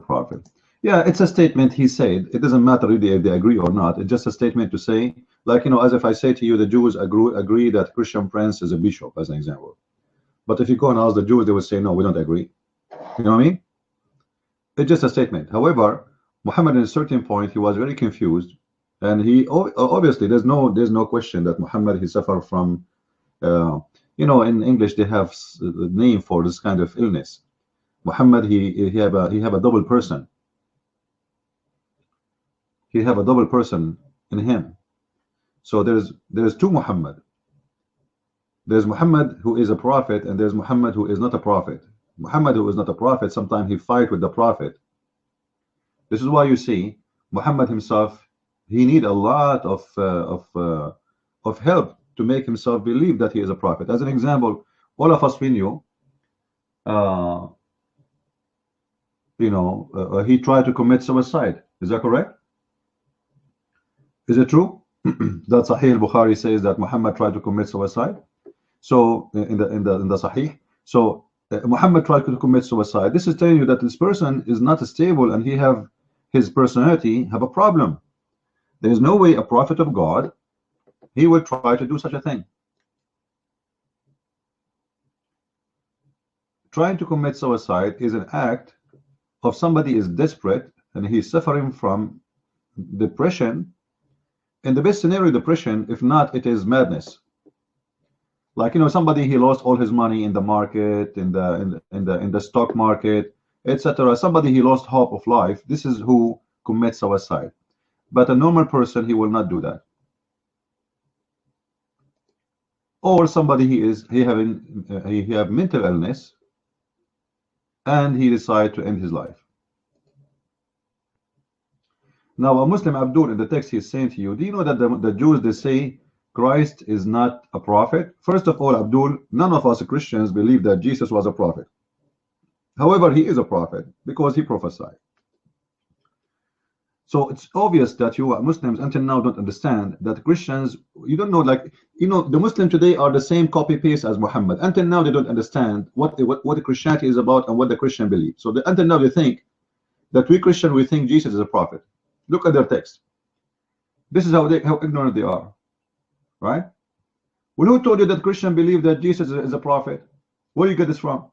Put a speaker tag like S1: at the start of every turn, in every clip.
S1: prophet. Yeah, it's a statement he said. It doesn't matter really if they agree or not. It's just a statement to say, like, you know, as if I say to you, the Jews agree that Christian Prince is a bishop, as an example. But if you go and ask the Jews, they would say, no, we don't agree. You know what I mean? It's just a statement. However, Muhammad, at a certain point, he was very confused, and he obviously there's no question that Muhammad, he suffered from, you know, in English they have a name for this kind of illness. Muhammad, he have a double person. He have a double person in him. So there's two Muhammad. There's Muhammad who is a prophet, and there's Muhammad who is not a prophet. Muhammad who is not a prophet, sometimes he fight with the prophet. This is why you see Muhammad himself, he need a lot of help to make himself believe that he is a prophet. As an example, all of us we knew, you know, he tried to commit suicide. Is that correct? Is it true that Sahih al-Bukhari says that Muhammad tried to commit suicide? So in the Sahih, so Muhammad tried to commit suicide. This is telling you that this person is not stable, and he have his personality have a problem. There is no way a prophet of God, he will try to do such a thing. Trying to commit suicide is an act of somebody is desperate and he's suffering from depression. In the best scenario, depression. If not, it is madness. Like, you know, somebody, he lost all his money in the market, in the stock market, etc. Somebody, he lost hope of life. This is who commits suicide. But a normal person, he will not do that. Or somebody, he have mental illness, and he decide to end his life. Now, a Muslim, Abdul, in the text, he's saying to you, do you know that the Jews, they say Christ is not a prophet? First of all, Abdul, none of us Christians believe that Jesus was a prophet. However, he is a prophet because he prophesied. So it's obvious that you Muslims until now don't understand that Christians, you don't know, like, you know, the Muslims today are the same copy paste as Muhammad. Until now they don't understand what the Christianity is about and what the Christian believe. So until now they think that we Christian, we think Jesus is a prophet. Look at their text. This is how ignorant they are, right? Well, who told you that Christian believe that Jesus is a prophet? Where do you get this from?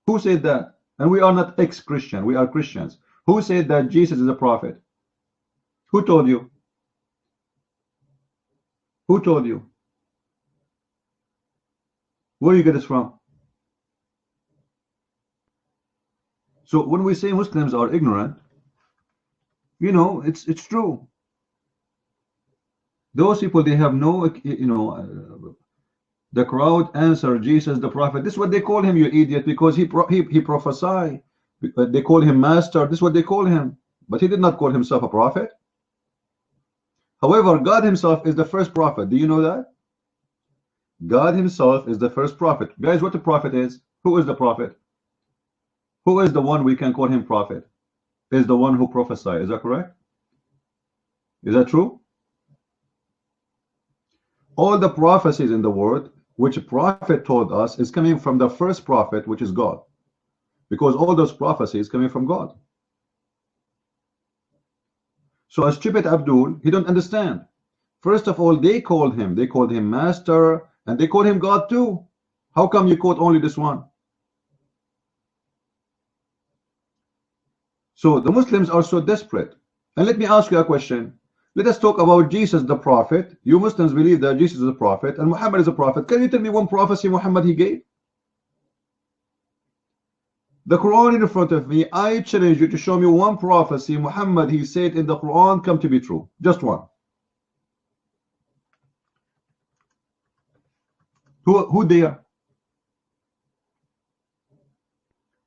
S1: Who said that? And we are not ex-Christian, we are Christians. Who said that Jesus is a prophet? Who told you? Who told you? Where do you get this from? So when we say Muslims are ignorant, you know, it's true. Those people, they have no, you know, the crowd answer Jesus the prophet. This is what they call him, you idiot, because he prophesied. They call him master. This is what they call him, but he did not call himself a prophet. However, God himself is the first prophet. Do you know that? God himself is the first prophet. Guys, what the prophet is? Who is the prophet? Who is the one we can call him prophet? Is the one who prophesied. Is that correct? Is that true? All the prophecies in the world which a prophet told us is coming from the first prophet, which is God, because all those prophecies coming from God. So a stupid Abdul, he don't understand. First of all, they called him master, and they called him God too. How come you quote only this one? So the Muslims are so desperate. And let me ask you a question. Let us talk about Jesus the prophet. You Muslims believe that Jesus is a prophet and Muhammad is a prophet. Can you tell me one prophecy Muhammad he gave? The Quran in front of me, I challenge you to show me one prophecy Muhammad he said in the Quran come to be true. Just one. Who there?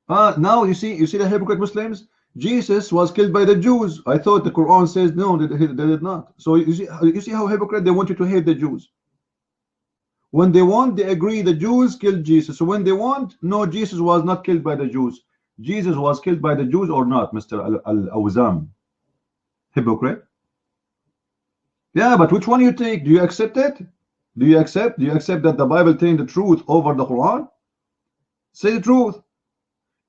S1: Now you see the hypocrite Muslims. Jesus was killed by the Jews. I thought the Quran says no, they did not. So you see how hypocrite they want you to hate the Jews. When they want, they agree the Jews killed Jesus. So when they want, no, Jesus was not killed by the Jews. Jesus was killed by the Jews or not, Mr. Al-Awzam? Hypocrite. Yeah, but which one you take? Do you accept it? Do you accept that the Bible telling the truth over the Quran? Say the truth.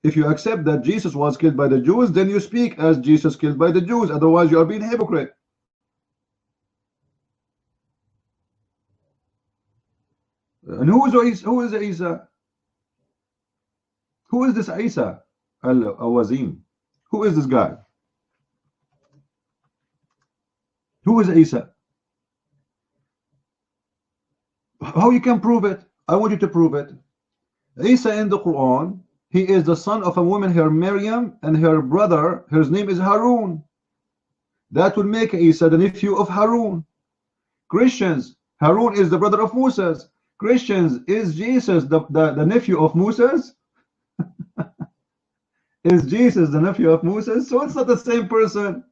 S1: If you accept that Jesus was killed by the Jews, then you speak as Jesus killed by the Jews. Otherwise, you are being a hypocrite. And who is Isa? Who is this Isa al-Awazim? Who is this guy? Who is Isa? How you can prove it? I want you to prove it. Isa in the Quran, he is the son of a woman, her Maryam, and her brother, his name is Harun. That would make Isa the nephew of Harun. Christians, Harun is the brother of Moses. Christians, is Jesus the nephew of Moses? Is Jesus the nephew of Moses? So it's not the same person.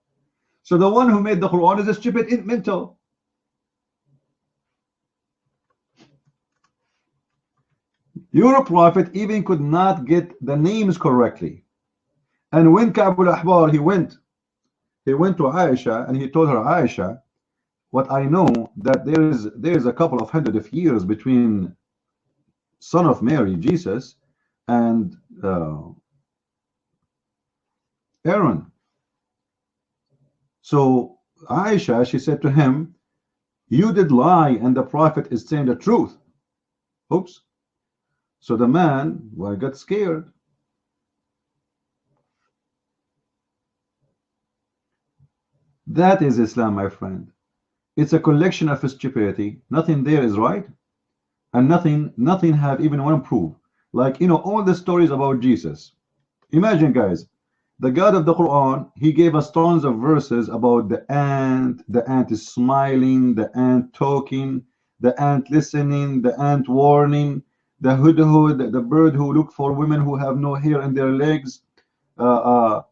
S1: So the one who made the Quran is a stupid mental. Your prophet even could not get the names correctly. And when Ka'b al-Ahbar, he went to Aisha and he told her, Aisha, what I know that there is a couple of hundred of years between son of Mary, Jesus, and Aaron. So Aisha, she said to him, you did lie and the prophet is saying the truth. Oops. So the man, well, got scared. That is Islam, my friend. It's a collection of stupidity. Nothing there is right, and nothing have even one proof. Like, you know, all the stories about Jesus. Imagine, guys, the God of the Quran, he gave us tons of verses about the ant is smiling, the ant talking, the ant listening, the ant warning, the hudhud, the bird who look for women who have no hair in their legs, the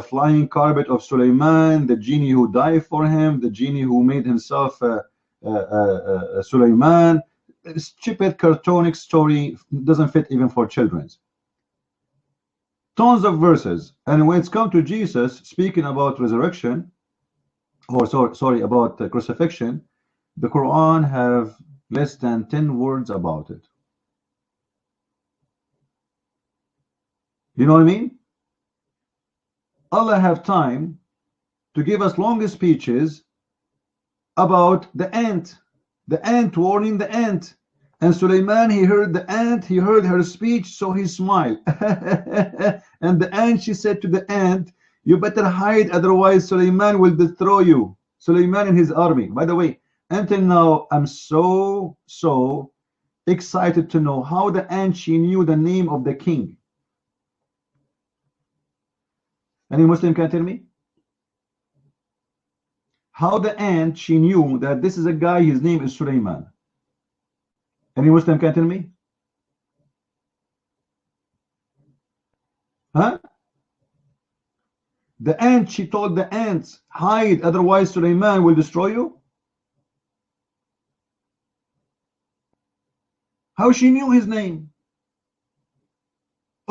S1: flying carpet of Sulaiman, the genie who died for him, the genie who made himself Sulaiman. Stupid cartoonic story, doesn't fit even for children. Tons of verses. And when it's come to Jesus speaking about resurrection, or sorry about crucifixion, the Quran have less than 10 words about it. You know what I mean? Allah have time to give us longer speeches about the ant warning the ant. And Sulaiman, he heard the ant, he heard her speech, so he smiled. And the ant, she said to the ant, you better hide, otherwise Sulaiman will destroy you. Sulaiman and his army. By the way, until now, I'm so excited to know how the ant, she knew the name of the king. Any Muslim can tell me? How the ant, she knew that this is a guy, his name is Sulaiman. Any Muslim can tell me? Huh? The ant, she told the ants, hide, otherwise Sulaiman will destroy you. How she knew his name?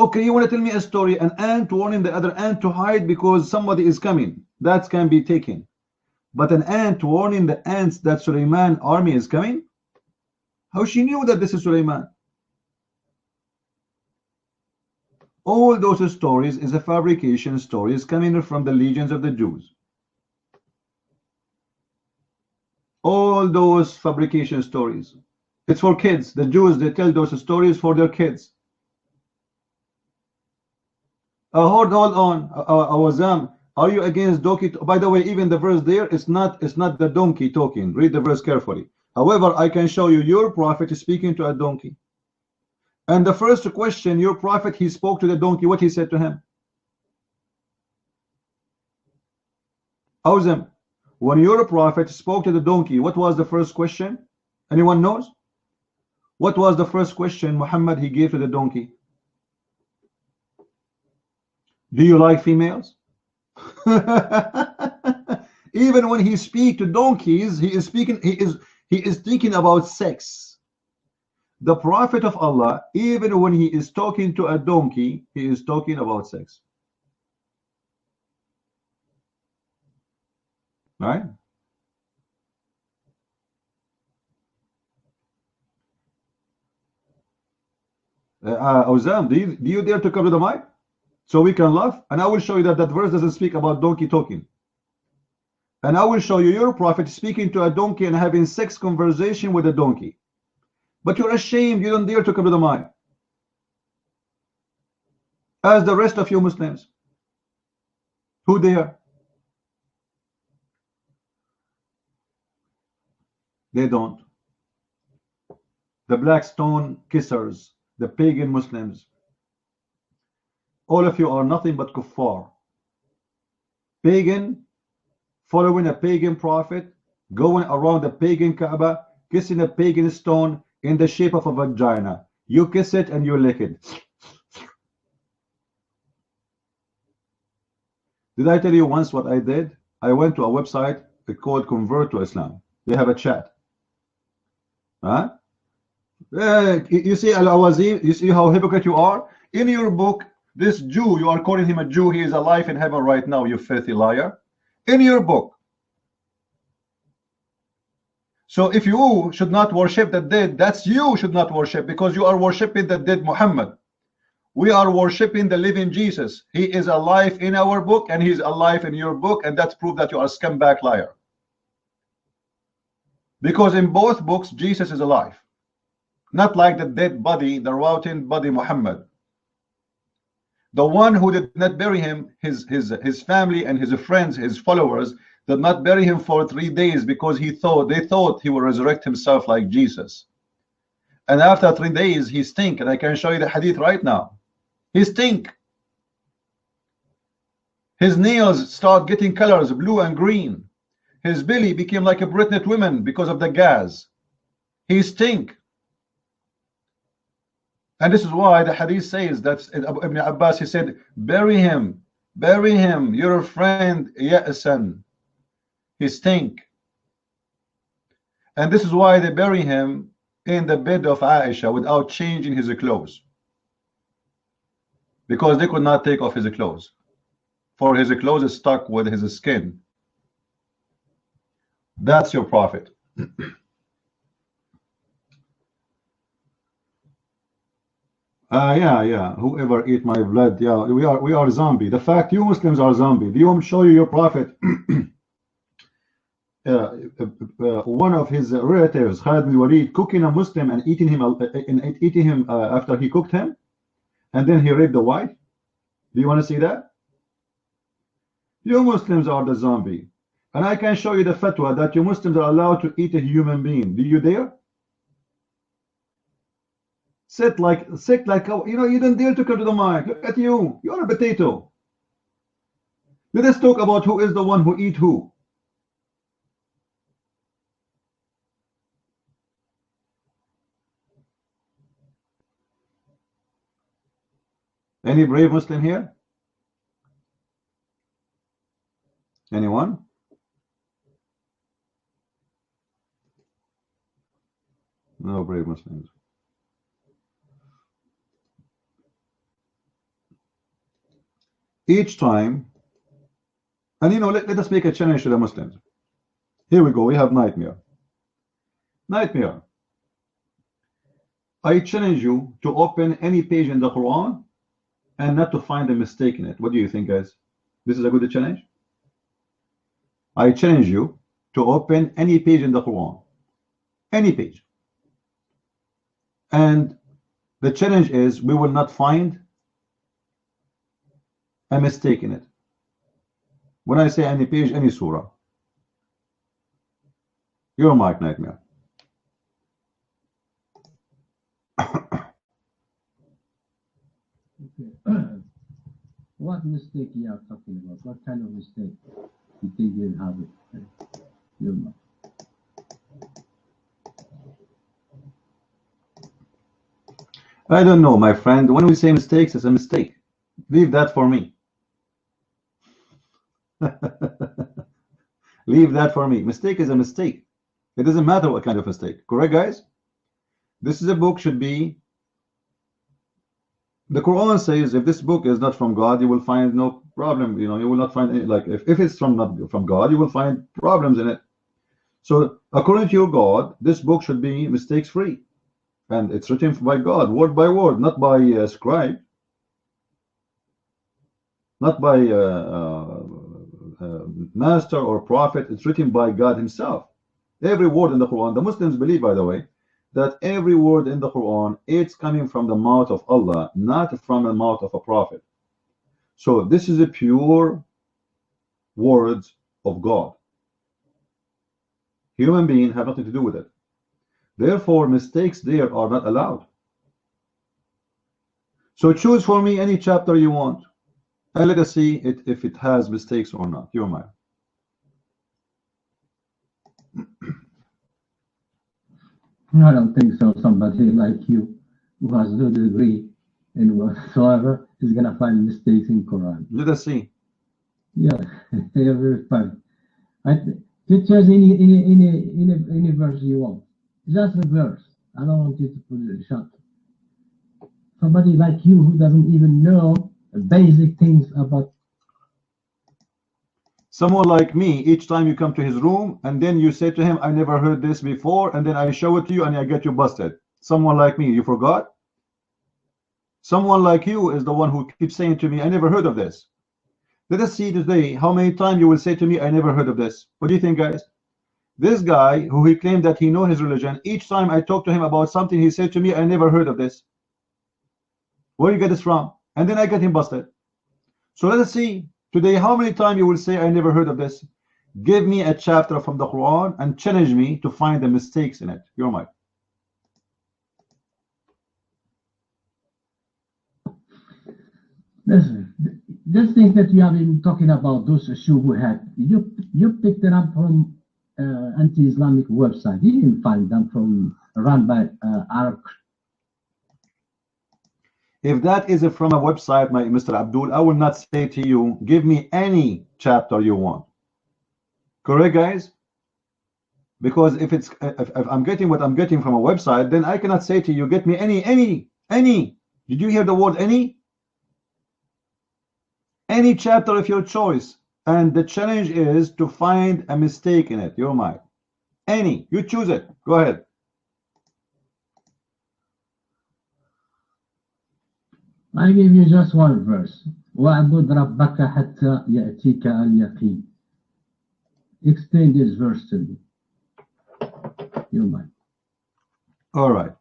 S1: Okay, you want to tell me a story, an ant warning the other ant to hide because somebody is coming. That can be taken. But an ant warning the ants that Sulaiman army is coming? How she knew that this is Sulaiman? All those stories is a fabrication stories coming from the legions of the Jews. All those fabrication stories. It's for kids. The Jews, they tell those stories for their kids. Hold on. Awazam, are you against donkey? By the way, even the verse there, it's not the donkey talking. Read the verse carefully. However, I can show you your prophet is speaking to a donkey. And the first question, your prophet, he spoke to the donkey. What he said to him? Awazam, when your prophet spoke to the donkey, what was the first question? Anyone knows? What was the first question Muhammad he gave to the donkey? Do you like females? Even when he speaks to donkeys, he is thinking about sex. The Prophet of Allah, even when he is talking to a donkey, he is talking about sex. Right? Awzam, do you dare to come to the mic so we can laugh? And I will show you that that verse doesn't speak about donkey talking. And I will show you your prophet speaking to a donkey and having sex conversation with a donkey. But you're ashamed, you don't dare to come to the mic, as the rest of you Muslims. Who dare? They don't. The black stone kissers, the pagan Muslims, all of you are nothing but kuffar. Pagan, following a pagan prophet, going around the pagan Kaaba, kissing a pagan stone in the shape of a vagina. You kiss it and you lick it. Did I tell you once what I did? I went to a website called Convert to Islam. They have a chat. Huh? You see, Al-Awazim, you see how hypocrite you are? In your book, this Jew, you are calling him a Jew, he is alive in heaven right now, you filthy liar. In your book. So if you should not worship the dead, that's you should not worship, because you are worshiping the dead Muhammad. We are worshiping the living Jesus. He is alive in our book and he's alive in your book, and that's proof that you are a scumbag liar. Because in both books, Jesus is alive. Not like the dead body, the rotting body Muhammad. The one who did not bury him, his family and his friends, his followers, did not bury him for 3 days because they thought he would resurrect himself like Jesus. And after 3 days, he stink. And I can show you the hadith right now. He stink. His nails start getting colors, blue and green. His belly became like a pregnant woman because of the gas. He stink. And this is why the hadith says that Ibn Abbas, he said, bury him, your friend Ya'san. He stink. And this is why they bury him in the bed of Aisha without changing his clothes, because they could not take off his clothes, for his clothes is stuck with his skin. That's your prophet. Yeah. Whoever eat my blood, yeah, we are zombie. The fact you Muslims are zombie. Do you want me to show you your prophet? One of his relatives, Khalid bin Walid, cooking a Muslim and eating him after he cooked him, and then he raped the wife. Do you want to see that? You Muslims are the zombie, and I can show you the fatwa that you Muslims are allowed to eat a human being. Do you dare? Sit like you don't dare to come to the mic. Look at you. You're a potato. Let us talk about who is the one who eat who. Any brave Muslim here? Anyone? No brave Muslims. Each time, and let us make a challenge to the Muslims. Here we go. We have nightmare. Nightmare. I challenge you to open any page in the Quran and not to find a mistake in it. What do you think, guys? This is a good challenge? I challenge you to open any page in the Quran. Any page. And the challenge is we will not find a mistake in it. When I say any page, any surah. Your mic, Nightmare.
S2: What mistake you are talking about? What kind of mistake you think you have it? Your mic.
S1: I don't know, my friend. When we say mistakes, it's a mistake. Leave that for me. Leave that for me. Mistake is a mistake. It doesn't matter what kind of mistake. Correct, guys? This is a book should be. The Quran says if this book is not from God, you will find no problem. You will not find any, like if it's not from God, you will find problems in it. So according to your God, this book should be mistakes free. and it's written by God, word by word, not by scribe, not by master or prophet. It's written by God himself. Every word in the Quran, the Muslims believe, by the way, that every word in the Quran, it's coming from the mouth of Allah, not from the mouth of a prophet. So this is a pure words of God. Human beings have nothing to do with it. Therefore, mistakes there are not allowed. So choose for me any chapter you want, and let us see if it has mistakes or not. You're mine.
S2: I don't think so. Somebody like you who has no degree in whatsoever is gonna find mistakes in Quran.
S1: Let us see.
S2: Yeah, you're very funny. Just choose any verse you want. Just a verse. I don't want you to put it in short. Somebody like you who doesn't even know basic things about.
S1: Someone like me, each time you come to his room and then you say to him, I never heard this before, and then I show it to you and I get you busted. Someone like me, you forgot? Someone like you is the one who keeps saying to me, I never heard of this. Let us see today how many times you will say to me, I never heard of this. What do you think, guys? This guy who he claimed that he knows his religion, each time I talk to him about something, he said to me, I never heard of this. Where you get this from? And then I get him busted. So let us see today how many times you will say, I never heard of this. Give me a chapter from the Quran and challenge me to find the mistakes in it. You're mine.
S2: Listen, this thing that you have been talking about, those shubuhat, you picked it up from anti-Islamic website. You didn't find them from run by Arab.
S1: If that is from a website, my Mr. Abdul, I will not say to you, give me any chapter you want. Correct, guys? Because if I'm getting what I'm getting from a website, then I cannot say to you, get me any. Did you hear the word any? Any chapter of your choice. And the challenge is to find a mistake in it. You're mine. Any. You choose it. Go ahead.
S2: I give you just one verse. وَاعْبُدْ رَبَّكَ حَتَّى يَأْتِيكَ الْيَقِينُ. Explain this verse to me. You're mine.
S1: All right.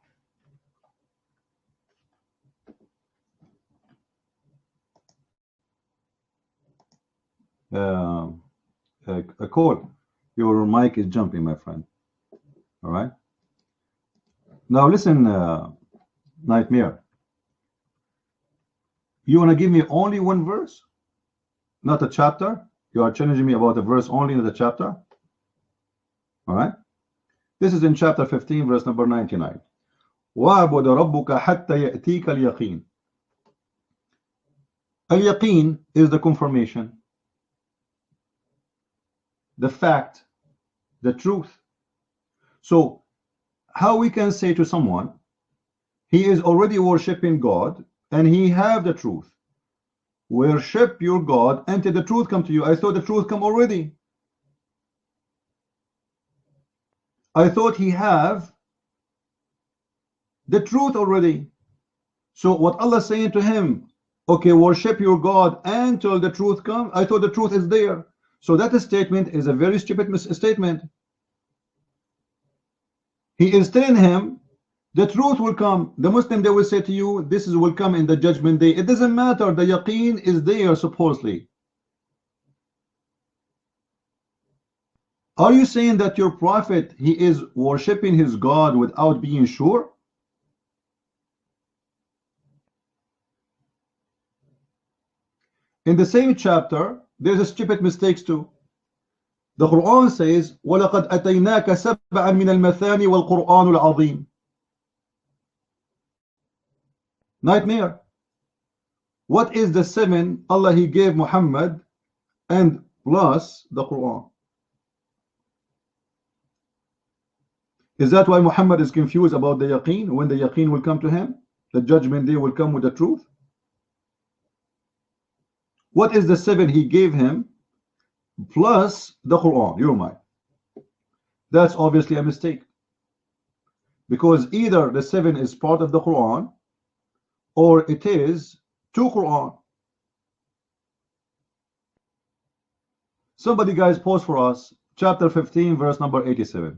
S1: A call. Your mic is jumping, my friend. All right. Now listen, Nightmare. You want to give me only one verse, not a chapter? You are challenging me about a verse only, not a chapter? All right. This is in chapter 15, verse number 99. وَاعْبُدْ رَبُّكَ حَتَّى يَأْتِيكَ الْيَقِينُ. Al-yaqeen is the confirmation, the fact, the truth. So how we can say to someone, he is already worshiping God and he have the truth. Worship your God until the truth come to you. I thought the truth come already. I thought he have the truth already. So what Allah is saying to him, okay, worship your God until the truth come. I thought the truth is there. So that statement is a very stupid statement. He is telling him the truth will come. The Muslim, they will say to you, this will come in the judgment day. It doesn't matter. The yaqeen is there supposedly. Are you saying that your prophet, he is worshiping his God without being sure? In the same chapter, there's a stupid mistakes too. The Quran says, وَلَقَدْ أَتَيْنَاكَ سَبْعًا مِنَ الْمَثَانِ وَالْقُرْآنُ الْعَظِيمُ. Nightmare. What is the 7 Allah he gave Muhammad and plus the Quran? Is that why Muhammad is confused about the yaqeen? When the yaqeen will come to him, the judgment day will come with the truth. What is the 7 he gave him plus the Quran? You're mine. That's obviously a mistake. because either the 7 is part of the Quran or it is to Quran. Somebody, guys, post for us chapter 15 verse number 87.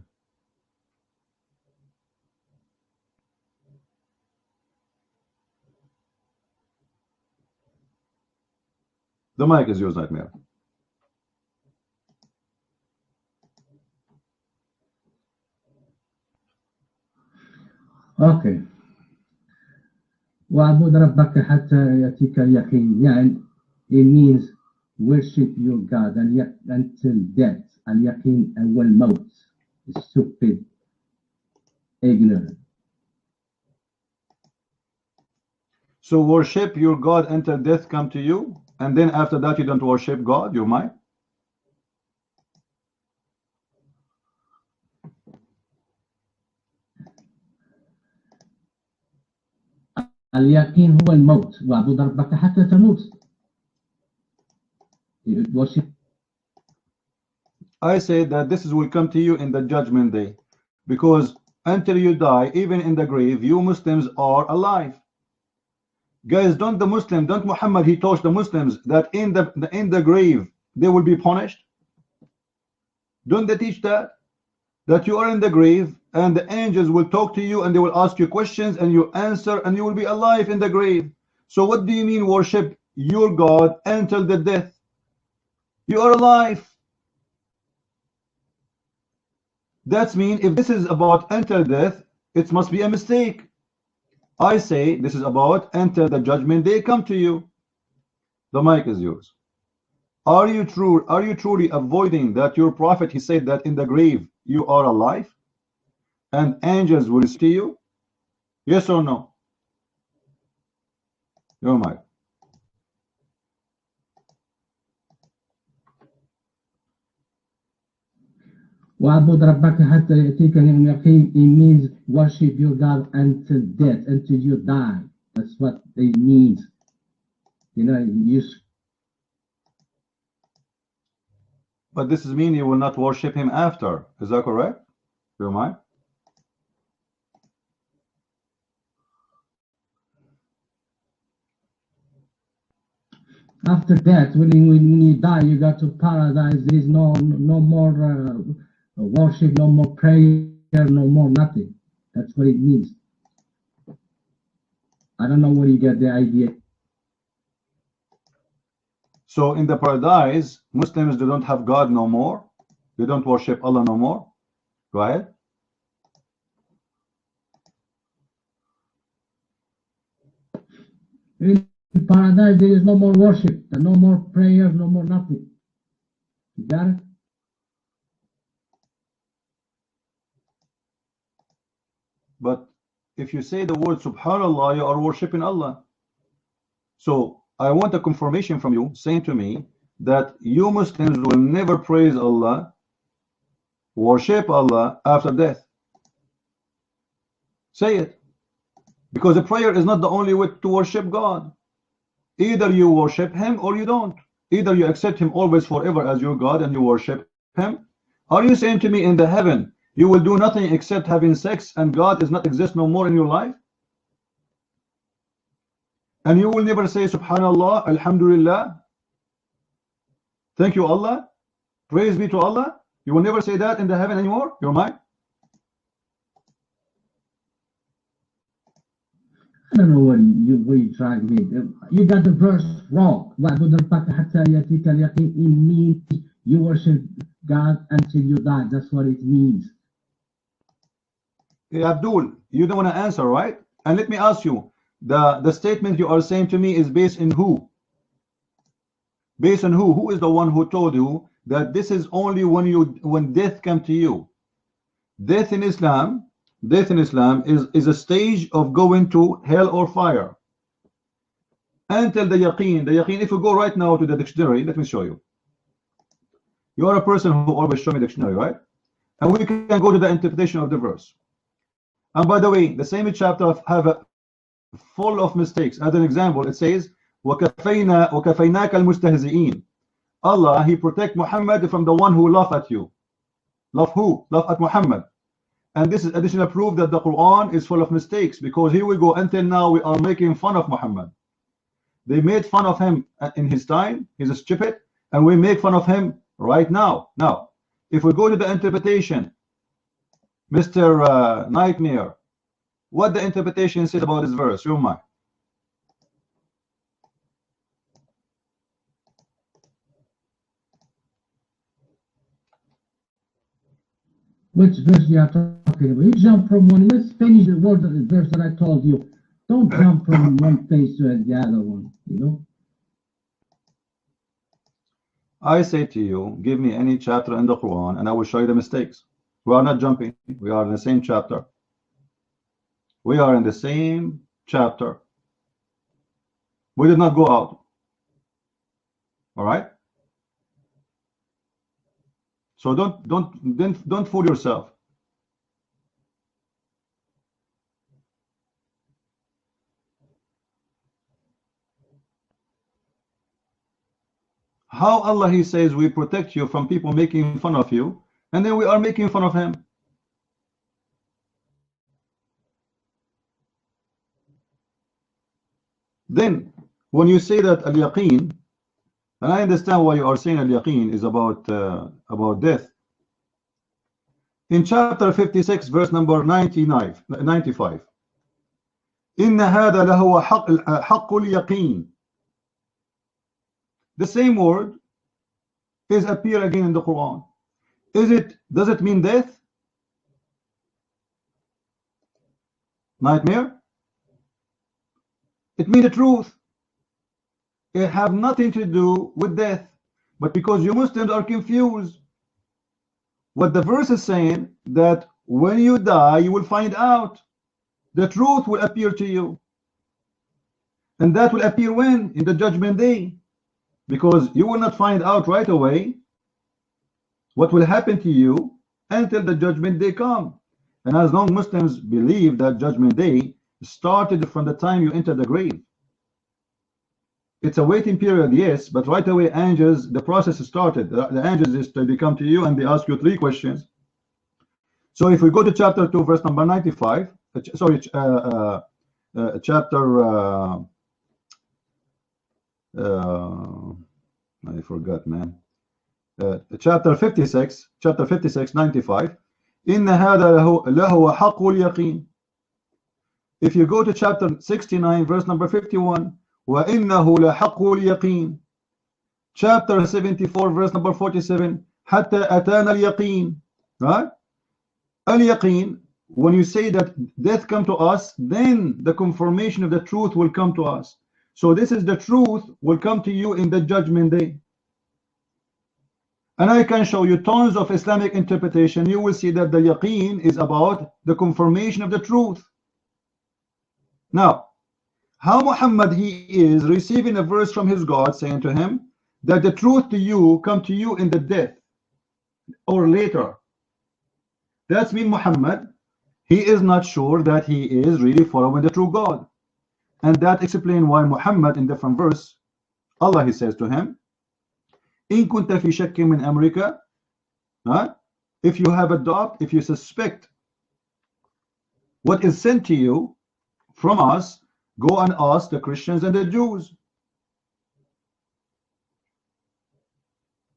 S1: The mic is yours, Nightmare.
S2: Okay. وَاعْبُدْ رَبَّكَ حَتَّى يَأْتِيَكَ الْيَقِينُ. يعني it means worship your God until death. اليقين هو الموت. Stupid, ignorant.
S1: So worship your God until death come to you, and then after that you don't worship God, you might.
S2: اليقين هو الموت. واعبد ربك حتى تموت. Worship.
S1: I say that this will come to you in the judgment day, because until you die, even in the grave, you Muslims are alive. Guys, don't Muhammad, he taught the Muslims that in the grave they will be punished? Don't they teach that you are in the grave and the angels will talk to you and they will ask you questions and you answer and you will be alive in the grave? So what do you mean worship your God until the death? You are alive. That means if this is about until death, it must be a mistake. I say this is about until the judgment day come to you. The mic is yours. Are you truly avoiding that your prophet, he said that in the grave you are alive and angels will see you? Yes or no? Your mic.
S2: وَاعْبُدْ رَبَّكَ حَتَّى يَأْتِيَكَ الْيَقِينُ. It means worship your God until death, until you die. That's what it means. You know,
S1: but this is mean you will not worship him after. Is that correct? Your mic.
S2: After that, when you die, you go to paradise. There is no more worship, no more prayer, no more nothing. That's what it means. I don't know where you get the idea.
S1: So in the paradise, Muslims, they don't have God no more. They don't worship Allah no more. Go ahead.
S2: In paradise, there is no more worship, no more prayer, no more nothing. You got it?
S1: But if you say the word Subhanallah, you are worshipping Allah. So I want a confirmation from you saying to me that you Muslims will never praise Allah, worship Allah after death. Say it. Because the prayer is not the only way to worship God. Either you worship him or you don't. Either you accept him always forever as your God and you worship him. Are you saying to me in the heaven you will do nothing except having sex and God does not exist no more in your life? And you will never say Subhanallah, Alhamdulillah, thank you Allah, praise be to Allah? You will never say that in the heaven anymore? Your mind?
S2: I don't know what you trying to mean. You got the verse wrong. It means you worship God until you die. That's what it means.
S1: Hey, Abdul, you don't want to answer, right? And let me ask you, the statement you are saying to me is based in who? Based on who? Who is the one who told you that this is only when death comes to you? Death in Islam is a stage of going to hell or fire. Until the yaqeen, if you go right now to the dictionary, let me show you. You are a person who always show me the dictionary, right? And we can go to the interpretation of the verse. And by the way, the same chapter have a full of mistakes. As an example, it says, وَكَفَيْنَاكَ الْمُسْتَهْزِئِينَ. Allah, he protect Muhammad from the one who laugh at you. Laugh who? Laugh at Muhammad. And this is additional proof that the Quran is full of mistakes, because here we go, until now we are making fun of Muhammad. They made fun of him in his time, he's stupid, and we make fun of him right now. Now, if we go to the interpretation, Mr. Nightmare, what the interpretation says about this verse, you mind?
S2: Which verse you are talking about? You jump from one. Let's finish the word of the verse that I told you. Don't jump from one page to the other one, you know?
S1: I say to you, give me any chapter in the Quran and I will show you the mistakes. We are not jumping. We are in the same chapter. We are in the same chapter. We did not go out. All right? So don't fool yourself. How Allah, he says, we protect you from people making fun of you, and then we are making fun of him. Then when you say that al-yaqeen, and I understand why you are saying al-yaqeen is about death. In chapter 56, verse number 95, إن هذا لهو حق اليقين. The same word is appear again in the Quran. Does it mean death? Nightmare? It means the truth. It have nothing to do with death. But because you Muslims are confused, what the verse is saying, that when you die, you will find out. The truth will appear to you. And that will appear when? In the judgment day. Because you will not find out right away what will happen to you until the judgment day come. And as long Muslims believe that judgment day started from the time you enter the grave. It's a waiting period, yes, but right away angels, the process started. The angels is they come to you and they ask you 3 questions. So if we go to chapter 2, verse number 95, chapter I forgot, man. Chapter 56, 95. إن هذا لهو حق اليقين. If you go to chapter 69, verse number 51, وإنه لحق اليقين. Chapter 74, verse number 47, حتى أتانا اليقين. Right? Al-yaqeen, when you say that death come to us, then the confirmation of the truth will come to us. So this is the truth will come to you in the judgment day. And I can show you tons of Islamic interpretation. You will see that the yaqeen is about the confirmation of the truth. Now, how Muhammad he is receiving a verse from his God saying to him that the truth to you come to you in the death or later. That's mean Muhammad, he is not sure that he is really following the true God. And that explains why Muhammad in different verse, Allah he says to him, إن كنت في شك من أمرك, if you have a doubt, if you suspect what is sent to you from us, go and ask the Christians and the Jews.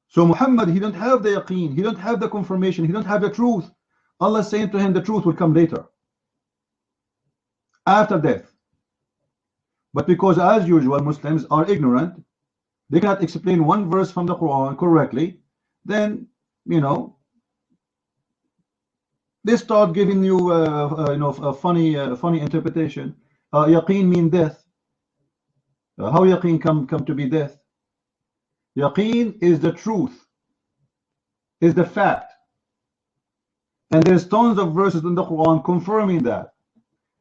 S1: So Muhammad, he don't have the yaqeen, he don't have the confirmation, he don't have the truth. Allah is saying to him the truth will come later, after death. But because as usual Muslims are ignorant, they cannot explain one verse from the Quran correctly, then you know they start giving you a funny interpretation. Yaqeen mean death. How yaqeen come to be death? Yaqeen is the truth, is the fact. And there's tons of verses in the Quran confirming that.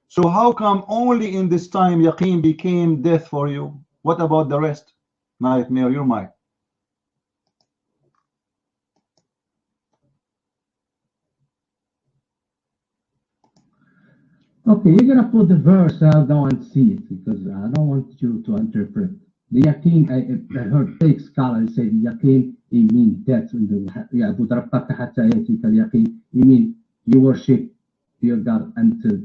S1: So how come only in this time yaqeen became death for you? What about the rest? Nightmare, your mic.
S2: Okay, you're gonna put the verse. I'll go and see it because I don't want you to interpret. The yaqeen, I heard fake scholars say the yaqeen, it means death. You mean you worship fear God until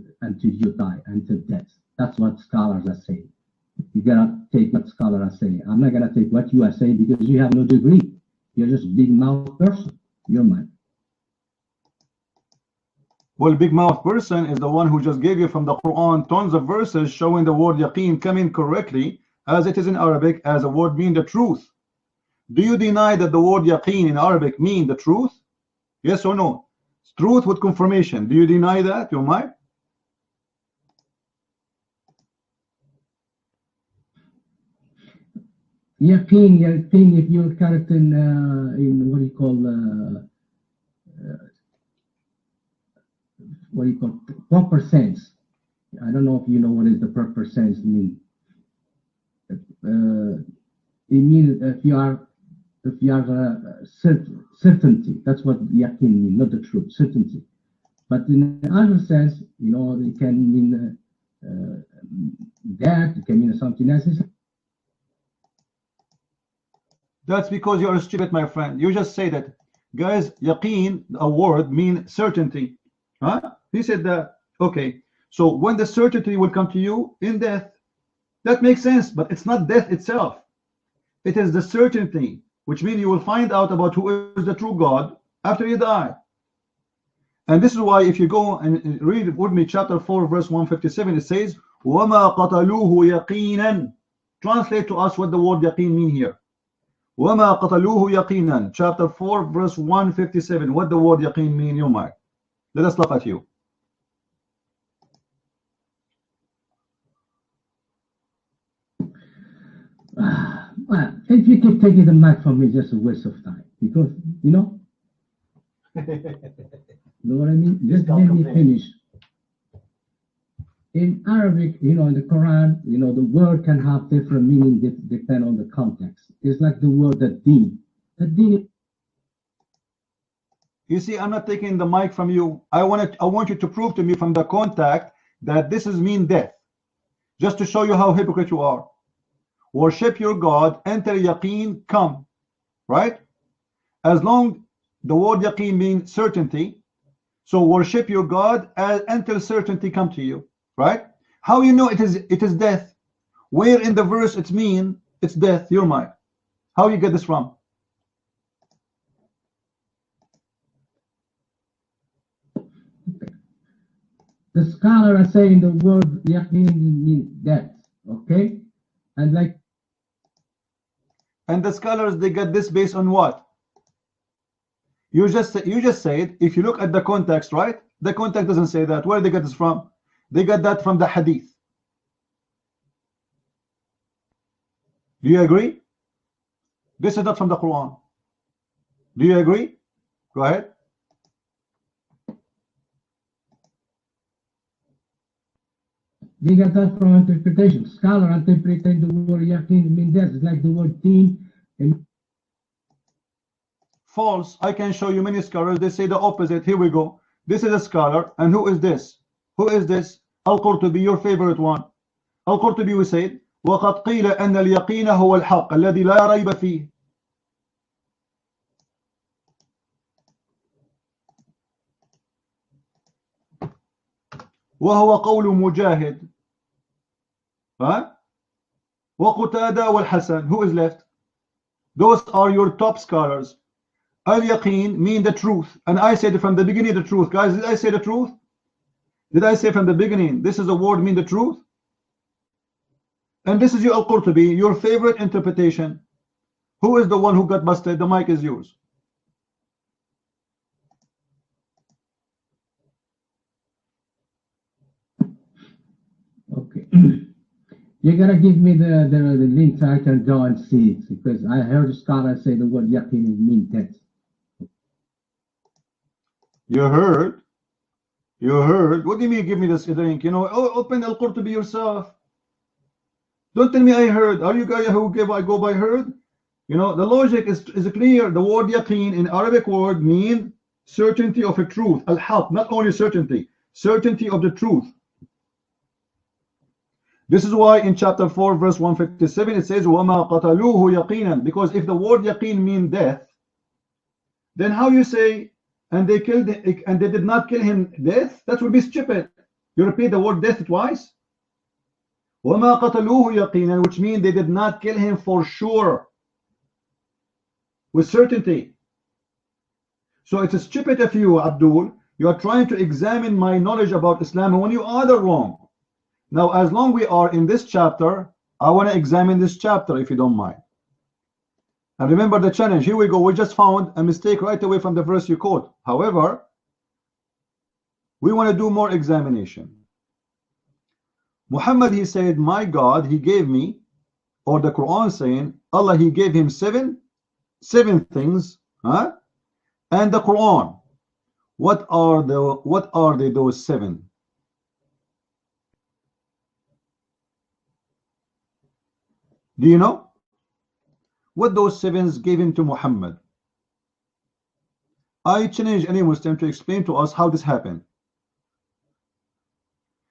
S2: you die, until death. That's what scholars are saying. You gotta take what scholars are saying. I'm not gonna take what you are saying because you have no degree. You're just a big mouth person. You're mine.
S1: Well, big mouth person is the one who just gave you from the Quran tons of verses showing the word yaqeen coming correctly as it is in Arabic as a word mean the truth. Do you deny that the word yaqeen in Arabic mean the truth? Yes or no? Truth with confirmation. Do you deny that? You might.
S2: Yaqeen, if you look at it in what do you call proper sense. I don't know if you know what is the proper sense mean. It means if you are certainty. That's what yaqeen means, not the truth, certainty. But in other sense, you know, it can mean that, it can mean something else.
S1: That's because you are stupid, my friend. You just say that, guys, yaqeen, a word, mean certainty. Huh? He said that. Okay, so when the certainty will come to you in death, that makes sense, but it's not death itself. It is the certainty, which means you will find out about who is the true God after you die. And this is why if you go and read with me chapter 4 verse 157, it says وَمَا قَتَلُوهُ يَقِينًا. Translate to us what the word yaqeen mean here. وَمَا قَتَلُوهُ يَقِينًا. Chapter 4 verse 157, what the word yaqeen mean, you might. Let us look at you.
S2: Well, if you keep taking the mic from me, just a waste of time. Because, you know, you know what I mean? Just let me finish. In Arabic, you know, in the Quran, you know, the word can have different meaning depend on the context. It's like the word the deen. The deen.
S1: You see, I'm not taking the mic from you. I want you to prove to me from the contact that this is mean death. Just to show you how hypocrite you are. Worship your God, enter yaqeen, come. Right? As long the word yaqeen means certainty, so worship your God until certainty come to you. Right? How you know it is death? Where in the verse it's mean it's death? Your mind. How you get this from?
S2: The scholar are saying the word yaqeen means death. Okay? And like,
S1: and the scholars, they get this based on what? You just said if you look at the context, right? The context doesn't say that. Where they get this from? They got that from the hadith. Do you agree? This is not from the Quran. Do you agree? Go ahead.
S2: They got that from interpretation. Scholar interpreting the word yaqeen means death. It's like the word deen.
S1: False. I can show you many scholars. They say the opposite. Here we go. This is a scholar. And who is this? Who is this? Al-Qurtubi, your favorite one. Al-Qurtubi will say, وَقَدْ قِيلَ أَنَّ الْيَقِينَ هُوَ الْحَقِّ الَّذِي لَا رَيْبَ فِيهِ. وهو قول مجاهد وقتادة والحسن. Who is left? Those are your top scholars. Al-Yaqeen mean the truth, and I said from the beginning the truth. Guys, did I say the truth? Did I say from the beginning this is a word mean the truth? And this is your Al-Qurtubi, your favorite interpretation. Who is the one who got busted? The mic is yours.
S2: Okay. You gotta give me the link so I can go and see it, because I heard a scholar say the word yaqeen means death.
S1: You heard? You heard? What do you mean give me this link? You know, open Al-Qurtubi yourself. Don't tell me I heard. Are you guys who go by heard? You know, the logic is clear. The word yaqeen in Arabic word mean certainty of a truth. Al-haq, not only certainty, certainty of the truth. This is why in chapter 4 verse 157 it says وَمَا قَتَلُوهُ يَقِينًا. Because if the word yaqeen mean death, then how you say and they killed and they did not kill him death, that would be stupid. You repeat the word death twice. وَمَا قَتَلُوهُ يَقِينًا, which means they did not kill him for sure, with certainty. So it's stupid of you, Abdul. You are trying to examine my knowledge about Islam when you are the wrong. Now, as long we are in this chapter, I want to examine this chapter if you don't mind. And remember the challenge. Here we go. We just found a mistake right away from the verse you quote. However, we want to do more examination. Muhammad, he said, my God, he gave me, or the Quran saying, Allah, he gave him seven things, huh? And the Quran, what are they those seven? Do you know what those sevens gave him to Muhammad? I challenge any Muslim to explain to us how this happened.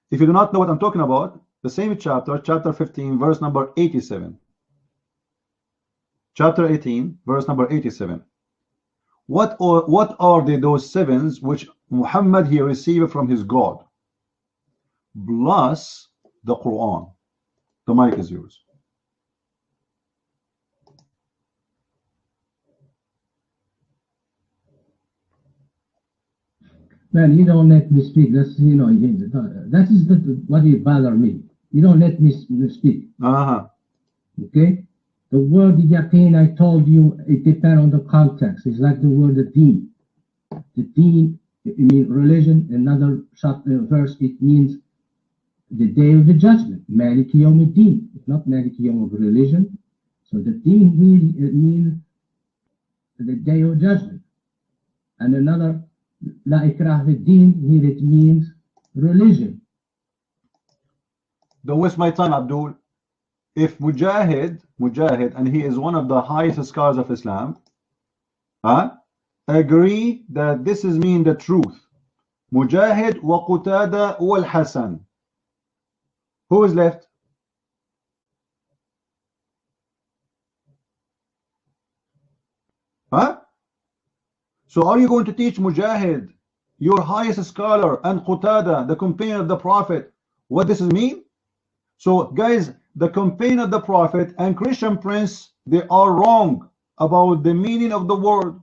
S1: If you do not know what I'm talking about, the same chapter, chapter 15, verse number 87. Chapter 18, verse number 87. What are those sevens which Muhammad he received from his God? Plus the Quran. The mic is yours.
S2: Man, you don't let me speak. That's, you know, that is what it bother me. You don't let me speak. Okay? The word yaqeen, I told you, it depends on the context. It's like the word deen. The deen, it means religion. Another verse, it means the day of the judgment. Maliki Yawm Deen. It's not Maliki Yawm of religion. So the deen means the day of judgment. And another, La ikrah fi-din, here it means religion.
S1: Don't waste my time, Abdul. If Mujahid, and he is one of the highest scholars of Islam, agree that this is mean the truth. Mujahid wa Qutada wal Hasan. Who is left? So are you going to teach Mujahid, your highest scholar, and Qutada, the companion of the Prophet, what this mean? So guys, the companion of the Prophet and Christian Prince, they are wrong about the meaning of the word.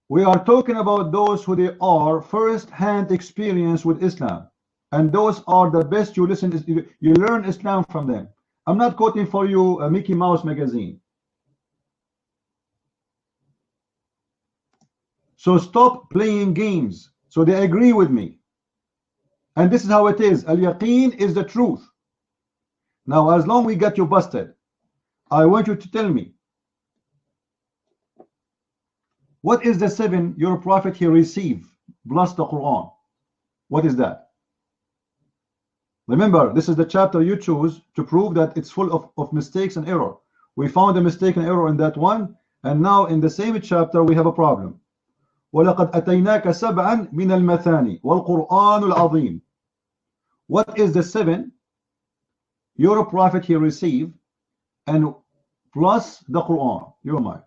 S1: We are talking about those who they are first-hand experience with Islam, and those are the best. You listen, you learn Islam from them. I'm not quoting for you a Mickey Mouse magazine. So stop playing games. So they agree with me. And this is how it is. Al-Yaqeen is the truth. Now, as long as we got you busted, I want you to tell me, what is the seven your prophet he received plus the Quran? What is that? Remember, this is the chapter you choose to prove that it's full of mistakes and error. We found a mistake and error in that one, and now in the same chapter we have a problem. وَلَقَدْ أَتَيْنَاكَ سَبْعًا مِنَ الْمَثَانِ وَالْقُرْآنُ الْعَظِيمُ. What is the seven your prophet he received and plus the Quran? You're mine.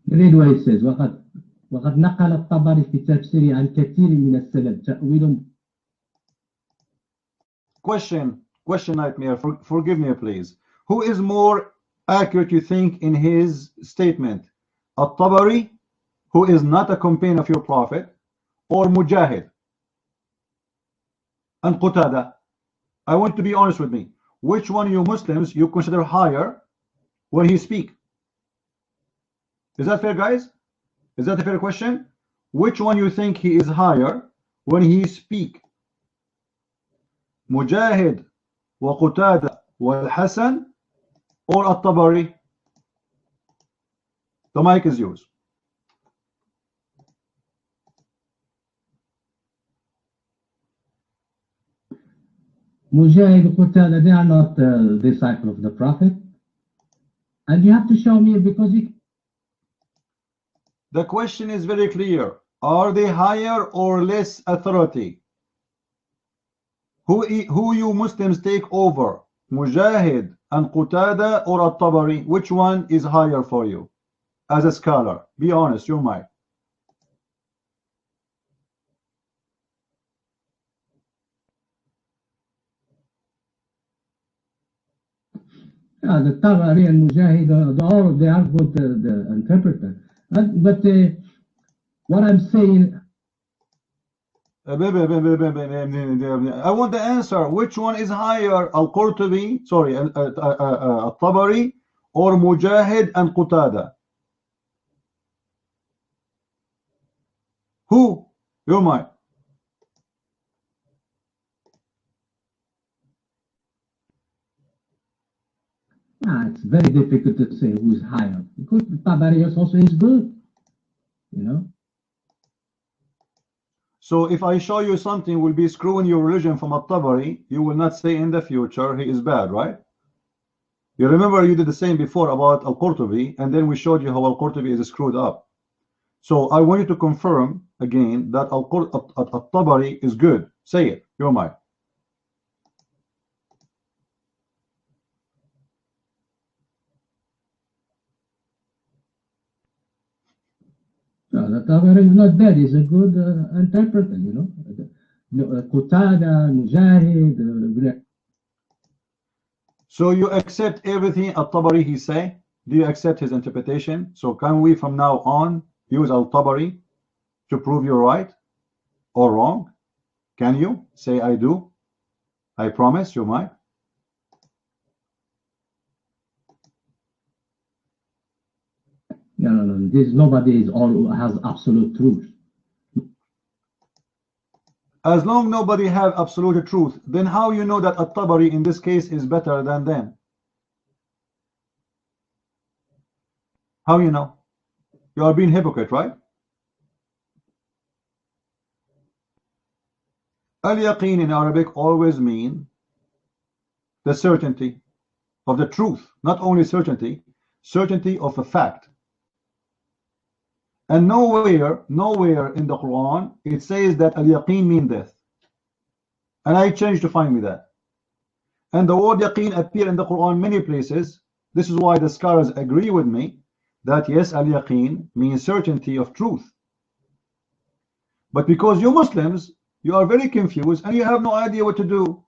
S2: Read what it says. وقد نقل الطبري في تفسيره عن كثير من السلف تأويل.
S1: Question Nightmare, forgive me please. Who is more accurate, you think, in his statement? At-Tabari, who is not a companion of your prophet, or Mujahid and Qutada? I want to be honest with me. Which one of you Muslims you consider higher when he speak? Is that fair, guys? Is that a fair question? Which one you think he is higher when he speak? Mujahid wa Qutada wal Hasan or At-Tabari? The mic is yours.
S2: Mujahid, Qutada, they are not the disciple of the Prophet. And you have to show me, because
S1: the question is very clear. Are they higher or less authority? Who you Muslims take over? Mujahid and Qutada or At-Tabari? Which one is higher for you as a scholar? Be honest, you might.
S2: Yeah, the Tabari and Mujahid, they are good the interpreter. But what I'm saying,
S1: I want the answer. Which one is higher, Al-Qurtubi, sorry, Al-Tabari, or Mujahid and Qutada? Who? You might.
S2: it's very difficult to say who is higher because the Tabari also is good, you know.
S1: So if I show you something will be screwing your religion from At-Tabari, you will not say in the future he is bad, right? You remember you did the same before about Al-Qurtubi, and then we showed you how Al-Qurtubi is screwed up. So I want you to confirm again that At-Tabari is good. Say it, you're mine.
S2: No, the Tabari is not bad. He's a good interpreter, you know. Qutada, Mujahid.
S1: So you accept everything At-Tabari he say? Do you accept his interpretation? So can we from now on use Al-Tabari to prove you're right or wrong? Can you say I do? I promise you might.
S2: No. This nobody is all has absolute truth.
S1: As long nobody have absolute truth, then how you know that At-Tabari in this case is better than them? How you know? You are being hypocrite, right? Al-Yaqeen in Arabic always mean the certainty of the truth. Not only certainty, certainty of a fact. And nowhere in the Quran it says that al-yaqeen mean death. And I changed to find me that. And the word yaqeen appear in the Quran many places. This is why the scholars agree with me that yes, al-yaqeen means certainty of truth. But because you Muslims, you are very confused and you have no idea what to do.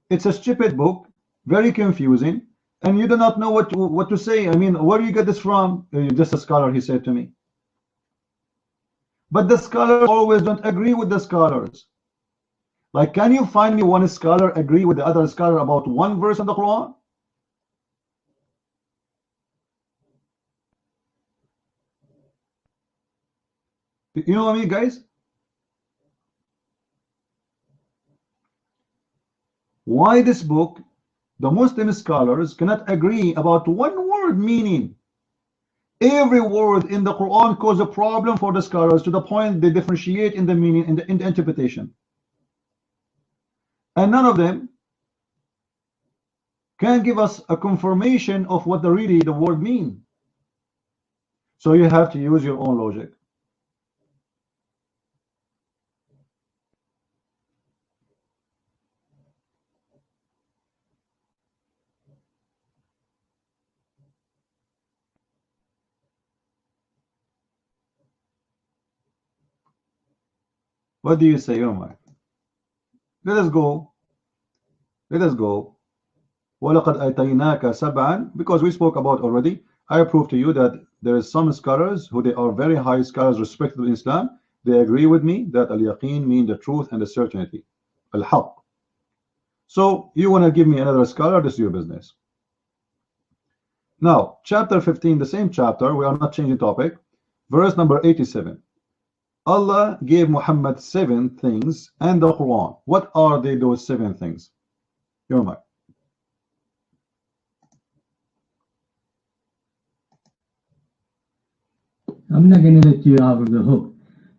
S1: It's a stupid book, very confusing, and you do not know what to say. I mean, where do you get this from? Just a scholar, he said to me. But the scholars always don't agree with the scholars. Like, can you find me one scholar agree with the other scholar about one verse in the Quran? You know what I mean, guys? Why this book, the Muslim scholars cannot agree about one word meaning? Every word in the Quran causes a problem for the scholars to the point they differentiate in the meaning, in the interpretation. And none of them can give us a confirmation of what really the word means. So you have to use your own logic. What do you say, Omar? Let us go. Let us go. وَلَقَدْ أَتَيْنَاكَ سَبْعًا, because we spoke about already. I prove to you that there is some scholars who they are very high scholars respected in Islam. They agree with me that al-yaqeen mean the truth and the certainty, al-haq. So you want to give me another scholar, this is your business. Now, chapter 15, the same chapter, we are not changing topic, verse number 87. Allah gave Muhammad 7 things and the Quran. What are they, those 7 things? Your mic.
S2: I'm not going to let you out of the hook.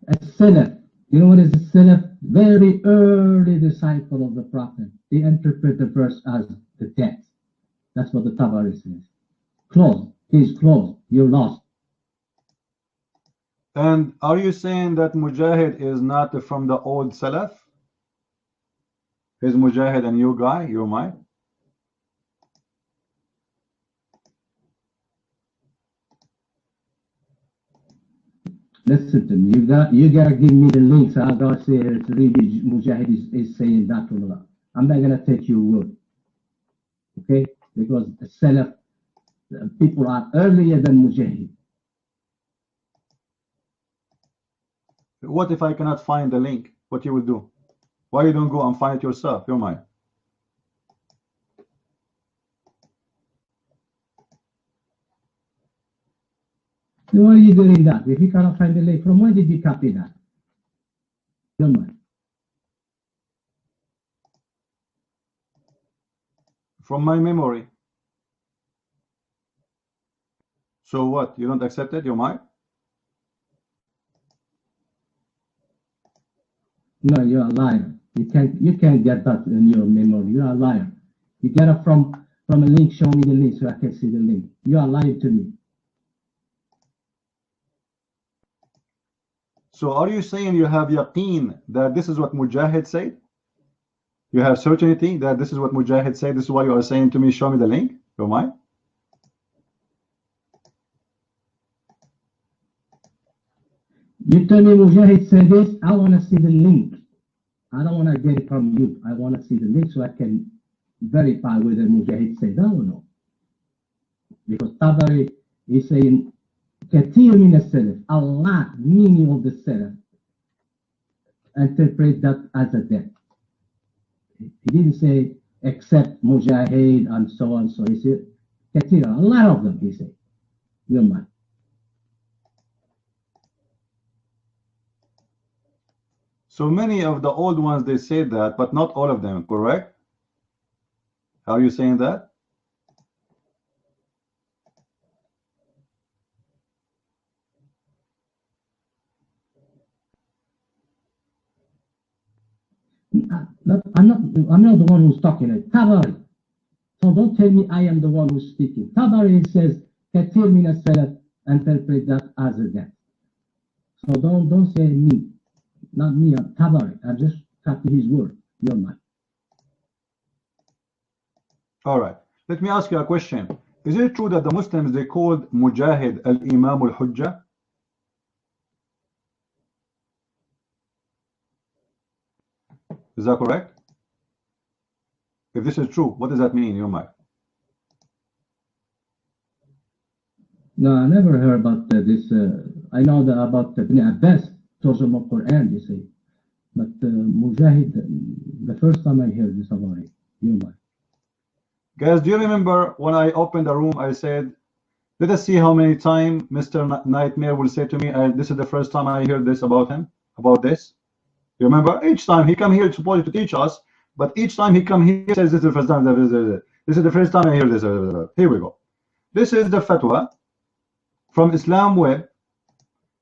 S2: As-Salaf, you know what is a Salaf? Very early disciple of the Prophet. They interpret the verse as the text. That's what the Tabari says. Closed. Case closed. You're lost.
S1: And are you saying that Mujahid is not from the old Salaf? Is Mujahid a new guy? You're mine?
S2: Listen to me. You gotta give me the links. I gotta say it's really Mujahid is saying that or not. I'm not gonna take your word, okay? Because the Salaf people are earlier than Mujahid.
S1: What if I cannot find the link? What you will do? Why you don't go and find it yourself? You're mine.
S2: Why are you doing that? If you cannot find the link, from where did you copy that? Don't mind.
S1: From my memory. So what? You don't accept it? You're mine?
S2: No, you're a liar. You can't get that in your memory. You're a liar. You get it from a link. Show me the link so I can see the link. You are lying to me.
S1: So are you saying you have yaqeen that this is what Mujahid said? You have certainty that this is what Mujahid said? This is why you are saying to me, show me the link? You're mine?
S2: You tell me Mujahid said this, I want to see the link. I don't want to get it from you. I want to see the link so I can verify whether Mujahid said that or not. Because Tabari is saying, Kathir min as-salaf, a lot, many of the salaf interpret that as a death. He didn't say except Mujahid and so on. So he said, Kathir, a lot of them, he said. You're mine.
S1: So many of the old ones, they say that, but not all of them, correct? How are you saying that?
S2: I'm not the one who's talking. Tabari. So don't tell me I am the one who's speaking. Tabari says, Kathir min as-salaf interpret that as a death. So don't say me. Not me, Tabari. I just copy his word. You're mine.
S1: All right. Let me ask you a question. Is it true that the Muslims, they called Mujahid al-Imam al-Hujjah? Is that correct? If this is true, what does that mean in your mind?
S2: No, I never heard about this. I know that about Ibn Abbas, Tarjum al-Quran, you see. But Mujahid, the first time I heard this about it, you're mine.
S1: Guys, do you remember when I opened the room, I said, let us see how many times Mr. Nightmare will say to me, this is the first time I hear this about him, about this. You remember? Each time he come here supposed to teach us, but each time he come here, he says, this is the first time, this is the first time I hear this. Here we go. This is the fatwa from Islam Web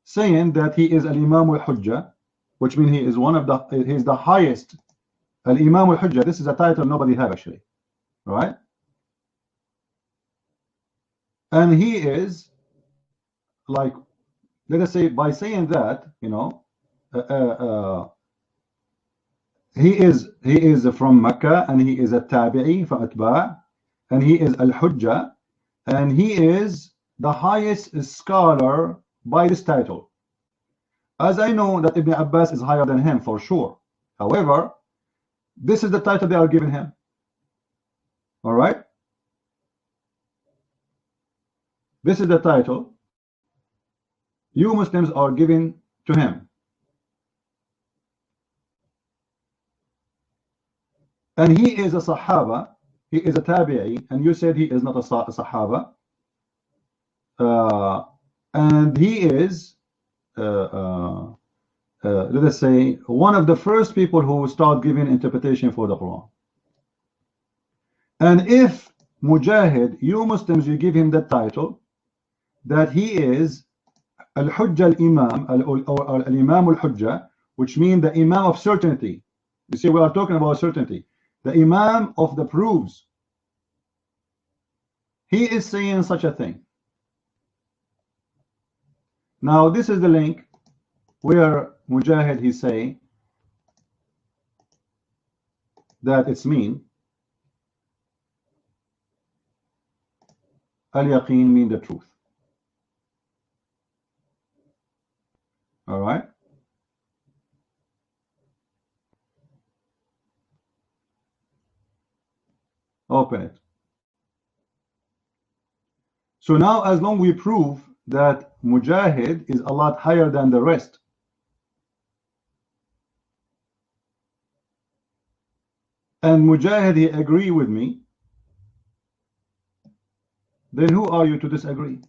S1: saying that he is al-Imam al-Hujjah, which means he is one of the, he is the highest al-Imam al-Hujjah. This is a title nobody have actually, right? And he is like, let us say, by saying that, you know, he is from Mecca, and he is a tabi'i from Atba', and he is al-Hujjah, and he is the highest scholar by this title. As I know that Ibn Abbas is higher than him for sure. However, this is the title they are giving him. All right? This is the title you Muslims are giving to him. And he is a Sahaba, he is a Tabi'i, and you said he is not a Sahaba. And he is, let us say, one of the first people who start giving interpretation for the Quran. And if Mujahid, you Muslims, you give him that title, that he is Al-Hujjah al-Imam, or Al-Imam al-Hujjah, which means the Imam of certainty. You see, we are talking about certainty. The Imam of the proofs. He is saying such a thing. Now, this is the link where Mujahid, he say that it's mean. Al-Yaqeen mean the truth. All right. Open it. So now, as long we prove that Mujahid is a lot higher than the rest, and Mujahid, he agree with me, then who are you to disagree?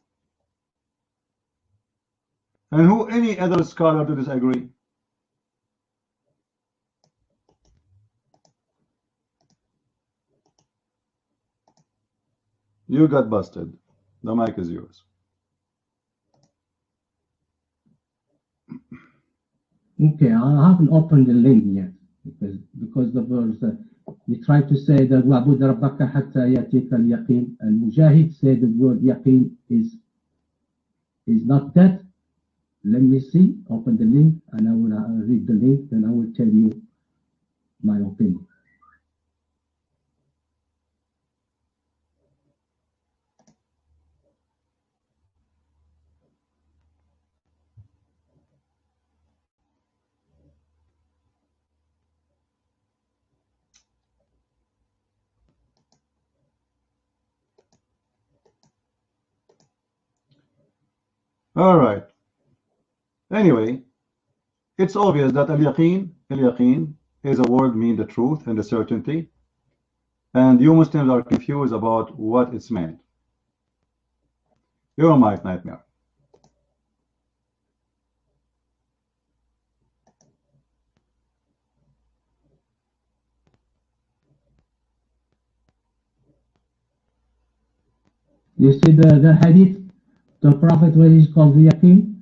S1: And who any other scholar to disagree? You got busted. The mic is yours.
S2: Okay, I haven't opened the link yet because the verse we try to say that وَعْبُدْ رَبَّكَ حَتَّى يَأْتِيكَ الْيَقِينُ, and Mujahid said the word yaqeen is not that. Let me see, open the link, and I will read the link, and I will tell you my opinion.
S1: All right. Anyway, it's obvious that al-yaqeen is a word mean the truth and the certainty, and you Muslims are confused about what it's meant. You're my nightmare.
S2: You see the hadith, the Prophet, when he's called the yaqeen,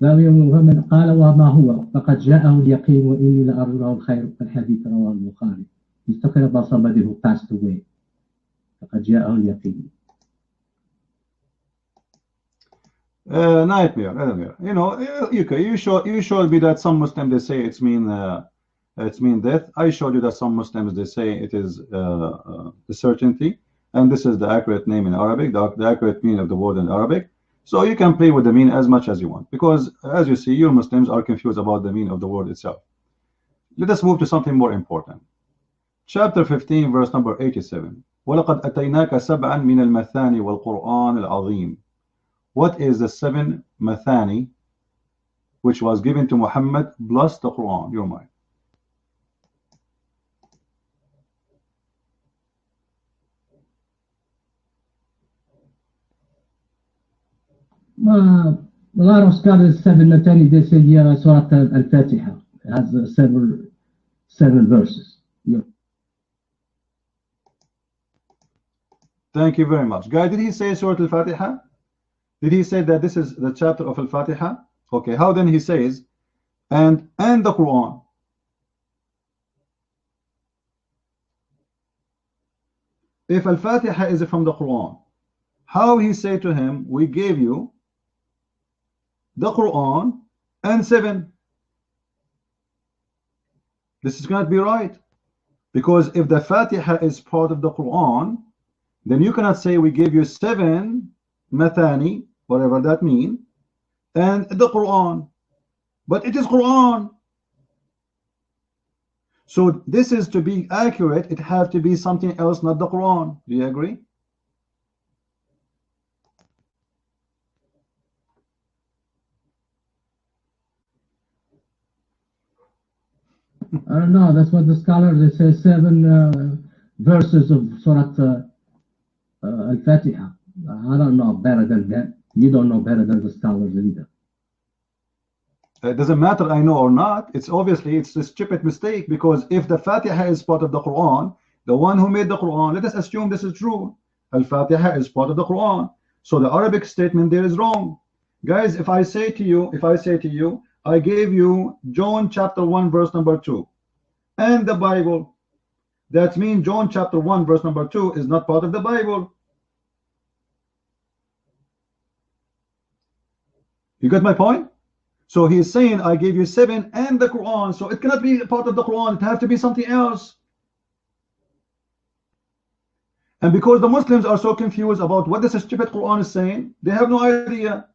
S2: ومن قال وما هو فقد جاءه اليقين وإني لأرجو الخير, الحديث رواه البخاري. He's talking about somebody who passed away. فقد جاءه اليقين.
S1: Nightmare. You know, you showed me that some Muslims they say it's mean death. I showed you that some Muslims they say it is the certainty, and this is the accurate name in Arabic, the accurate meaning of the word in Arabic. So you can play with the meaning as much as you want, because as you see, you Muslims are confused about the meaning of the word itself. Let us move to something more important. Chapter 15, verse number 87. وَلَقَدْ أَتَيْنَاكَ سَبْعًا مِنَ الْمَثَانِ وَالْقُرْآنِ الْعَظِيمِ. What is the 7 Mathani which was given to Muhammad plus the Quran? Your mind.
S2: A lot of scholars, 7 Mathani, they say yeah, Surah Al-Fatiha has seven verses. Yeah.
S1: Thank you very much. Guy, did he say Surah Al-Fatiha? Did he say that this is the chapter of Al-Fatiha? Okay, how then he says, and the Quran? If Al-Fatiha is from the Quran, how he say to him, we gave you the Quran and 7? This is going to be right, because if the Fatiha is part of the Quran, then you cannot say we gave you 7 Mathani, whatever that means, and the Quran, but it is Quran. So this is to be accurate, it have to be something else, not the Quran. Do you agree?
S2: I don't know, that's what the scholars, they say 7 verses of Surah Al-Fatiha. I don't know better than that. You don't know better than the scholars either.
S1: It doesn't matter I know or not. It's obviously it's a stupid mistake, because if the Fatiha is part of the Quran, the one who made the Quran, let us assume this is true. Al-Fatiha is part of the Quran. So the Arabic statement there is wrong. Guys, if I say to you, I gave you John chapter 1 verse number 2 and the Bible, that means John chapter 1 verse number 2 is not part of the Bible. You got my point? So he is saying I gave you 7 and the Quran, so it cannot be part of the Quran, it has to be something else. And because the Muslims are so confused about what this stupid Quran is saying, they have no idea.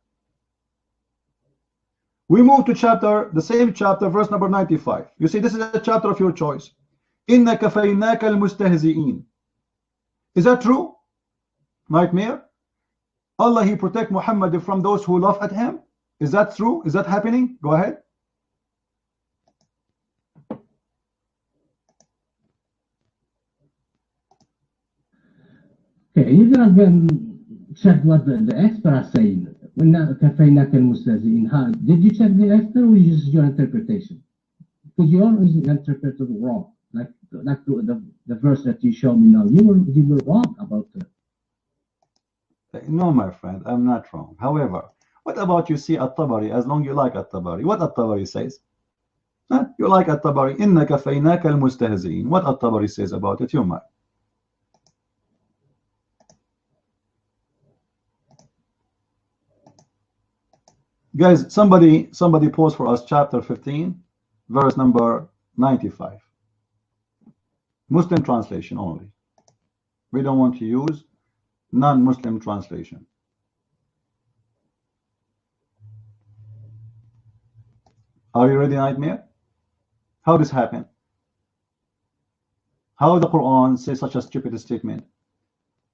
S1: We move to chapter, the same chapter, verse number 95. You see, this is a chapter of your choice. إِنَّ كَفَيْنَاكَ الْمُسْتَهْزِئِينَ. Is that true? Nightmare? Allah, He protect Muhammad from those who laugh at him? Is that true? Is that happening? Go ahead.
S2: Okay, you can check what the expert are saying. كَفَيْنَاكَ الْمُسْتَهْزِئِينَ. Did you check the expert or is your interpretation? Because you always interpret it wrong. Like the verse that you showed me now. You were wrong about it.
S1: No, my friend, I'm not wrong. However, what about you see At-Tabari, as long you like At-Tabari? What At-Tabari says? Huh? You like At-Tabari. إِنَّ كَفَيْنَاكَ الْمُسْتَهْزِئِينَ. What At-Tabari says about it? You might. Guys, somebody post for us chapter 15, verse number 95. Muslim translation only. We don't want to use non-Muslim translation. Are you ready, Nightmare? How this happened? How the Quran says such a stupid statement?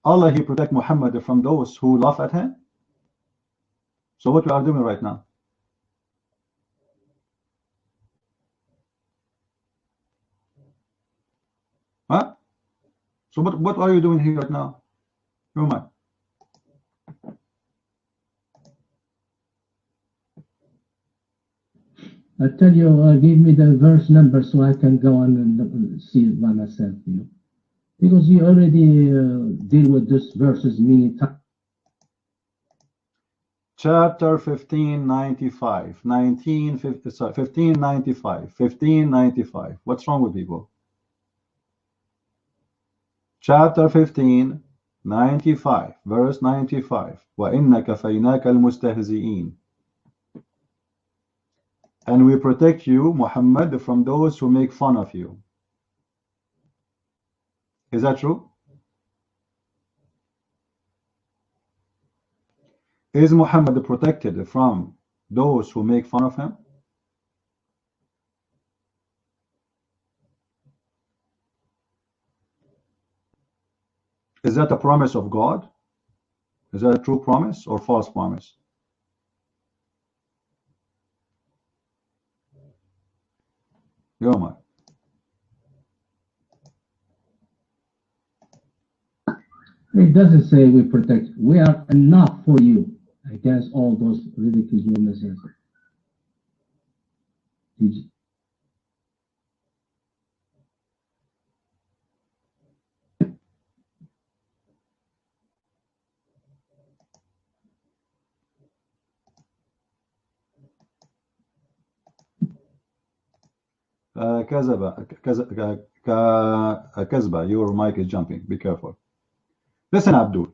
S1: Allah, He protect Muhammad from those who laugh at him? So what we are doing right now? Huh? So what are you doing here right now? Who am I?
S2: I tell you, give me the verse number so I can go on and see it by myself, you know. Because you already deal with this verses many times.
S1: Chapter 1595, 1595. What's wrong with people? Chapter 1595, verse 95. وَإِنَّ كَفَيْنَاكَ الْمُسْتَهْزِئِينَ. And we protect you, Muhammad, from those who make fun of you. Is that true? Is Muhammad protected from those who make fun of him? Is that a promise of God? Is that a true promise or false promise? Yoma.
S2: It doesn't say we protect. We are enough for you against all those ridiculous messages.
S1: كذبة, your mic is jumping, be careful. Listen, Abdul.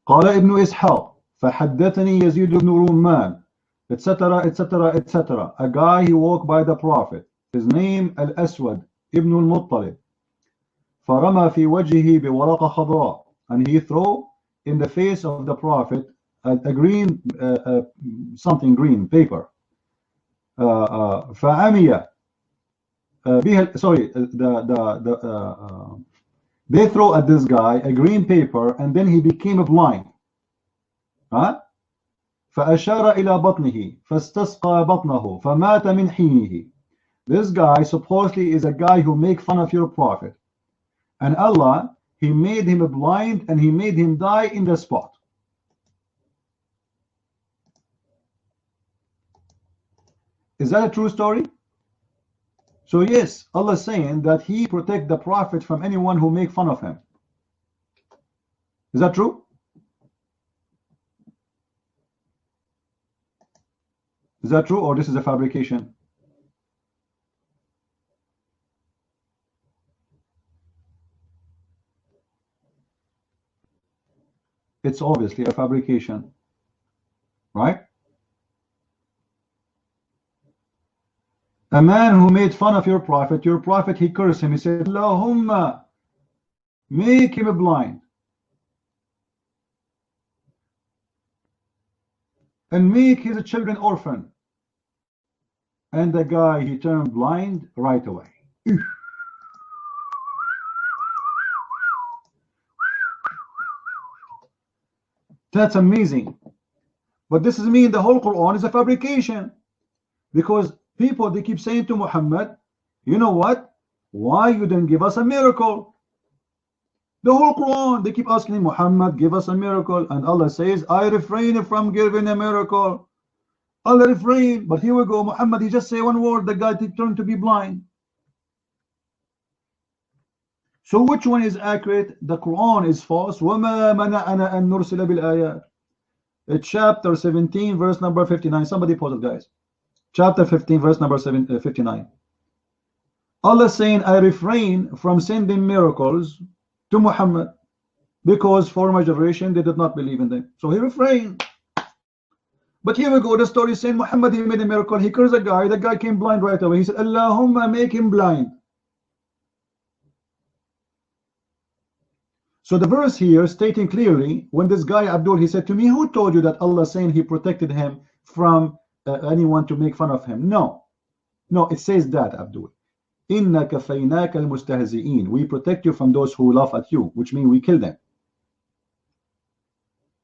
S1: قال ابن إسحاق فحدثني يزيد بن رومان etc etc etc. A guy he walked by the prophet, his name Al-Aswad ibn al-Muttalib, فرمى في وجهه بورقة خضراء, and he threw in the face of the prophet a green something green paper. فعمي sorry, they throw at this guy a green paper and then he became blind. huh? فأشار إلى بطنه فاستسقى بطنه فمات من حينه. This guy supposedly is a guy who make fun of your prophet, and Allah, He made him blind and He made him die in the spot. Is that a true story? So yes, Allah is saying that He protect the prophet from anyone who make fun of him. Is that true? Is that true, or this is a fabrication? It's obviously a fabrication, right? A man who made fun of your prophet, he cursed him. He said, Allahumma, make him blind and make his children orphan. and the guy, he turned blind right away. That's amazing. But this is mean the whole Quran is a fabrication, because people, they keep saying to Muhammad, you know what, why you didn't give us a miracle? The whole Quran, they keep asking him, Muhammad, give us a miracle, and Allah says, I refrain from giving a miracle. Allah refrain. But here we go, Muhammad, he just say one word, the guy turned to be blind. So which one is accurate? The Quran is false. وَمَا مَنَعَنَا أَن نُرْسِلَ بِالْآيَاتِ. Chapter 17, verse number 59. Somebody pause it, guys. Chapter 15, verse number 59. Allah saying, I refrain from sending miracles to Muhammad because former generation, they did not believe in them. So he refrained. But here we go, the story saying Muhammad, he made a miracle. He cursed a guy. The guy came blind right away. He said, Allahumma, make him blind. So the verse here stating clearly, when this guy Abdul, he said to me, who told you that Allah saying he protected him from anyone to make fun of him? No, it says that, Abdul, inna kafaynaka al-mustahzi'in, we protect you from those who laugh at you, which means we kill them,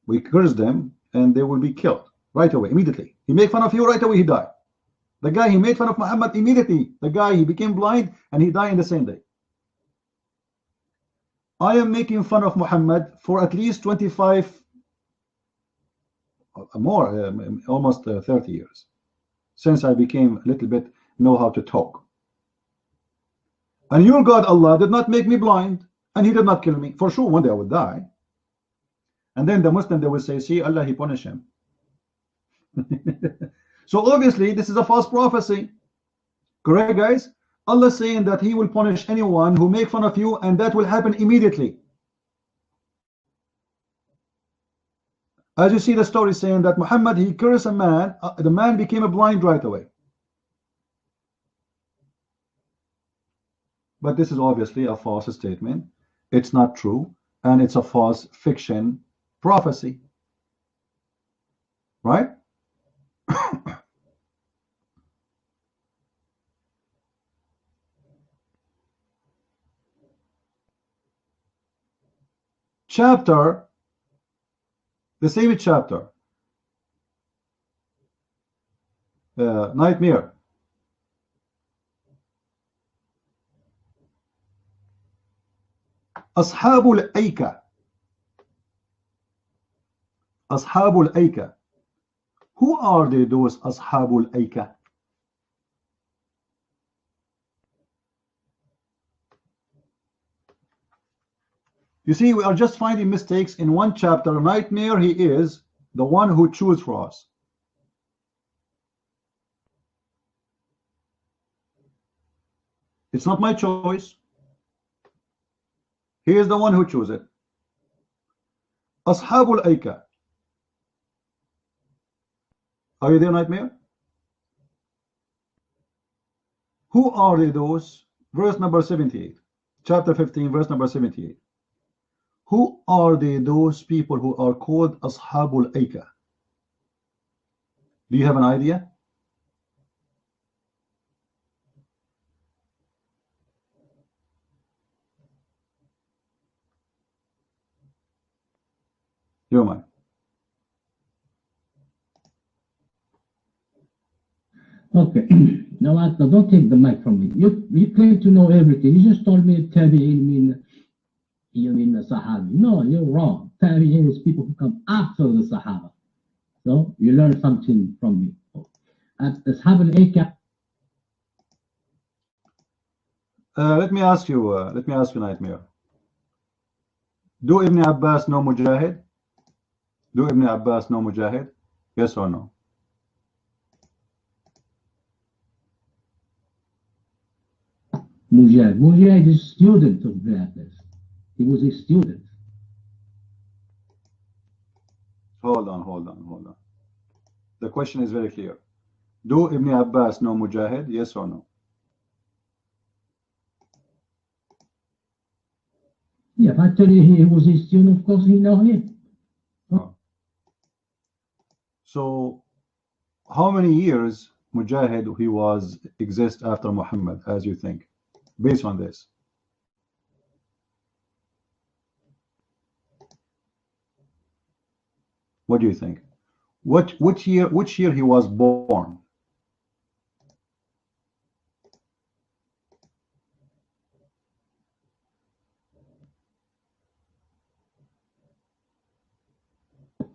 S1: we curse them, and they will be killed right away, immediately. He made fun of you right away, he died. The guy, he made fun of Muhammad, immediately the guy, he became blind and he died in the same day. I am making fun of Muhammad for at least 25 more, almost 30 years, since I became a little bit know how to talk. And your God Allah did not make me blind, and he did not kill me. For sure one day I would die. And then the Muslim, they will say, see, Allah, he punished him. So obviously this is a false prophecy. Correct, guys? Allah saying that he will punish anyone who make fun of you, and that will happen immediately. As you see the story saying that Muhammad, he cursed a man, the man became a blind right away. But this is obviously a false statement. It's not true, and it's a false fiction prophecy. Right? Chapter, the same chapter, nightmare. Ashabul Aika. Ashabul Aika. Who are they, those Ashabul Aika? You see, we are just finding mistakes in one chapter. Nightmare, he is the one who chooses for us. It's not my choice. He is the one who chooses it. Ashabul Aika. Are you there, Nightmare? Who are they, those? Verse number 78. Chapter 15, verse number 78. Who are they, those people who are called Ashabul Aika? Do you have an idea? Your mind.
S2: Okay. Now, don't take the mic from me. You claim to know everything. You just told me Tabi'in you mean the Sahaba. No, you're wrong. Tabi'in is people who come after the Sahaba. So you learn something from me. At Ashab al-Aika.
S1: Let me ask you, Nightmare. Do Ibn Abbas know Mujahid? Do Ibn Abbas know Mujahid? Yes or no?
S2: Mujahid is a student of Ibn Abbas. He was a student.
S1: Hold on. The question is very clear. Do Ibn Abbas know Mujahid? Yes or no?
S2: Yeah, if I tell you he was a student, of course he knows him.
S1: Oh. So, how many years Mujahid he was exist after Muhammad, as you think, based on this? What do you think? Which year he was born?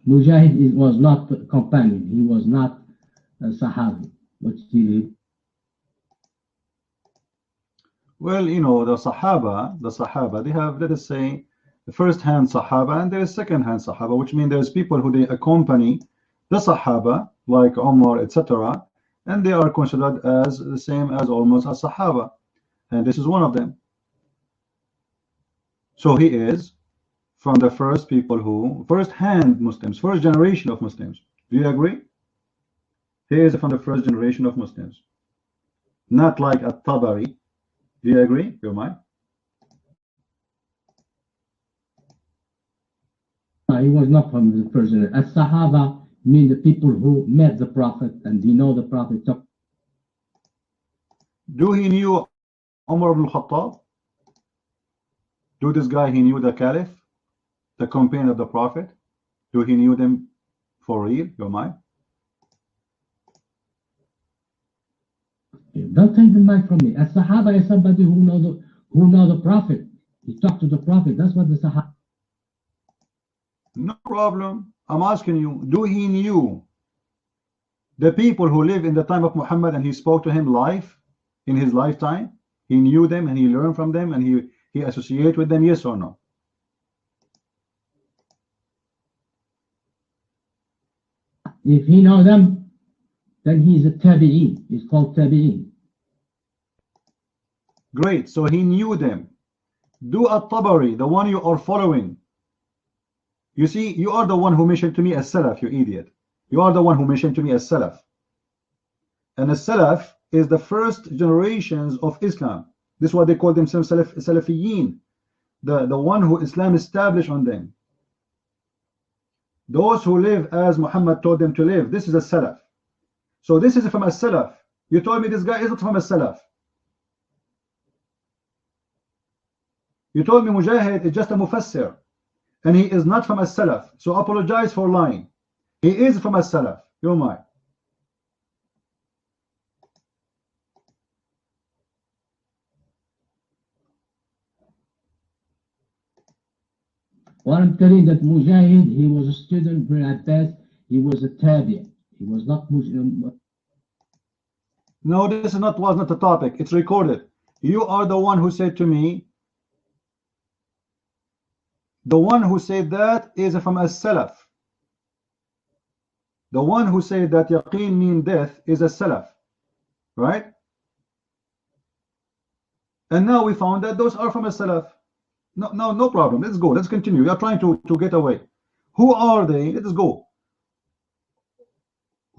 S2: Mujahid was not a companion. He was not a Sahabi. But
S1: well, you know, the Sahaba, they have, let us say, the first-hand Sahaba and there is second-hand Sahaba, which means there's people who they accompany the Sahaba, like Umar, etc., and they are considered as the same as almost as Sahaba, and this is one of them. So he is from the first people who, first-hand Muslims, first generation of Muslims. Do you agree? He is from the first generation of Muslims, not like At-Tabari. Do you agree? You mind?
S2: He was not from the first generation. As-Sahaba mean the people who met the Prophet and they know the Prophet.
S1: Do he knew Umar ibn Khattab? Do this guy, he knew the Caliph, the companion of the Prophet? Do he knew them for real? Your mind?
S2: Don't take the mic from me. As-Sahaba is somebody who know the Prophet. He talked to the Prophet. That's what the Sahaba.
S1: No problem. I'm asking you, do he knew the people who live in the time of Muhammad and he spoke to him live in his lifetime? He knew them and he learned from them and he associated with them, yes or no?
S2: If he know them, then he's a tabi'in. He's called tabi'in.
S1: Great. So he knew them. Do At-Tabari, the one you are following. You see, you are the one who mentioned to me as Salaf, you idiot. You are the one who mentioned to me as Salaf. And as Salaf is the first generations of Islam. This is what they call themselves, Salafiyin. The one who Islam established on them. Those who live as Muhammad told them to live. This is a Salaf. So this is from a Salaf. You told me this guy isn't from a Salaf. You told me Mujahid is just a Mufassir. And he is not from a Salaf. So apologize for lying. He is from a Salaf. You're mine.
S2: Well, I'm telling you that Mujahid, he was a student for Abbas. He was a tabi'. He was not Muslim.
S1: No, this is not was not the topic. It's recorded. You are the one who said to me. The one who said that is from a Salaf. The one who said that yaqeen mean death is a Salaf. Right? And now we found that those are from a Salaf. No problem. Let's go. Let's continue. We are trying to get away. Who are they? Let's go.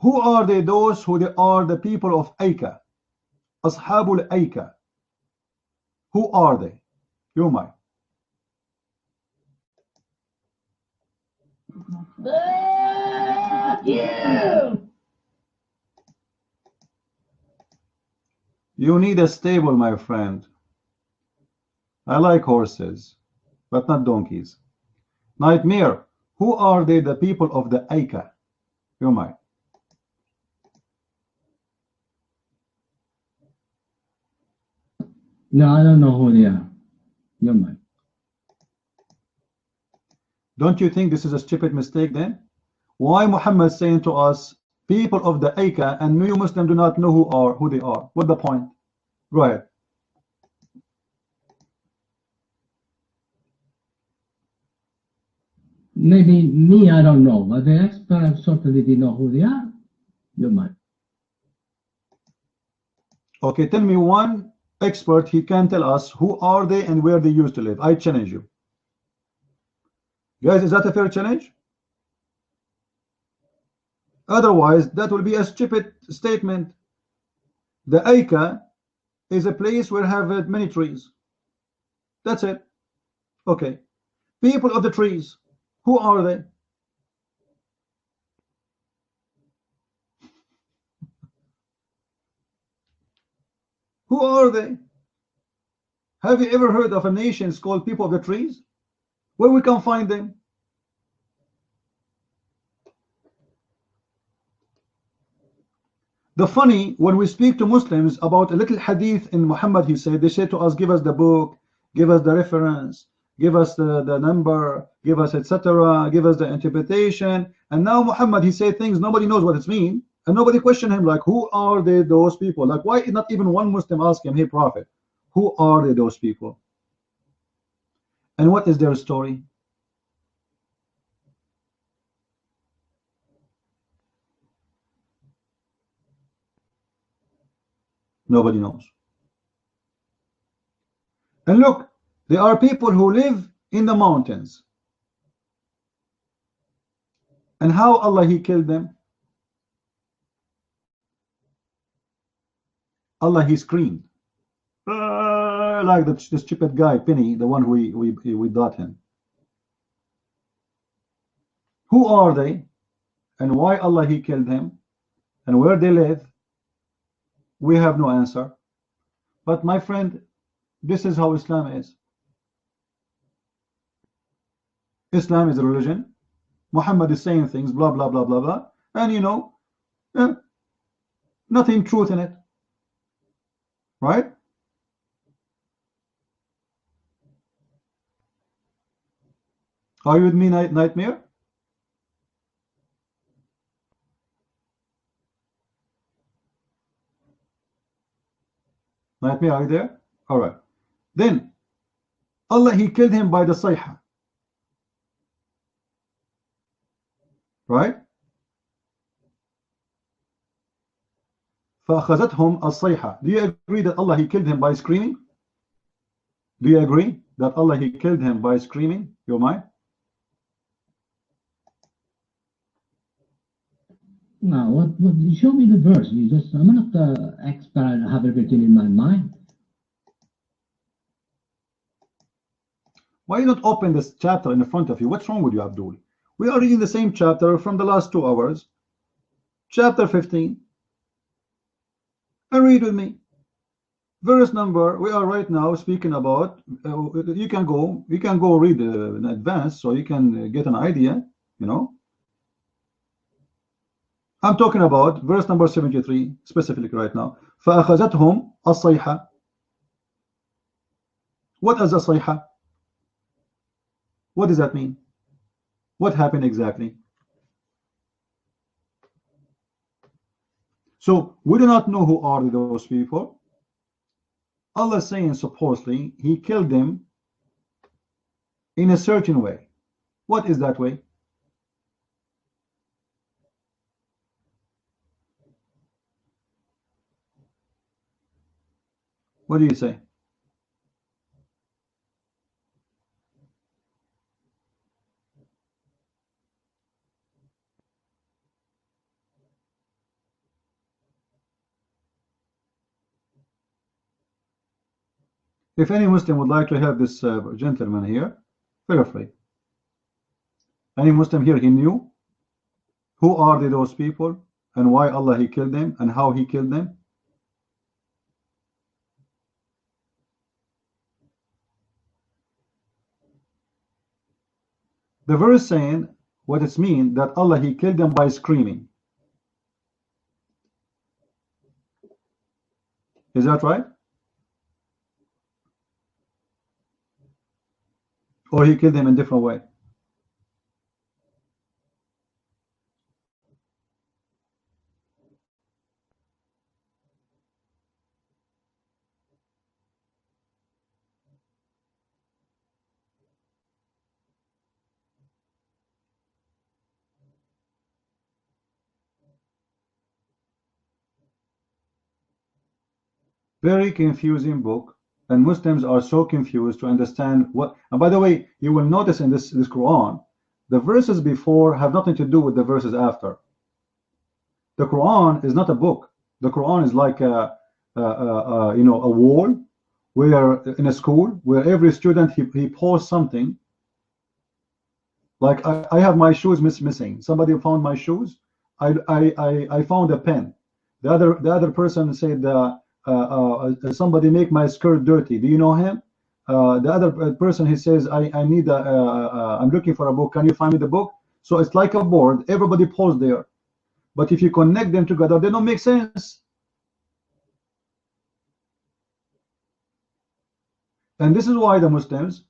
S1: Who are they? Those who they are the people of Aika. Ashabul Aika. Who are they? You might. You need a stable, my friend. I like horses, but not donkeys. Nightmare. Who are they? The people of the Aika. You might.
S2: No, I don't know who they are. You might.
S1: Don't you think this is a stupid mistake then? Why Muhammad saying to us, people of the Aika, and you Muslims do not know who they are? What's the point? Go ahead.
S2: Maybe me, I don't know, but the expert certainly they know who they are. You might.
S1: Okay, tell me one expert he can tell us who are they and where they used to live. I challenge you. Guys, is that a fair challenge? Otherwise, that will be a stupid statement. The Aika is a place where have many trees. That's it. Okay. People of the trees. Who are they? Who are they? Have you ever heard of a nation called people of the trees? Where we can find them? The funny, when we speak to Muslims about a little hadith in Muhammad, he said, they say to us, give us the book, give us the reference, give us the number, give us etc., give us the interpretation. And now Muhammad, he said things nobody knows what it means, and nobody question him, like, who are they, those people? Like, why not even one Muslim ask him, hey Prophet, who are they, those people? And what is their story? Nobody knows. And look, there are people who live in the mountains. And how Allah he killed them? Allah he screamed. Like the stupid guy, Penny, the one who we got him. Who are they? And why Allah he killed him? And where they live? We have no answer. But my friend, this is how Islam is. Islam is a religion. Muhammad is saying things, blah, blah, blah, blah, blah. And you know, nothing truth in it. Right? Are you with me, Nightmare? Nightmare, are you there? All right. Then Allah he killed him by the sayha. Right? فأخذتهم الصيحة. Do you agree that Allah he killed him by screaming? Do you agree that Allah he killed him by screaming? Your mind?
S2: No, what show me the verse. You just, I'm not the expert. I have everything in my mind.
S1: Why you not open this chapter in front of you? What's wrong with you, Abdul? We are reading the same chapter from the last 2 hours. Chapter 15. And read with me. Verse number, we are right now speaking about, you can go read in advance so you can get an idea, you know. I'm talking about verse number 73 specifically right now. فأخذتهم الصيحة. What is a sayha? What does that mean? What happened exactly? So we do not know who are those people. Allah is saying supposedly he killed them in a certain way. What is that way? What do you say? If any Muslim would like to have this gentleman here, feel free. Any Muslim here, he knew who are those people and why Allah he killed them and how he killed them? The verse saying what it means that Allah he killed them by screaming. Is that right? Or he killed them in a different way? Very confusing book, and Muslims are so confused to understand what. And by the way, you will notice in this Quran, the verses before have nothing to do with the verses after. The Quran is not a book. The Quran is like a wall where in a school where every student he posts something. Like I have my shoes missing. Somebody found my shoes. I found a pen. The other person said somebody make my skirt dirty. Do you know him? The other person, he says, I need I'm looking for a book. Can you find me the book? So it's like a board. Everybody pulls there. But if you connect them together, they don't make sense. And this is why the Muslims,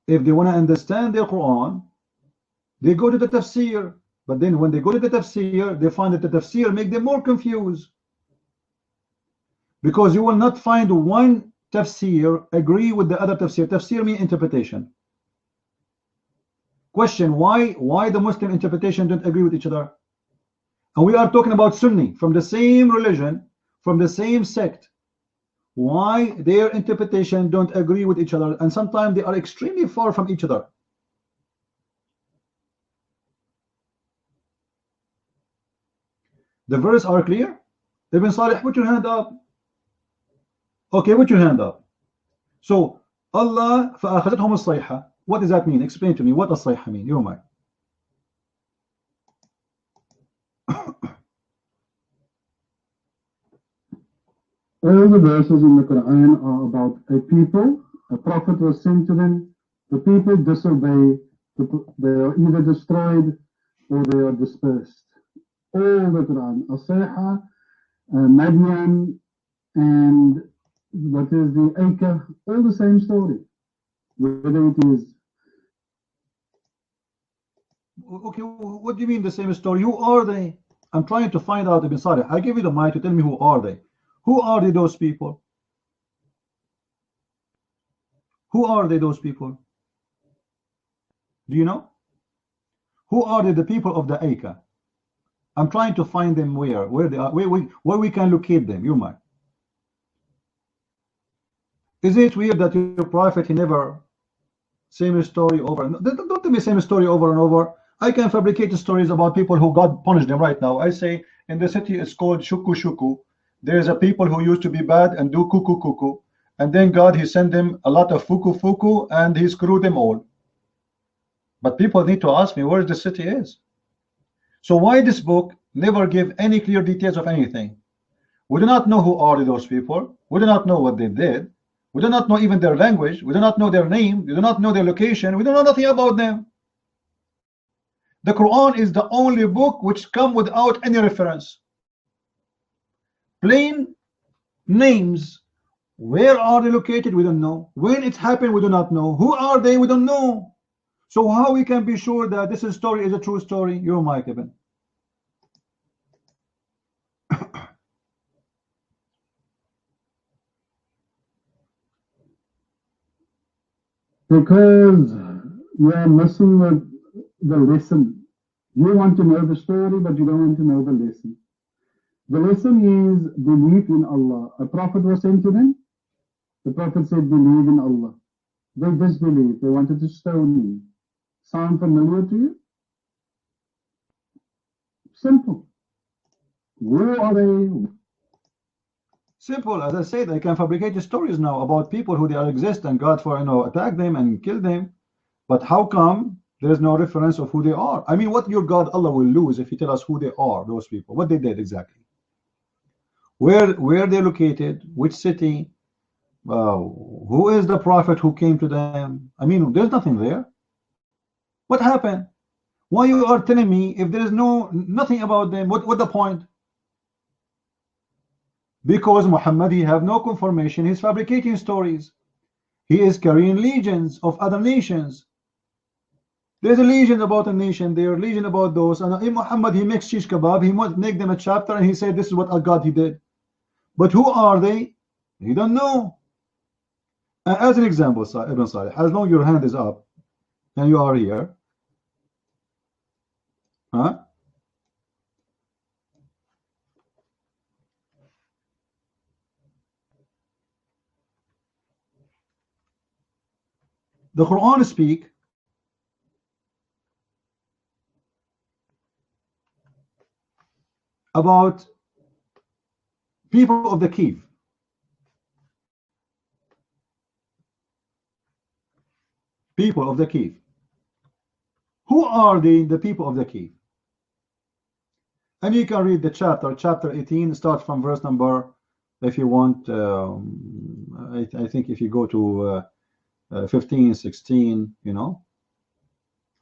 S1: if they want to understand their Quran, they go to the tafsir. But then when they go to the tafsir, they find that the tafsir make them more confused. Because you will not find one tafsir agree with the other tafsir. Tafsir means interpretation. Question, why the Muslim interpretation don't agree with each other? And we are talking about Sunni, from the same religion, from the same sect. Why their interpretation don't agree with each other, and sometimes they are extremely far from each other. The verse are clear? Ibn Salih, put your hand up. Okay, put your hand up. So Allah فأخذتهم الصيحة. What does that mean? Explain to me what الصيحة mean. Your mind.
S3: All the verses in the Quran are about a people. A prophet was sent to them. The people disobey. They are either destroyed or they are dispersed. All the Quran, As-Sayha, Madian, and what is the Aika, all the same story. Whether it is.
S1: Okay, what do you mean the same story? Who are they? I'm trying to find out, Ibn Salih. I give you the mic to tell me who are they. Who are they, those people? Who are they, those people? Do you know? Who are they, the people of the Aika? I'm trying to find them where they are, where we can locate them. You might. Is it weird that your prophet, he never same story over and don't tell me same story over and over. I can fabricate stories about people who God punished them right now. I say in the city it's called Shuku Shuku. There's a people who used to be bad and do kuku kuku, and then God, he sent them a lot of fuku fuku and he screwed them all. But people need to ask me where the city is. So why this book never give any clear details of anything? We do not know who are those people. We do not know what they did. We do not know even their language. We do not know their name. We do not know their location. We don't know nothing about them. The Quran is the only book which come without any reference. Plain names. Where are they located? We don't know. When it happened, we do not know. Who are they? We don't know. So how we can be sure that this story is a true story? You're Mike, Ibn.
S3: Because you are missing the lesson. You want to know the story, but you don't want to know the lesson. The lesson is belief in Allah. A prophet was sent to them. The prophet said, believe in Allah. They disbelieved. They wanted to stone him. Sound familiar to you? Simple. Who are they?
S1: Simple. As I said, I can fabricate stories now about people who they are exist and God for attack them and kill them. But how come there is no reference of who they are? I mean, what your God Allah will lose if He tell us who they are, those people, what they did exactly, where they're located, which city, who is the prophet who came to them? I mean, there's nothing there. What happened? Why you are telling me if there is nothing about them? What the point? Because Muhammad, he have no confirmation. He's fabricating stories. He is carrying legions of other nations. There's a legion about a nation. There are legion about those. And in Muhammad, he makes shish kebab. He must make them a chapter, and he said, "This is what God he did." But who are they? He don't know. As an example, Ibn Salih, as long as your hand is up and you are here, huh? The Quran speak about people of the Kif. People of the Kif. Who are the people of the Kif? And you can read the chapter 18, starts from verse number If you want, I think if you go to 15, 16, you know,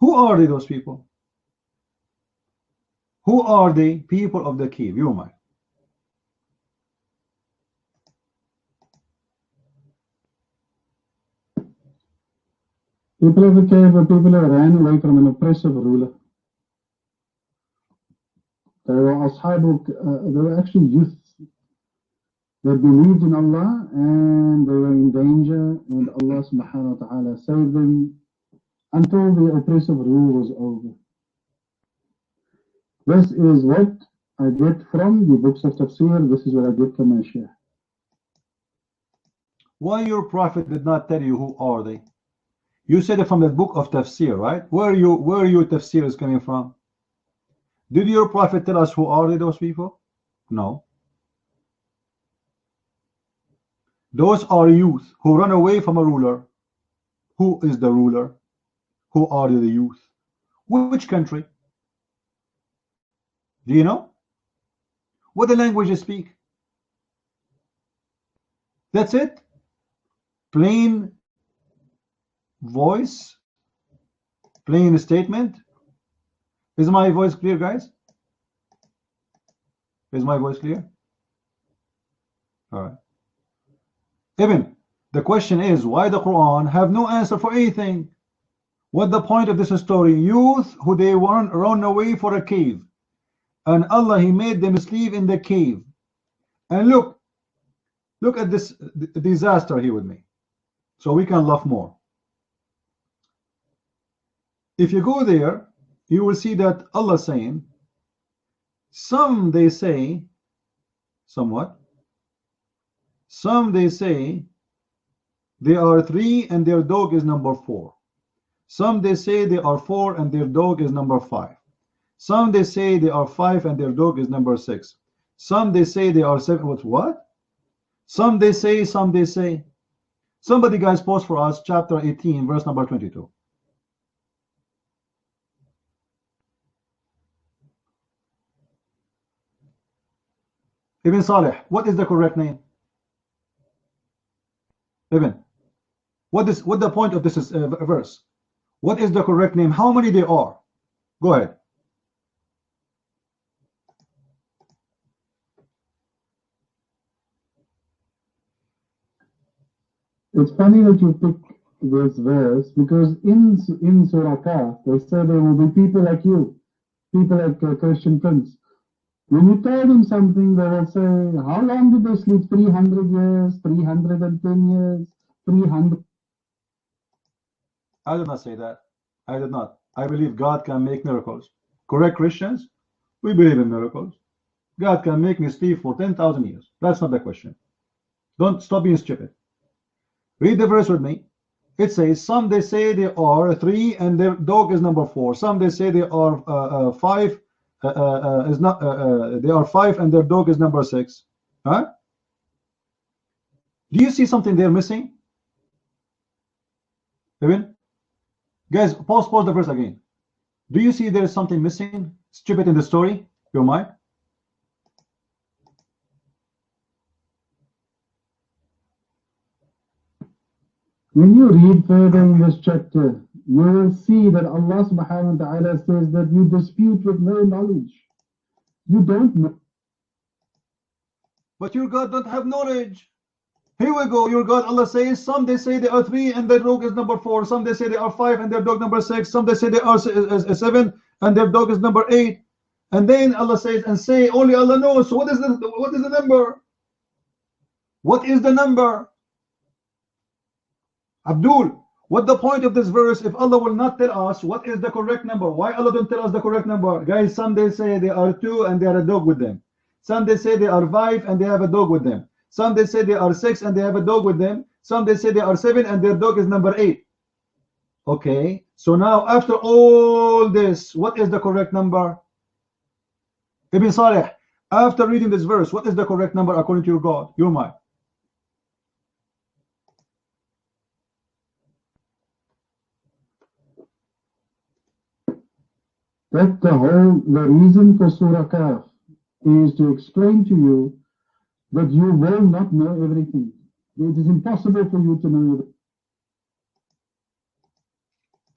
S1: who are they, those people? Who are the people of the cave? You might.
S3: People of the cave were people who ran away from an oppressive ruler. They were they were actually youth. They believed in Allah and they were in danger, and Allah subhanahu wa ta'ala saved them until the oppressive rule was over. This is what I get from the books of tafsir. This is what I get from my Shaykh.
S1: Why your prophet did not tell you who are they? You said it from the book of tafsir, right? Where your tafsir is coming from? Did your prophet tell us who are they, those people? No. Those are youth who run away from a ruler. Who is the ruler? Who are the youth? Which country? Do you know? What the language you speak? That's it? Plain voice? Plain statement? Is my voice clear, guys? Is my voice clear? All right. Ibn, the question is, why the Quran have no answer for anything? What the point of this story? Youth who they run away for a cave, and Allah, He made them sleep in the cave. And look at this disaster here with me, so we can laugh more. If you go there, you will see that Allah saying, some they say, somewhat, some they say they are 3 and their dog is number 4. Some they say they are 4 and their dog is number 5. Some they say they are 5 and their dog is number 6. Some they say they are 7. What? Some they say. Somebody, guys, post for us chapter 18 verse number 22. Ibn Salih, what is the correct name? Ibn, what the point of this is, verse? What is the correct name? How many there are? Go ahead.
S3: It's funny that you pick this verse, because in Surah Kahf, they say there will be people like you, people like Christian Prince. When you tell them something, they will say, how long did they sleep? 300 years, 310 years, 300.
S1: I did not say that. I did not. I believe God can make miracles. Correct, Christians? We believe in miracles. God can make me sleep for 10,000 years. That's not the question. Don't stop being stupid. Read the verse with me. It says, some they say they are 3 and their dog is number 4. Some they say they are 5. They are 5 and their dog is number 6. Huh? Do you see something they're missing? Even? Guys, pause the verse again. Do you see there is something missing, stupid in the story? Your mind?
S3: When you read further in this chapter, you will see that Allah subhanahu wa ta'ala says that you dispute with no knowledge. You don't know.
S1: But your God don't have knowledge. Here we go. Your God, Allah says, some they say they are 3 and their dog is number 4. Some they say they are 5 and their dog number 6. Some they say they are 7 and their dog is number 8. And then Allah says, and say, only Allah knows. So what is the number? What is the number? Abdul, what the point of this verse if Allah will not tell us what is the correct number? Why Allah don't tell us the correct number? Guys, some they say they are 2 and they are a dog with them. Some they say they are 5 and they have a dog with them. Some they say they are 6 and they have a dog with them. Some they say they are 7 and their dog is number 8. Okay, so now after all this, what is the correct number? Ibn Salih, after reading this verse, what is the correct number according to your God, your mind?
S3: That the reason for Surah Kahf is to explain to you that you will not know everything. It is impossible for you to know everything.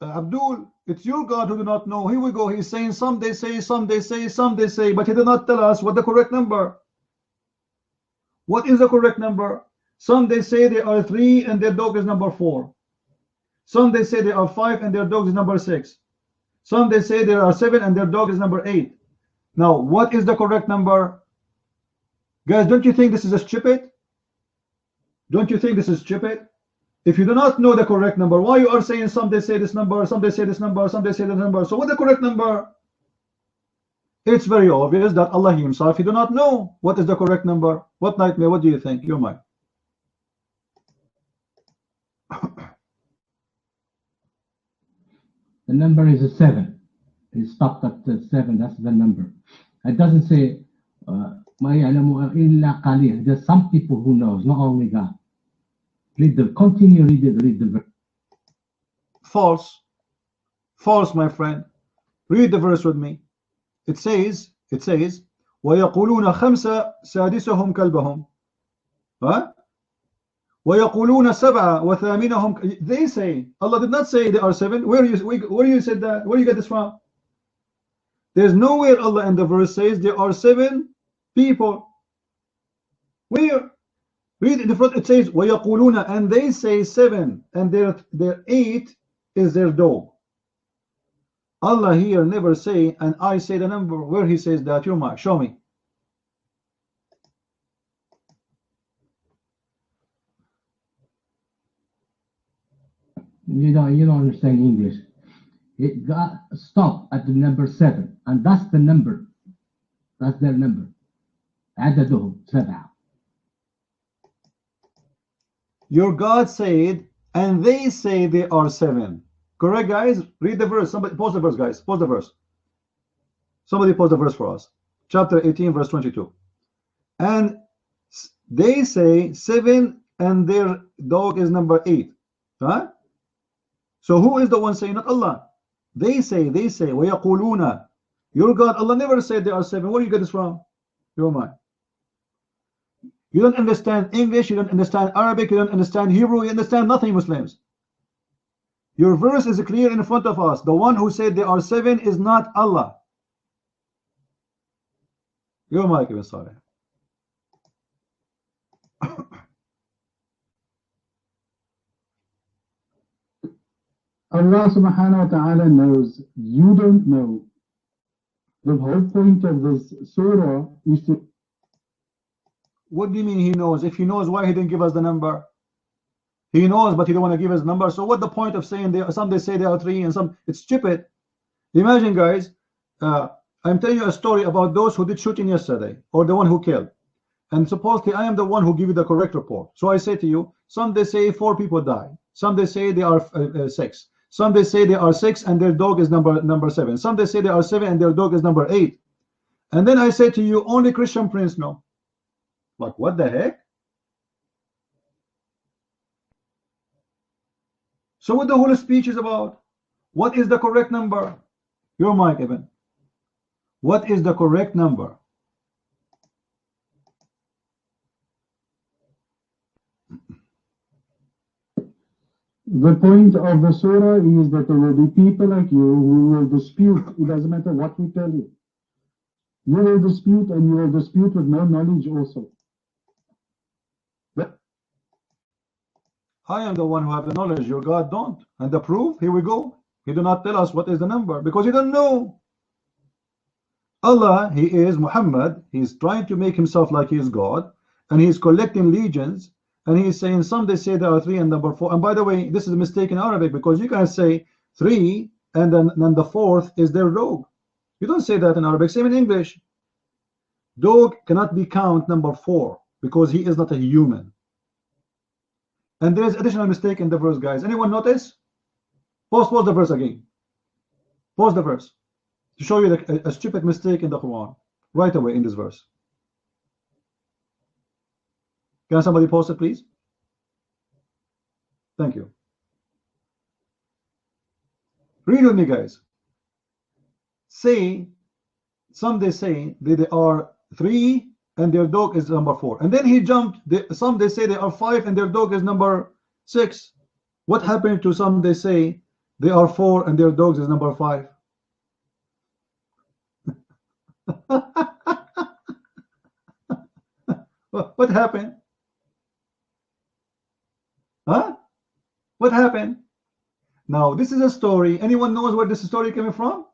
S1: Abdul, it's your God who do not know. Here we go. He's saying some they say, some they say, some they say, but he did not tell us what the correct number. What is the correct number? Some they say they are 3 and their dog is number 4. Some they say they are 5 and their dog is number 6. Some they say there are 7 and their dog is number 8. Now, what is the correct number? Guys, don't you think this is stupid? Don't you think this is stupid? If you do not know the correct number, why you are saying some they say this number, some they say this number, some they say this number? So what's the correct number? It's very obvious that Allah himself, he do not know what is the correct number. What nightmare? What do you think? You're mine.
S2: The number is a 7. It stopped at 7. That's the number. It doesn't say there's some people who knows, not only God. Continue read the verse.
S1: False. False, my friend. Read the verse with me. It says وَيَقُولُونَ خَمْسَ سَادِسَهُمْ كَلْبَهُمْ وَيَقُولُونَ سَبْعَ وَثَامِنَهُمْ. They say, Allah did not say they are 7. Where you said that? Where you get this from? There's nowhere Allah in the verse says there are 7 people. Where? Read in the front, it says وَيَقُولُونَ, and they say 7 and their 8 is their dog. Allah here never say and I say the number. Where he says that? You're mine. Show me.
S2: You don't understand English. It got stop at the number 7, and that's the number. That's their number. عددهم 7.
S1: Your God said, and they say they are 7. Correct, guys? Read the verse. Somebody pause the verse, guys. Pause the verse. Somebody pause the verse for us. Chapter 18, verse 22. And they say 7 and their dog is number 8. Huh? So who is the one saying? Not Allah. They say. وَيَقُولُونَ. Your God, Allah never said there are 7. Where do you get this from? Your mind. You don't understand English, you don't understand Arabic, you don't understand Hebrew, you understand nothing, Muslims. Your verse is clear in front of us. The one who said there are 7 is not Allah. Your mic, Ibn Saleh.
S3: Allah subhanahu wa ta'ala knows, you don't know. The whole point of this surah is to...
S1: What do you mean he knows? If he knows, why he didn't give us the number? He knows, but he don't want to give us the number. So what the point of saying some they say there are 3 and some? It's stupid. Imagine, guys, I'm telling you a story about those who did shooting yesterday, or the one who killed. And supposedly I am the one who give you the correct report. So I say to you, some they say 4 people died. Some they say they are 6. Some they say they are 6 and their dog is number 7. Some they say they are 7 and their dog is number 8. And then I say to you, only Christian Prince know. Like, what the heck? So what the whole speech is about? What is the correct number? Your mic, Evan. What is the correct number?
S3: The point of the surah is that there will be people like you who will dispute. It doesn't matter what we tell you. You will dispute, and you will dispute with no knowledge also.
S1: I am the one who have the knowledge. Your God don't. And the proof, here we go. He do not tell us what is the number because he don't know. Allah, he is Muhammad. He's trying to make himself like he is God, and he's collecting legions, and he's saying some they say there are 3 and number 4. And by the way, this is a mistake in Arabic because you can say 3 and then the 4th is their dog. You don't say that in Arabic. Same in English. Dog cannot be count number 4 because he is not a human. And there's additional mistake in the verse, guys. Anyone notice? Pause the verse again. Pause the verse to show you a stupid mistake in the Quran right away in this verse. Can somebody pause it, please? Thank you. Read with me, guys. Say, some they say that they are 3 and their dog is number 4. And then he jumped. Some they say they are 5 and their dog is number 6. What happened to some they say they are 4 and their dogs is number 5? What happened? Huh? What happened? Now this is a story. Anyone knows where this story coming from?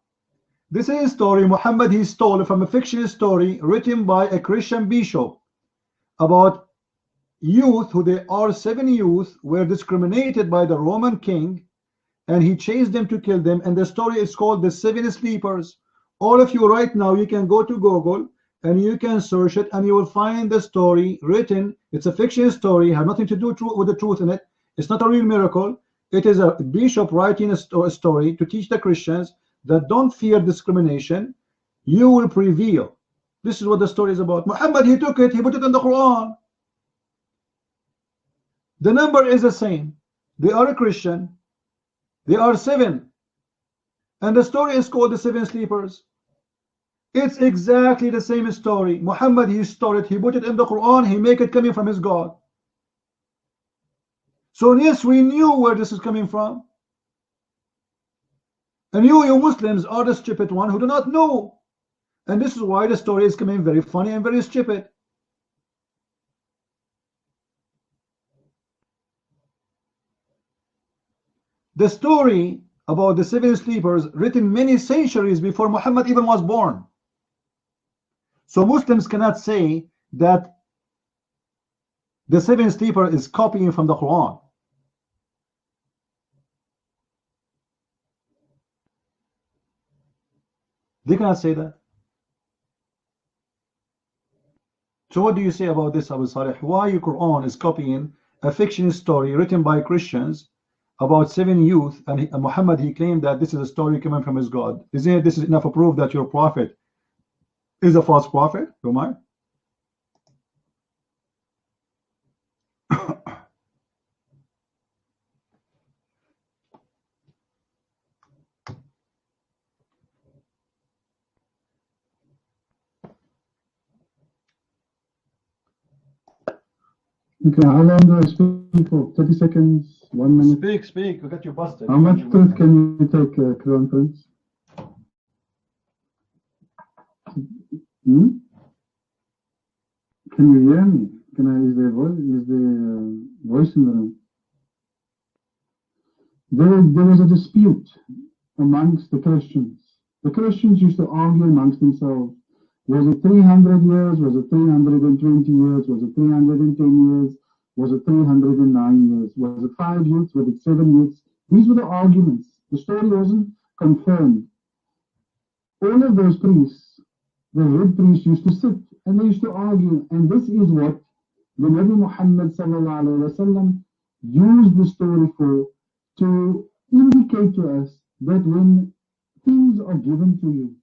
S1: This is a story Muhammad he stole from a fictional story written by a Christian bishop about youth who they are 7 youth were discriminated by the Roman king, and he chased them to kill them, and the story is called the 7 sleepers. All of you right now, you can go to Google and you can search it and you will find the story written. It's a fictional story, has nothing to do with the truth in it. It's not a real miracle. It is a bishop writing a story to teach the Christians that don't fear discrimination, you will prevail. This is what the story is about. Muhammad, he took it, he put it in the Quran. The number is the same. They are a Christian. They are 7. And the story is called the 7 sleepers. It's exactly the same story. Muhammad, he stole it, he put it in the Quran, he make it coming from his God. So yes, we knew where this is coming from. And you Muslims are the stupid one who do not know. And this is why the story is coming very funny and very stupid. The story about the 7 sleepers written many centuries before Muhammad even was born. So Muslims cannot say that the 7 sleeper is copying from the Quran. They cannot say that. So what do you say about this, Abu Salih? Why your Quran is copying a fiction story written by Christians about 7 youth, and Muhammad he claimed that this is a story coming from his God? Isn't this is enough of proof that your prophet is a false prophet? Umar?
S3: Okay, how long do I speak for? 30 seconds? 1 minute?
S1: Speak. We got you busted.
S3: How much truth can you take, Crown Prince? Can you hear me? Is there voice in the room? There was a dispute amongst the Christians. The Christians used to argue amongst themselves. Was it 300 years? Was it 320 years? Was it 310 years? Was it 309 years? Was it 5 youths? Was it 7 youths? These were the arguments. The story wasn't confirmed. All of those priests, the head priests, used to sit and they used to argue. And this is what the Nabi Muhammad sallallahu alaihi wasallam used the story for, to indicate to us that when things are given to you,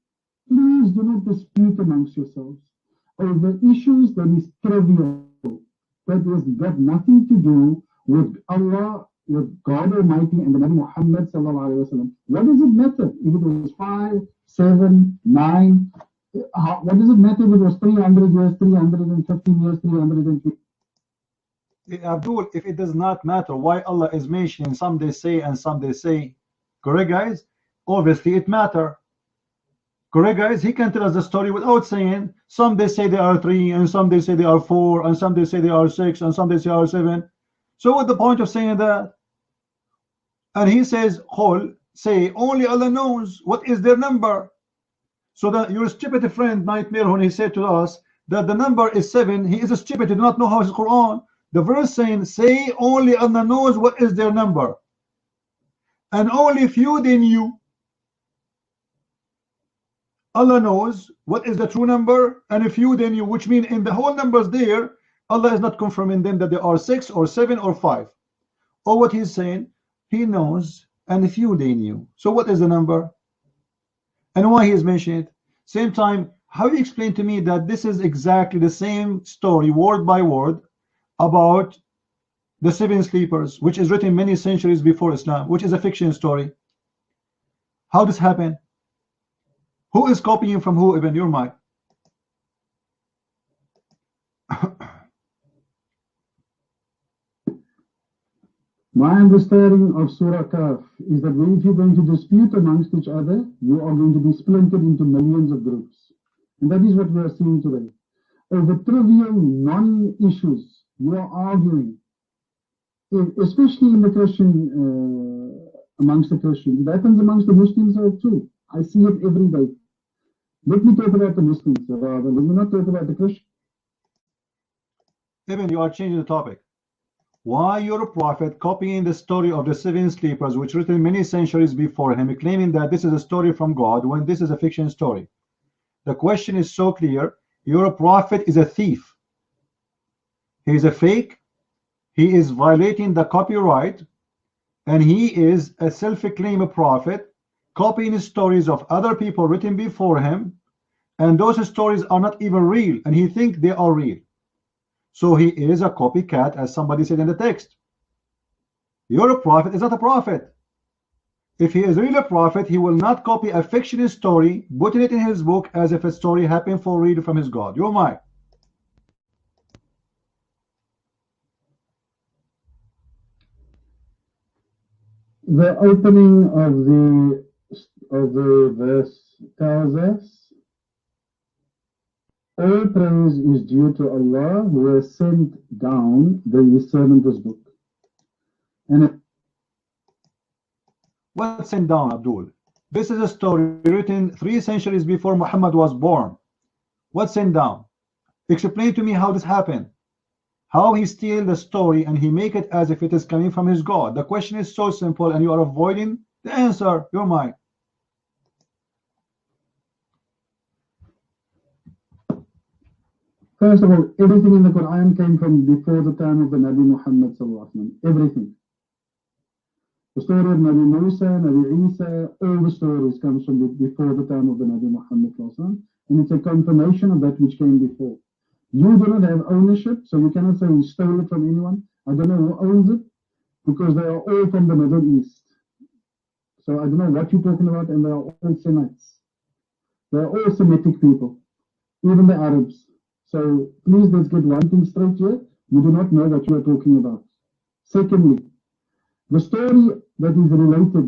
S3: please do not dispute amongst yourselves over issues that is trivial, that has got nothing to do with Allah, with God Almighty and the Nabi Muhammad sallallahu alaihi wasallam. What does it matter if it was 5, 7, 9? What does it matter if it was 300 years, 350 years, 350?
S1: Abdul, if it does not matter why Allah is mentioning some they say and some they say, correct guys? Obviously it matter. Correct guys? He can tell us the story without saying some they say they are 3 and some they say they are 4 and some they say they are 6 and some they say are 7. So what's the point of saying that? And he says, say only Allah knows what is their number. So that your stupid friend Nightmare, when he said to us that the number is 7, he is a stupid, he does not know how it's Quran. The verse saying, say only Allah knows what is their number, and only few they knew. Allah knows what is the true number, and a few they knew, which means in the whole numbers there, Allah is not confirming them that they are 6 or 7 or 5. Or what he's saying, he knows, and a few they knew. So what is the number? And why he is mentioning it? Same time, how do you explain to me that this is exactly the same story, word by word, about the 7 sleepers, which is written many centuries before Islam, which is a fiction story? How does happen? Who is copying from who, Ibn? Your mic.
S3: My understanding of Surah Kahf is that if you're going to dispute amongst each other, you are going to be splintered into millions of groups. And that is what we are seeing today. Over trivial non-issues, you are arguing, especially in the Christian, amongst the Christians. It happens amongst the Muslims too. I see it every day. Let me talk about the Muslims rather. Let me not talk about the Christians.
S1: Even you are changing the topic. Why your prophet copying the story of the 7 sleepers, which written many centuries before him, claiming that this is a story from God when this is a fiction story? The question is so clear. Your prophet is a thief. He is a fake. He is violating the copyright, and he is a self-acclaimed prophet, copying stories of other people written before him, and those stories are not even real, and he thinks they are real. So he is a copycat, as somebody said in the text. Your prophet is not a prophet. If he is really a prophet, he will not copy a fiction story, putting it in his book as if a story happened for real from his God. You're mine.
S3: The opening of the verse tells us, all praise is due to Allah who has sent down the servant this book. And
S1: What's sent down, Abdul? This is a story written 3 centuries before Muhammad was born. What's sent down? Explain to me how this happened. How he steal the story and he make it as if it is coming from his God. The question is so simple and you are avoiding the answer. You're mine.
S3: first of all, everything in the Quran came from before the time of the Nabi Muhammad sallallahu alaihi wasallam. Everything. The story of Nabi Musa, Nabi Isa, all the stories comes from before the time of the Nabi Muhammad sallallahu alaihi wasallam, and it's a confirmation of that which came before. You do not have ownership, so you cannot say you stole it from anyone. I don't know who owns it, because they are all from the Middle East. So I don't know what you're talking about, and they are all Semites. They are all Semitic people, even the Arabs. So please, let's get one thing straight here. You do not know what you are talking about. Secondly, the story that is related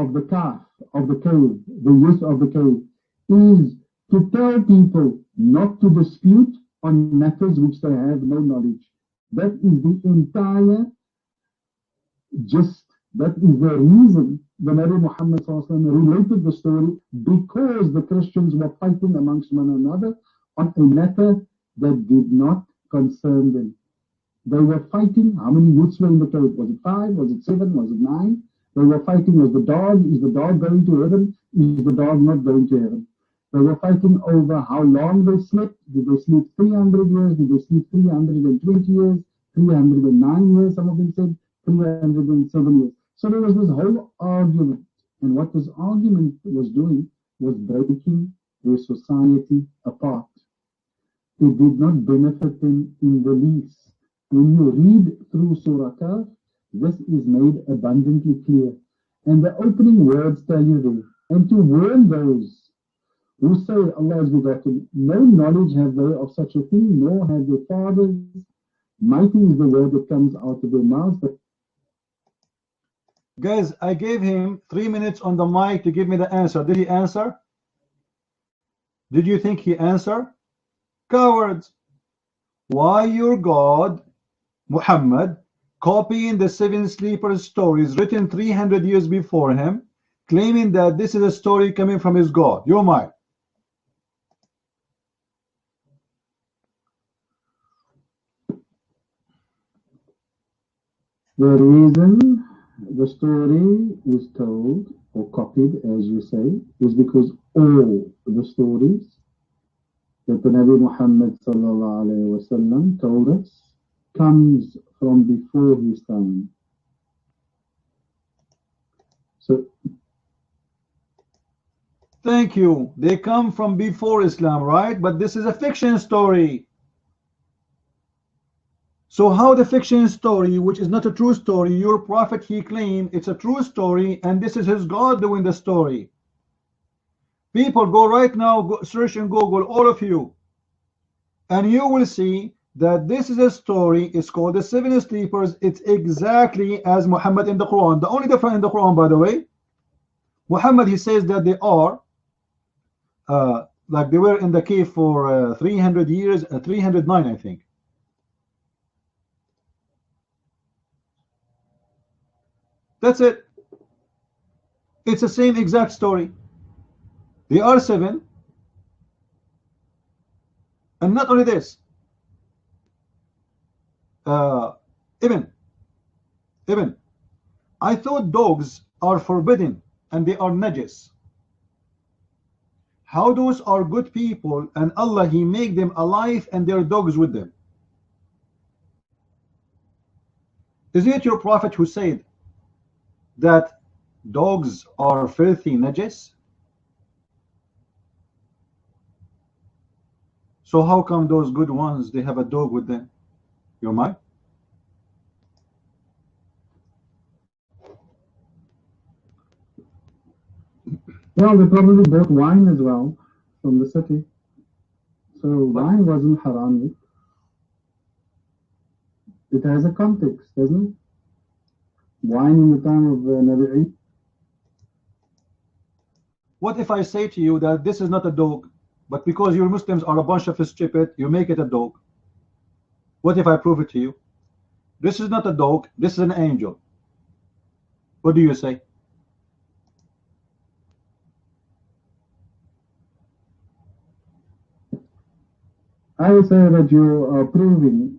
S3: of the Kahf, of the cave, the use of the cave, is to tell people not to dispute on matters which they have no knowledge. That is the entire gist. That is the reason the Nabi Muhammad related the story, because the Christians were fighting amongst one another on a matter that did not concern them. They were fighting. How many youths were in the cave? Was it 5? Was it 7? Was it 9? They were fighting. Was the dog? Is the dog going to heaven? Is the dog not going to heaven? They were fighting over how long they slept. Did they sleep 300 years? Did they sleep 320 years? 309 years? Some of them said 307 years. So there was this whole argument. And what this argument was doing was breaking their society apart. It did not benefit them in the least. When you read through Surah Kahf, this is made abundantly clear. And the opening words tell you there. And to warn those who say Allah is begotten, no knowledge have they of such a thing, nor have their fathers. Mighty is the word that comes out of their mouths.
S1: Guys, I gave him 3 minutes on the mic to give me the answer. Did he answer? Did you think he answered? Cowards. Why your God, Muhammad, copying the 7 sleepers stories written 300 years before him, claiming that this is a story coming from his God? You're mine.
S3: The reason the story is told or copied, as you say, is because all the stories that the Nabi Muhammad sallallahu alaihi wasallam told us comes from before his time. So,
S1: thank you. They come from before Islam, right? But this is a fiction story. So how the fiction story, which is not a true story, your prophet, he claimed it's a true story, and this is his God doing the story. People, go right now, go search in Google, all of you, and you will see that this is a story. It's called the Seven Sleepers. It's exactly as Muhammad in the Quran. The only difference in the Quran, by the way, Muhammad, he says that they are like they were in the cave for 300 years, 309, I think. That's it. It's the same exact story. They are seven. And not only this, Ibn, I thought dogs are forbidden and they are najis. How those are good people and Allah, He make them alive and their dogs with them? Isn't it your Prophet who said that dogs are filthy najis? So how come those good ones, they have a dog with them? Your mind?
S3: Well, they probably bought wine as well from the city. So wine wasn't haram. It has a context, doesn't it? Wine in the time of Nabi Eid.
S1: What if I say to you that this is not a dog, but because you Muslims are a bunch of stupid, you make it a dog? What if I prove it to you? This is not a dog, this is an angel. What do you say?
S3: I would say that you are proving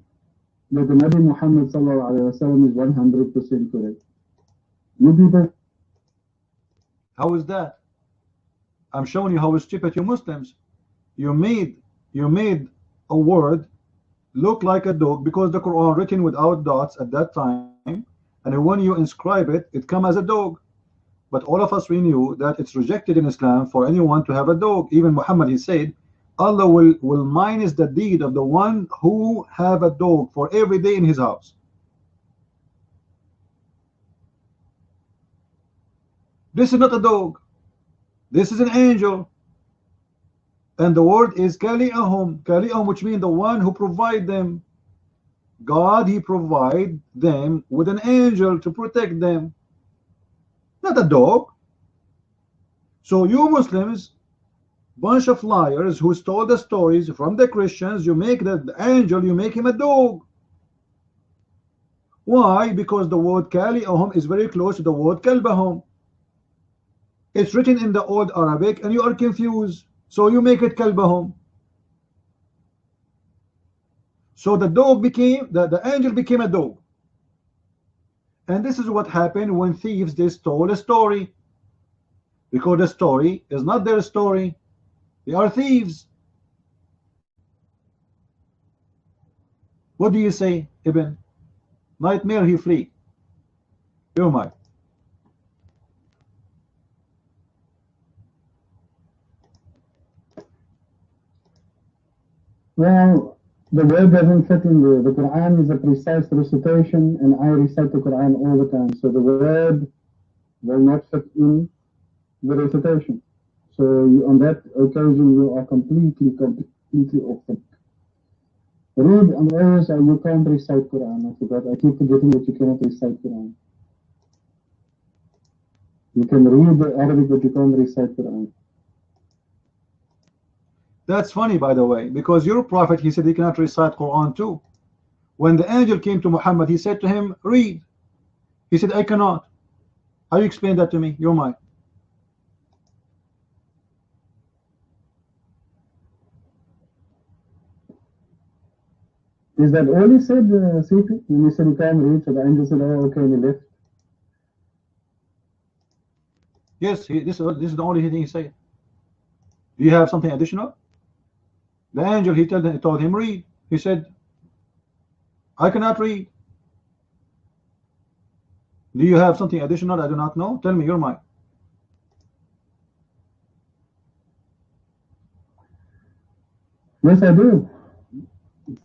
S3: that the Nabi Muhammad sallallahu alaihi wasallam is 100% correct. You people.
S1: How is that? I'm showing you how stupid you Muslims. You made a word look like a dog because the Quran written without dots at that time, and when you inscribe it, it comes as a dog. But all of us, we knew that it's rejected in Islam for anyone to have a dog. Even Muhammad, he said, Allah will minus the deed of the one who have a dog for every day in his house. This is not a dog. This is an angel. And the word is Kali'ahum. Kali'ahum, which means the one who provide them. God, He provide them with an angel to protect them. Not a dog. So you Muslims, bunch of liars who stole the stories from the Christians, you make the angel, you make him a dog. Why? Because the word Kali'ahum is very close to the word Kalbahum. It's written in the old Arabic and you are confused, so you make it Kalbahum. So the dog became, the angel became a dog. And this is what happened when thieves, they stole a story, because the story is not their story. They are thieves. What do you say, Ibn? Nightmare, he flee. Your mind.
S3: Well, the word doesn't fit in there. The Quran is a precise recitation, and I recite the Quran all the time. So the word will not fit in the recitation. So on that occasion, you are completely off it. Read and always you can't recite Quran. I forgot. I keep forgetting that you cannot recite Quran. You can read the Arabic, but you can't recite Quran.
S1: That's funny, by the way, because your prophet, he said he cannot recite Quran too. When the angel came to Muhammad, he said to him, read. He said, I cannot. How do you explain that to me? You're mine.
S3: Is that all he said, CP? When he said he can't read, so the angel said, oh, okay, and he left.
S1: Yes, this is the only thing he said. Do you have something additional? The angel, he told him, read. He said, I cannot read. Do you have something additional I do not know? Tell me, you're mine.
S3: Yes, I do.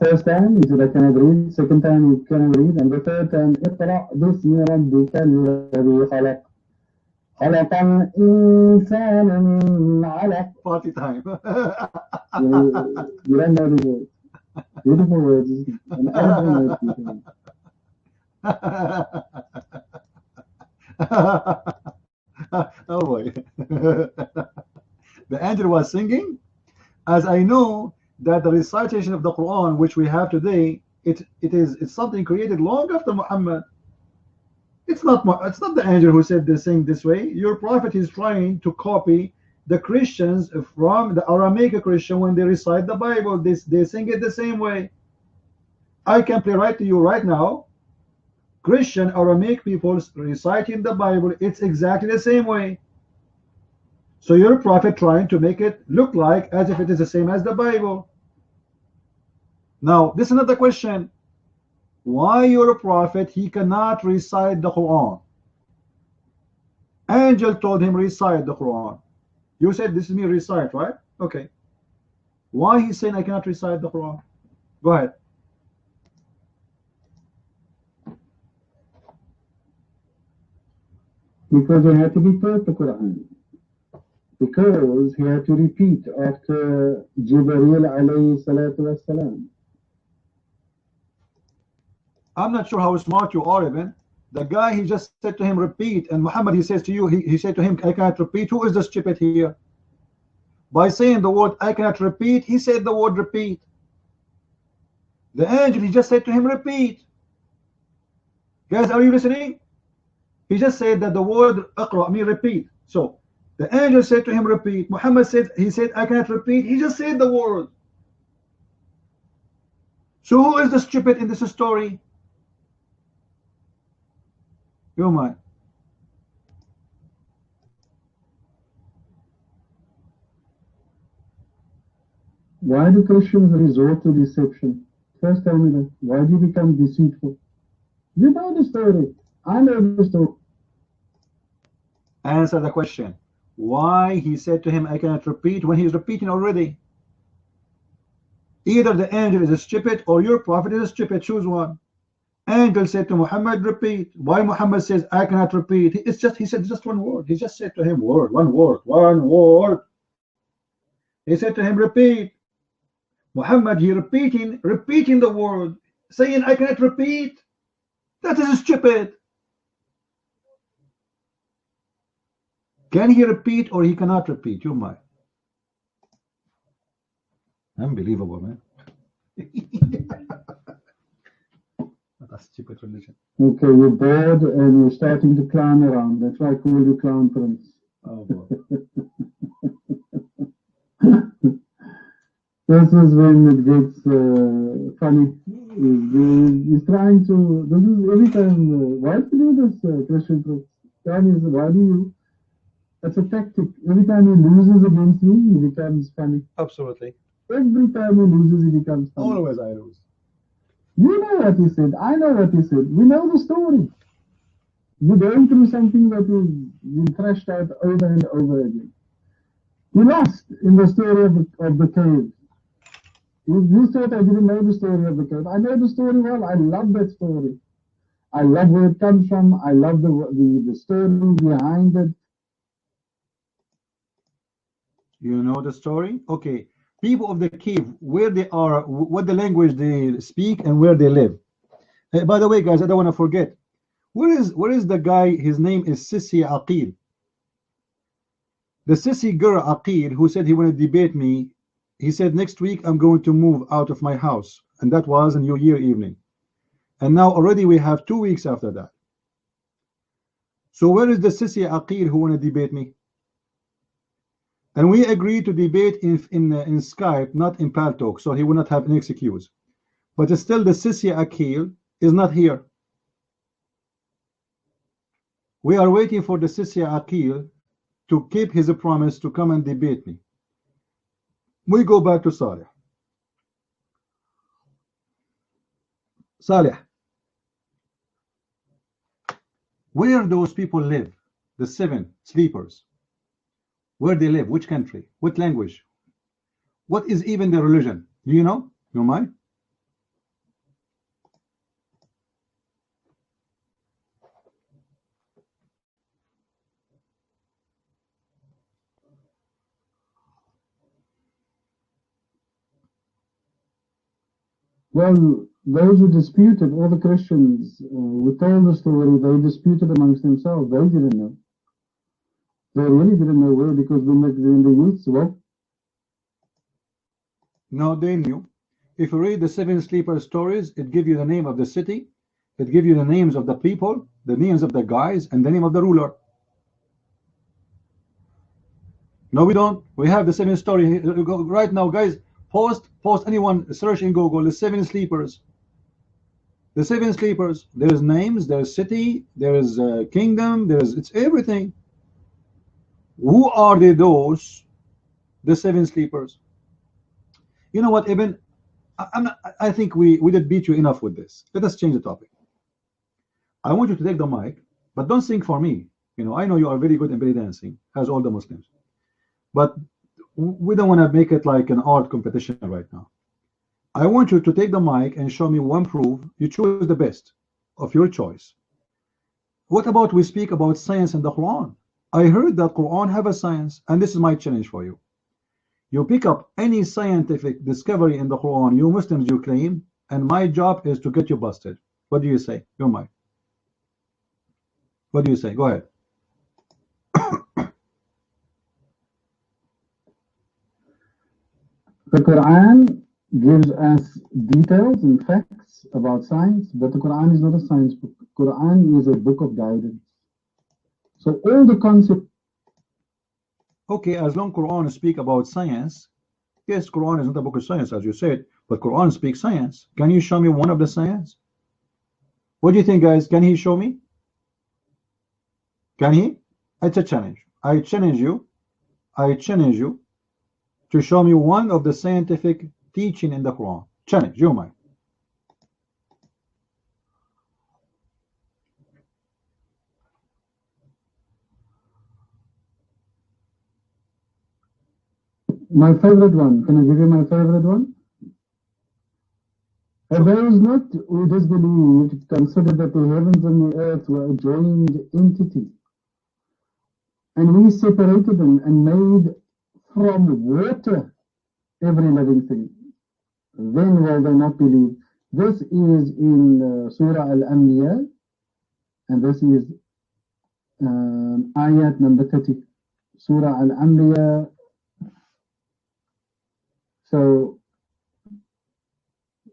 S3: First time, he said, I cannot read. Second time, you cannot read. And the third time, اقرأ باسم ربك الذي خلق. خلق الإنسان من علق.
S1: Party time.
S3: You don't know the word. Beautiful words. An Arab word.
S1: Oh boy. The angel was singing, as I know that the recitation of the Quran which we have today, it's something created long after Muhammad. It's not the angel who said this thing this way. Your prophet is trying to copy the Christians from the Aramaic Christian. When they recite the Bible, they sing it the same way. I can play right to you right now. Christian Aramaic people reciting the Bible, it's exactly the same way. So your prophet trying to make it look like as if it is the same as the Bible. Now this is another question. Why your prophet, he cannot recite the Quran? Angel told him recite the Quran. You said this is me recite, right? Okay. Why he's saying I cannot recite the Quran? Go ahead.
S3: Because he had to be taught the Quran. Because he had to repeat after Jibreel alayhi salatu wassalam.
S1: I'm not sure how smart you are even. The guy, he just said to him repeat, and Muhammad, he says to you, he said to him, I cannot repeat. Who is the stupid here? By saying the word I cannot repeat, he said the word repeat. The angel, he just said to him repeat. Guys, are you listening? He just said that the word Iqra mean repeat. So the angel said to him repeat. Muhammad said, he said I cannot repeat. He just said the word. So who is the stupid in this story? You mind?
S3: Why do Christians resort to deception? First tell me that. Why do you become deceitful? You know the story. I know the story.
S1: Answer the question. Why he said to him I cannot repeat when he's repeating already? Either the angel is stupid or your prophet is stupid. Choose one. Angel said to Muhammad repeat. Why Muhammad says I cannot repeat? It's just, he said just one word. He just said to him word, one word, one word. He said to him repeat. Muhammad, he repeating the word, saying I cannot repeat. That is stupid. Can he repeat or he cannot repeat? You might. Unbelievable, man. What a stupid religion.
S3: Okay, you're bored and you're starting to clown around. That's why I call you Clown Prince.
S1: Oh, boy.
S3: This is when it gets funny. He's trying to. This is every time. Why do you do this, Christian Prince? Tell me, why do you? That's a tactic. Every time he loses against me, he becomes funny.
S1: Absolutely.
S3: Every time he loses, he becomes funny.
S1: Always I lose.
S3: You know what he said. I know what he said. We know the story. You're going through something that is been thrashed out over and over again. You lost in the story of the cave. You thought I didn't know the story of the cave. I know the story well. I love that story. I love where it comes from. I love the story behind it.
S1: You know the story? Okay. People of the cave, where they are, what the language they speak, and where they live. By the way, guys, I don't want to forget. Where is the guy? His name is Sissi Aqil. The Sissi girl Aqil, who said he wanted to debate me. He said next week I'm going to move out of my house, and that was a New Year evening. And now already we have 2 weeks after that. So where is the Sissi Aqil who want to debate me? And we agreed to debate in Skype, not in Paltalk, so he will not have an excuse. But still, the Sissi Aqil is not here. We are waiting for the Sissi Aqil to keep his promise to come and debate me. We go back to Saleh. Saleh, where those people live, the 7 sleepers, where they live, which country, what language, what is even their religion? Do you know? You mind?
S3: Well, those who disputed, all the Christians who told the story, they disputed amongst themselves. They didn't know. They really didn't know where, because when the youths, well,
S1: No, they knew. If you read the Seven Sleeper stories, it gives you the name of the city, it gives you the names of the people, the names of the guys, and the name of the ruler. No, we don't. We have the seven story right now, guys. Post anyone, search in Google the Seven Sleepers. The Seven Sleepers. There's names, there's city, there is kingdom, it's everything. Who are they, those? The Seven Sleepers. You know what, Ibn? I think we did beat you enough with this. Let us change the topic. I want you to take the mic, but don't sing for me. You know, I know you are very good in belly dancing, as all the Muslims. But we don't want to make it like an art competition right now. I want you to take the mic and show me one proof. You choose the best of your choice. What about we speak about science in the Quran? I heard that Quran have a science, and this is my challenge for you. You pick up any scientific discovery in the Quran, you Muslims, you claim, and my job is to get you busted. What do you say? Your mic. What do you say? Go ahead.
S3: the Quran gives us details and facts about science, but the Quran is not a science book. Quran is a book of guidance. So all the concepts.
S1: Okay, as long Quran speak about science, yes, Quran is not a book of science, as you said, but Quran speaks science. Can you show me one of the science? What do you think, guys? Can he show me? Can he? It's a challenge. I challenge you. I challenge you to show me one of the scientific teaching in the Quran. Challenge, you might.
S3: My favorite one. Can I give you my favorite one? There is not who disbelieved consider that the heavens and the earth were a joined entity, and we separated them and made from water every living thing. Then will they not believe? This is in Surah Al-Anbiya, and this is ayat number 30. Surah Al-Anbiya. So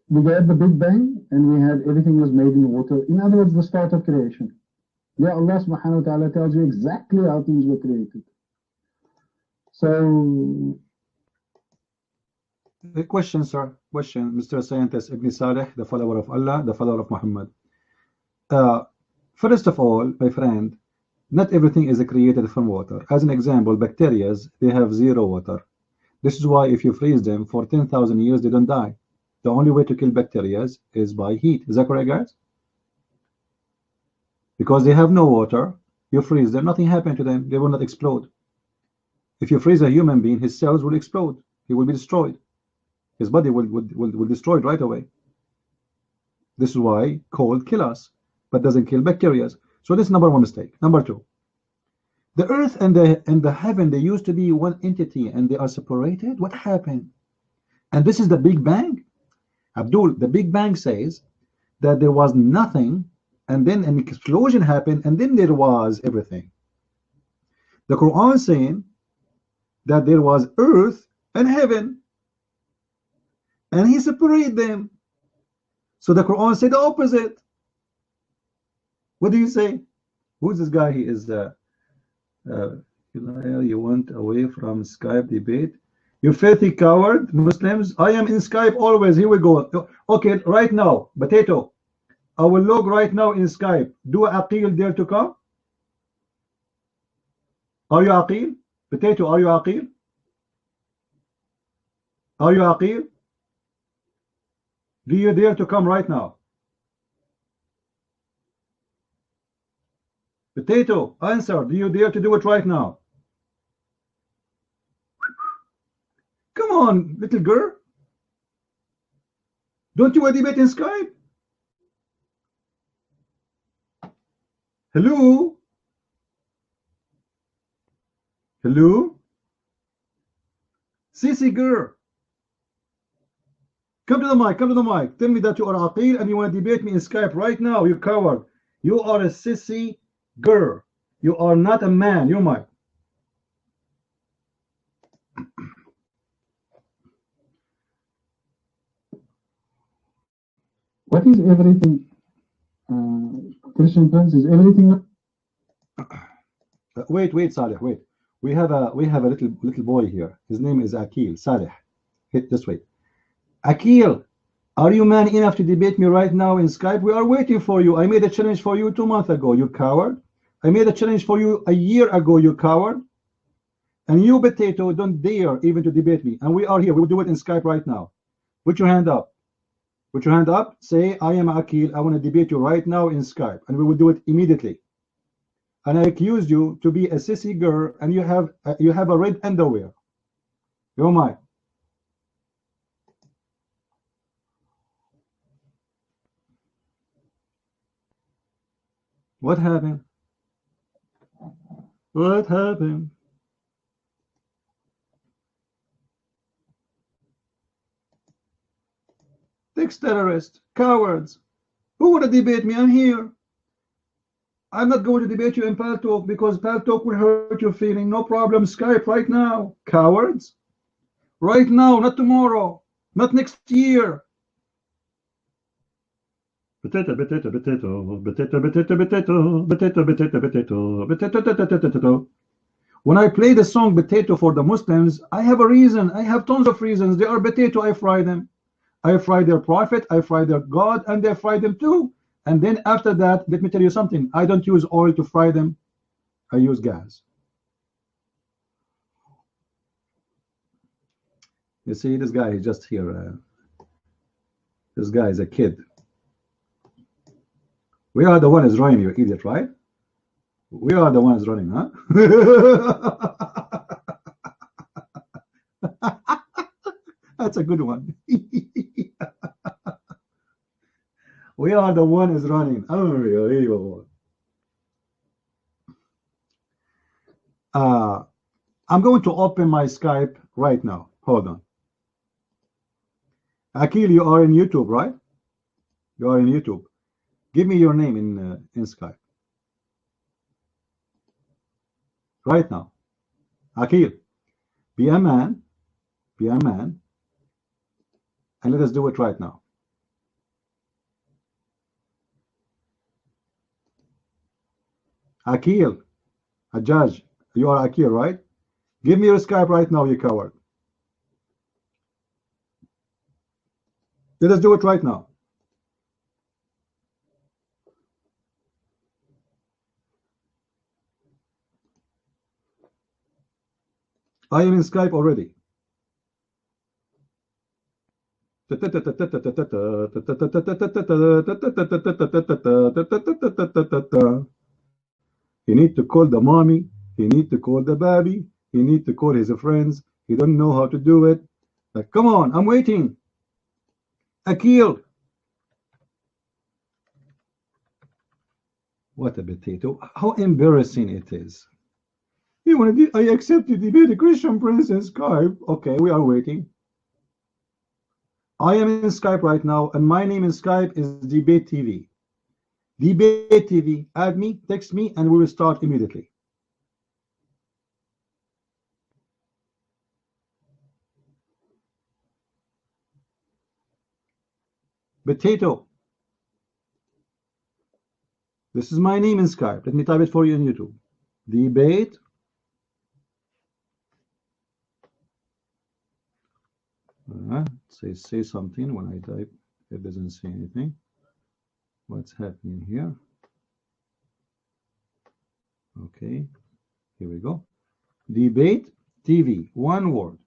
S3: we had the Big Bang, and we had everything was made in water. In other words, the start of creation. Yeah, Allah subhanahu wa ta'ala tells you exactly how things were created. So
S1: the question, sir, question, Mr. Scientist Ibn Saleh, the follower of Allah, the follower of Muhammad. First of all, my friend, not everything is created from water. As an example, bacteria, they have zero water. This is why if you freeze them for 10,000 years, they don't die. The only way to kill bacteria is by heat. Is that correct, guys? Because they have no water, you freeze them, nothing happened to them. They will not explode. If you freeze a human being, his cells will explode. He will be destroyed. His body will destroy it right away. This is why cold kills us, but doesn't kill bacteria. So this is number one mistake. Number two, the earth and the heaven, they used to be one entity and they are separated. What happened? And this is the Big Bang. Abdul, the Big Bang says that there was nothing, and then an explosion happened, and then there was everything. The Quran is saying that there was earth and heaven, and he separated them. So the Quran said the opposite. What do you say? Who's this guy? He is you went away from Skype debate. You filthy coward, Muslims. I am in Skype always. Here we go. Okay, right now, Potato. I will log right now in Skype. Do Aqil dare to come? Are you Aqil? Potato, are you Aqil? Are you Aqil? Do you dare to come right now? Potato, answer. Do you dare to do it right now? Come on, little girl. Don't you want to debate in Skype? Hello? Hello? Sissy girl. Come to the mic. Come to the mic. Tell me that you are Aqil and you want to debate me in Skype right now. You coward. You are a sissy girl. You are not a man. You might.
S3: What is everything? Christian Prince is everything.
S1: Wait, Saleh, wait. We have a little boy here. His name is Akil. Saleh, hit this way. Akil, are you man enough to debate me right now in Skype? We are waiting for you. I made a challenge for you 2 months ago, you coward. I made a challenge for you a year ago, you coward. And you, Potato, don't dare even to debate me. And we are here. We will do it in Skype right now. Put your hand up. Put your hand up. Say, I am Akil. I want to debate you right now in Skype. And we will do it immediately. And I accused you to be a sissy girl, and you have a red underwear. You're mine. What happened? What happened? Six terrorists, cowards. Who want to debate me? I'm here. I'm not going to debate you in Paltalk because Paltalk will hurt your feeling. No problem. Skype right now. Cowards. Right now, not tomorrow. Not next year. Potato, potato, potato, potato, potato, potato, potato, potato, potato, potato, potato. When I play the song Potato for the Muslims, I have a reason. I have tons of reasons. They are potato. I fry them. I fry their prophet. I fry their God, and they fry them too. And then after that, let me tell you something. I don't use oil to fry them. I use gas. You see, this guy is just here. This guy is a kid. We are the ones running, you idiot, right? We are the ones running, huh? That's a good one. We are the ones running. Unbelievable. I'm going to open my Skype right now. Hold on. Akil, you are in YouTube, right? You are in YouTube. Give me your name in Skype. Right now. Akil, be a man. Be a man. And let us do it right now. Akil, a judge. You are Akil, right? Give me your Skype right now, you coward. Let us do it right now. I am in Skype already. He need to call the mommy. He need to call the baby. He need to call his friends. He don't know how to do it. Like, come on, I'm waiting. Akil. What a potato. How embarrassing it is. You want to I accept you debate a Christian Prince in Skype. Okay, we are waiting. I am in Skype right now, and my name in Skype is Debate TV. Debate TV. Add me, text me, and we will start immediately. Potato. This is my name in Skype. Let me type it for you in YouTube. Debate. Say something when I type. It doesn't say anything. What's happening here? Okay, here we go. Debate TV, one word.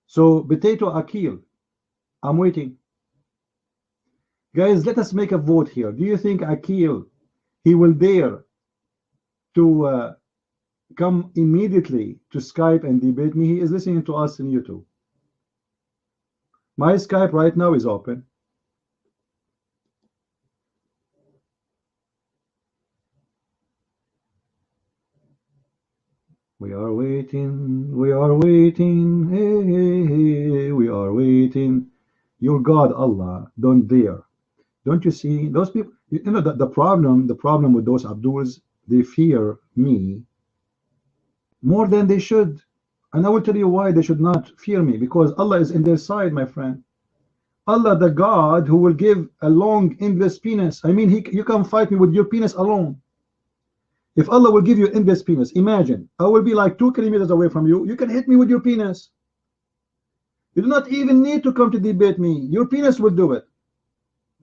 S1: So Potato Akil, I'm waiting. Guys, let us make a vote here. Do you think Akil, he will dare to come immediately to Skype and debate me? He is listening to us in YouTube. My Skype right now is open. We are waiting, hey, hey, hey, we are waiting. your God Allah don't dare. Don't you see those people? You know the problem with those Abduls, they fear me more than they should. And I will tell you why they should not fear me, because Allah is in their side, my friend. Allah, the God who will give a long, endless penis. I mean, you can fight me with your penis alone. If Allah will give you endless penis, imagine, I will be like 2 kilometers away from you. You can hit me with your penis. You do not even need to come to debate me. Your penis will do it.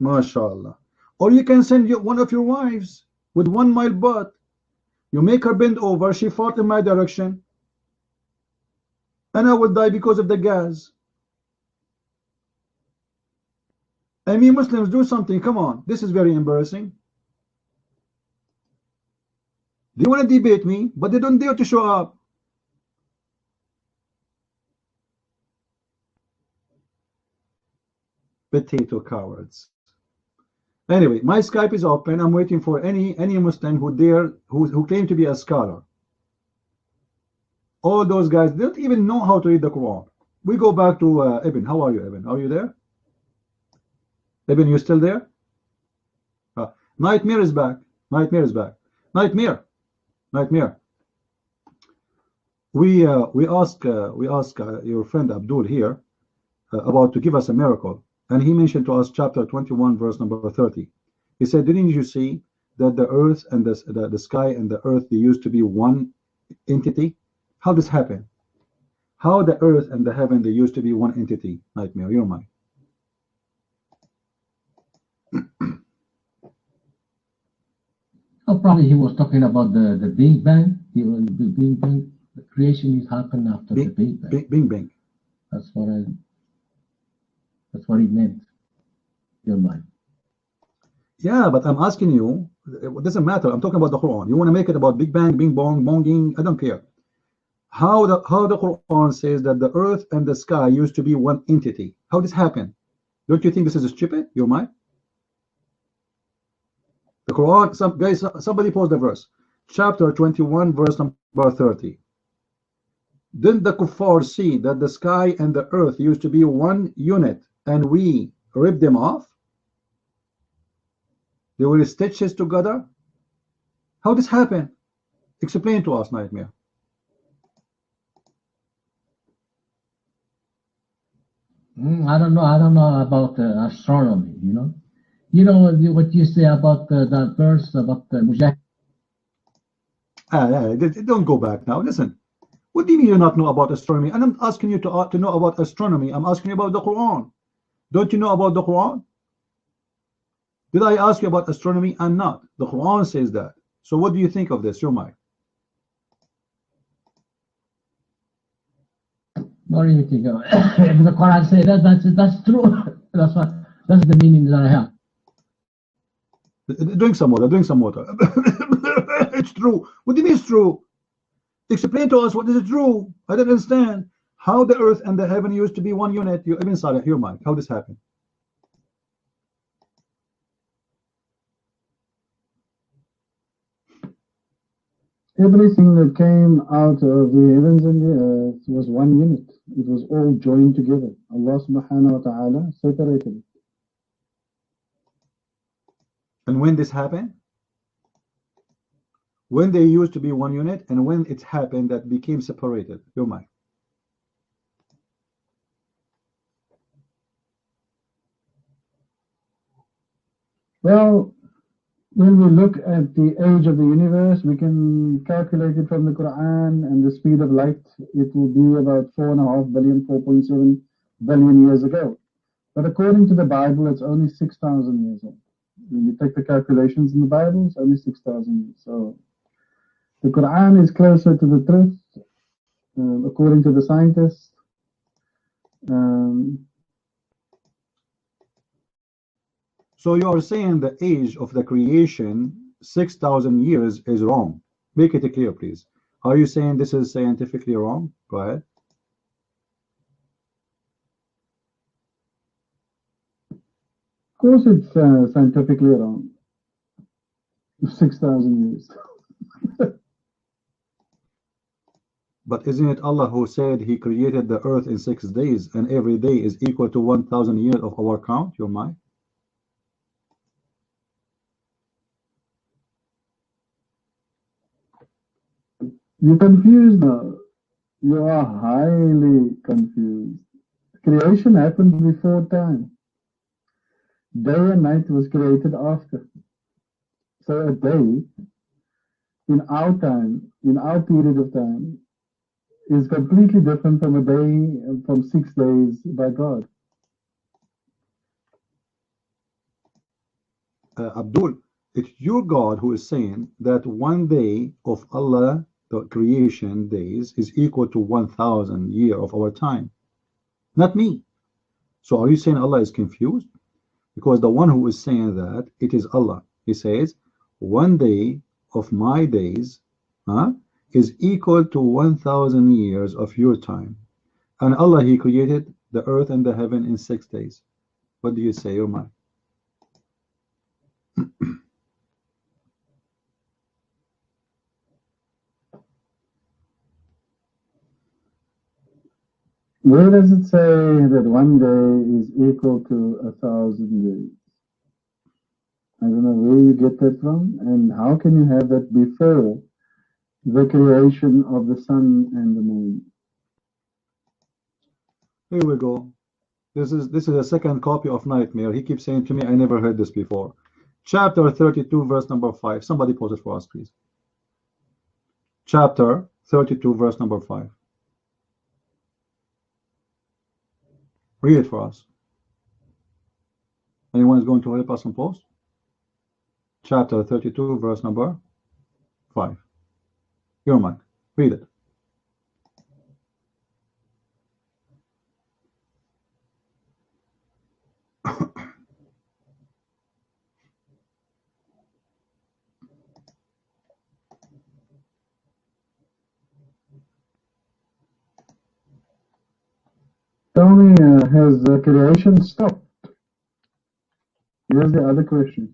S1: MashaAllah. Or you can send one of your wives with 1 mile butt. You make her bend over, she fought in my direction, and I will die because of the gas. I mean, Muslims, do something. Come on. This is very embarrassing. They want to debate me, but they don't dare to show up. Potato cowards. Anyway, my Skype is open. I'm waiting for any Muslim who claim to be a scholar. All those guys, they don't even know how to read the Quran. We go back to Ibn. How are you, Ibn? Are you there? Ibn, you still there? Nightmare is back. Nightmare is back. Nightmare. We ask your friend Abdul here about to give us a miracle, and he mentioned to us chapter 21 verse number 30. He said, didn't you see that the earth and the sky and the earth, they used to be one entity? How this happened? How the earth and the heaven, they used to be one entity? Nightmare, you're mine.
S2: Oh, probably he was talking about the Big Bang. The Big Bang, the creation is happened after the Big Bang.
S1: Bing bang.
S2: That's what he meant. Your mind.
S1: Yeah, but I'm asking you, it doesn't matter. I'm talking about the Quran. You want to make it about Big Bang, Bing Bong, Bonging? I don't care. How the Quran says that the earth and the sky used to be one entity. How this happened? Don't you think this is stupid? Your mind? The Quran, somebody post the verse. Chapter 21, verse number 30. Didn't the kuffar see that the sky and the earth used to be one unit and we ripped them off? They were stitches together. How this happened? Explain to us, Nightmare.
S2: I don't know about astronomy. You know what you say about that verse about the Mujahid.
S1: Don't go back now. Listen. What do you mean you not know about astronomy? And I'm asking you to know about astronomy. I'm asking you about the Quran. Don't you know about the Quran? Did I ask you about astronomy? I'm not. The Quran says that. So what do you think of this? Your mind.
S2: What do you think of it? If the Quran says that's true. That's the meaning that I have.
S1: Drink some water. It's true. What do you mean it's true? Explain to us what is it true. I don't understand how the earth and the heaven used to be one unit. You Ibn Salih, your mind. How this happened?
S3: Everything that came out of the heavens and the earth was one unit. It was all joined together. Allah subhanahu wa ta'ala separated it.
S1: And when this happened? When they used to be one unit, and when it happened that became separated? Your mind.
S3: Well, when we look at the age of the universe, we can calculate it from the Quran and the speed of light. It will be about 4.5 billion, 4.7 billion years ago. But according to the Bible, it's only 6,000 years old. When you take the calculations in the Bible, it's only 6,000 years. So the Quran is closer to the truth, according to the scientists.
S1: So you are saying the age of the creation, 6,000 years, is wrong. Make it clear, please. Are you saying this is scientifically wrong? Go ahead.
S3: Of course it's scientifically wrong. 6,000 years.
S1: But isn't it Allah who said He created the earth in 6 days, and every day is equal to 1,000 years of our count? Your mind?
S3: You're confused now. You are highly confused. Creation happened before time. Day and night was created after. So a day in our time, in our period of time, is completely different from a day from 6 days by God.
S1: Abdul, it's your God who is saying that one day of Allah, the creation days, is equal to 1,000 years of our time, not me. So are you saying Allah is confused? Because the one who is saying that, it is Allah. He says, one day of my days is equal to 1,000 years of your time. And Allah, He created the earth and the heaven in 6 days. What do you say, your mind?
S3: Where does it say that one day is equal to 1,000 years? I don't know where you get that from, and how can you have that before the creation of the sun and the moon?
S1: Here we go. This is a second copy of Nightmare. He keeps saying to me, I never heard this before. Chapter 32, verse number 5. Somebody pause it for us, please. Chapter 32, verse number 5. Read it for us. Anyone is going to help us on post? Chapter 32, verse number 5. Your mic. Read it.
S3: Tell me, has creation stopped? Here's the other question.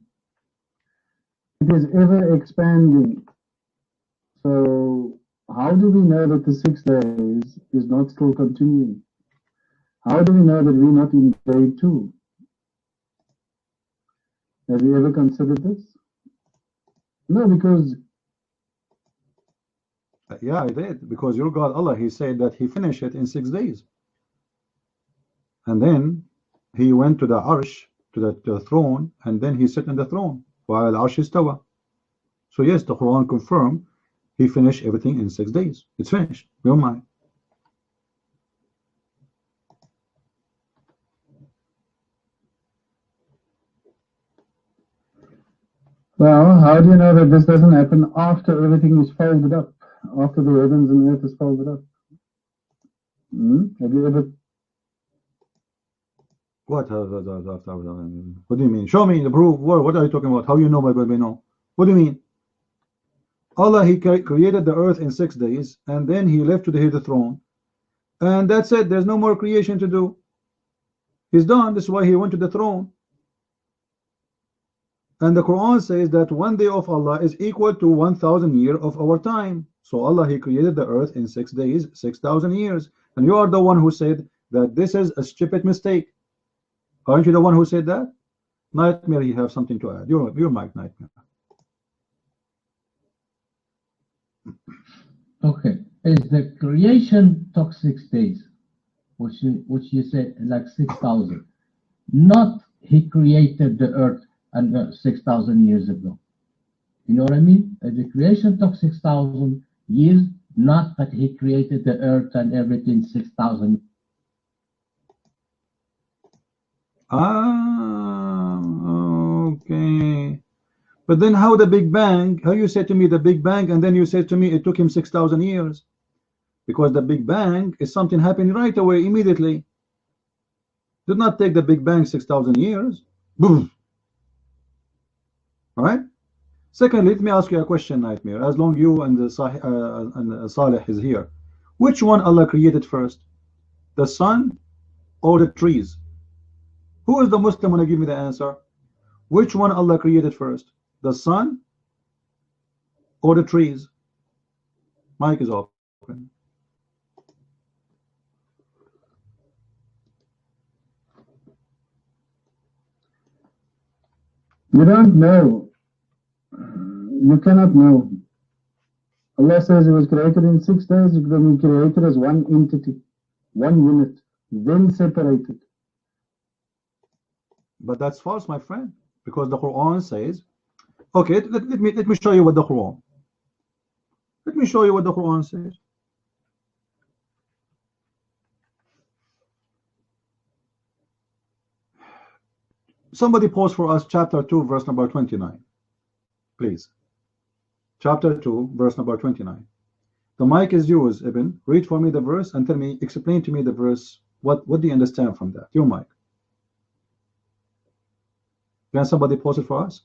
S3: It is ever expanding. So how do we know that the 6 days is not still continuing? How do we know that we're not in day 2? Have you ever considered this? No, because...
S1: Yeah, I did. Because your God, Allah, He said that He finished it in 6 days. And then He went to the Arsh, to the throne, and then He sat on the throne. While Arsh istawa. So yes, the Quran confirmed He finished everything in 6 days. It's finished. Your mind.
S3: Well, how do you know that this doesn't happen after everything is folded up? After the heavens and earth is folded up? Have you ever...
S1: What? What do you mean? Show me the proof. What are you talking about? How you know by know? What do you mean? Allah, He created the earth in 6 days, and then He left to the throne, and that's it. There's no more creation to do. He's done. This is why He went to the throne. And the Quran says that one day of Allah is equal to 1,000 years of our time. So Allah, He created the earth in 6 days, 6,000 years. And you are the one who said that this is a stupid mistake. Aren't you the one who said that? Nightmare, you have something to add. Your mic, Nightmare.
S2: Okay. Is the creation took 6 days, which you said like 6,000. Not He created the earth and 6,000 years ago. You know what I mean? The creation took 6,000 years, not that He created the earth and everything 6,000.
S1: Okay. But then how the Big Bang? How you say to me the Big Bang, and then you say to me it took Him 6,000 years? Because the Big Bang is something happening right away, immediately. Did not take the Big Bang 6,000 years. Boom. All right. Secondly, let me ask you a question, Nightmare. As long you and the Saleh is here, which one Allah created first, the sun or the trees? Who is the Muslim when I give me the answer? Which one Allah created first, the sun or the trees? Mic is open.
S3: You don't know. You cannot know. Allah says it was created in 6 days. It was created as one entity, one unit, then separated.
S1: But that's false, my friend, because the Quran says, okay, let me show you what the Quran. Let me show you what the Quran says. Somebody post for us chapter 2, verse number 29. Please. Chapter 2, verse number 29. The mic is yours, Ibn. Read for me the verse and tell me, explain to me the verse. What do you understand from that? Your mic. Can somebody post it for us?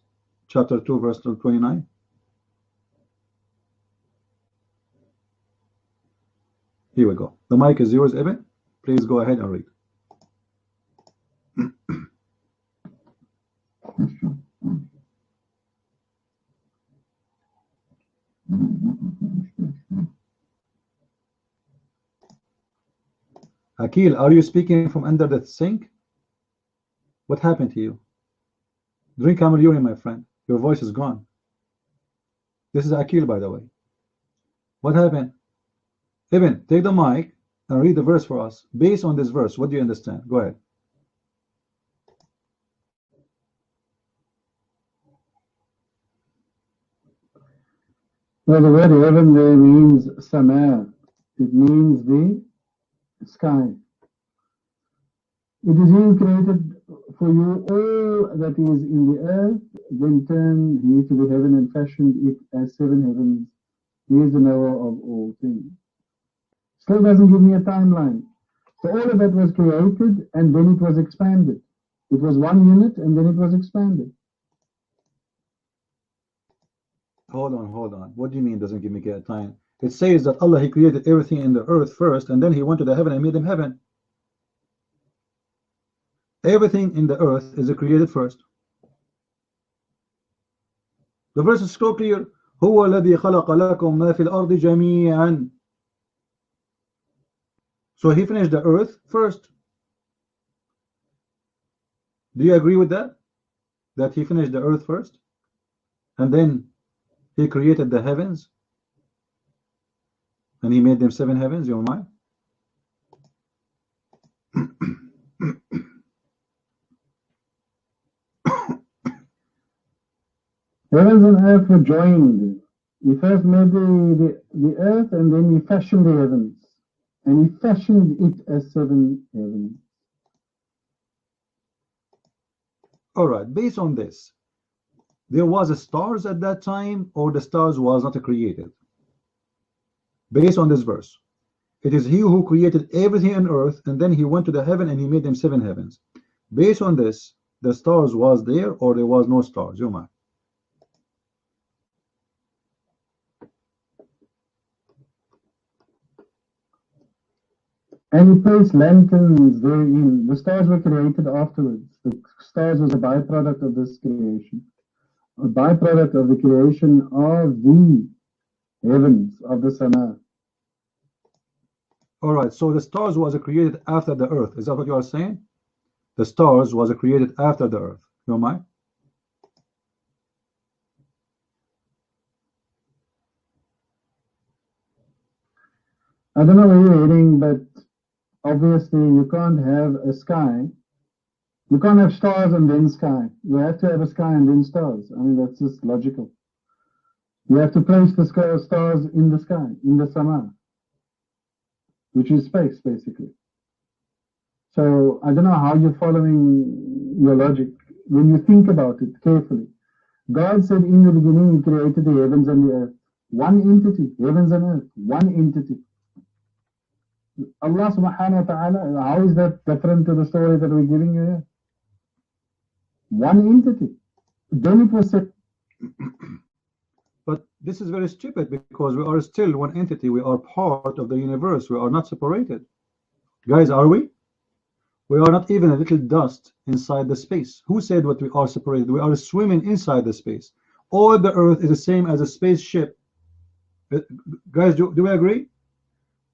S1: Chapter 2, verse 29. Here we go. The mic is yours, Ibn. Please go ahead and read. Akil, are you speaking from under the sink? What happened to you? Drink camel urine, my friend. Your voice is gone. This is Akil, by the way. What happened? Ibn, take the mic and read the verse for us. Based on this verse, what do you understand? Go ahead.
S3: Well, the word heaven there means sama. It means the sky. It is He created for you all that is in the earth, then turned He to the heaven and fashioned it as 7 heavens. He is the knower of all things. Still doesn't give me a timeline. So all of that was created and then it was expanded. It was one unit and then it was expanded.
S1: Hold on. What do you mean doesn't give me a time? It says that Allah, He created everything in the earth first, and then He went to the heaven and made them heaven. Everything in the earth is created first. The verse is so clear. هو الذي خلق لكم ما في الأرض جميعا. So He finished the earth first. Do you agree with that? That He finished the earth first, and then He created the heavens, and He made them 7 heavens. Your mind?
S3: Heavens and earth were joined. He first made the earth and then He fashioned the heavens. And He fashioned it as 7 heavens.
S1: Alright, based on this, there was a stars at that time, or the stars was not created? Based on this verse, it is He who created everything on earth, and then He went to the heaven and He made them 7 heavens. Based on this, the stars was there, or there was no stars? Yoma.
S3: And He placed lanterns therein. The stars were created afterwards. The stars was a byproduct of this creation. A byproduct of the creation of the heavens, of the sama.
S1: Alright, so the stars was created after the earth. Is that what you are saying? The stars was created after the earth. You know mine?
S3: I don't know where you're heading, but obviously you can't have a sky. You can't have stars and then sky. You have to have a sky and then stars. I mean, that's just logical. You have to place the stars in the sky, in the sama, which is space, basically. So I don't know how you're following your logic. When you think about it carefully, God said in the beginning He created the heavens and the earth. One entity, heavens and earth, one entity. Allah subhanahu wa ta'ala, how is that different to the story that we're giving you here? One entity. Then it was said.
S1: But this is very stupid, because we are still one entity. We are part of the universe. We are not separated. Guys, are we? We are not even a little dust inside the space. Who said what we are separated? We are swimming inside the space. All the earth is the same as a spaceship. Guys, do we agree?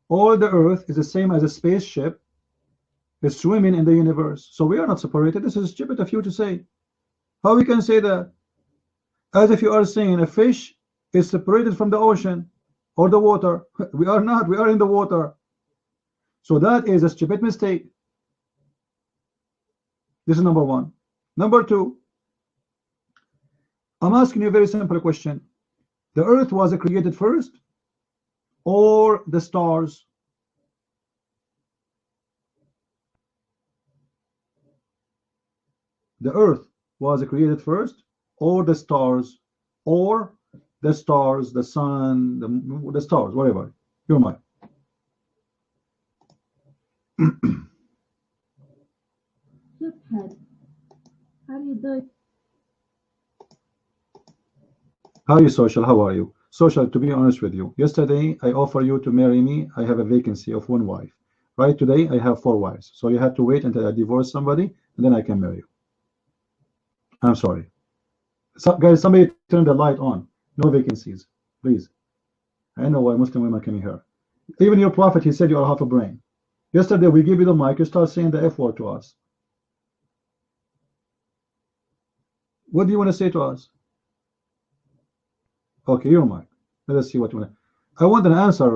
S1: All the earth is the same as a spaceship is swimming in the universe. So we are not separated. This is stupid of you to say. How we can say that? As if you are saying a fish is separated from the ocean or the water. We are not. We are in the water. So that is a stupid mistake. This is number one. Number two, I'm asking you a very simple question. The earth was created first or the stars? The earth was created first or the stars, or the stars, the sun, the stars, whatever. You're mine.
S4: How do you do?
S1: How are you, Social? How are you? Social, to be honest with you, yesterday I offer you to marry me. I have a vacancy of one wife. Right today I have 4 wives. So you have to wait until I divorce somebody and then I can marry you. I'm sorry. So, guys, somebody turn the light on. No vacancies, please. I know why Muslim women coming here. Even your prophet, he said you are half a brain. Yesterday we give you the mic, you start saying the F word to us. What do you want to say to us? Okay, your mic. Let us see what you want. I want an answer,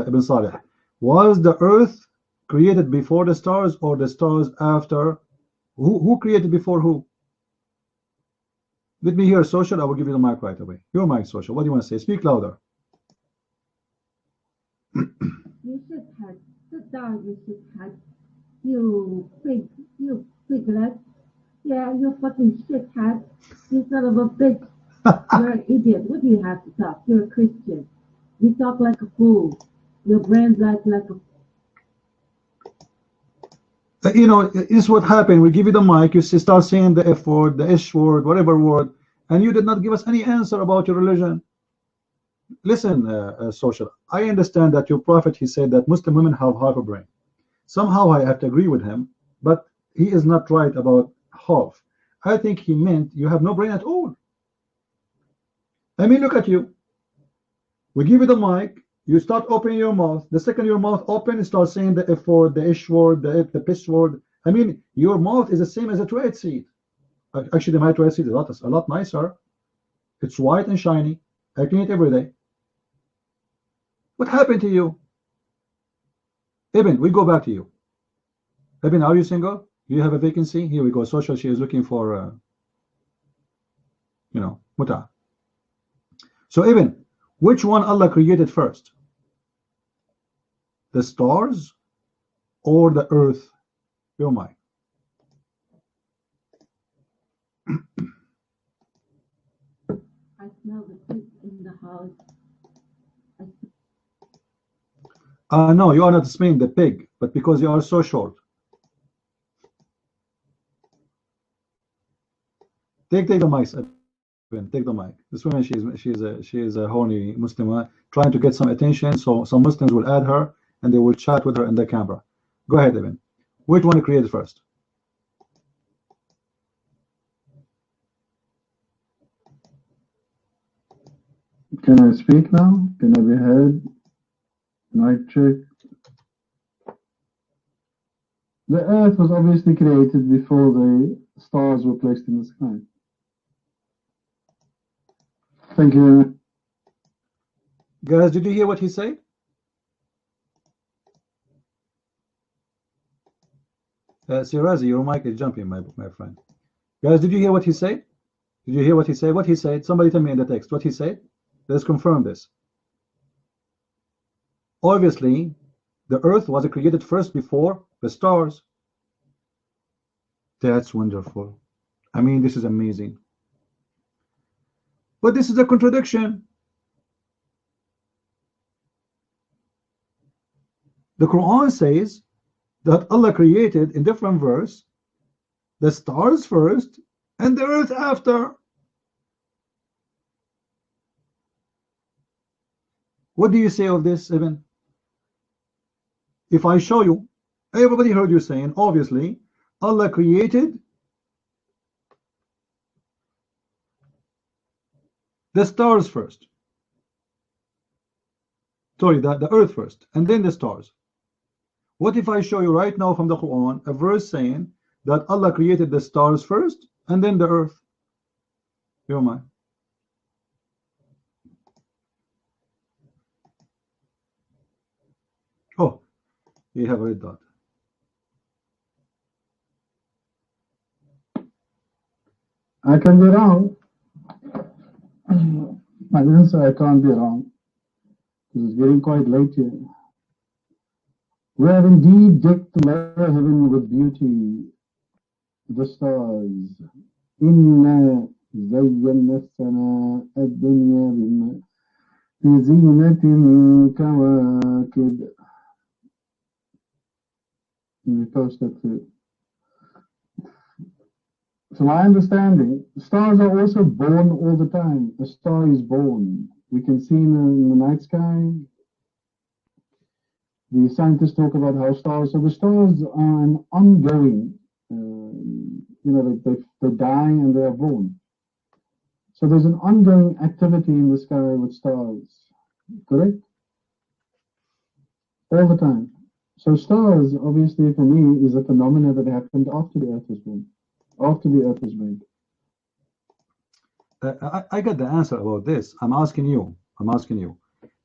S1: Ibn Salih. Was the earth created before the stars or the stars after? Who created before who? Let me hear, Social. I will give you the mic right away. Your mic, Social. What do you want to say? Speak louder.
S4: You should have. Sit down. You should have. You piglet. Yeah, you fucking shithead. You son of a bitch. You're an idiot. What do you have to talk? You're a Christian. You talk like a fool. Your brain's like a...
S1: You know, this is what happened. We give you the mic, you start saying the F word, the H word, whatever word, and you did not give us any answer about your religion. Listen, Social, I understand that your prophet, he said that Muslim women have half a brain. Somehow I have to agree with him, but he is not right about half. I think he meant you have no brain at all. I mean, look at you. We give you the mic, you start opening your mouth. The second your mouth open, you start saying the F word, the H word, the piss word. I mean, your mouth is the same as a toilet seat. Actually, my toilet seat is a lot nicer. It's white and shiny. I clean it every day. What happened to you? Ibn, we go back to you. Ibn, are you single? Do you have a vacancy? Here we go. Social, she is looking for, you know, muta. So Ibn, which one Allah created first? The stars or the earth? Your mic.
S4: I smell the pig in the house.
S1: No, you are not smelling the pig, but because you are so short. Take the mic. Take the mic. This woman, she is a horny Muslim trying to get some attention. So some Muslims will add her and they will chat with her in the camera. Go ahead, Ibn. Which one created first?
S3: Can I speak now? Can I be heard? Mic check. The earth was obviously created before the stars were placed in the sky. Thank you.
S1: Guys, did you hear what he said? Sirazi, your mic is jumping, my friend. Guys, did you hear what he said? Did you hear what he said? What he said? Somebody tell me in the text what he said. Let's confirm this. Obviously, the earth was created first before the stars. That's wonderful. I mean, this is amazing. But this is a contradiction. The Quran says that Allah created in different verse the stars first and the earth after. What do you say of this, Ibn? If I show you, everybody heard you saying, obviously, Allah created the stars first. Sorry, the earth first, and then the stars. What if I show you right now from the Quran a verse saying that Allah created the stars first and then the earth. You mind? Oh, you have a red dot.
S3: I can be wrong. I didn't say I can't be wrong. Because it's getting quite late here. We have indeed decked the lower heaven with beauty, the stars. Inna zayyana as-samaa ad-dunya bizinatin kawakib. Let me post that too. So my understanding, stars are also born all the time. A star is born. We can see in the night sky. The scientists talk about how stars, so the stars are an ongoing, they die and they are born. So there's an ongoing activity in the sky with stars, correct? All the time. So stars, obviously for me, is a phenomena that happened after the earth was born, after the earth was made.
S1: I got the answer about this. I'm asking you,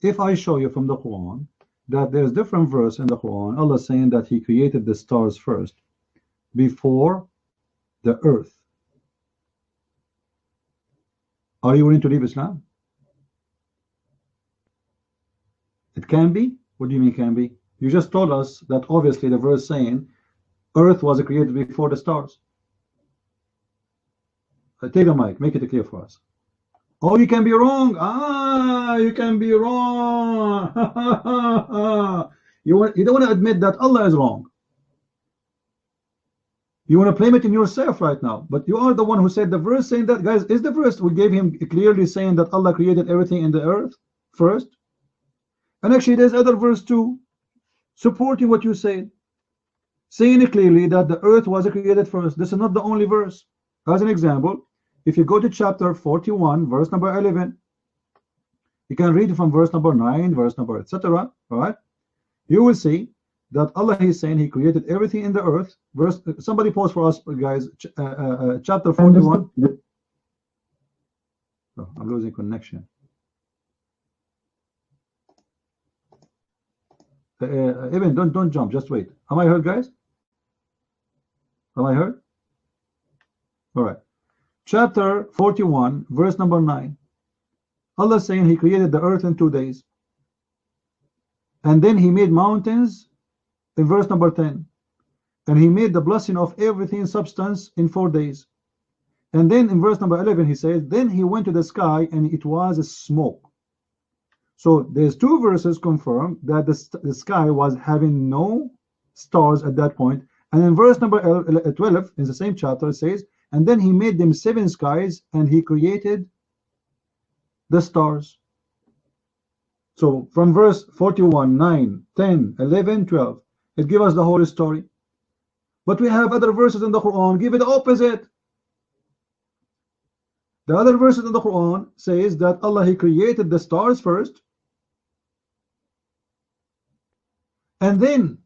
S1: if I show you from the Quran that there's different verse in the Quran, Allah saying that He created the stars first before the earth, are you willing to leave Islam? It can be? What do you mean can be? You just told us that obviously the verse saying earth was created before the stars. Take a mic, make it clear for us. Oh, you can be wrong. You can be wrong. You don't want to admit that Allah is wrong. You want to blame it in yourself right now, but you are the one who said the verse saying that. Guys, is the verse we gave him clearly saying that Allah created everything in the earth first? And actually there's other verse too supporting what you said, saying it clearly that the earth was created first. This is not the only verse. As an example, if you go to chapter 41, verse number 11, you can read from verse number 9, verse number etc. All right, you will see that Allah is saying He created everything in the earth. Verse, somebody pause for us, guys. Chapter 41. Oh, I'm losing connection. Even don't jump. Just wait. Am I heard, guys? Am I heard? All right. Chapter 41, verse number 9. Allah saying He created the earth in 2 days. And then He made mountains in verse number 10. And He made the blessing of everything substance in 4 days. And then in verse number 11 He says, then He went to the sky and it was a smoke. So there's 2 verses confirm that the sky was having no stars at that point. And in verse number 12 in the same chapter it says, and then He made them 7 skies and He created the stars. So from verse 41, 9, 10, 11, 12, it gives us the whole story. But we have other verses in the Quran give it the opposite. The other verses in the Quran says that Allah He created the stars first, and then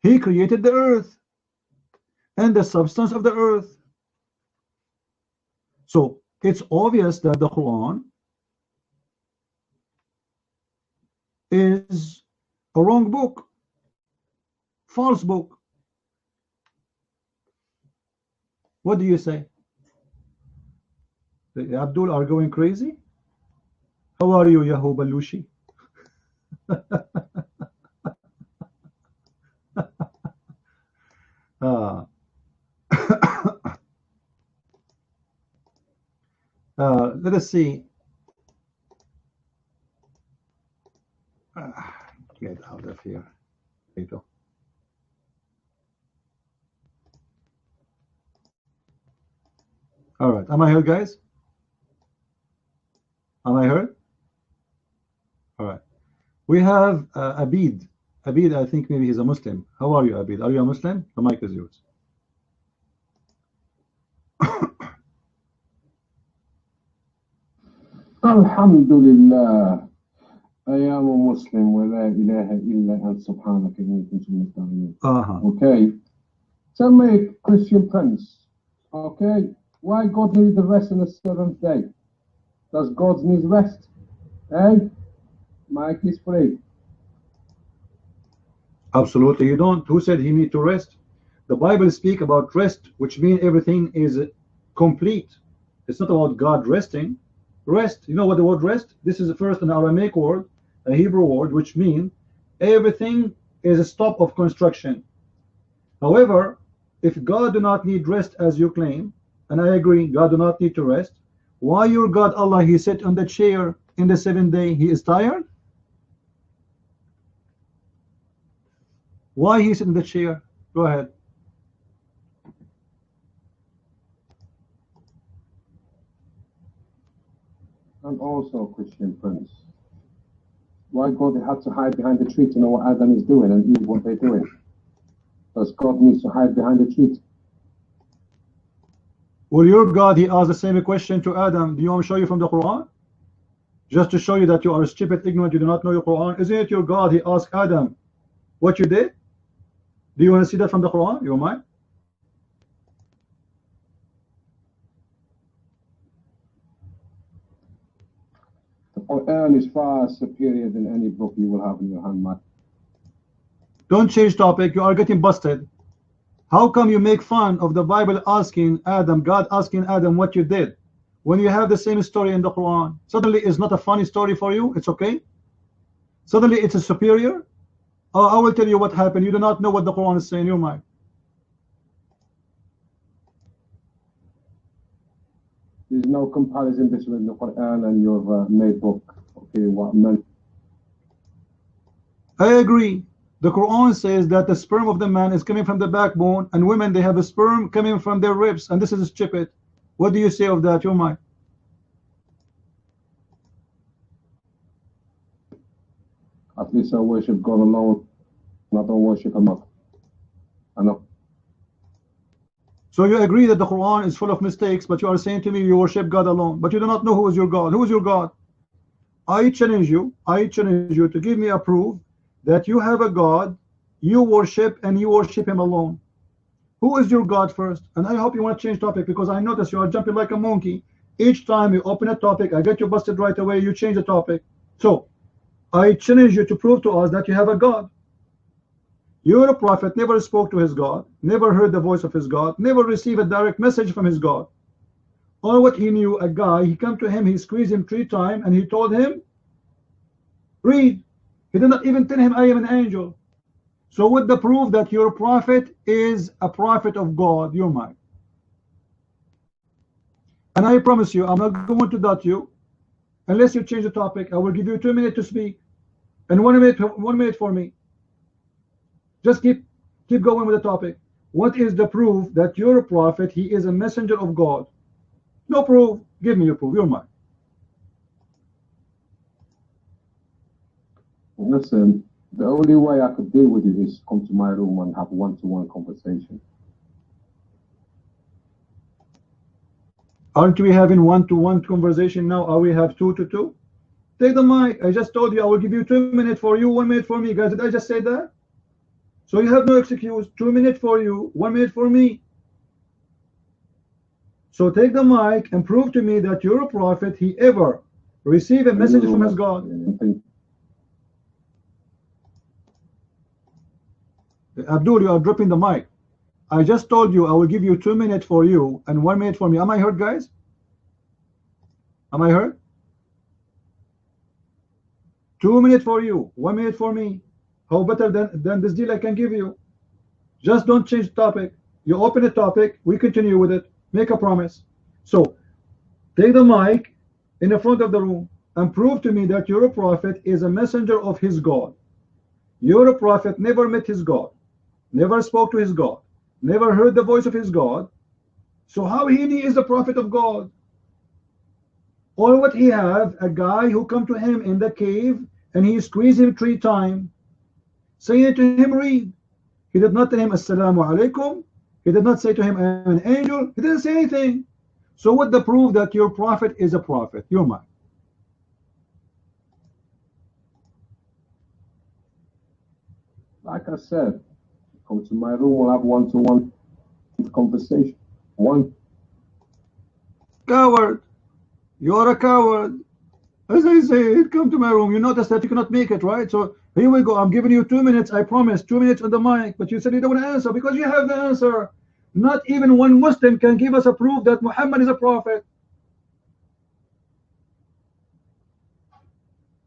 S1: He created the earth and the substance of the earth. So it's obvious that the Quran is a wrong book, false book. What do you say? The Abdul are going crazy? How are you, Yahoo Balushi? Let us see. Get out of here. There you go. All right. Am I heard, guys? Am I heard? All right. We have Abid. Abid, I think maybe he's a Muslim. How are you, Abid? Are you a Muslim? The mic is yours.
S5: Alhamdulillah. I am a Muslim wa la ilaha illa ant subhanaka inni kuntu minal. Okay. Some Christian Prince. Okay. Why God needs the rest on the seventh day? Does God need rest? Eh? Mike is free.
S1: Absolutely, you don't. Who said he need to rest? The Bible speak about rest, which means everything is complete. It's not about God resting. Rest, you know what the word rest? This is the first an Aramaic word, a Hebrew word, which means everything is a stop of construction. However, if God do not need rest as you claim, and I agree, God do not need to rest, why your God Allah, he sit on the chair in the seventh day, he is tired? Why he sit in the chair? Go ahead.
S5: And also, Christian Prince, why God had to hide behind the tree to know what Adam is doing and Eve what they're doing? Does God need to hide behind the tree?
S1: Well, your God, he asked the same question to Adam. Do you want me to show you from the Quran? Just to show you that you are stupid, ignorant, you do not know your Quran. Isn't it your God, he asked Adam what you did? Do you want to see that from the Quran? You mind?
S5: The Quran is far superior than any book you will have in your hand, Mike.
S1: Don't change topic, you are getting busted. How come you make fun of the Bible asking Adam, God asking Adam what you did, when you have the same story in the Quran? Suddenly it's not a funny story for you, it's okay? Suddenly it's a superior? Oh, I will tell you what happened. You do not know what the Quran is saying, you mind.
S5: There's no comparison between the Quran and your made book. Okay, what meant?
S1: I agree. The Quran says that the sperm of the man is coming from the backbone, and women, they have a sperm coming from their ribs, and this is stupid. What do you say of that, your mind?
S5: At least I worship God alone, not don't worship him up. I know.
S1: So you agree that the Quran is full of mistakes, but you are saying to me you worship God alone, but you do not know who is your God. Who is your God? I challenge you to give me a proof that you have a God you worship and you worship him alone. Who is your God first? And I hope you want to change topic, because I notice you are jumping like a monkey. Each time you open a topic, I get you busted right away, you change the topic. So I challenge you to prove to us that you have a God. Your prophet never spoke to his God, never heard the voice of his God, never received a direct message from his God. All what he knew, a guy, he come to him, he squeezed him 3 times, and he told him, read. He did not even tell him, I am an angel. So with the proof that your prophet is a prophet of God, your mind. And I promise you, I'm not going to doubt you unless you change the topic. I will give you 2 minutes to speak and 1 minute for me. Just keep going with the topic. What is the proof that your prophet, he is a messenger of God? No proof. Give me your proof. Your mind.
S5: Listen, the only way I could deal with it is come to my room and have one-to-one conversation.
S1: Aren't we having one-to-one conversation now? Are we have 2-to-2? Take the mic. I just told you I will give you 2 minutes for you, 1 minute for me. Guys, did I just say that? So you have no excuse. 2 minutes for you, 1 minute for me. So take the mic and prove to me that you're a prophet, he ever received a message from his God. Abdul, you are dropping the mic. I just told you I will give you 2 minutes for you and 1 minute for me. Am I heard, guys? Am I heard? 2 minutes for you, 1 minute for me. How better than this deal I can give you? Just don't change the topic. You open a topic, we continue with it. Make a promise. So take the mic in the front of the room and prove to me that your prophet is a messenger of his God. Your prophet never met his God, never spoke to his God, never heard the voice of his God. So how he is the prophet of God? All what he have, a guy who come to him in the cave and he squeezed him 3 times, saying to him, read. He did not tell him assalamu alaikum. He did not say to him, I am an angel. He didn't say anything. So what the proof that your prophet is a prophet? Your mind.
S5: Like I said, come to my room, we'll have one-to-one conversation. One.
S1: Coward. You are a coward. As I said, come to my room. You notice that you cannot make it, right? So here we go. I'm giving you 2 minutes. I promise. 2 minutes on the mic. But you said you don't want to answer because you have the answer. Not even one Muslim can give us a proof that Muhammad is a prophet.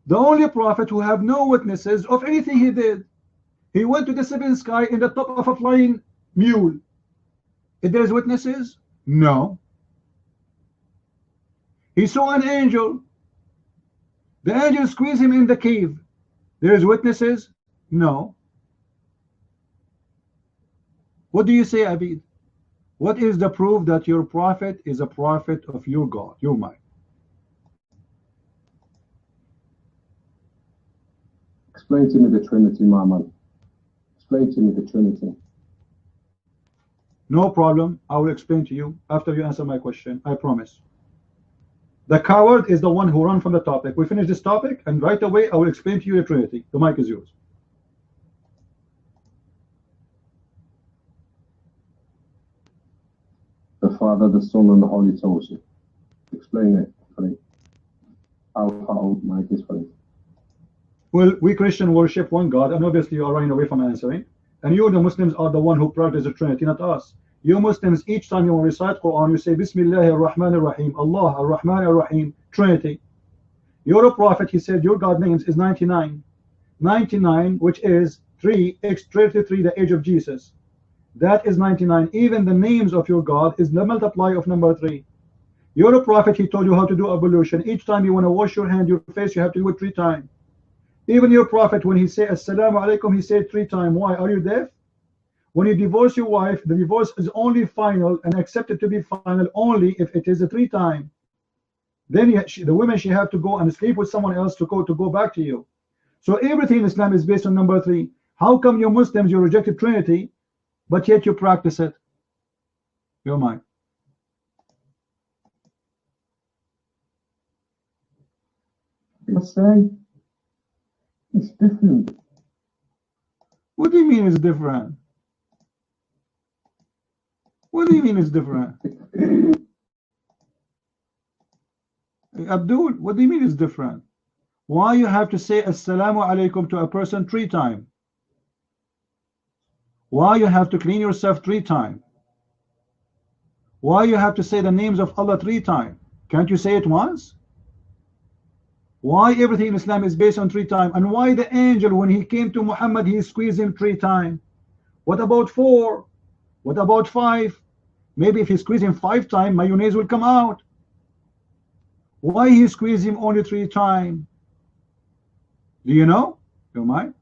S1: The only prophet who have no witnesses of anything he did. He went to the seventh sky in the top of a flying mule. If there is witnesses? No. He saw an angel. The angel squeezed him in the cave. There is witnesses? No. What do you say, Abid? What is the proof that your prophet is a prophet of your God, your mind?
S5: Explain to me the Trinity, my man. Explain to me the Trinity.
S1: No problem. I will explain to you after you answer my question. I promise. The coward is the one who ran from the topic. We finish this topic and right away I will explain to you the Trinity. The mic is yours.
S5: The Father, the Son, and the Holy Ghost. Explain it for me. How mic is for it.
S1: Well, we Christians worship one God, and obviously you are running away from answering. And you, the Muslims, are the one who practice the Trinity, not us. You Muslims, each time you recite Quran, you say Bismillah ar-Rahman ar-Rahim, Allah ar-Rahman ar-Rahim, Trinity. You're a prophet, he said your God names is 99. 99, which is 3, x33, the age of Jesus. That is 99. Even the names of your God is the multiply of number 3. You're a prophet, he told you how to do ablution. Each time you want to wash your hand, your face, you have to do it 3 times. Even your prophet, when he say Assalamu alaikum, he said 3 times. Why? Are you deaf? When you divorce your wife, the divorce is only final and accepted to be final only if it is a 3 times. Then the women, she have to go and sleep with someone else to go back to you. So everything in Islam is based on number 3. How come you Muslims, you rejected Trinity, but yet you practice it? Your mind.
S3: Let's say it's different.
S1: What do you mean it's different? What do you mean it's different? Abdul, what do you mean it's different? Why you have to say Assalamu alaikum to a person 3 times? Why you have to clean yourself 3 times? Why you have to say the names of Allah 3 times? Can't you say it once? Why everything in Islam is based on 3 times? And why the angel, when he came to Muhammad, he squeezed him 3 times? What about 4? What about 5? Maybe if he squeezed him 5 times, mayonnaise will come out. Why he squeezed him only 3 times? Do you know? Your mind?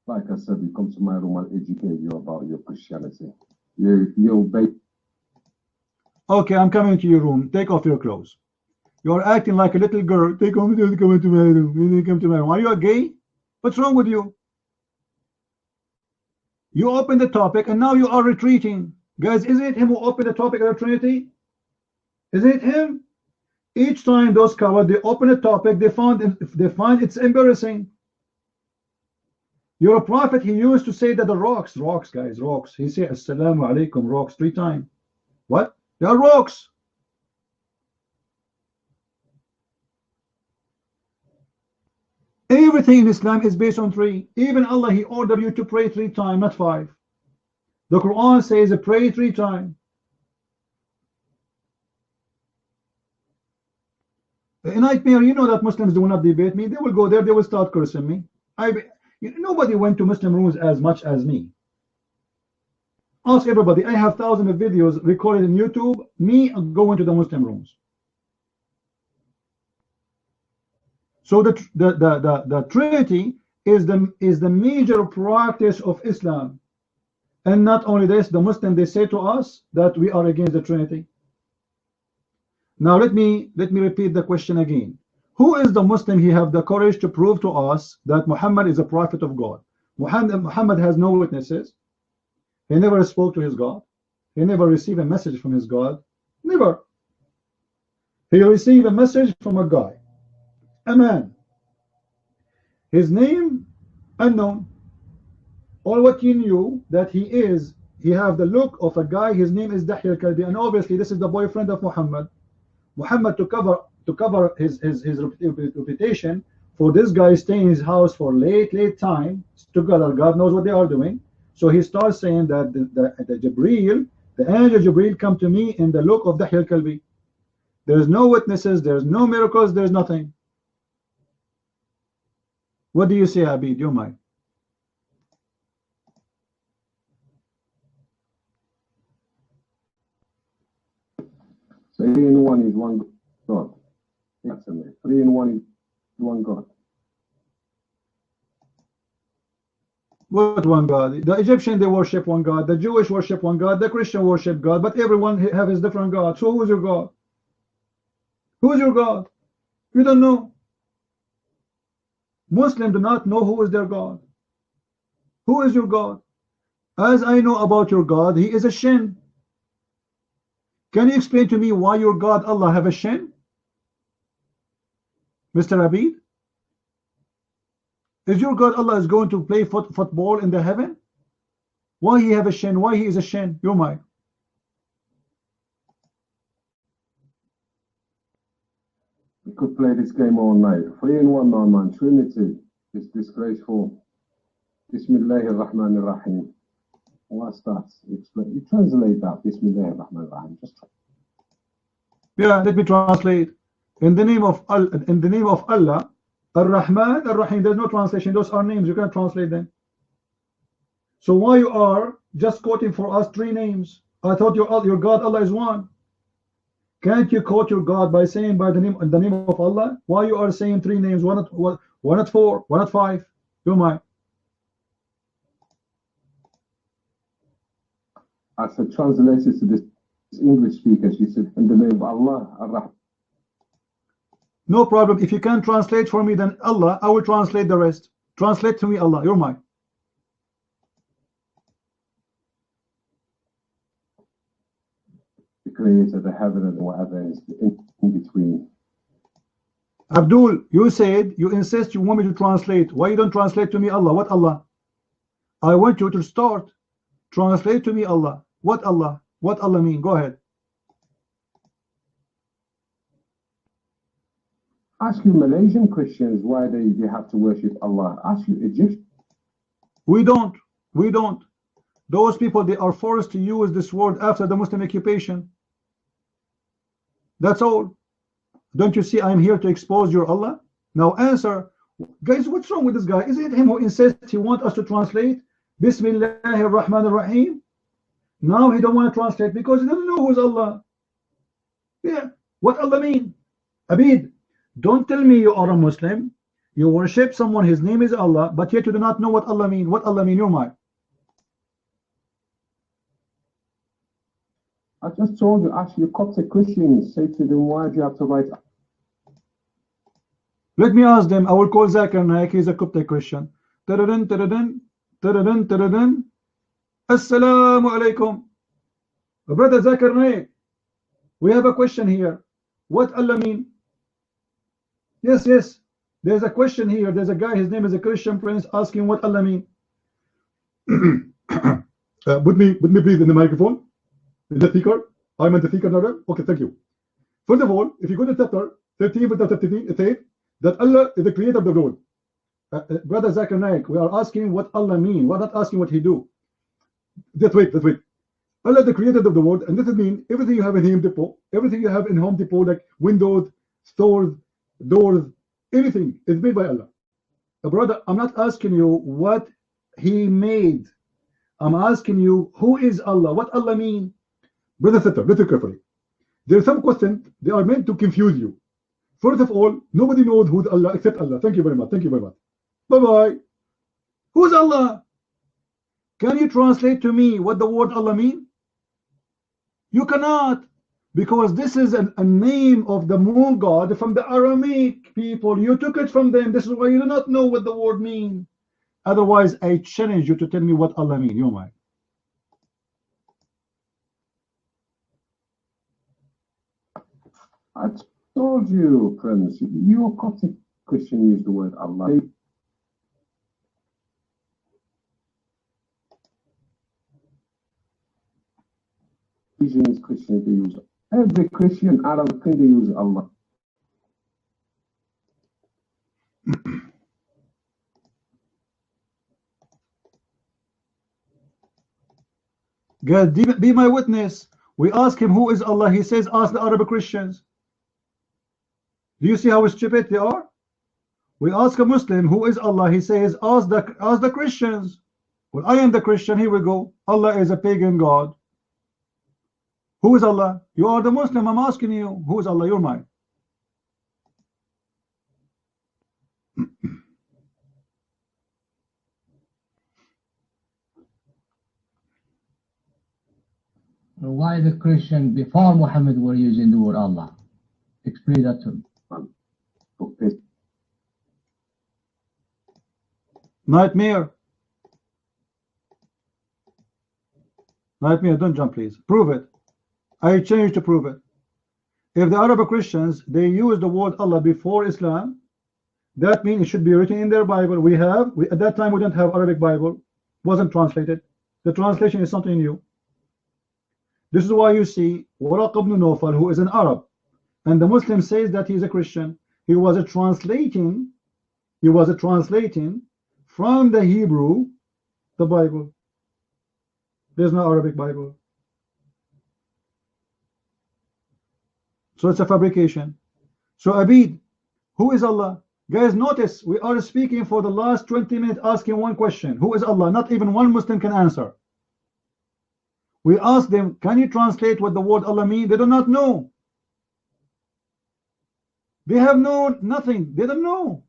S5: Like I said, you come to my room and educate you about your Christianity. You obey.
S1: Okay, I'm coming to your room. Take off your clothes. You're acting like a little girl. They come to my room. They come to my room. Are you a gay? What's wrong with you? You opened the topic and now you are retreating. Guys, is it him who opened the topic of the Trinity? Is it him? Each time those cowards, they open a topic, they find it's embarrassing. You're a prophet. He used to say that the rocks, guys, rocks. He said Assalamu alaikum, rocks 3 times. What? They are rocks. Everything in Islam is based on 3. Even Allah, he ordered you to pray 3 times, not 5. The Quran says pray 3 times. A nightmare, you know that Muslims do not debate me. They will go there, they will start cursing me. Nobody went to Muslim rooms as much as me. Ask everybody. I have thousands of videos recorded in YouTube, me going to the Muslim rooms. So the Trinity is the major practice of Islam. And not only this, the Muslims, they say to us that we are against the Trinity. Now let me repeat the question again. Who is the Muslim he have the courage to prove to us that Muhammad is a prophet of God? Muhammad has no witnesses. He never spoke to his God. He never received a message from his God. Never. He received a message from a guy, a man. His name unknown. All what he knew that he is
S6: he have the look of a guy, his name is Dihya al-Kalbi, and obviously this is the boyfriend of Muhammad. Muhammad, to cover his reputation, for this guy staying in his house for late time together, God knows what they are doing. So he starts saying that the Jibreel, the angel Jibreel, come to me in the look of Dihya al-Kalbi. There's no witnesses, there's no miracles, there's nothing. What do you say, Abid? You might.
S5: So 3 in 1 is one God. That's amazing. 3 in 1 is one God.
S6: What one God? The Egyptian, they worship one God. The Jewish worship one God. The Christian worship God. But everyone have his different God. So who is your God? Who is your God? You don't know. Muslims do not know who is their God. Who is your God? As I know about your God, he is a shin. Can you explain to me why your God Allah have a shin? Mr. Abid? Is your God Allah is going to play football in the heaven? Why he have a shin? Why he is a shin? You might.
S5: We could play this game all night. 3 in 1, my man. Trinity is disgraceful. Bismillahir Rahmanir Rahim. What's that? You translate that. Bismillahir Rahmanir Rahim. Just try.
S6: Yeah, let me translate. In the name of Allah, Ar-Rahman, Ar-Rahim. There's no translation. Those are names. You can't translate them. So why you are just quoting for us 3 names? I thought your God Allah is one. Can't you quote your God by saying by the name of Allah? Why you are saying 3 names? One at 4, one at 5? You might.
S5: I said translated to this English speaker. She said, in the name of Allah, Ar-Rahman.
S6: No problem. If you can't translate for me, then Allah, I will translate the rest. Translate to me, Allah. You're mine.
S5: The creator, the heaven and whatever is in between.
S6: Abdul, you said you insist you want me to translate. Why you don't translate to me Allah? What Allah? I want you to start. Translate to me Allah. What Allah? What Allah mean? Go ahead.
S5: Ask you Malaysian Christians why they have to worship Allah. Ask you Egyptians.
S6: We don't. We don't. Those people, they are forced to use this word after the Muslim occupation. That's all. Don't you see I'm here to expose your Allah? Now answer. Guys, what's wrong with this guy? Is it him who insists he wants us to translate Bismillahir Rahmanir Rahim? Now he don't want to translate because he doesn't know who's Allah. Yeah. What Allah mean? Abid, don't tell me you are a Muslim. You worship someone, his name is Allah, but yet you do not know what Allah mean. What Allah mean? You're mine.
S5: I just told you, ask your Coptic Christians, say to them, why do you have to write?
S6: Let me ask them. I will call Zakir Naik, he's a Coptic Christian. Tadadun, tadadun, tadadun, tadadun. Assalamu alaikum. Brother Zakir Naik, we have a question here. What Allah mean? Yes, yes. There's a question here. There's a guy, his name is a Christian Prince, asking what Allah mean. Put me please in the microphone. In the speaker. I'm in the speaker now. Okay, thank you. First of all, if you go to chapter 13, verse 13, it says that Allah is the creator of the world. Brother Zakir Naik, we are asking what Allah mean. We're not asking what he do. Just wait. Allah is the creator of the world, and this means everything you have in Home Depot, everything you have in Home Depot, like windows, stores, doors, everything is made by Allah. Brother, I'm not asking you what He made. I'm asking you who is Allah, what Allah mean. Brother Sitter, listen carefully. There are some questions, they are meant to confuse you. First of all, nobody knows who's Allah except Allah. Thank you very much. Thank you very much. Bye-bye. Who's Allah? Can you translate to me what the word Allah mean? You cannot, because this is a name of the moon god from the Aramaic people. You took it from them. This is why you do not know what the word mean. Otherwise, I challenge you to tell me what Allah mean. You might.
S5: I told you, Prince, your Coptic Christian used the word Allah. religions Christianity use. Every Christian Arab thing they use Allah.
S1: God, be my witness. We ask him who is Allah. He says, ask the Arab Christians. Do you see how stupid they are? We ask a Muslim who is Allah. He says, ask the Christians. Well, I am the Christian. Here we go. Allah is a pagan God. Who is Allah? You are the Muslim. I'm asking you. Who is Allah? You're mine.
S2: Why the Christian before Muhammad were using the word Allah? Explain that to me.
S5: Okay.
S1: Nightmare. Nightmare, don't jump, please. Prove it. I change to prove it. If the Arab Christians, they use the word Allah before Islam, that means it should be written in their Bible. At that time we didn't have Arabic Bible. Wasn't translated. The translation is something new. This is why you see Waraq ibn Nawfal, who is an Arab, and the Muslim says that he is a Christian. He was translating from the Hebrew the Bible. There's no Arabic Bible. So it's a fabrication. So Abid, who is Allah? Guys, notice we are speaking for the last 20 minutes asking one question. Who is Allah? Not even one Muslim can answer. We ask them, can you translate what the word Allah means? They do not know. They have known nothing. They don't know.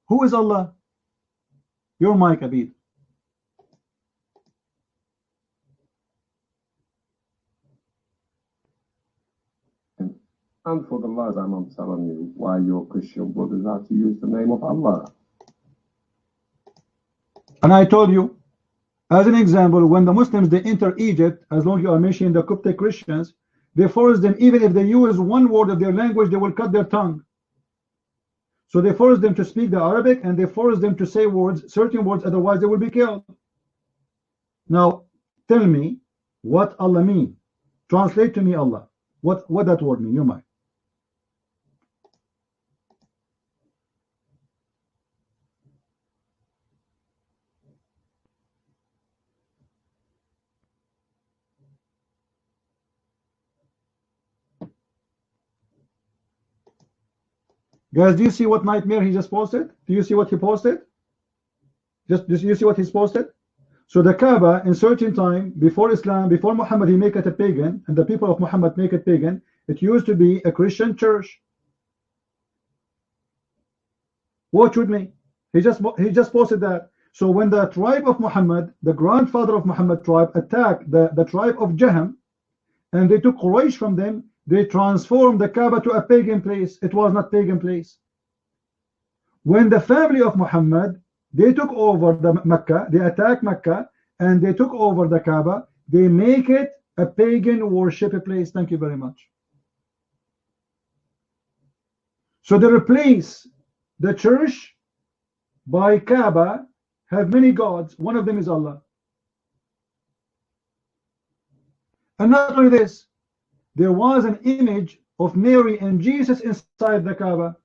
S1: Who is Allah? Your mic, Abid.
S5: And for the last time I'm telling you why your Christian brothers have to use the name of Allah.
S1: And I told you, as an example, when the Muslims they enter Egypt, as long as you are mentioning the Coptic Christians, they force them, even if they use one word of their language, they will cut their tongue. So they force them to speak the Arabic, and they force them to say words, certain words, otherwise they will be killed. Now, tell me what Allah means. Translate to me Allah. What that word mean? You might. Guys, do you see what nightmare he just posted? Do you see what he posted? Do you see what he's posted? So the Kaaba in certain time before Islam, before Muhammad, he make it a pagan, and the people of Muhammad make it pagan. It used to be a Christian church. Watch with me. He just posted that. So when the tribe of Muhammad, the grandfather of Muhammad tribe, attacked the tribe of Jahm, and they took Quraysh from them, they transformed the Kaaba to a pagan place. It was not pagan place. When the family of Muhammad, they took over the Mecca, they attacked Mecca, and they took over the Kaaba, they make it a pagan worship place. Thank you very much. So they replace the church by Kaaba, have many gods. One of them is Allah. And not only this, there was an image of Mary and Jesus inside the Kaaba.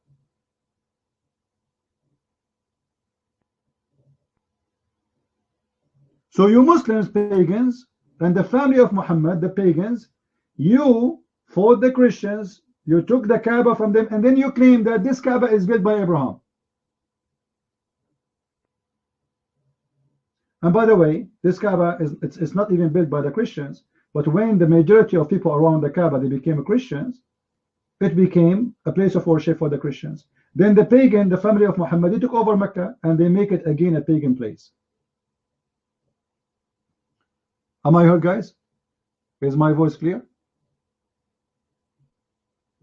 S1: So you Muslims, pagans, and the family of Muhammad, the pagans, you fought the Christians, you took the Kaaba from them, and then you claim that this Kaaba is built by Abraham. And by the way, this Kaaba it's not even built by the Christians, but when the majority of people around the Kaaba, they became Christians, it became a place of worship for the Christians. Then the pagan, the family of Muhammad, they took over Mecca, and they make it again a pagan place. Am I heard, guys? Is my voice clear?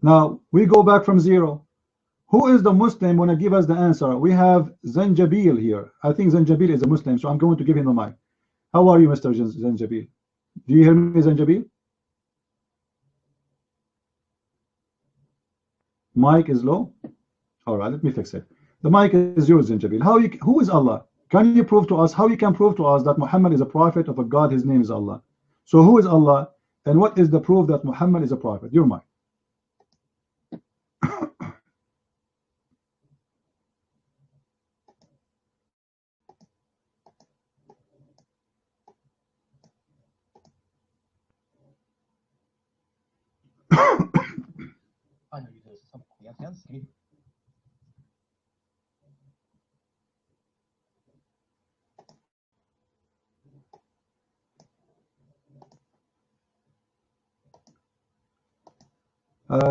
S1: Now, we go back from zero. Who is the Muslim want to give us the answer? We have Zanjabil here. I think Zanjabil is a Muslim, so I'm going to give him the mic. How are you, Mr. Zanjabil? Do you hear me, Zanjabil? Mic is low. All right, let me fix it. The mic is yours, Zanjabil. Who is Allah? Can you prove to us, how you can prove to us that Muhammad is a prophet of a God, his name is Allah? So who is Allah? And what is the proof that Muhammad is a prophet? Your mind.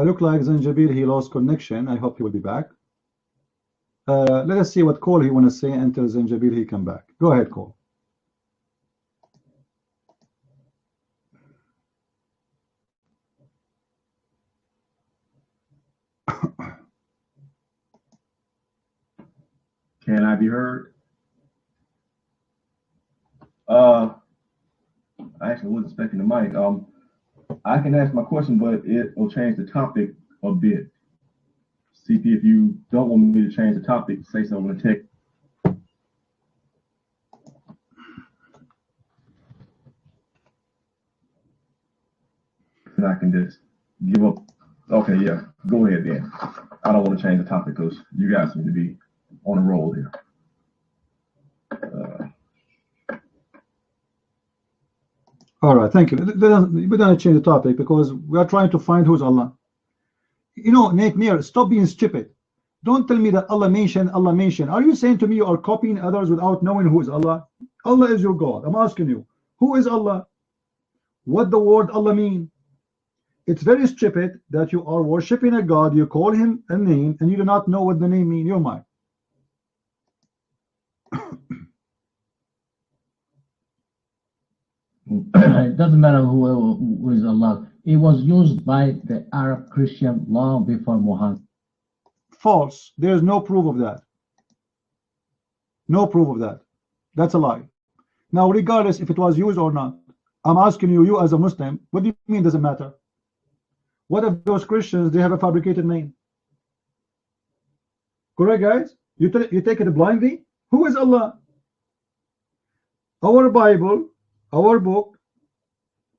S1: Look like Zanjabil, he lost connection. I hope he will be back. Let us see what Cole he want to say until Zanjabil he come back. Go ahead, Cole.
S7: Can I be heard? I actually wasn't expecting the mic. I can ask my question, but it will change the topic a bit. CP, if you don't want me to change the topic, say something in the text. And I can just give up. Okay, yeah, go ahead then. I don't want to change the topic because you guys seem to be on a roll here.
S1: All right, thank you. We're going to change the topic because we are trying to find who's Allah. You know, Nate Mir, stop being stupid. Don't tell me that Allah mentioned, Allah mentioned. Are you saying to me you are copying others without knowing who is Allah? Allah is your God. I'm asking you, who is Allah? What the word Allah mean? It's very stupid that you are worshipping a God, you call him a name, and you do not know what the name means. You're mine.
S2: It doesn't matter who is Allah. It was used by the Arab Christian long before Muhammad.
S1: False. There is no proof of that. No proof of that. That's a lie. Now, regardless if it was used or not, I'm asking you, you as a Muslim, what do you mean doesn't matter? What if those Christians, they have a fabricated name? Correct, guys? You take it blindly? Who is Allah? Our Bible, our book,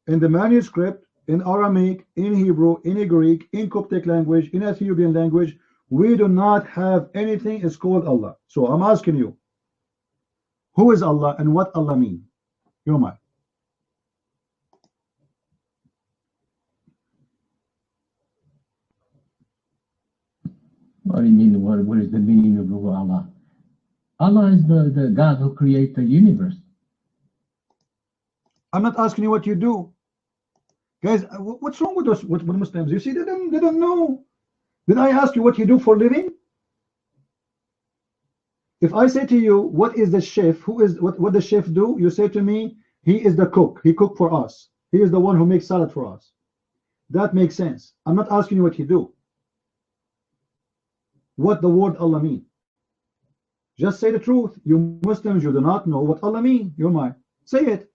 S1: in the manuscript, in Aramaic, in Hebrew, in Greek, in Coptic language, in Ethiopian language, we do not have anything is called Allah. So I'm asking you, who is Allah and what Allah mean? You're mine.
S2: What do you mean? What is the meaning of Allah? Allah is the God who created the universe.
S1: I'm not asking you what you do. Guys, what's wrong with us, with Muslims? You see, they don't know. Did I ask you what you do for living? If I say to you, what is the chef? What the chef do? You say to me, he is the cook. He cook for us. He is the one who makes salad for us. That makes sense. I'm not asking you what you do. What the word Allah mean? Just say the truth. You Muslims, you do not know what Allah mean. You're mine. Say it.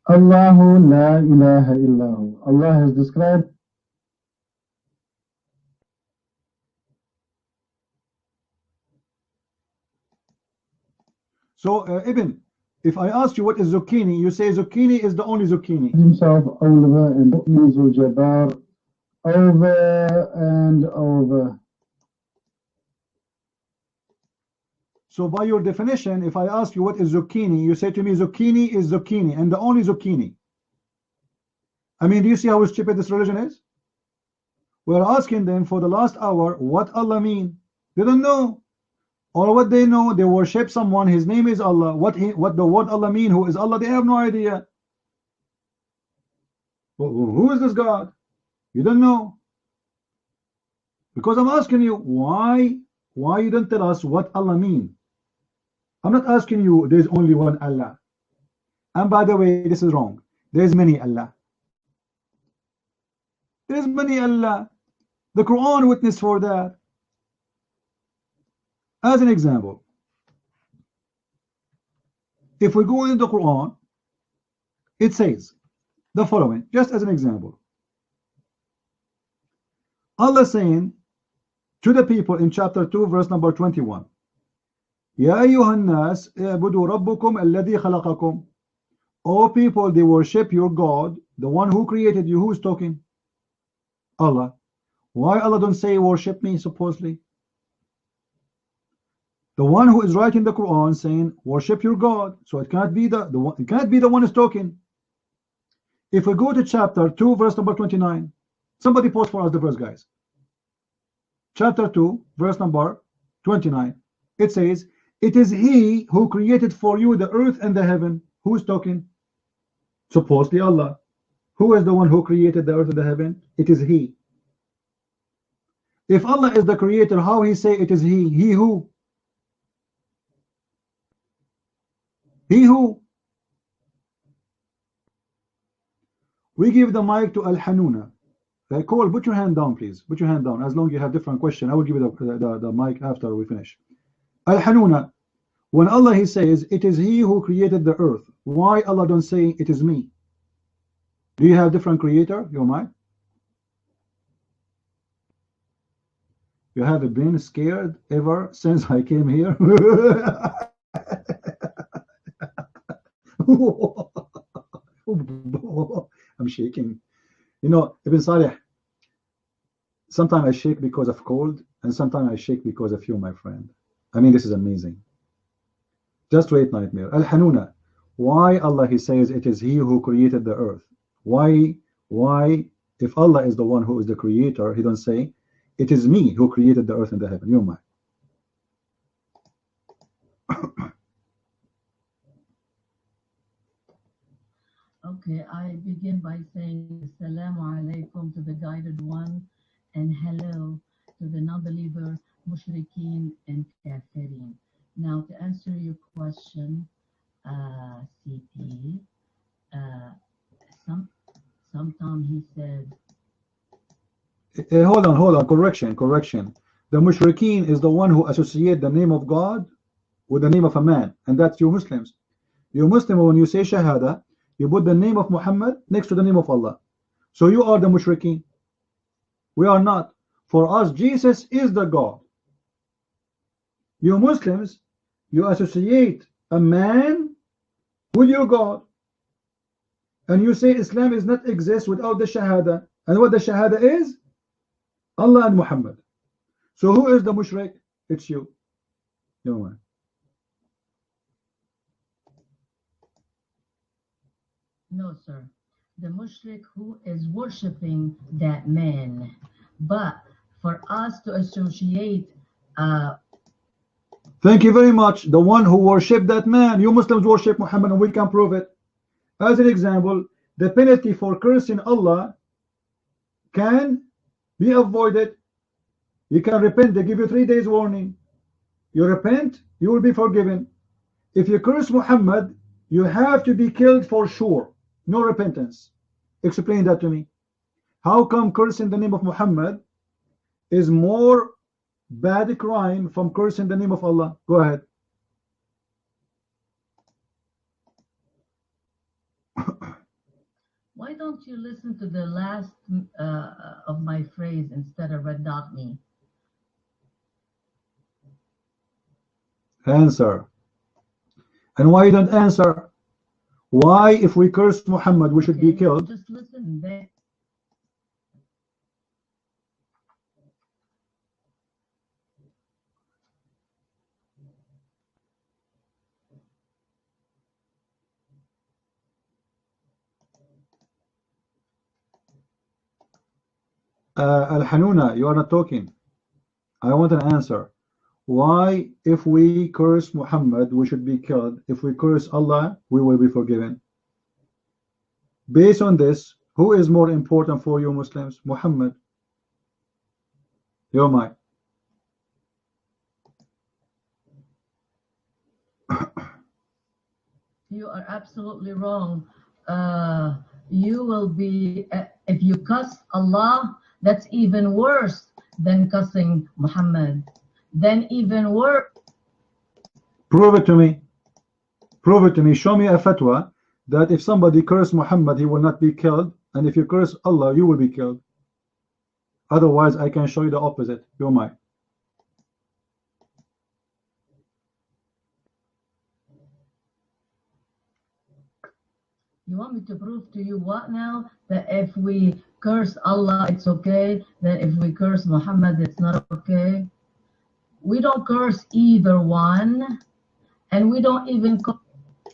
S3: Allahu la ilaha illahu. Allah has described
S1: So Ibn, if I ask you what is zucchini, you say zucchini is the only zucchini.
S3: himself over and Mu'mizu Jabbar over and over.
S1: So by your definition, if I ask you what is zucchini, you say to me zucchini is zucchini and the only zucchini. I mean, do you see how stupid this religion is? We're asking them for the last hour what Allah mean. They don't know. Or what they know, they worship someone, his name is Allah. What the word Allah mean, who is Allah, they have no idea. Well, who is this God? You don't know. Because I'm asking you, why you don't tell us what Allah mean? I'm not asking you, there's only one Allah. And by the way, this is wrong. There's many Allah. There's many Allah. The Quran witness for that. As an example, if we go into the Quran, it says the following, just as an example. Allah saying to the people in chapter 2, verse number 21, يا أيها الناس اعبدوا ربكم الذي خلقكم. All people, they worship your God, the one who created you. Who's talking? Allah. Why Allah don't say worship me, supposedly? The one who is writing the Quran saying worship your God, so it cannot be the one, it cannot be the one who's talking. If we go to chapter 2 verse number 29, somebody post for us the verse, guys. Chapter 2 verse number 29, it says, it is he who created for you the earth and the heaven. Who's talking? Supposedly Allah. Who is the one who created the earth and the heaven? It is he. If Allah is the creator, how he say it is he? He who? He who? We give the mic to Al-Hanuna. Cole, put your hand down, please. Put your hand down. As long as you have different question, I will give you the mic after we finish. Al-Hanuna, when Allah he says, it is he who created the earth, why Allah don't say it is me? Do you have different creator? Your mic? You have been scared ever since I came here? I'm shaking. You know, Ibn Salih, sometimes I shake because of cold, and sometimes I shake because of you, my friend. I mean, this is amazing. Just wait, Nightmare. Al-Hanuna, why Allah he says it is he who created the earth? Why, if Allah is the one who is the creator, he don't say, it is me who created the earth and the heaven? You're mine.
S8: Okay, I begin by saying Assalamu alaikum to the guided one, and hello to the non-believer, mushrikeen and kafirin. Now, to answer your question, CP, sometime he said.
S1: Hold on, correction. The mushrikeen is the one who associate the name of God with the name of a man, and that's you Muslims. You Muslim, when you say Shahada, you put the name of Muhammad next to the name of Allah. So you are the mushrikeen. We are not. For us, Jesus is the God. You Muslims, you associate a man with your God, and you say Islam is not exist without the Shahada. And what the Shahada is? Allah and Muhammad. So who is the mushrik? It's you. No one.
S8: No, sir. The mushrik who is worshipping that man. But for us to associate
S1: thank you very much. The one who worship that man. You Muslims worship Muhammad, and we can prove it. As an example, the penalty for cursing Allah can be avoided. You can repent. They give you 3 days warning. You repent, you will be forgiven. If you curse Muhammad, you have to be killed for sure. No repentance. Explain that to me. How come cursing the name of Muhammad is more bad crime from cursing the name of Allah? Go ahead.
S8: Why don't you listen to the last of my phrase instead of red dot me?
S1: Answer. And why you don't answer? Why, if we curse Muhammad, we should be killed?
S8: Just listen there.
S1: Al-Hanuna, you are not talking. I want an answer. Why, if we curse Muhammad, we should be killed? If we curse Allah, we will be forgiven. Based on this, who is more important for you Muslims? Muhammad. You're mine.
S8: You are absolutely wrong. You will be, if you cuss Allah, that's even worse than cussing Muhammad. Then even worse.
S1: Prove it to me. Prove it to me. Show me a fatwa that if somebody curse Muhammad, he will not be killed, and if you curse Allah, you will be killed. Otherwise, I can show you the opposite. You're mine.
S8: You want me to prove to you what now? That if we curse Allah, it's okay. That if we curse Muhammad, it's not okay. We don't curse either one, and we don't even.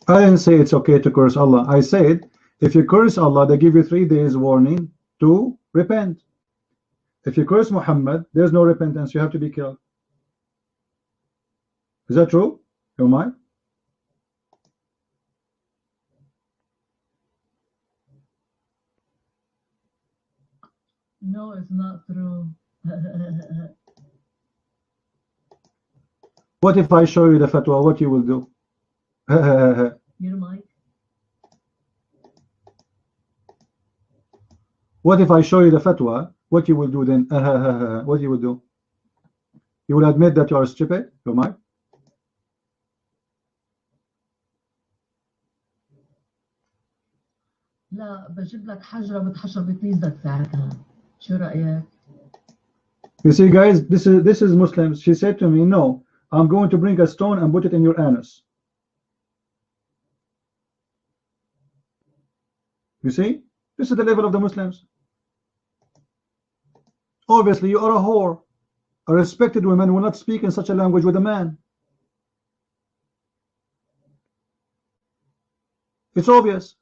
S1: I didn't say it's okay to curse Allah. I said if you curse Allah, they give you 3 days warning to repent. If you curse Muhammad, there's no repentance. You have to be killed. Is that true? Your mind?
S8: No, it's not true.
S1: What if I show you the fatwa? What you will do?
S8: Your mic.
S1: What if I show you the fatwa? What you will do then? What you will do? You will admit that you are stupid? Your mind?
S8: لا بجيب لك حجرة بتحشر بتيزك ساعتها. شو رأيك؟
S1: You see, guys, this is Muslims. She said to me, no, I'm going to bring a stone and put it in your anus. You see, this is the level of the Muslims. Obviously, you are a whore. A respected woman will not speak in such a language with a man. It's obvious.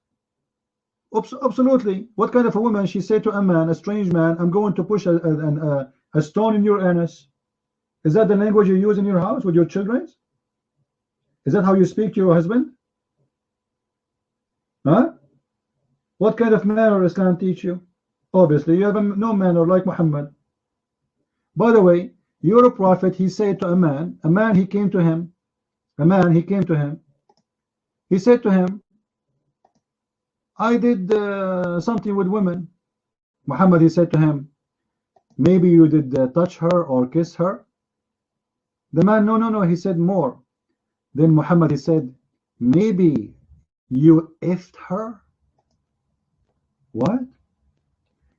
S1: Absolutely. What kind of a woman? She said to a man, a strange man, I'm going to push a stone in your anus. Is that the language you use in your house with your children? Is that how you speak to your husband? Huh? What kind of manner Islam teach you? Obviously, you have no manner like Muhammad. By the way, your prophet, he said to a man, he came to him. He said to him, I did something with women. Muhammad, he said to him, maybe you did touch her or kiss her. The man, no, he said more. Then Muhammad, he said, maybe you effed her. What?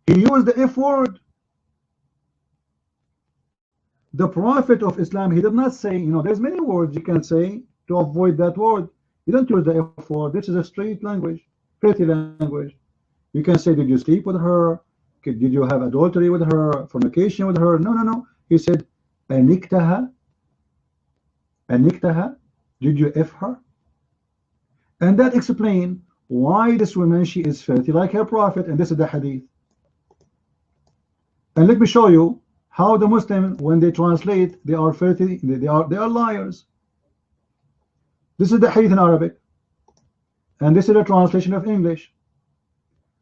S1: He used the F word. The Prophet of Islam, he did not say, there's many words you can say to avoid that word. You don't use the F word. This is a straight language, pretty language. You can say, did you sleep with her? Did you have adultery with her? Fornication with her? No. He said, aniktaha. Did you F her? And that explains why this woman, she is filthy like her prophet, and this is the hadith. And let me show you how the Muslims, when they translate, they are filthy, they are liars. This is the hadith in Arabic, and this is a translation of English.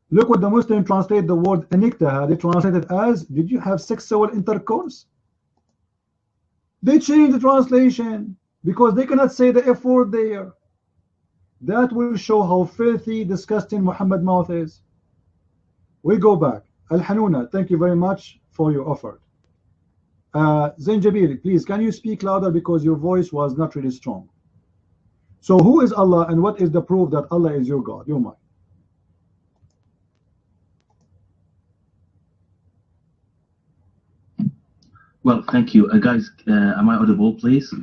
S1: Look what the Muslim translate the word aniktaha. They translate it as, did you have sexual intercourse? They change the translation because they cannot say the F word there. That will show how filthy, disgusting Muhammad mouth is. We go back. Al-Hanuna, thank you very much for your offer. Zanjabili, please, can you speak louder because your voice was not really strong. So who is Allah and what is the proof that Allah is your God? Your mind.
S9: Well, thank you. Guys, am I audible, please?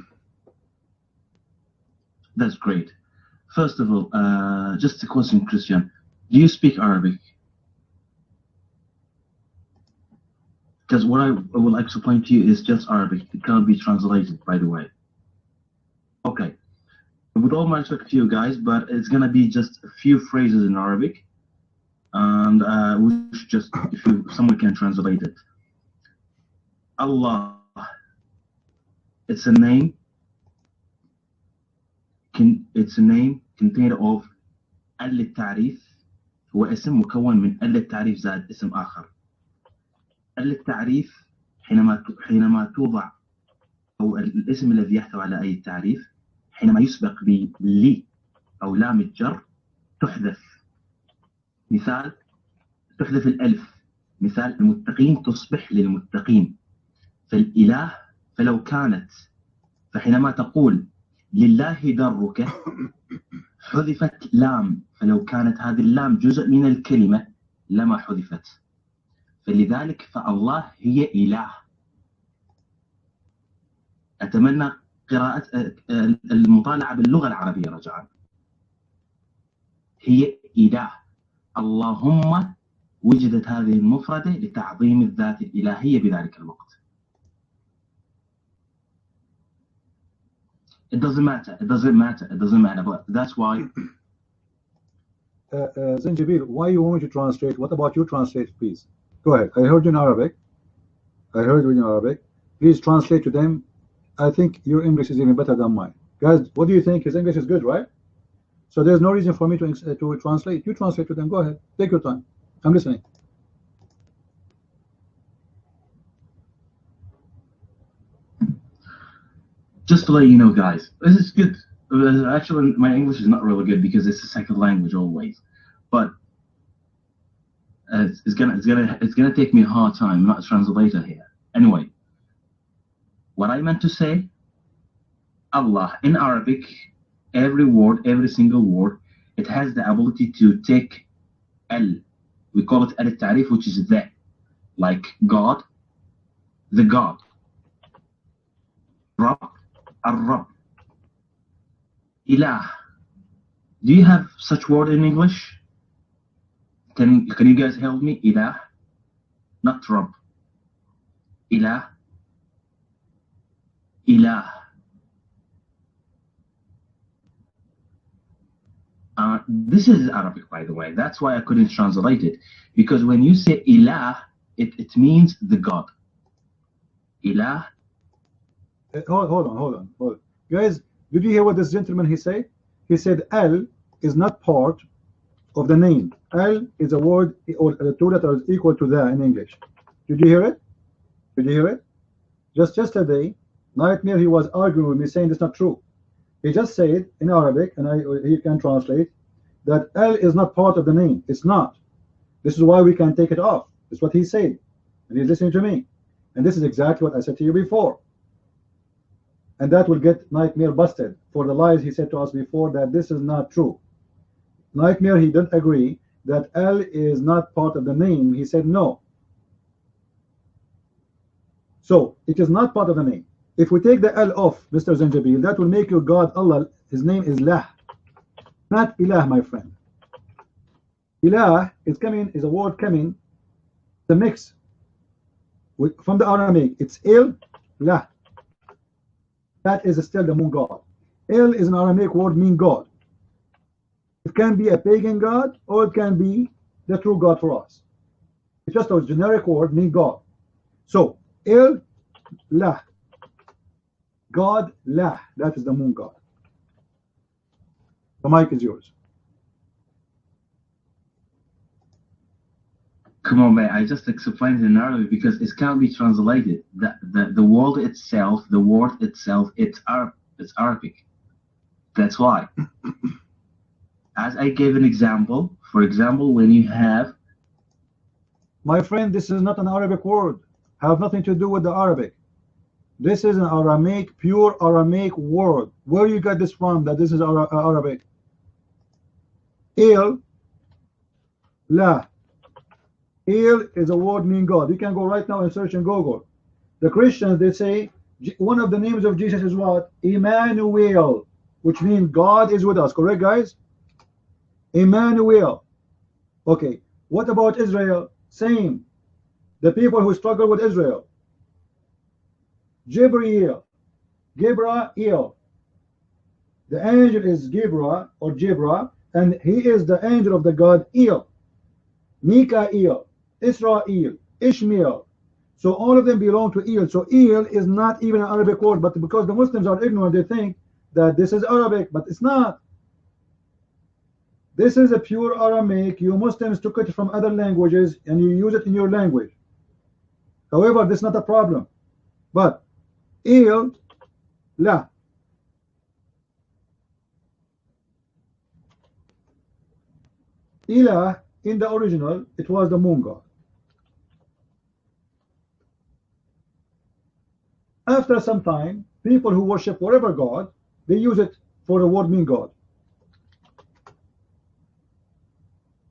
S9: That's great. First of all, just a question, Christian. Do you speak Arabic? Because what I would like to point to you is just Arabic. It cannot be translated, by the way. Okay. With all my respect to you guys, but it's going to be just a few phrases in Arabic. And we should just, if someone can translate it. Allah, it's a name. It's a name contained of ال التعريف. هو اسم مكون من ال التعريف زائد اسم آخر. ال التعريف حينما توضع أو الاسم الذي يحتوي على أي التعريف حينما يسبق بلي أو لام الجر تحذف. مثال تحذف الألف. مثال المتقين تصبح للمتقين. فالإله فلو كانت فحينما تقول لله درك حذفت لام فلو كانت هذه اللام جزء من الكلمة لما حذفت. فلذلك فالله هي إله. أتمنى قراءة المطالعة باللغة العربية رجاء. هي إله. اللهم وجدت هذه المفردة لتعظيم الذات الإلهية بذلك الوقت. It doesn't matter. It doesn't matter. It doesn't matter. But that's why.
S1: Zanjabil, why you want to translate? What about you translate, please? Go ahead. I heard you in Arabic. Please translate to them. I think your English is even better than mine. Guys, what do you think? His English is good, right? So there's no reason for me to translate. You translate to them. Go ahead. Take your time. I'm listening.
S9: Just to let you know, guys, this is good. Actually, my English is not really good because it's a second language always. But it's gonna take me a hard time. I'm not a translator here. Anyway, what I meant to say, Allah in Arabic, every word, every single word, it has the ability to take al. We call it al-Ta'rif, which is the, like God, the God. Rabb, al-Rabb. Ilah. Do you have such word in English? Can you guys help me? Ilah, not Rabb. Ilah. Ilah. This is Arabic, by the way. That's why I couldn't translate it. Because when you say ilah, it means the God. Ilah.
S1: Hold on. Guys, did you hear what this gentleman he said? He said al is not part of the name. Al is a word or two letters equal to the in English. Did you hear it? Just yesterday, Nightmare, he was arguing with me saying it's not true. He just said in Arabic, and he can translate, that al is not part of the name. It's not. This is why we can take it off. That's what he said. And he's listening to me. And this is exactly what I said to you before. And that will get Nightmare busted for the lies he said to us before, that this is not true. Nightmare, he didn't agree that al is not part of the name. He said no. So it is not part of the name. If we take the al off, Mr. Zanjabil, that will make your God Allah, his name is Lah, not Ilah, my friend. Ilah is a word coming, the mix from the Aramaic. It's Il, Lah. That is still the moon god. El is an Aramaic word mean God. It can be a pagan god or it can be the true God for us. It's just a generic word mean God. So El, Lah. God, Lah. That is the moon god. The mic is yours.
S9: Come on, man. I just explained it in Arabic because it can't be translated. The word itself, the word itself, it's Arabic. That's why. As I gave an example, for example, when you have...
S1: My friend, this is not an Arabic word. Have nothing to do with the Arabic. This is an Aramaic, pure Aramaic word. Where you got this from, that this is Arabic? Il, La. Il is a word meaning God. You can go right now and search in Google. The Christians, they say one of the names of Jesus is what? Emmanuel, which means God is with us. Correct, guys? Emmanuel. Okay. What about Israel? Same. The people who struggle with Israel. Jibreel. Gabriel. The angel is Gibra or Jibra, and he is the angel of the God El. Mikael, Israel, Ishmael. So all of them belong to El. So El is not even an Arabic word, but because the Muslims are ignorant, they think that this is Arabic, but it's not. This is a pure Aramaic. You Muslims took it from other languages and you use it in your language. However, this is not a problem. But El, La. Ilah, in the original, it was the moon god. After some time, people who worship whatever god, they use it for the word mean God.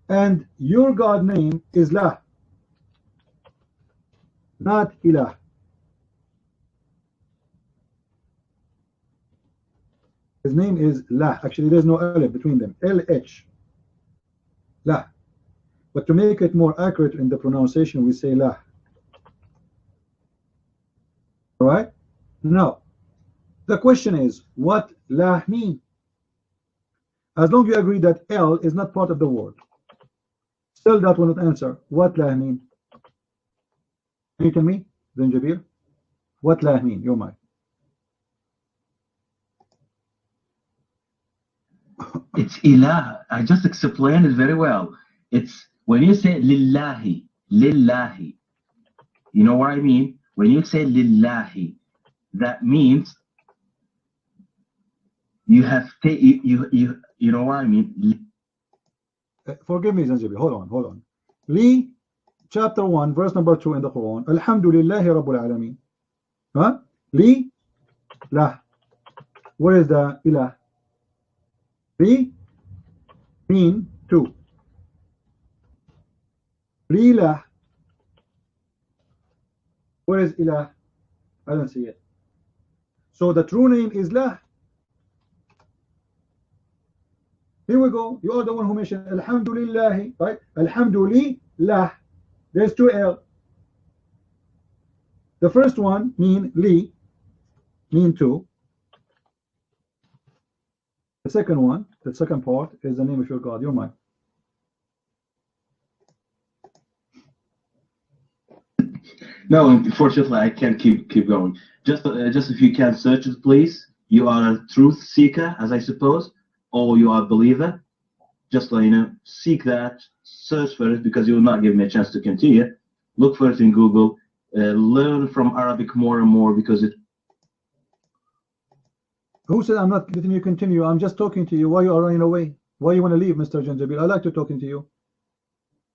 S1: And your God name is La, not Ilah. His name is La. Actually, there's no L between them. LH. lah. But to make it more accurate in the pronunciation, we say lah. All right? Now, the question is, what lah mean? As long as you agree that L is not part of the word, still that will not answer. What lah mean? Can you tell me, Zanjabil? What lah mean? Your mind.
S9: It's ilah. I just explained it very well. It's when you say lillahi, lillahi. You know what I mean? When you say lillahi, that means you have you know what I mean?
S1: Forgive me, Zanjabil. Hold on. Li, chapter 1, verse number 2 in the Quran. Alhamdulillahi Rabbil Alameen. Huh? Li, lah. Where is the ilah? Li mean two. Li lah. Where is ilah? I don't see it. So the true name is lah. Here we go. You are the one who mentioned Alhamdulillah, right? Alhamdulillah. There's two L. The first one mean li, mean two. The second one, the second part, is the name of your God, your mind.
S9: No, unfortunately, I can't keep going. Just if you can search it, please. You are a truth seeker, as I suppose, or you are a believer. Just you know, seek that, search for it, because you will not give me a chance to continue. Look for it in Google. Learn from Arabic more and more, because it.
S1: Who said I'm not letting you continue? I'm just talking to you. Why you are running away? Why you want to leave, Mr. Janjabil? I like to talking to you.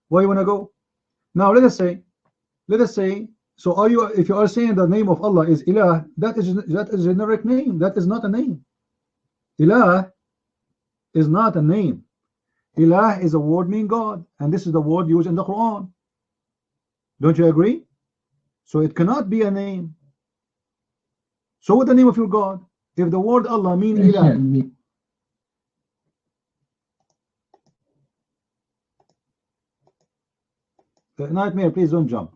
S1: Why you want to go? Now let us say, so are you, if you are saying the name of Allah is Ilah, that is a generic name. That is not a name. Ilah is not a name. Ilah is a word meaning God, and this is the word used in the Quran. Don't you agree? So it cannot be a name. So what the name of your God? If the word Allah means Ilah. Nightmare, please don't jump.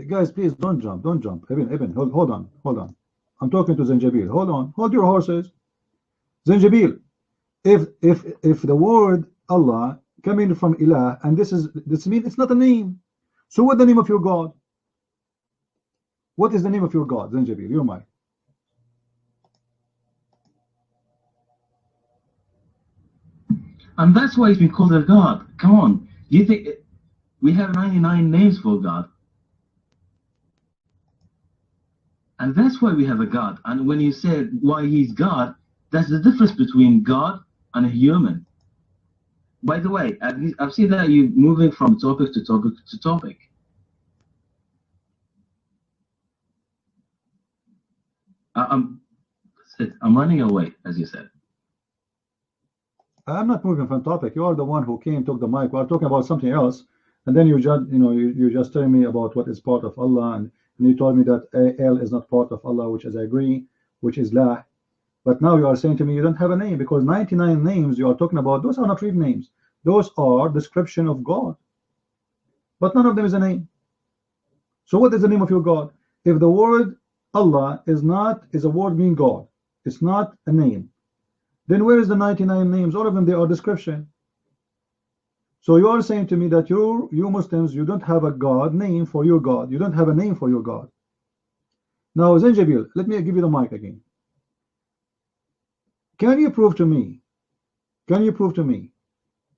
S1: Guys, please don't jump. Don't jump. Ibn, hold on. I'm talking to Zanjabil. Hold your horses. Zanjabil, if the word Allah coming from Ilah, and this means it's not a name. So what's the name of your God? What is the name of your God, Zanjabil? You're mine.
S9: And that's why it's been called a God. Come on. Do you think we have 99 names for God? And that's why we have a God. And when you said why he's God, that's the difference between God and a human. By the way, I've seen that you're moving from topic to topic to topic. I'm running away, as you said.
S1: I'm not moving from topic. You are the one who came, took the mic. We are talking about something else, and then you just telling me about what is part of Allah, and you told me that L is not part of Allah, which is I agree, which is La. But now you are saying to me you don't have a name, because 99 names you are talking about, those are not real names. Those are description of God, but none of them is a name. So what is the name of your God? If the word Allah is a word meaning God, it's not a name, then where is the 99 names? All of them, they are description. So you are saying to me that you Muslims, you don't have a God name for your God. You don't have a name for your God. Now, Zanjabil, let me give you the mic again. Can you prove to me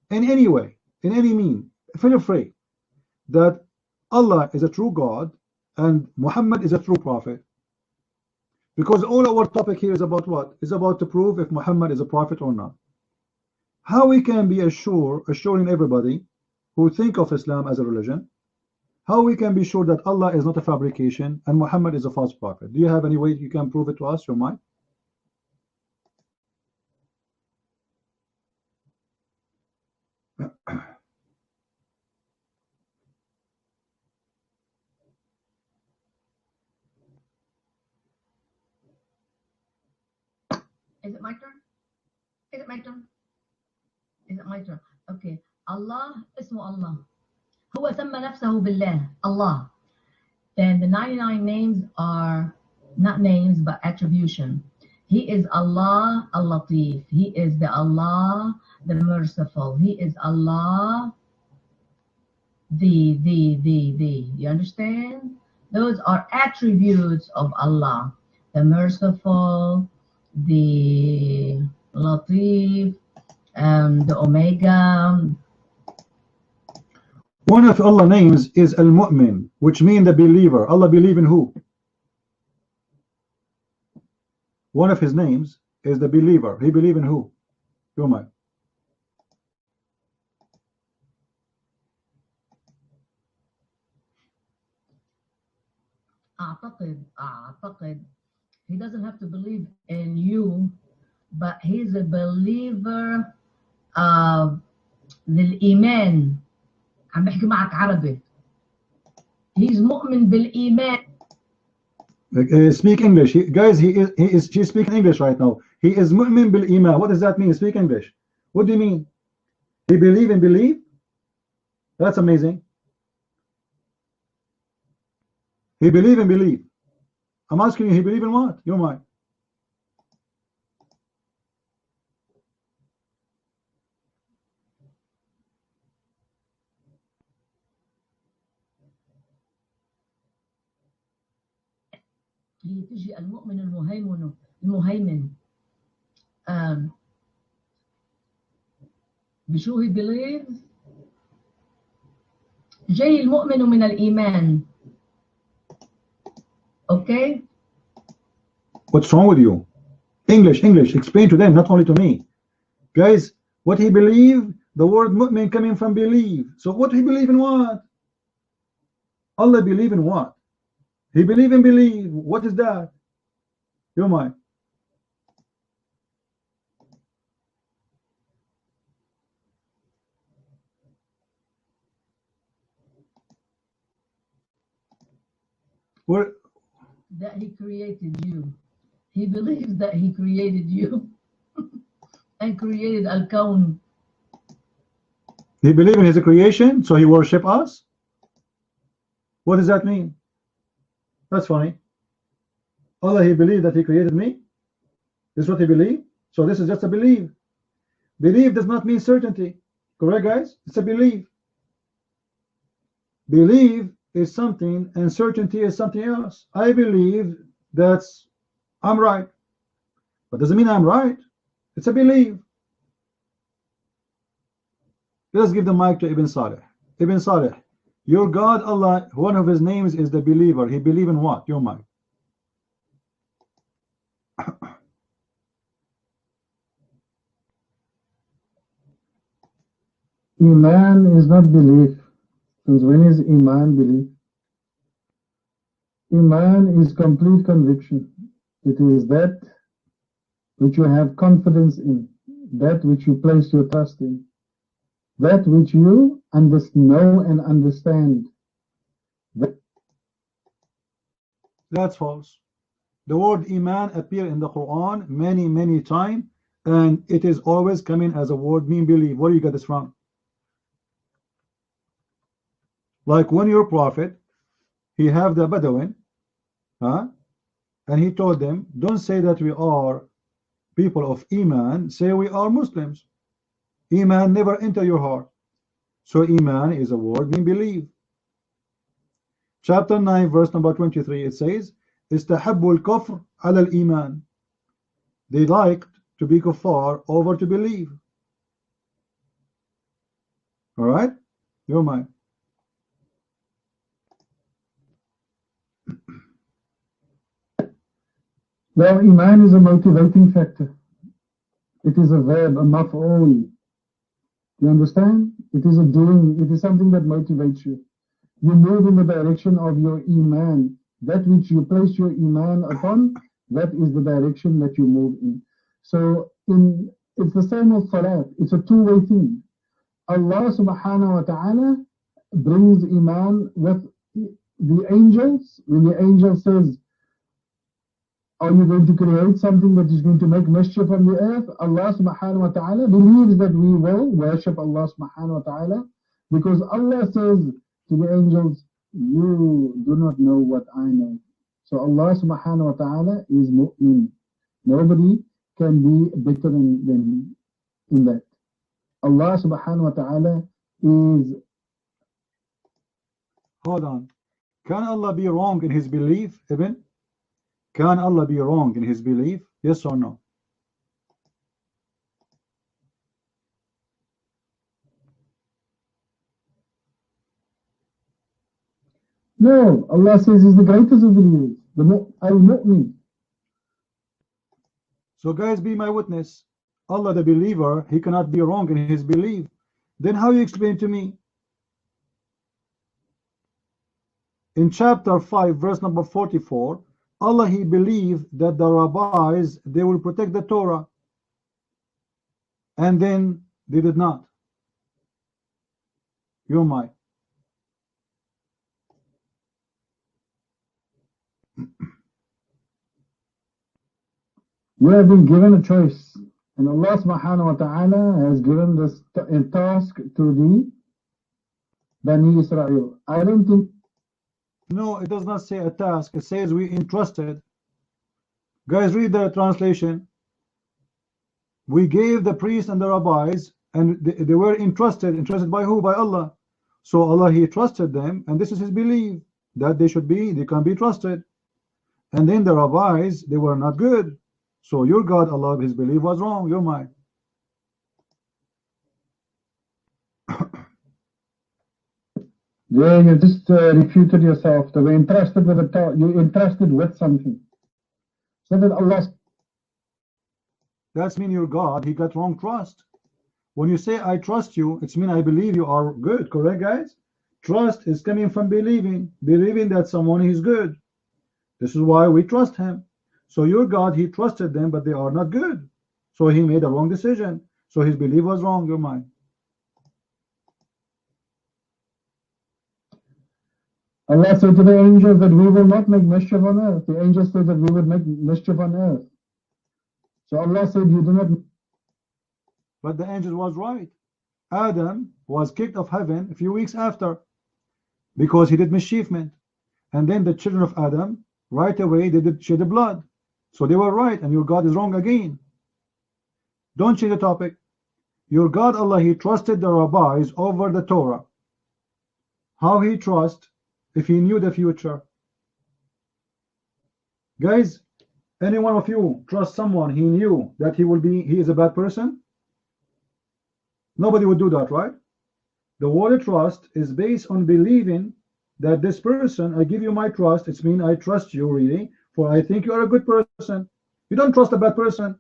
S1: in any way, in any mean, feel free, that Allah is a true God and Muhammad is a true prophet? Because all our topic here is about what? Is about to prove if Muhammad is a prophet or not. How we can be assuring everybody who think of Islam as a religion, how we can be sure that Allah is not a fabrication and Muhammad is a false prophet? Do you have any way you can prove it to us, your mind?
S8: Is it my turn? Is it my turn? Is it my turn? Okay. Allah اسمه Allah. هو سمى نفسه بالله. Allah. Then the 99 names are not names but attribution. He is Allah al-Latif. He is the Allah the merciful. He is Allah the. You understand? Those are attributes of Allah. The merciful, the Latif, the Omega.
S1: One of Allah's names is Al-Mu'min, which means the believer. Allah believe in who? One of his names is the believer. He believe in who? Who am I?
S8: أعتقد he doesn't have to believe in you, but he's a believer للإيمان. عم بحكي معك عربي. He's مؤمن بالإيمان.
S1: Speak English, guys. She's speaking English right now. He is mu'min bil iman. What does that mean? Speak English. What do you mean? He believe and believe? That's amazing. He believe and believe. I'm asking you, he believe in what? Your mind.
S8: هي تجي المؤمن المهيمن بشو he believes جاي المؤمن من الإيمان. Okay?
S1: What's wrong with you? English, explain to them, not only to me. Guys, what he believe, the word mu'min coming from believe. So what he believe in what? Allah believe in what? He believe and believe. What is that? Your mind. Where?
S8: That he created you. He believes that he created you and created Al-Kawn.
S1: He believe in his creation, so he worship us? What does that mean? That's funny. Allah, he believed that he created me? This is what he believed? So this is just a belief. Belief does not mean certainty. Correct, guys? It's a belief. Belief is something and certainty is something else. I believe that I'm right. But doesn't mean I'm right. It's a belief. Let's give the mic to Ibn Salih. Ibn Salih, your God, Allah, one of his names is the believer. He believe in what? Your mic.
S3: Iman is not belief. Since when is Iman belief? Iman is complete conviction. It is that which you have confidence in, that which you place your trust in, that which you know and understand.
S1: That's false. The word Iman appear in the Quran many times, and it is always coming as a word mean believe. Where do you get this from? Like when your prophet, he have the Bedouin, and he told them, don't say that we are people of Iman, say we are Muslims. Iman never enter your heart. So Iman is a word mean believe. Chapter 9 verse number 23, it says, استحبوا الكفر على الإيمان. They liked to be kuffar over to believe. Alright? Your mind.
S3: Well, Iman is a motivating factor. It is a verb, a maf'ul. You understand? It is a doing. It is something that motivates you. You move in the direction of your Iman. That which you place your Iman upon, that is the direction that you move in. So it's the same as Salat. It's a two-way thing. Allah subhanahu wa ta'ala brings Iman with the angels. When the angel says, are you going to create something that is going to make mischief on the earth? Allah subhanahu wa ta'ala believes that we will worship Allah subhanahu wa ta'ala, because Allah says to the angels, you do not know what I know. So Allah subhanahu wa ta'ala is mu'min. Nobody can be better than him in that. Allah subhanahu wa ta'ala is...
S6: Hold on. Can Allah be wrong in his belief, Ibn? Can Allah be wrong in his belief? Yes or no?
S3: No, Allah says he's the greatest of believers, the al-mu'min.
S6: So guys, be my witness. Allah the believer, he cannot be wrong in his belief. Then how you explain to me? In chapter 5, verse number 44, Allah, he believed that the rabbis, they will protect the Torah. And then they did not. You're my.
S3: You have been given a choice, and Allah subhanahu wa ta'ala has given this task to the Bani Israel. I don't think...
S6: No, it does not say a task. It says we entrusted. Guys, read the translation. We gave the priests and the rabbis, and they were entrusted. Entrusted by who? By Allah. So Allah, he trusted them, and this is his belief, that they can be trusted. And then the rabbis, they were not good. So your God, Allah, his belief was wrong. You're mine.
S3: Yeah, you just refuted yourself. They were entrusted with you entrusted with something. So that Allah...
S6: That's mean your God, he got wrong trust. When you say I trust you, it's mean I believe you are good, correct guys? Trust is coming from believing that someone is good. This is why we trust him. So your God, he trusted them, but they are not good. So he made a wrong decision. So his belief was wrong, your mind.
S3: Allah said to the angels that we will not make mischief on earth. The angels said that we would make mischief on earth. So Allah said you do not...
S6: But the angel was right. Adam was kicked off heaven a few weeks after because he did mischievement. And then the children of Adam, right away, they did shed the blood. So they were right, and your God is wrong again. Don't change the topic. Your God, Allah, he trusted the rabbis over the Torah. How he trust if he knew the future? Guys, any one of you trust someone he knew that he is a bad person? Nobody would do that, right? The word trust is based on believing that this person, I give you my trust, it's mean I trust you really, for I think you are a good person. You don't trust a bad person.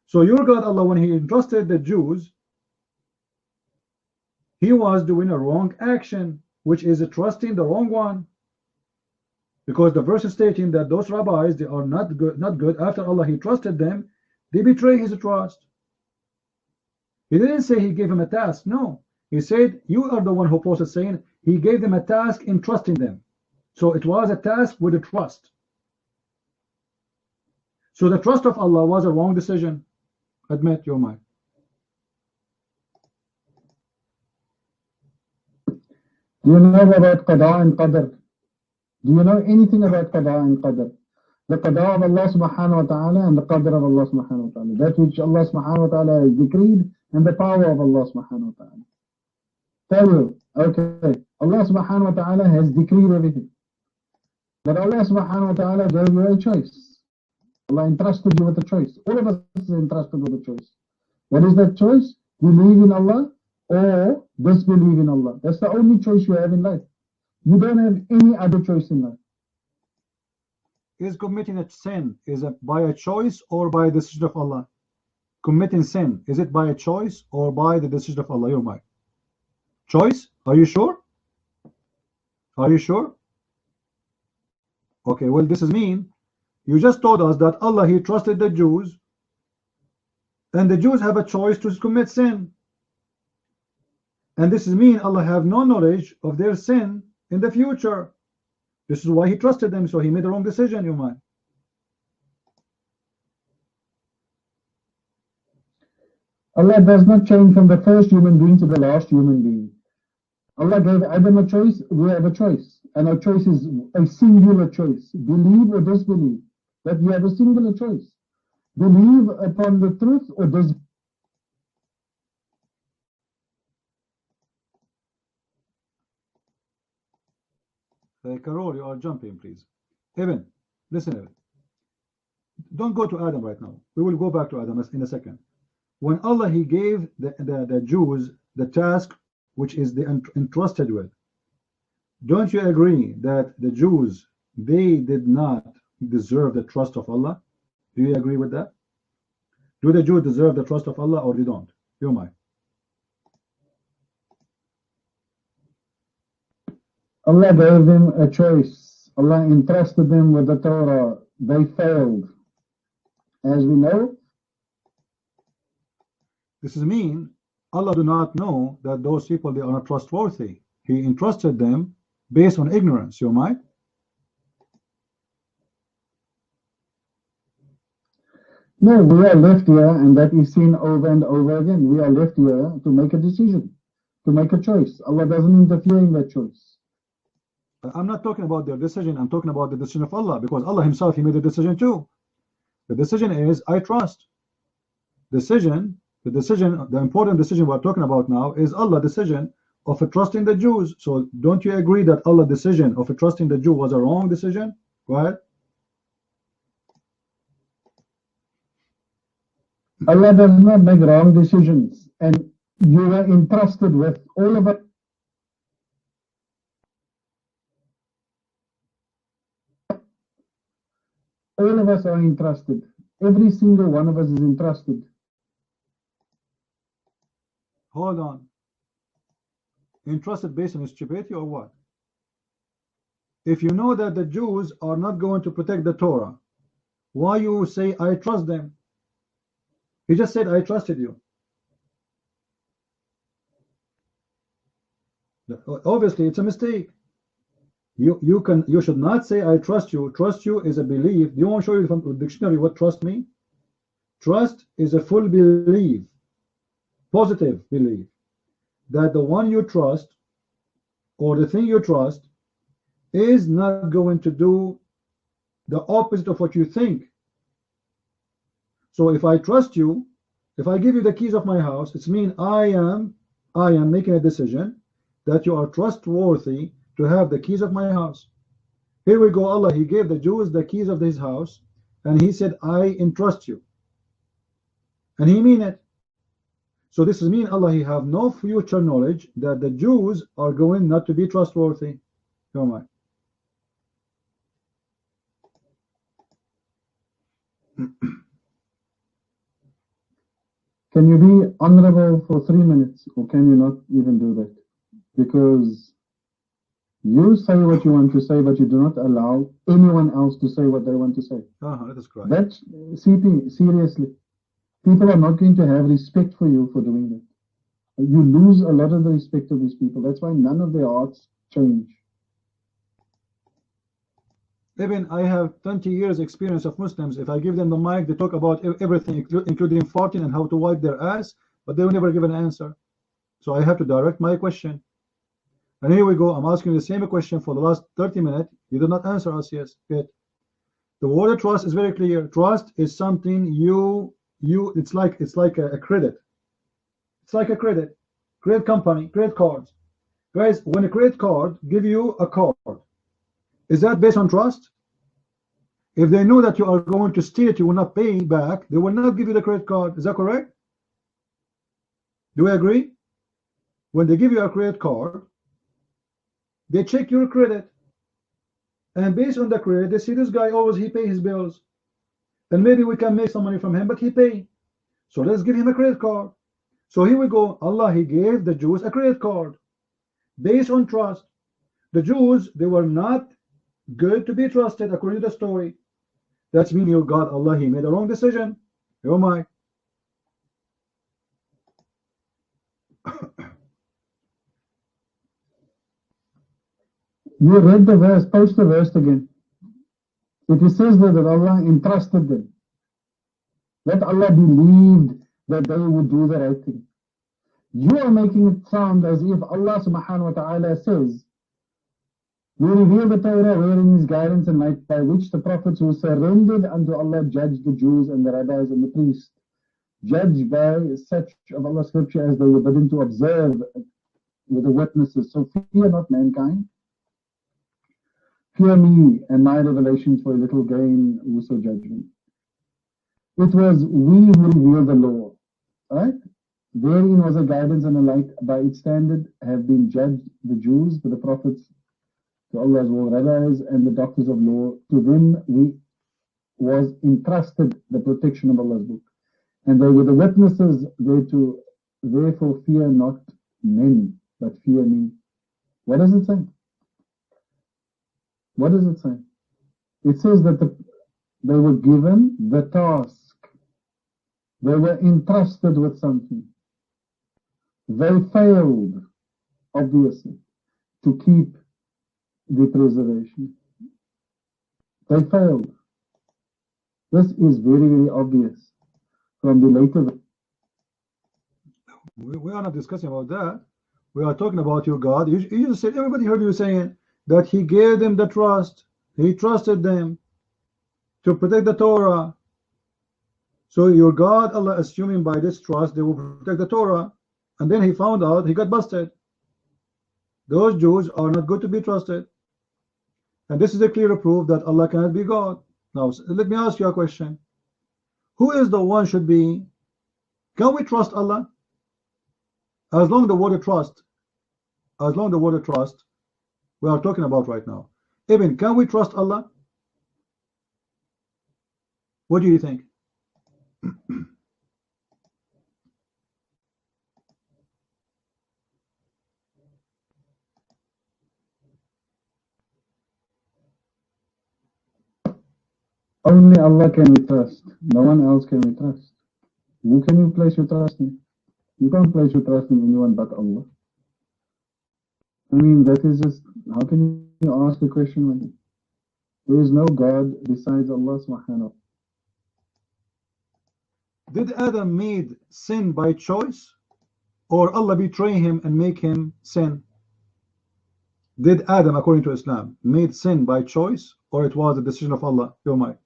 S6: So your God, Allah, when he entrusted the Jews, he was doing a wrong action, which is trusting the wrong one. Because the verse is stating that those rabbis, they are not good. After Allah, he trusted them, they betray his trust. He didn't say he gave him a task. No. He said, you are the one who posted saying he gave them a task in trusting them. So it was a task with a trust. So the trust of Allah was a wrong decision. Admit your mind.
S3: Do you know about Qada and Qadr? Do you know anything about Qada and Qadr? The Qada of Allah subhanahu wa ta'ala and the Qadr of Allah subhanahu wa ta'ala. That which Allah subhanahu wa ta'ala has decreed and the power of Allah subhanahu wa ta'ala. Tell you, okay, Allah subhanahu wa ta'ala has decreed everything. But Allah subhanahu wa ta'ala gave you a choice. Allah entrusted you with a choice. All of us are entrusted with a choice. What is that choice? Believe in Allah or disbelieve in Allah. That's the only choice you have in life. You don't have any other choice in life.
S6: Is committing a sin, is it by a choice or by a decision of Allah? Committing sin, is it by a choice or by the decision of Allah? Your mind. Choice? Are you sure? Are you sure? Okay, well, this is mean. You just told us that Allah, he trusted the Jews, and the Jews have a choice to commit sin. And this is mean Allah have no knowledge of their sin in the future,
S1: This is why he trusted them, so he made the wrong decision, you mind.
S3: Allah does not change from the first human being to the last human being. Allah gave Adam a choice, we have a choice. And our choice is a singular choice. Believe or disbelieve. But you have a singular choice. Believe upon the truth or disbelieve.
S1: Carol, you are jumping, please. Evan, listen, Evan. Don't go to Adam right now. We will go back to Adam in a second. When Allah, he gave the Jews the task which is the entrusted with, don't you agree that the Jews, they did not deserve the trust of Allah? Do you agree with that? Do the Jews deserve the trust of Allah or they don't? You might.
S3: Allah gave them a choice. Allah entrusted them with the Torah. They failed. As we know,
S1: this is mean Allah do not know that those people, they are not trustworthy. He entrusted them based on ignorance. You might.
S3: No, we are left here, and that is seen over and over again. We are left here to make a decision, to make a choice. Allah doesn't interfere in that choice.
S1: I'm not talking about their decision. I'm talking about the decision of Allah, because Allah himself, he made a decision too. The decision is, I trust. The important decision we're talking about now is Allah's decision of trusting the Jews. So don't you agree that Allah's decision of trusting the Jew was a wrong decision? Go ahead.
S3: Allah does not make wrong decisions, and you are entrusted with all of it. All of us are entrusted. Every single one of us is entrusted.
S1: Hold on. Entrusted based on stupidity or what? If you know that the Jews are not going to protect the Torah, why you say I trust them? He just said I trusted you. Obviously it's a mistake. You should not say I trust you. Trust you is a belief. Do you want to show you from the dictionary what trust means? Trust is a full belief, positive belief, that the one you trust or the thing you trust is not going to do the opposite of what you think. So if I trust you, if I give you the keys of my house, it's mean I am making a decision that you are trustworthy to have the keys of my house. Here we go. Allah, he gave the Jews the keys of his house, and he said I entrust you, and he mean it. So this is mean Allah, he have no future knowledge that the Jews are going not to be trustworthy. Oh my.
S3: Can you be honorable for 3 minutes, or can you not even do that? Because you say what you want to say, but you do not allow anyone else to say what they want to say.
S1: That is correct.
S3: That's CP, seriously. People are not going to have respect for you for doing that. You lose a lot of the respect of these people. That's why none of their hearts change.
S1: Even I have 20 years experience of Muslims. If I give them the mic, they talk about everything, including farting and how to wipe their ass, but they will never give an answer. So I have to direct my question. And here we go. I'm asking the same question for the last 30 minutes. You did not answer us. Yes. Good. The word trust is very clear. Trust is something it's like a credit. It's like a credit company, credit cards. Guys, when a credit card give you a card, is that based on trust? If they know that you are going to steal it, you will not pay back, they will not give you the credit card. Is that correct? Do we agree? When they give you a credit card, they check your credit, and based on the credit, they see this guy always he pay his bills, and maybe we can make some money from him, but he pay. So let's give him a credit card. So here we go. Allah, he gave the Jews a credit card based on trust. The Jews, they were not good to be trusted according to the story. That's mean your God, Allah, he made a wrong decision. Oh my.
S3: You read the verse, post the verse again. It says that Allah entrusted them. That Allah believed that they would do the right thing. You are making it sound as if Allah subhanahu wa ta'ala says, we reveal the Torah wherein His guidance and light, by which the prophets who surrendered unto Allah judged the Jews and the rabbis and the priests, judged by such of Allah's scripture as they were bidden to observe with the witnesses. So fear not mankind. Fear me and my revelations for a little gain, whoso judge me. It was we who revealed the law, right? Therein was a guidance and a light. By its standard have been judged the Jews, the prophets, to Allah's law, rabbis, and the doctors of law. To them was entrusted the protection of Allah's book, and they were the witnesses thereto. Therefore fear not men, but fear me. What does it say? What does it say? It says that they were given the task. They were entrusted with something. They failed, obviously, to keep the preservation. They failed. This is very, very obvious from the later.
S6: We are not discussing about that. We are talking about your God. You just said, everybody heard you saying that He gave them the trust. He trusted them to protect the Torah. So your God, Allah, assuming by this trust they will protect the Torah, and then He found out, He got busted. Those Jews are not good to be trusted. And this is a clear proof that Allah cannot be God. Now, let me ask you a question. Who is the one should be? Can we trust Allah? As long the word trust, we are talking about right now. Ibn, can we trust Allah? What do you think?
S3: Only Allah can we trust. No one else can we trust. Who can you place your trust in? You can't place your trust in anyone but Allah. I mean, that is just, how can you ask the question like that? There is no God besides Allah subhanahu.
S6: Did Adam made sin by choice, or Allah betray him and make him sin? Did Adam, according to Islam, made sin by choice, or it was a decision of Allah? Your mind.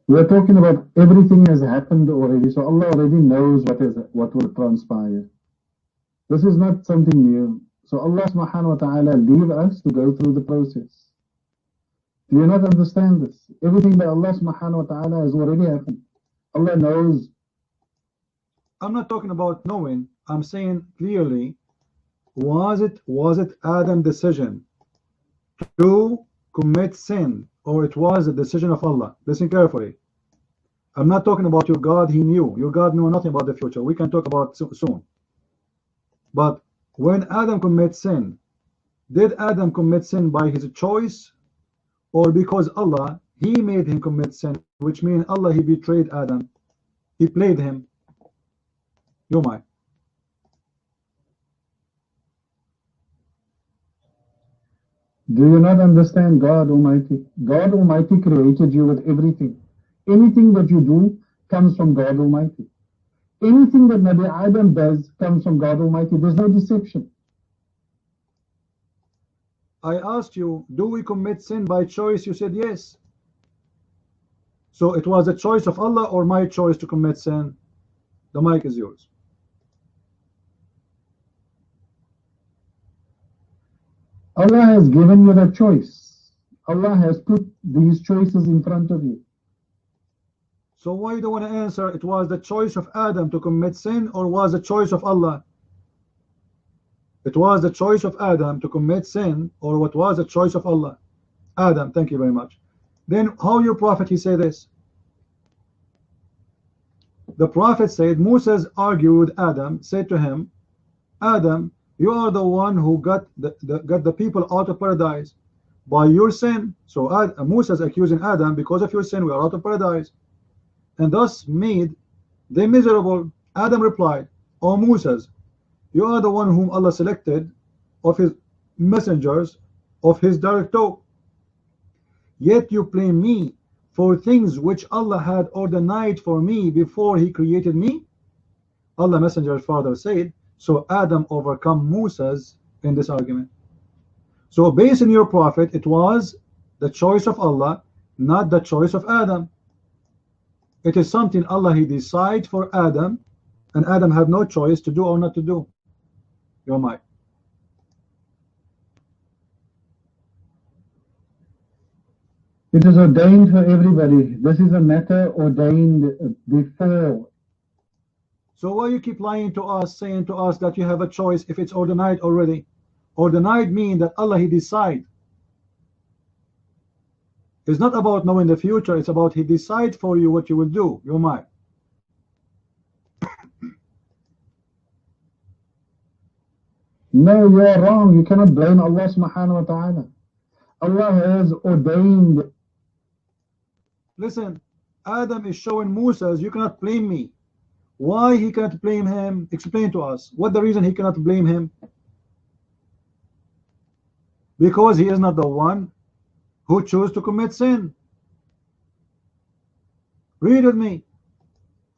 S3: We are talking about everything has happened already, so Allah already knows what will transpire. This is not something new. So Allah subhanahu wa ta'ala leave us to go through the process. Do you not understand this? Everything that Allah subhanahu wa ta'ala has already happened. Allah knows.
S6: I'm not talking about knowing. I'm saying clearly, was it Adam's decision to commit sin, or it was a decision of Allah? Listen carefully. I'm not talking about your God. He knew. Your God knew nothing about the future. We can talk about soon. But when Adam commits sin, did Adam commit sin by his choice, or because Allah, He made him commit sin, which means Allah, He betrayed Adam. He played him. You might.
S3: Do you not understand God Almighty? God Almighty created you with everything. Anything that you do comes from God Almighty. Anything that Nabi Adam does comes from God Almighty. There's no deception.
S6: I asked you, do we commit sin by choice? You said yes. So it was a choice of Allah or my choice to commit sin? The mic is yours.
S3: Allah has given you the choice. Allah has put these choices in front of you.
S6: So why you don't want to answer? It was the choice of Adam to commit sin, or was the choice of Allah? It was the choice of Adam to commit sin, or what was the choice of Allah? Adam, thank you very much. Then how your prophet he say this? The prophet said, Moses argued with Adam, said to him, Adam, you are the one who got the people out of paradise by your sin. So Moses accusing Adam, because of your sin we are out of paradise, and thus made
S1: They miserable. Adam replied, O Moses, you are the one whom Allah selected of his messengers of his direct talk. Yet you blame me for things which Allah had ordained for me before he created me. Allah Messenger's father said, so Adam overcome Moses in this argument. So based on your prophet, it was the choice of Allah, not the choice of Adam. It is something Allah he decide for Adam, and Adam had no choice to do or not to do. Your mic.
S3: It is ordained for everybody. This is a matter ordained before.
S1: So why you keep lying to us, saying to us that you have a choice if it's ordained already? Ordained means that Allah he decide. It's not about knowing the future, it's about he decide for you what you will do. Your mic.
S3: No, you are wrong. You cannot blame Allah subhanahu wa ta'ala. Allah has ordained.
S1: Listen, Adam is showing Moses, you cannot blame me. Why he cannot blame him? Explain to us. What the reason he cannot blame him? Because he is not the one who chose to commit sin. Read with me.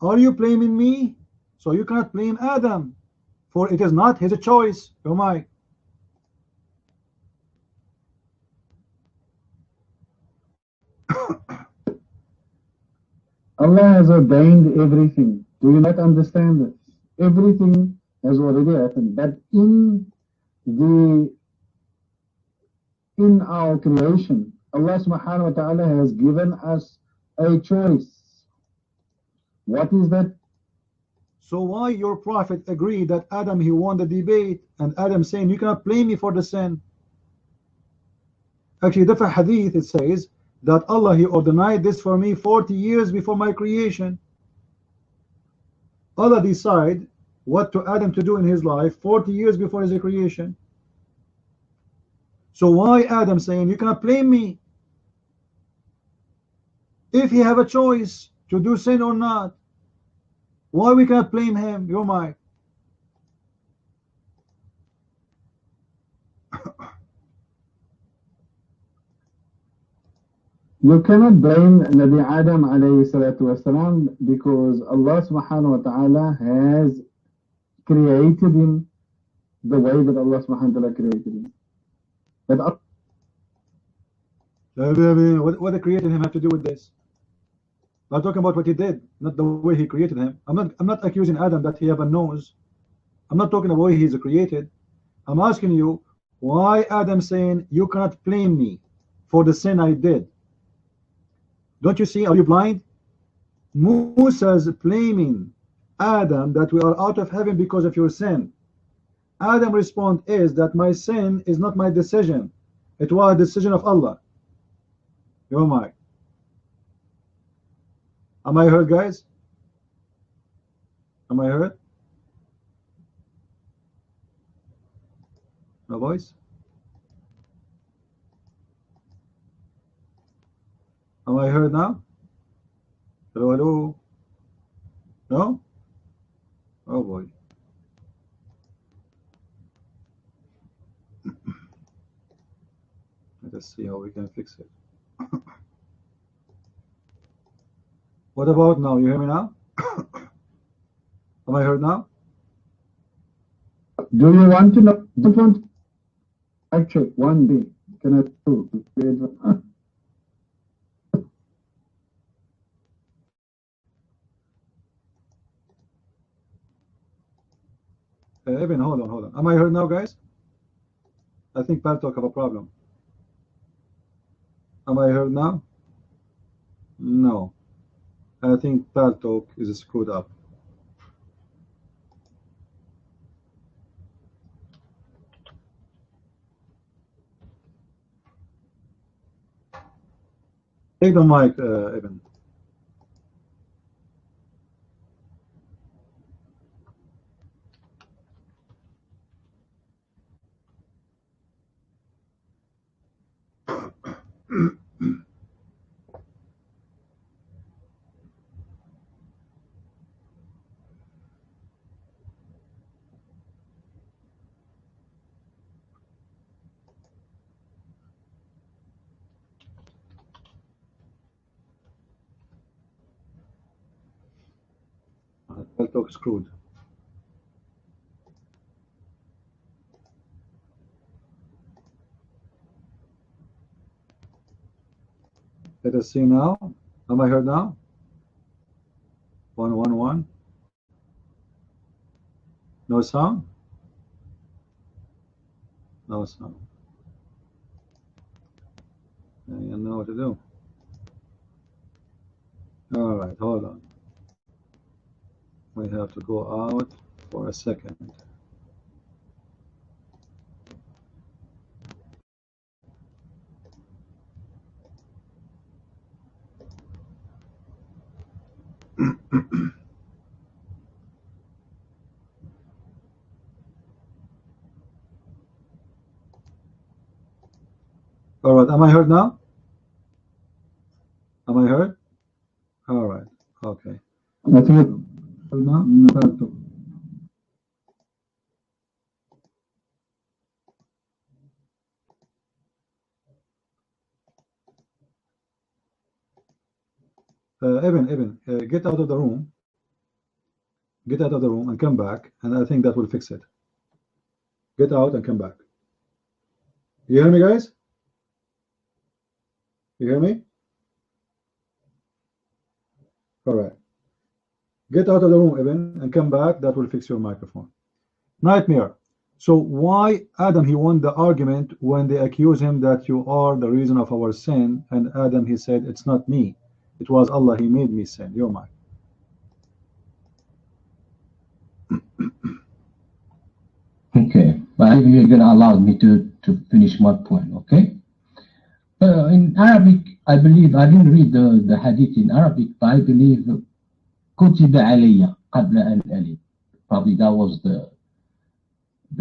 S1: Are you blaming me? So you cannot blame Adam, for it is not his choice. Your mic.
S3: Allah has ordained everything. Do you not understand this? Everything has already happened. But in our creation, Allah subhanahu wa ta'ala has given us a choice. What is that?
S1: So why your prophet agreed that Adam he won the debate, and Adam saying you cannot blame me for the sin? Actually, different hadith it says that Allah he ordained this for me 40 years before my creation. Allah decide what to Adam to do in his life 40 years before his creation. So why Adam saying you cannot blame me if he have a choice to do sin or not? Why we cannot blame him? Your mic.
S3: You cannot blame Nabi Adam alayhi salatu wasalam because Allah subhanahu wa ta'ala has created him the way that Allah subhanahu wa ta'ala created him. But
S1: what the created him have to do with this? I'm talking about what he did, not the way he created him. I'm not accusing Adam that he have a nose. I'm not talking about the way he's created. I'm asking you why Adam saying you cannot blame me for the sin I did. Don't you see? Are you blind? Musa's blaming Adam that we are out of heaven because of your sin. Adam response is that my sin is not my decision. It was a decision of Allah. Your mic. Am I heard, guys? Am I heard? No voice? Am I heard now? Hello, hello? No? Oh boy. Let us see how we can fix it. What about now? You hear me now? Am I heard now?
S3: do you want to know? Don't want actually one day can I do?
S1: Evan, hold on. Am I heard now, guys? I think Paltalk have a problem. Am I heard now? No. I think Paltalk is screwed up. Take the mic, Evan. I'll talk screwed. Let us see now. Am I heard now? 111. No sound? No sound. I don't know what to do. All right, hold on. We have to go out for a second. All right, am I heard now? Am I heard? All right, okay. Ibn, get out of the room. Get out of the room and come back, and I think that will fix it. Get out and come back. You hear me, guys? You hear me? All right. Get out of the room, Ibn, and come back. That will fix your microphone. Nightmare. So why Adam, he won the argument when they accuse him that you are the reason of our sin, and Adam, he said, it's not me. It was Allah, he made me sin. You're mine.
S2: Okay, but you're going to allow me to finish my point, okay? In Arabic, I believe, I didn't read the hadith in Arabic, but I believe كتب علي قبل أن ألد. Probably that was the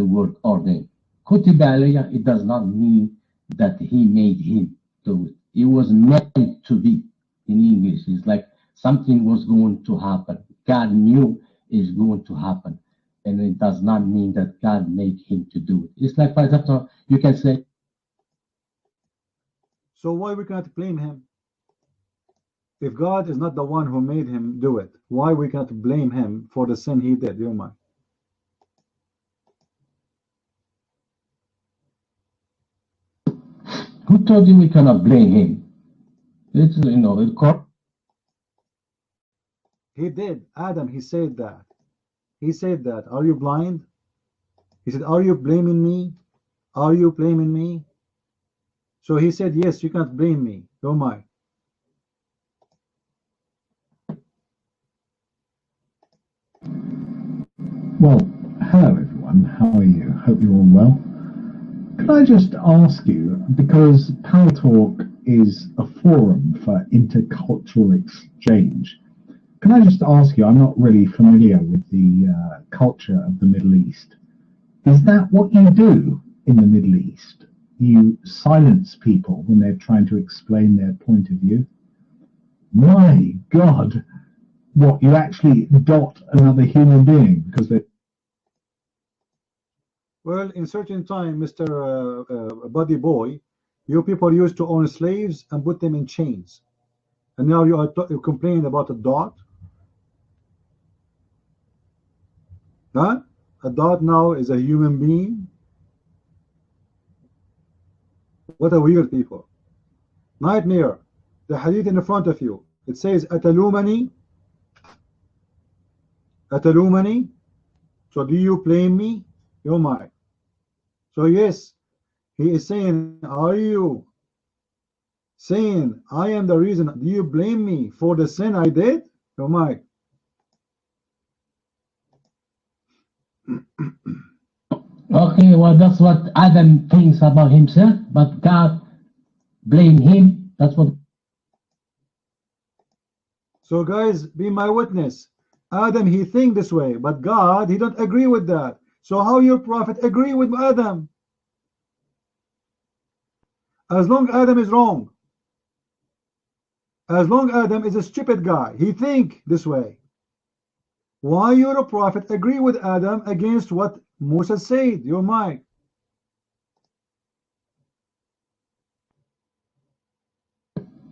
S2: word ordained. كتب علي, it does not mean that he made him do it. It was meant to be. In English, it's like something was going to happen. God knew it's going to happen. And it does not mean that God made him to do it. It's like, for example, you can say.
S1: So why we can't blame him? If God is not the one who made him do it, why we can't blame him for the sin he did? You're mine.
S2: Who told you we cannot blame him? It's, you know,
S1: he did. Adam, he said that. He said that. Are you blind? He said, are you blaming me? Are you blaming me? So he said, yes, you can't blame me. You're mine.
S10: Well, hello everyone. How are you? Hope you're all well. Could I just ask you, because Paltalk is a forum for intercultural exchange, can I just ask you, I'm not really familiar with the culture of the Middle East. Is that what you do in the Middle East? You silence people when they're trying to explain their point of view? My God, what, you actually dot another human being because they're...
S1: Well, in certain time, Mr. Buddy Boy, you people used to own slaves and put them in chains. And now you are complaining about a dot? Huh? A dot now is a human being? What a weird people. Nightmare. The hadith in front of you. It says, Atalumani. Atalumani. So do you blame me? You're mine. So yes, he is saying, are you saying I am the reason? Do you blame me for the sin I did? You're mine.
S2: Okay, well, that's what Adam thinks about himself, but God blamed him. That's what.
S1: So guys, be my witness. Adam, he think this way, but God, he don't agree with that. So how your prophet agree with Adam? As long Adam is wrong, as long Adam is a stupid guy, he think this way. Why your prophet agree with Adam against what Musa said? You're mine.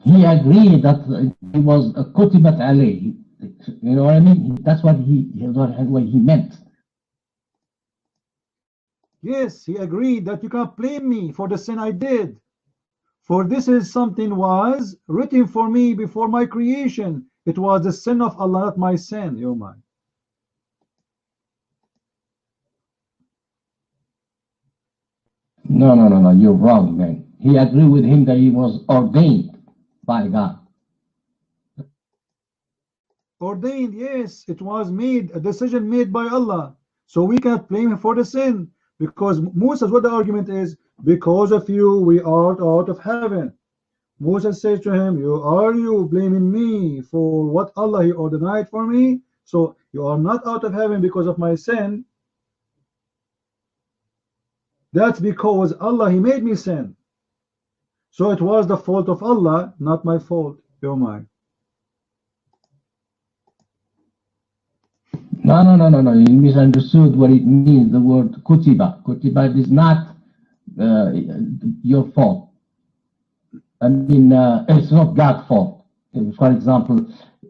S2: He agreed that it was a kutibat alayhi. You know what I mean? That's what what he meant.
S1: Yes, he agreed that you can't blame me for the sin I did. For this is something was written for me before my creation. It was the sin of Allah, not my sin. You're mine.
S2: No. You're wrong, man. He agreed with him that he was ordained by God.
S1: Ordained, yes. It was made, a decision made by Allah. So we can't blame him for the sin. Because Moses, what the argument is, because of you we are out of heaven. Moses says to him, you blaming me for what Allah he ordained for me? So you are not out of heaven because of my sin. That's because Allah he made me sin. So it was the fault of Allah, not my fault. You're mine.
S2: No. You misunderstood what it means, the word kutiba. Kutiba is not your fault. I mean, it's not God's fault. For example,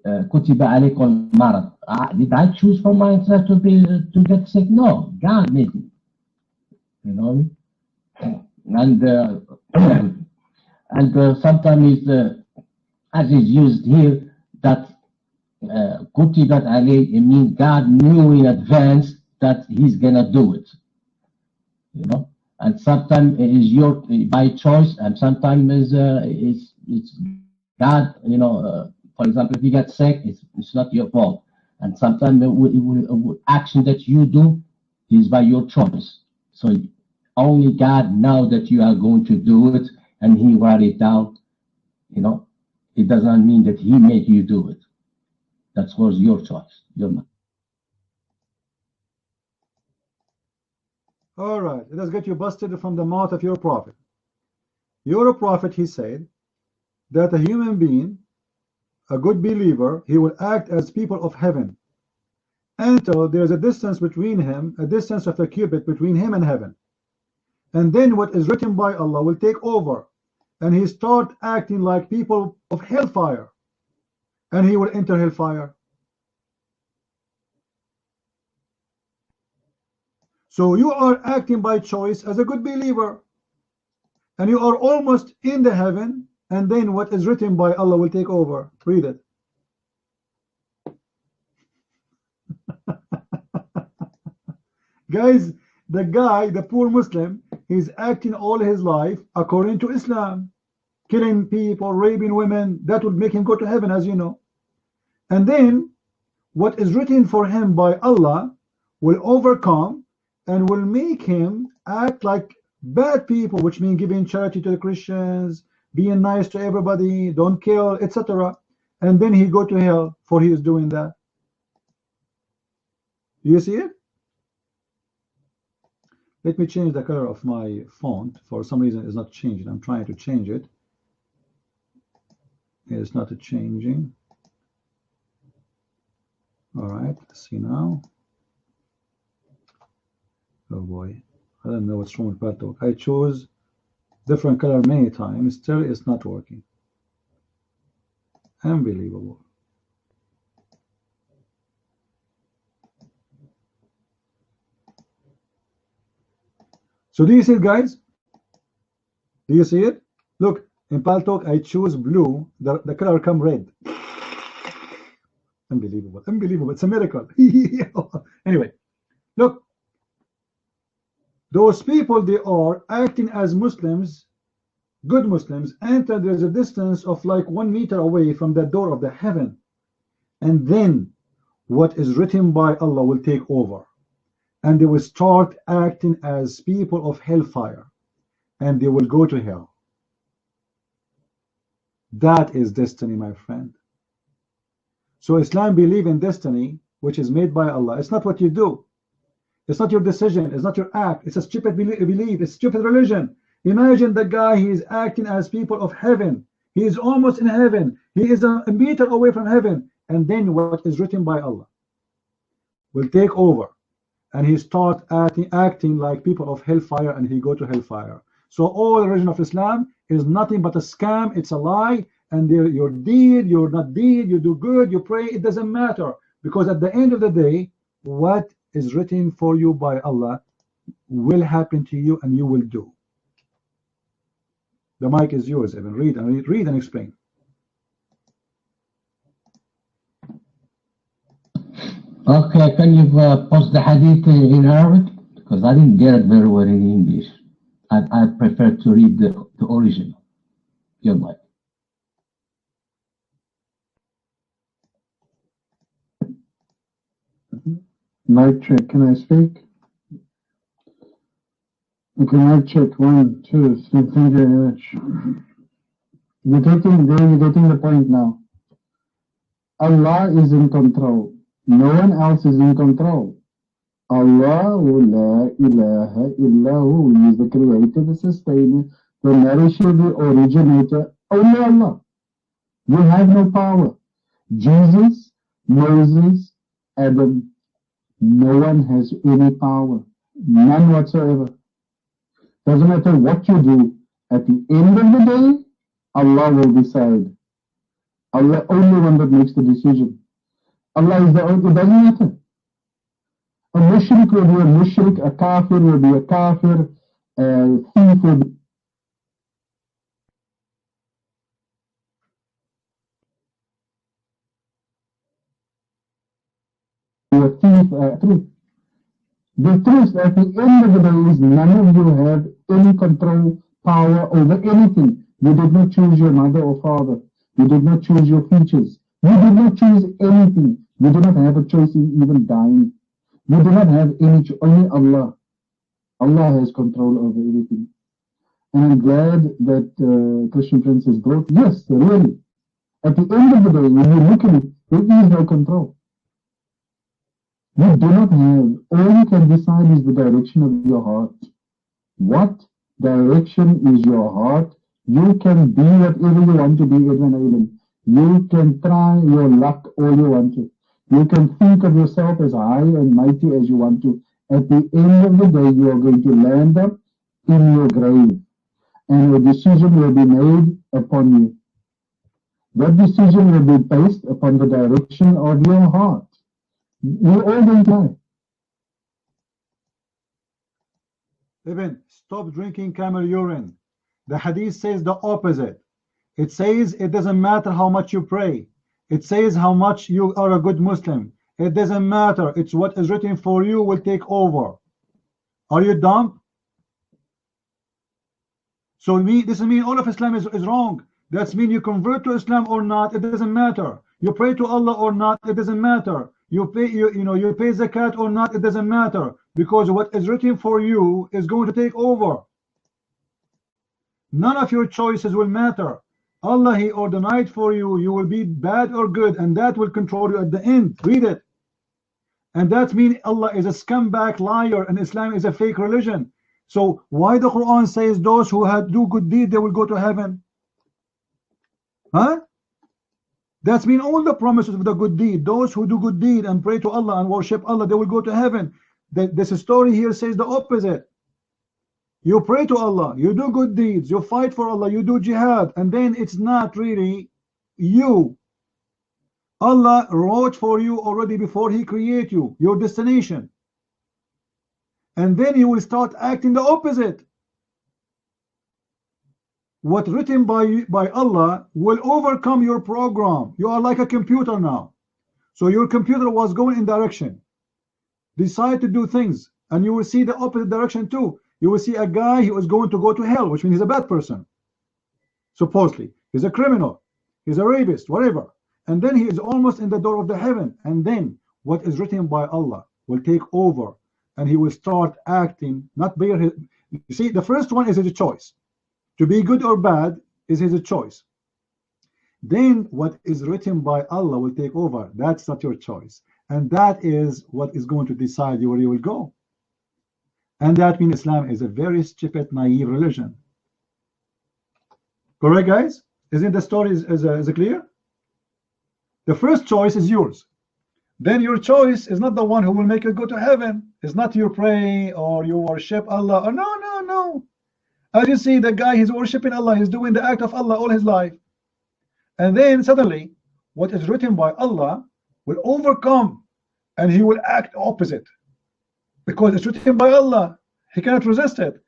S2: kutiba alaykum marad. Did I choose for myself to get sick? No, God made me. You know? And sometimes, as is used here, that kutibat alayh, it means God knew in advance that he's gonna do it, you know. And sometimes it is your by choice, and sometimes it's God, you know. For example, if you get sick, it's not your fault, and sometimes the action that you do is by your choice. So only God knows that you are going to do it, and he write it down. You know, it does not mean that he made you do it. That was your choice.
S1: All right, let's get you busted from the mouth of your prophet. Your prophet, he said that a human being, a good believer, he will act as people of heaven until there's a distance between him, a distance of a cubit between him and heaven. And then what is written by Allah will take over, and he start acting like people of hellfire, and he will enter hellfire. So you are acting by choice as a good believer, and you are almost in the heaven, and then what is written by Allah will take over. Read it. Guys, the guy, the poor Muslim, he's acting all his life according to Islam, killing people, raping women. That would make him go to heaven, as you know. And then what is written for him by Allah will overcome and will make him act like bad people, which means giving charity to the Christians, being nice to everybody, don't kill, etc. And then he go to hell for he is doing that. You see it? Let me change the color of my font. For some reason it's not changing. I'm trying to change it. It's not changing. All right, let's see now. Oh boy, I don't know what's wrong with Paltalk. I chose different color many times, still it's not working. Unbelievable. So do you see it, guys? Do you see it? Look, in Paltalk I choose blue, the color come red. Unbelievable, unbelievable, it's a miracle. Anyway, look, those people, they are acting as Muslims, good Muslims, until there's a distance of like 1 meter away from the door of the heaven. And then what is written by Allah will take over, and they will start acting as people of hellfire, and they will go to hell. That is destiny, my friend. So Islam believes in destiny, which is made by Allah. It's not what you do. It's not your decision. It's not your act. It's a stupid belief. It's a stupid religion. Imagine the guy, he is acting as people of heaven. He is almost in heaven. He is a meter away from heaven. And then what is written by Allah will take over. And he start acting like people of hellfire, and he go to hellfire. So all the religion of Islam is nothing but a scam. It's a lie.
S6: and your deed, you're not deed, you do good, you pray, it doesn't matter, because at the end of the day, what is written for you by Allah will happen to you and you will do. The mic is yours, Evan. Read and explain.
S2: Okay, can you post the hadith in Arabic? Because I didn't get it very well in English. I prefer to read the original. Your mic.
S3: Mic check, can I speak? Okay, mic check, 1, 2, 3, thank you very much. You're getting the point now. Allah is in control. No one else is in control. Allahu la ilaha illahu. He is the creator, the sustainer, the nourisher, the originator. Only Allah. You have no power. Jesus, Moses, Adam, no one has any power. None whatsoever. Doesn't matter what you do. At the end of the day, Allah will decide. Allah only one that makes the decision. Allah is the only, it doesn't matter. A mushrik will be a mushrik, a kafir will be a kafir, a thief will be a thief, truth. The truth at the end of the day is none of you have any control, power over anything. You did not choose your mother or father. You did not choose your features. You did not choose anything. You do not have a choice in even dying. You do not have any, only Allah. Allah has control over everything. And I'm glad that Christian Prince has brought, yes, really. At the end of the day, when you look at it, there is no control. You do not have, all you can decide is the direction of your heart. What direction is your heart? You can be whatever you want to be, Edwin Aylan. You can try your luck all you want to. You can think of yourself as high and mighty as you want to. At the end of the day, you are going to land up in your grave. And a decision will be made upon you. That decision will be based upon the direction of your heart. We're all going to die.
S6: Even stop drinking camel urine. The hadith says the opposite. It says it doesn't matter how much you pray. It says how much you are a good Muslim. It doesn't matter. It's what is written for you will take over. Are you dumb? So this means all of Islam is wrong. That means you convert to Islam or not, it doesn't matter. You pray to Allah or not, it doesn't matter. You pay you pay zakat or not, it doesn't matter, because what is written for you is going to take over. None of your choices will matter. Allah, He ordained for you, you will be bad or good, and that will control you at the end. Read it. And that means Allah is a scumbag liar and Islam is a fake religion. So why the Quran says those who do good deeds, they will go to heaven? Huh? That's mean all the promises of the good deed. Those who do good deed and pray to Allah and worship Allah, they will go to heaven. This story here says the opposite. You pray to Allah, you do good deeds, you fight for Allah, you do jihad, and then it's not really you. Allah wrote for you already before He created you, your destination. And then you will start acting the opposite. What written by Allah will overcome your program. You are like a computer now. So your computer was going in direction. Decide to do things, and you will see the opposite direction too. You will see a guy who is going to go to hell, which means he's a bad person. Supposedly. He's a criminal. He's a rapist, whatever. And then he is almost in the door of the heaven. And then what is written by Allah will take over. And he will start acting, not bear his... You see, the first one is his choice. To be good or bad is his choice. Then what is written by Allah will take over. That's not your choice. And that is what is going to decide where you will go. And that means Islam is a very stupid, naive religion. Correct, guys? Isn't the story is clear? The first choice is yours. Then your choice is not the one who will make you go to heaven. It's not you pray or you worship Allah. Or no. As you see, the guy, he's worshiping Allah. He's doing the act of Allah all his life.
S11: And then suddenly what is written by Allah will overcome, and he will act opposite because it's written by Allah. He cannot resist it.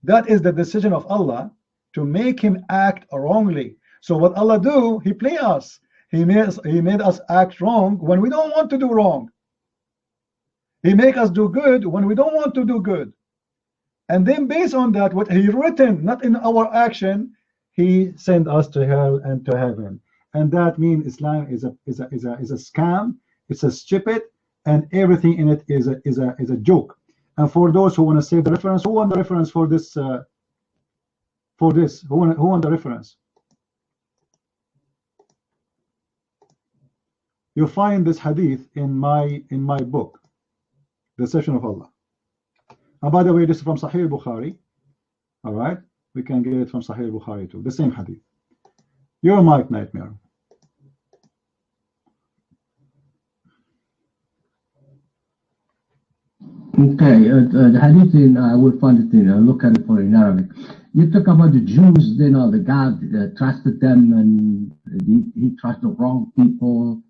S11: That is the decision of Allah to make him act wrongly. So what Allah do? He play us. He made us act wrong when we don't want to do wrong. He make us do good when we don't want to do good. And then based on that, what he written, not in our action, he sent us to hell and to heaven. And that means Islam is a scam. It's a stupid, and everything in it is a joke. And for those who want to save the reference, who want the reference for this? Who want the reference? You find this hadith in my book, The Session of Allah. And by the way, this is from Sahih Bukhari. All right, we can get it from Sahih Bukhari too. The same hadith. Your mic, Nightmare.
S2: Okay, the hadith I will find it look at it for in Arabic. You talk about the Jews, the God trusted them, and he trusted the wrong people,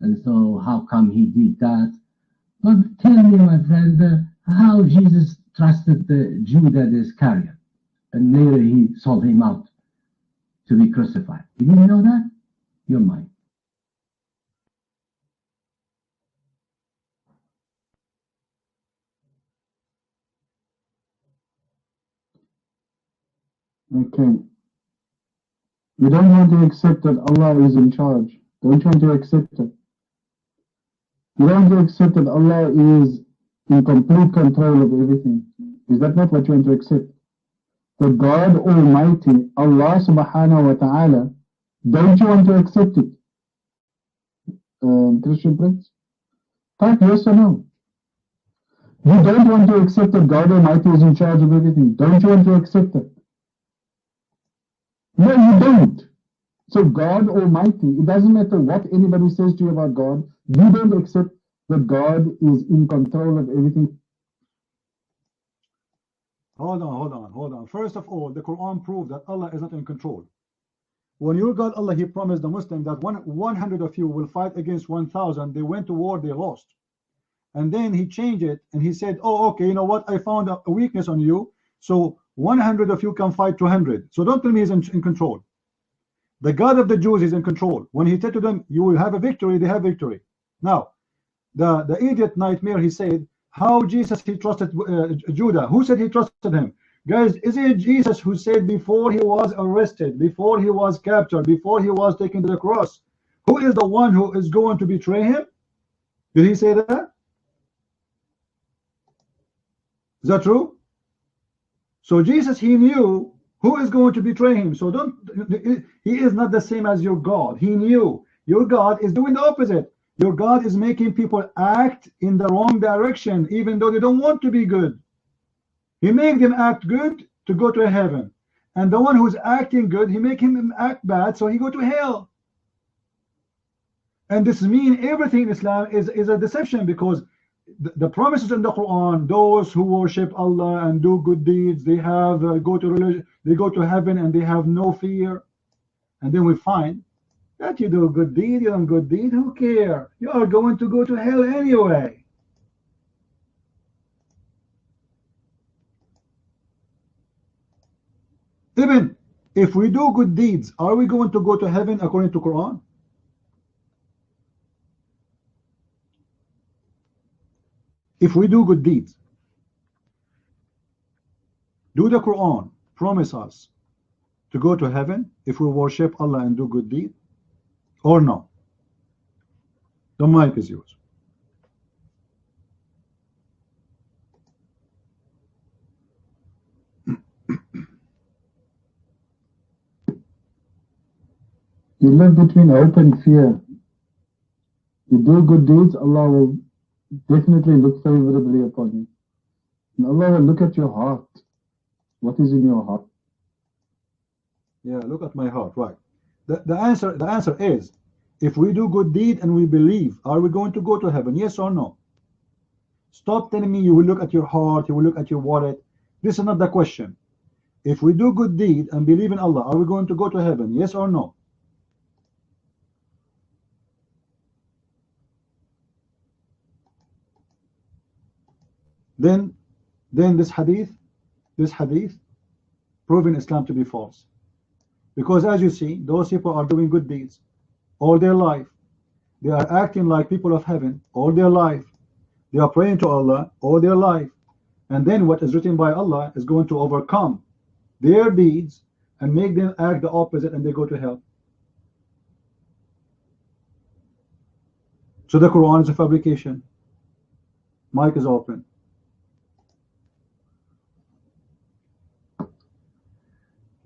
S2: and so how come he did that? But tell me, my friend, how Jesus trusted the Judas Iscariot, and later he sold him out to be crucified. You didn't know that? You're mine.
S3: Okay. You don't want to accept that Allah is in charge. Don't you want to accept it? You don't want to accept that Allah is in complete control of everything. Is that not what you want to accept? The God Almighty, Allah subhanahu wa ta'ala, don't you want to accept it? Christian Prince? Type yes or no. You don't want to accept that God Almighty is in charge of everything. Don't you want to accept it? No, you don't. So God Almighty, it doesn't matter what anybody says to you about God, you don't accept that God is in control of everything.
S11: Hold on. First of all, the Quran proves that Allah is not in control. When your God Allah, he promised the Muslim that 100 of you will fight against 1,000. They went to war, they lost. And then he changed it and he said, oh, okay, you know what? I found a weakness on you. So 100 of you can fight 200. So don't tell me he's in control. The God of the Jews is in control. When he said to them, you will have a victory, they have victory. Now, the idiot Nightmare, he said, how Jesus he trusted Judah? Who said he trusted him? Guys, is it Jesus who said before he was arrested, before he was captured, before he was taken to the cross, who is the one who is going to betray him? Did he say that? Is that true? So Jesus, he knew who is going to betray him. So he is not the same as your God. He knew your God is doing the opposite. Your God is making people act in the wrong direction, even though they don't want to be good. He made them act good to go to heaven. And the one who's acting good, he make him act bad, so he go to hell. And this means everything in Islam is a deception, because the promises in the Quran, those who worship Allah and do good deeds, they have go to heaven and they have no fear. And then we find that you do a good deed, you don't good deed, who care? You are going to go to hell anyway. Even if we do good deeds, are we going to go to heaven according to Quran? If we do good deeds, do the Quran promise us to go to heaven if we worship Allah and do good deeds, or no? The mic is yours.
S3: You live between hope and fear. You do good deeds, Allah will definitely look favorably upon you. And Allah will look at your heart. What is in your heart?
S11: Yeah, look at my heart, right. The answer is, if we do good deed and we believe, are we going to go to heaven? Yes or no? Stop telling me you will look at your heart, you will look at your wallet. This is not the question. If we do good deed and believe in Allah, are we going to go to heaven? Yes or no?
S1: then this hadith proving Islam to be false. Because as you see, those people are doing good deeds all their life. They are acting like people of heaven all their life. They are praying to Allah all their life. And then what is written by Allah is going to overcome their deeds and make them act the opposite, and they go to hell. So the Quran is a fabrication. Mic is open.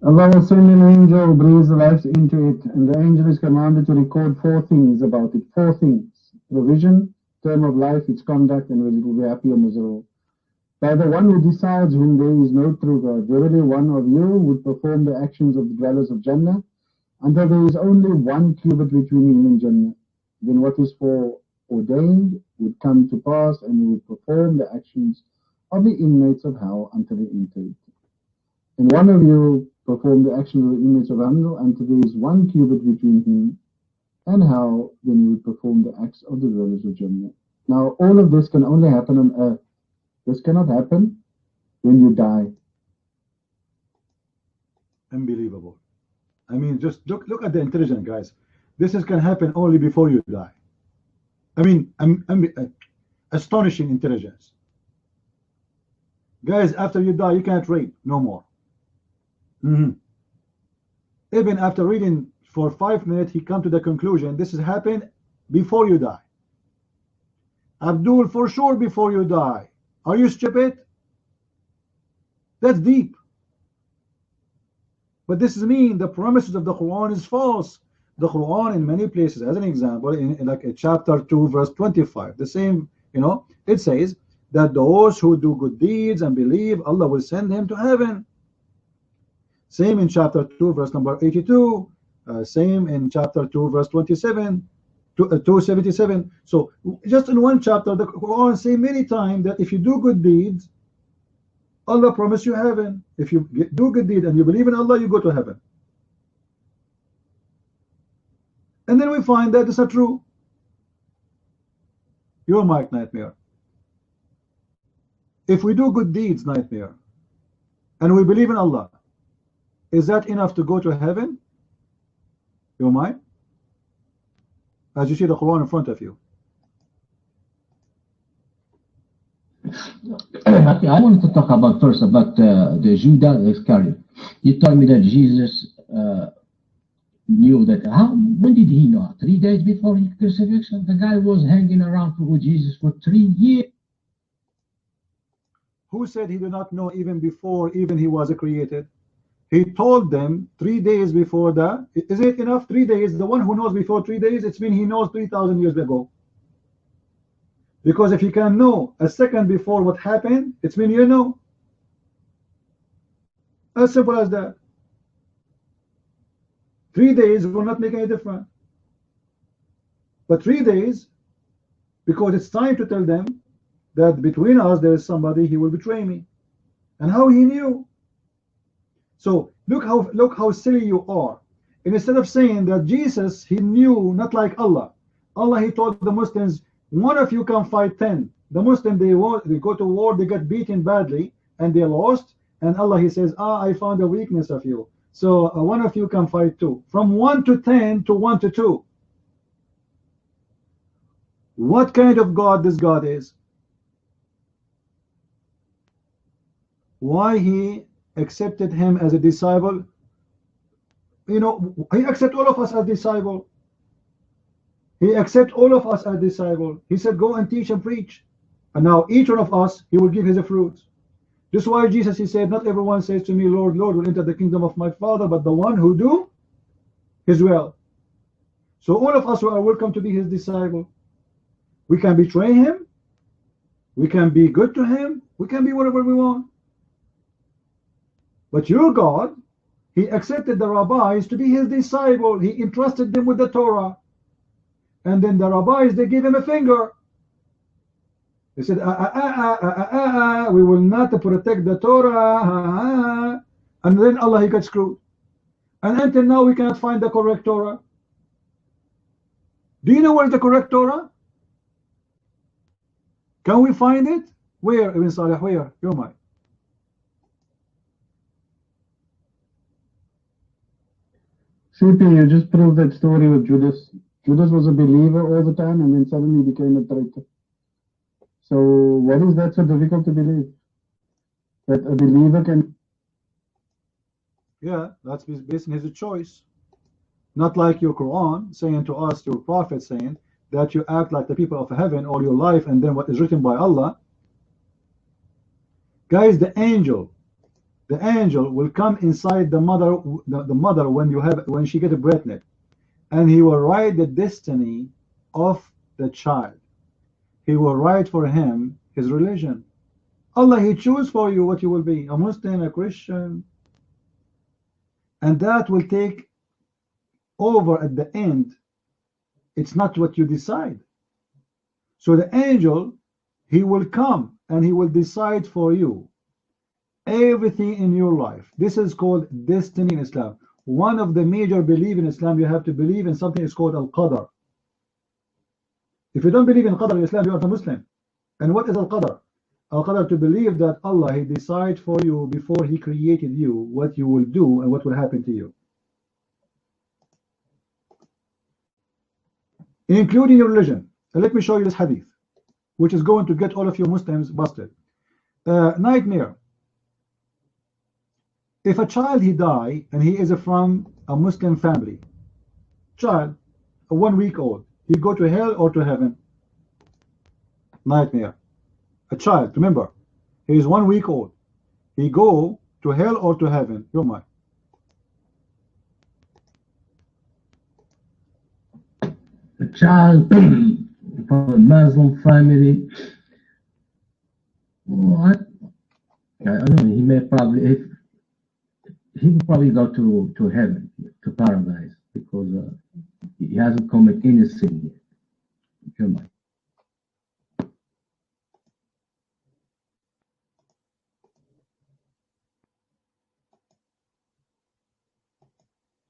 S3: Allah will send an angel who breathes life into it, and the angel is commanded to record 4 things about it. 4 things: provision, term of life, its conduct, and whether it will be happy or miserable. By the one who decides whom there is no true God, verily one of you would perform the actions of the dwellers of Jannah until there is only 1 cubit between him and Jannah. Then what is foreordained would come to pass, and he would perform the actions of the inmates of hell until they enter it. And one of you perform the actions of the inmates of hell until there is 1 cubit between him and hell, then he would perform the acts of the dwellers of Jannah. Now, all of this can only happen on earth. This cannot happen when you die.
S1: Unbelievable. I mean, just look at the intelligence, guys. This can happen only before you die. I mean, astonishing intelligence. Guys, after you die, you can't read no more. Even after reading for 5 minutes, he come to the conclusion this has happened before you die. Abdul, for sure before you die. Are you stupid? That's deep. But this is mean the promises of the Quran is false. The Quran in many places, as an example, in like chapter 2 verse 25, the same, it says that those who do good deeds and believe, Allah will send him to heaven. Same in chapter 2 verse number 82, same in chapter 2 verse 27, 277. So just in one chapter, the Quran say many times that if you do good deeds, Allah promise you heaven. If you do good deed and you believe in Allah, you go to heaven. And then we find that it's not true. Your mic, Nightmare. If we do good deeds, Nightmare, and we believe in Allah, is that enough to go to heaven? Your mic? As you see the Quran in front of you.
S2: I wanted to talk about first about the Judas Iscariot. You told me that Jesus knew that. When did he know? 3 days before his crucifixion? The guy was hanging around with Jesus for 3 years.
S1: Who said he did not know even before even he was created? He told them 3 days before that. Is it enough? 3 days. The one who knows before 3 days, it's mean he knows 3,000 years ago. Because if you can know a second before what happened, it's mean you know. As simple as that. 3 days will not make any difference. But 3 days, because it's time to tell them that between us there is somebody, he will betray me. And how he knew? So look how silly you are. And instead of saying that Jesus, he knew, not like Allah. Allah, he told the Muslims, one of you can fight 10. The Muslims, they go to war, they get beaten badly, and they lost. And Allah, he says, I found a weakness of you. So one of you can fight 2. From 1 to 10 to 1 to 2. What kind of God this God is? Why he accepted him as a disciple? He accepted all of us as disciple. He accepted all of us as disciple. He said, go and teach and preach. And now each one of us, he will give his fruits. This is why Jesus, he said, not everyone says to me, Lord, Lord, will enter the kingdom of my Father, but the one who do his will. So all of us are welcome to be his disciple. We can betray him. We can be good to him. We can be whatever we want. But your God, he accepted the rabbis to be his disciple. He entrusted them with the Torah. And then the rabbis, they gave him a finger. They said, we will not protect the Torah. And then Allah, he got screwed. And until now, we cannot find the correct Torah. Do you know where is the correct Torah? Can we find it?
S11: Where, Ibn Salih? Where? Your mind.
S3: CP, you just proved that story with Judas. Judas was a believer all the time and then suddenly became a traitor. So what is that so difficult to believe? That a believer can...
S11: Yeah, that's based on his choice. Not like your Quran saying to us, your Prophet saying, that you act like the people of heaven all your life and then what is written by Allah. Guys, the angel will come inside the mother when she gets pregnant, and he will write the destiny of the child. He will write for him his religion. Allah, he choose for you what you will be, a Muslim, a Christian, and that will take over at the end. It's not what you decide. So the angel, he will come and he will decide for you everything in your life. This is called destiny in Islam. One of the major beliefs in Islam, you have to believe in something is called Al-Qadr. If you don't believe in Qadr in Islam, you are not a Muslim. And what is Al-Qadr? Al-Qadr, to believe that Allah, he decides for you before he created you what you will do and what will happen to you, including your religion. And let me show you this hadith, which is going to get all of you Muslims busted. Nightmare. If a child he die and he is from a Muslim family, child, 1 week old, he go to hell or to heaven? Nightmare. A child, remember, he is 1 week old, he go to hell or to heaven? Your mind.
S2: A child from a Muslim family, what? I don't know, he may probably, he will probably go to heaven, to paradise, because he hasn't committed any sin yet. Your mind.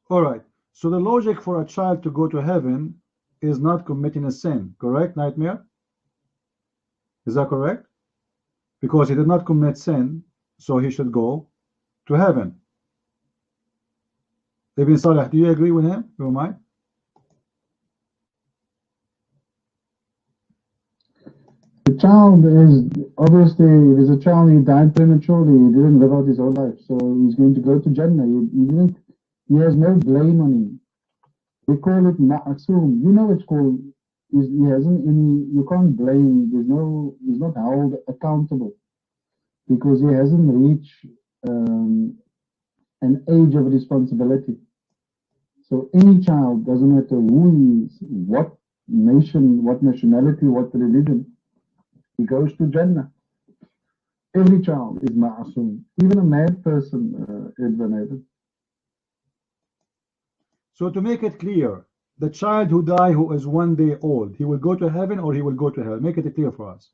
S11: All right. So the logic for a child to go to heaven is not committing a sin, correct, Nightmare? Is that correct? Because he did not commit sin, so he should go to heaven. Ibn Salih, do you agree with him? Your mind?
S3: The child is, obviously, if it's a child, he died prematurely, he didn't live out his whole life, so he's going to go to Jannah. He has no blame on him. They call it ma'asum. You know it's called, he hasn't any, you can't blame, he's not held accountable, because he hasn't reached an age of responsibility. So any child, doesn't matter who he is, what nation, what nationality, what religion, he goes to Jannah. Every child is ma'asum. Even a mad person, Edwin.
S11: So to make it clear, the child who died who is 1 day old, he will go to heaven or he will go to hell? Make it clear for us.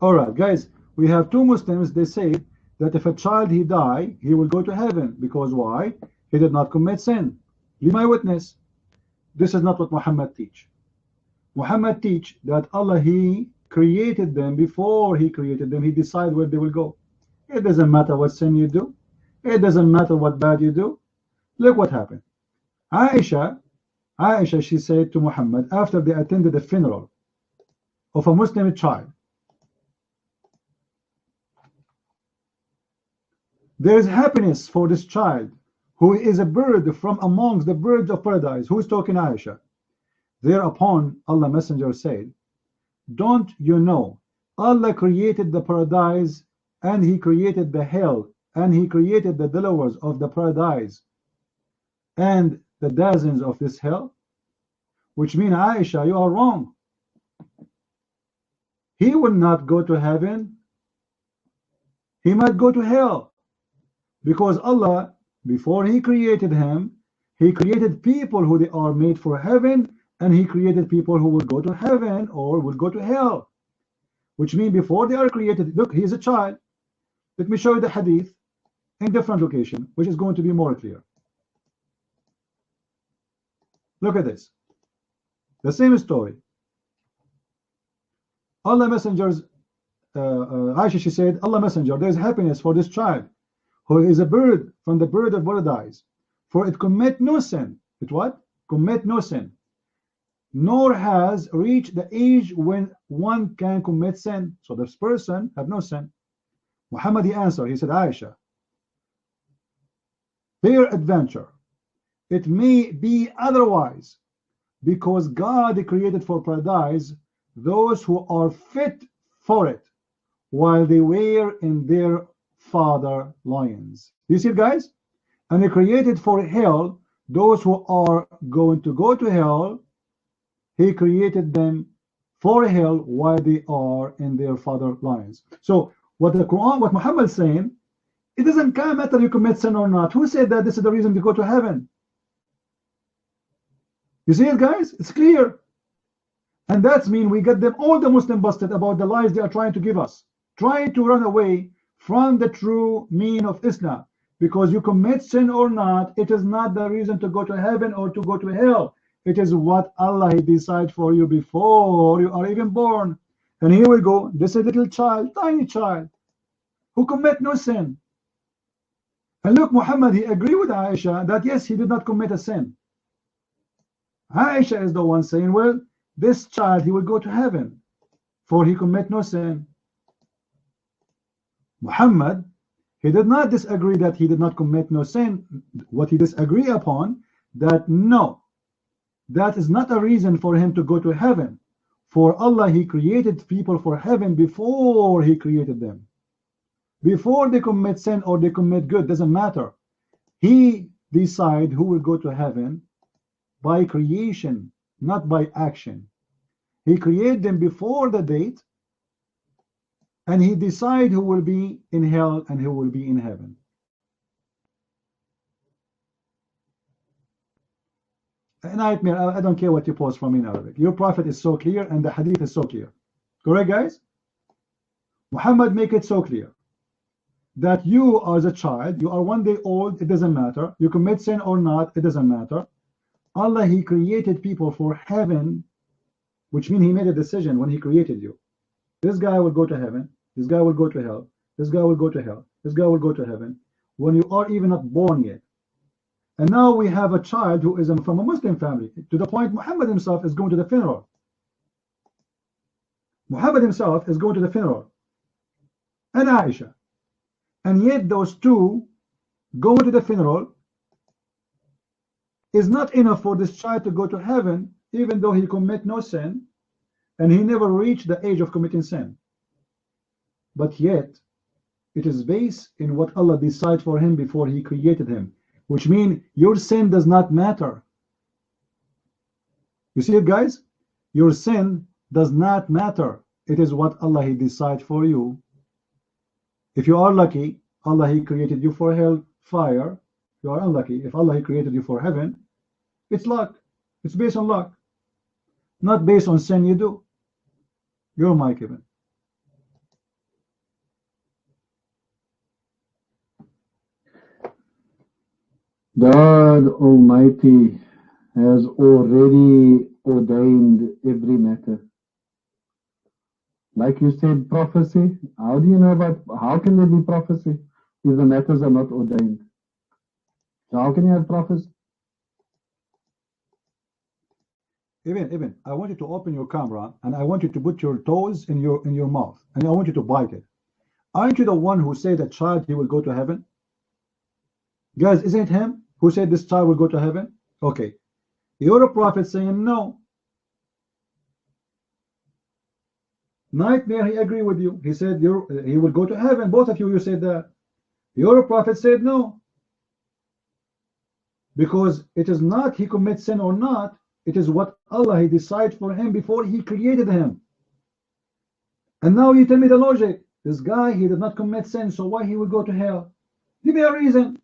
S11: All right, guys, we have two Muslims. They say that if a child he die, he will go to heaven. Because why? He did not commit sin. Be my witness. This is not what Muhammad teach. Muhammad teach that Allah, he created them. Before he created them, he decided where they will go. It doesn't matter what sin you do. It doesn't matter what bad you do. Look what happened. Aisha, she said to Muhammad after they attended the funeral of a Muslim child, there is happiness for this child who is a bird from amongst the birds of paradise. Who is talking, Aisha? Thereupon Allah Messenger said, don't you know Allah created the paradise and he created the hell and he created the dwellers of the paradise and the denizens of this hell? Which means, Aisha, you are wrong. He will not go to heaven. He might go to hell, because Allah, before he created him, he created people who they are made for heaven, and he created people who will go to heaven or will go to hell. Which means before they are created, look, he is a child. Let me show you the hadith in different location, which is going to be more clear. Look at this. The same story. Allah messengers, Aisha, she said, Allah messenger, there is happiness for this child, who is a bird from the bird of paradise, for it commit no sin. It what? Commit no sin, nor has reached the age when one can commit sin. So this person have no sin. Muhammad, he answered, he said, Aisha, their adventure, it may be otherwise, because God created for paradise those who are fit for it while they were in their father lions. You see, guys? And He created for hell those who are going to go to hell. He created them for hell while they are in their father lions. So what the Quran, what Muhammad is saying, it doesn't matter you commit sin or not. Who said that this is the reason to go to heaven? You see it, guys? It's clear. And that's mean we get them, all the Muslim busted about the lies they are trying to give us, trying to run away from the true meaning of Islam. Because you commit sin or not, it is not the reason to go to heaven or to go to hell. It is what Allah decides for you before you are even born. And here we go. This is a little child, tiny child, who commit no sin. And look, Muhammad, he agreed with Aisha that yes, he did not commit a sin. Aisha is the one saying, well, this child, he will go to heaven, for he commit no sin. Muhammad, he did not disagree that he did not commit no sin. What he disagreed upon, that no, that is not a reason for him to go to heaven. For Allah, He created people for heaven before He created them. Before they commit sin or they commit good, doesn't matter. He decides who will go to heaven by creation, not by action. He created them before the date, and He decides who will be in hell and who will be in heaven. A nightmare. I don't care what you post from in Arabic. Your prophet is so clear and the hadith is so clear. Correct, guys? Muhammad make it so clear that you as a child, you are 1 day old, it doesn't matter. You commit sin or not, it doesn't matter. Allah, He created people for heaven, which means He made a decision when He created you. This guy will go to heaven, this guy will go to hell, this guy will go to hell, this guy will go to heaven, when you are even not born yet. And now we have a child who is from a Muslim family, to the point Muhammad himself is going to the funeral. Muhammad himself is going to the funeral, and Aisha. And yet those two going to the funeral is not enough for this child to go to heaven, even though he commit no sin, and he never reached the age of committing sin. But yet, it is based in what Allah decided for him before He created him, which means your sin does not matter. You see it, guys? Your sin does not matter. It is what Allah He decided for you. If you are lucky, Allah He created you for hell fire. You are unlucky. If Allah He created you for heaven, it's luck. It's based on luck, not based on sin you do. Your mic, even.
S3: God Almighty has already ordained every matter. Like you said, prophecy. How do you know about, how can there be prophecy if the matters are not ordained? So how can you have prophecy?
S11: Even, I want you to open your camera and I want you to put your toes in your mouth and I want you to bite it. Aren't you the one who said that child he will go to heaven? Guys, isn't it him who said this child will go to heaven? Okay. You're a prophet saying no. Nightmare, he agreed with you. He said he will go to heaven. Both of you said that. Your prophet said no. Because it is not he commits sin or not. It is what Allah He decided for him before He created him. And now you tell me the logic. This guy, he did not commit sin, so why he will go to hell? Give me a reason.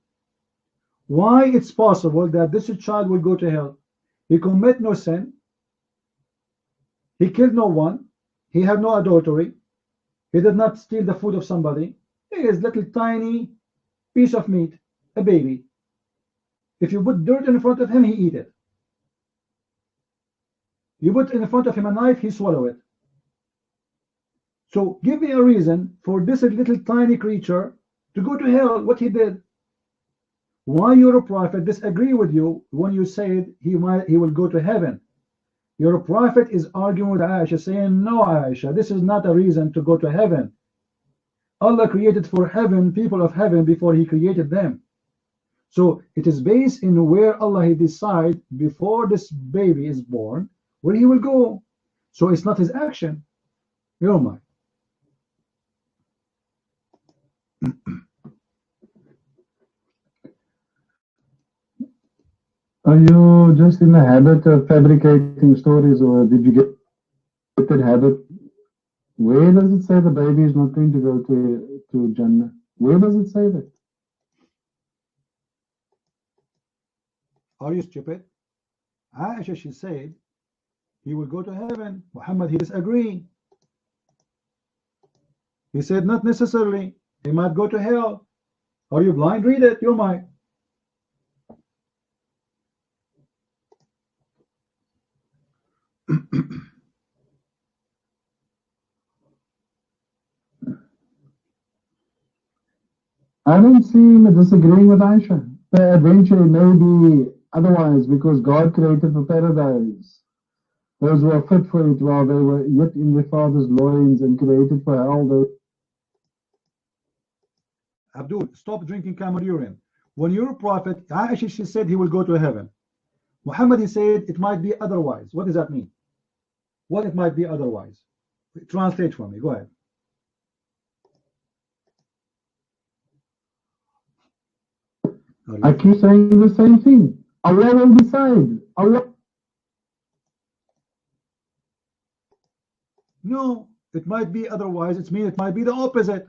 S11: Why it's possible that this child will go to hell? He commit no sin. He killed no one. He had no adultery. He did not steal the food of somebody. He is little tiny piece of meat, a baby. If you put dirt in front of him, he eat it. You put in front of him a knife, he swallow it. So give me a reason for this little tiny creature to go to hell, what he did. Why your prophet disagree with you when you said he will go to heaven? Your prophet is arguing with Aisha, saying, no, Aisha, this is not a reason to go to heaven. Allah created for heaven, people of heaven, before he created them. So it is based in where Allah he decide before this baby is born, where he will go. So it's not his action. You're mine.
S3: Are you just in the habit of fabricating stories, or did you get that habit? Where does it say the baby is not going to go to Jannah? Where does it say that?
S11: Are you stupid? Aisha, she said he will go to heaven. Muhammad, he disagree. He said not necessarily. He might go to hell. Are you blind? Read it. You're mine.
S3: I don't see him disagreeing with Aisha. But eventually, maybe otherwise, because God created for paradise those who are fit for it, while they were yet in their father's loins and created for hell.
S11: Abdul, stop drinking camel urine. When your prophet, Aisha, she said he will go to heaven. Muhammad, he said it might be otherwise. What does that mean? What it might be otherwise? Translate for me. Go ahead.
S3: I keep saying the same thing. Allah will decide. Allah.
S11: No, it might be otherwise. It means it might be the opposite.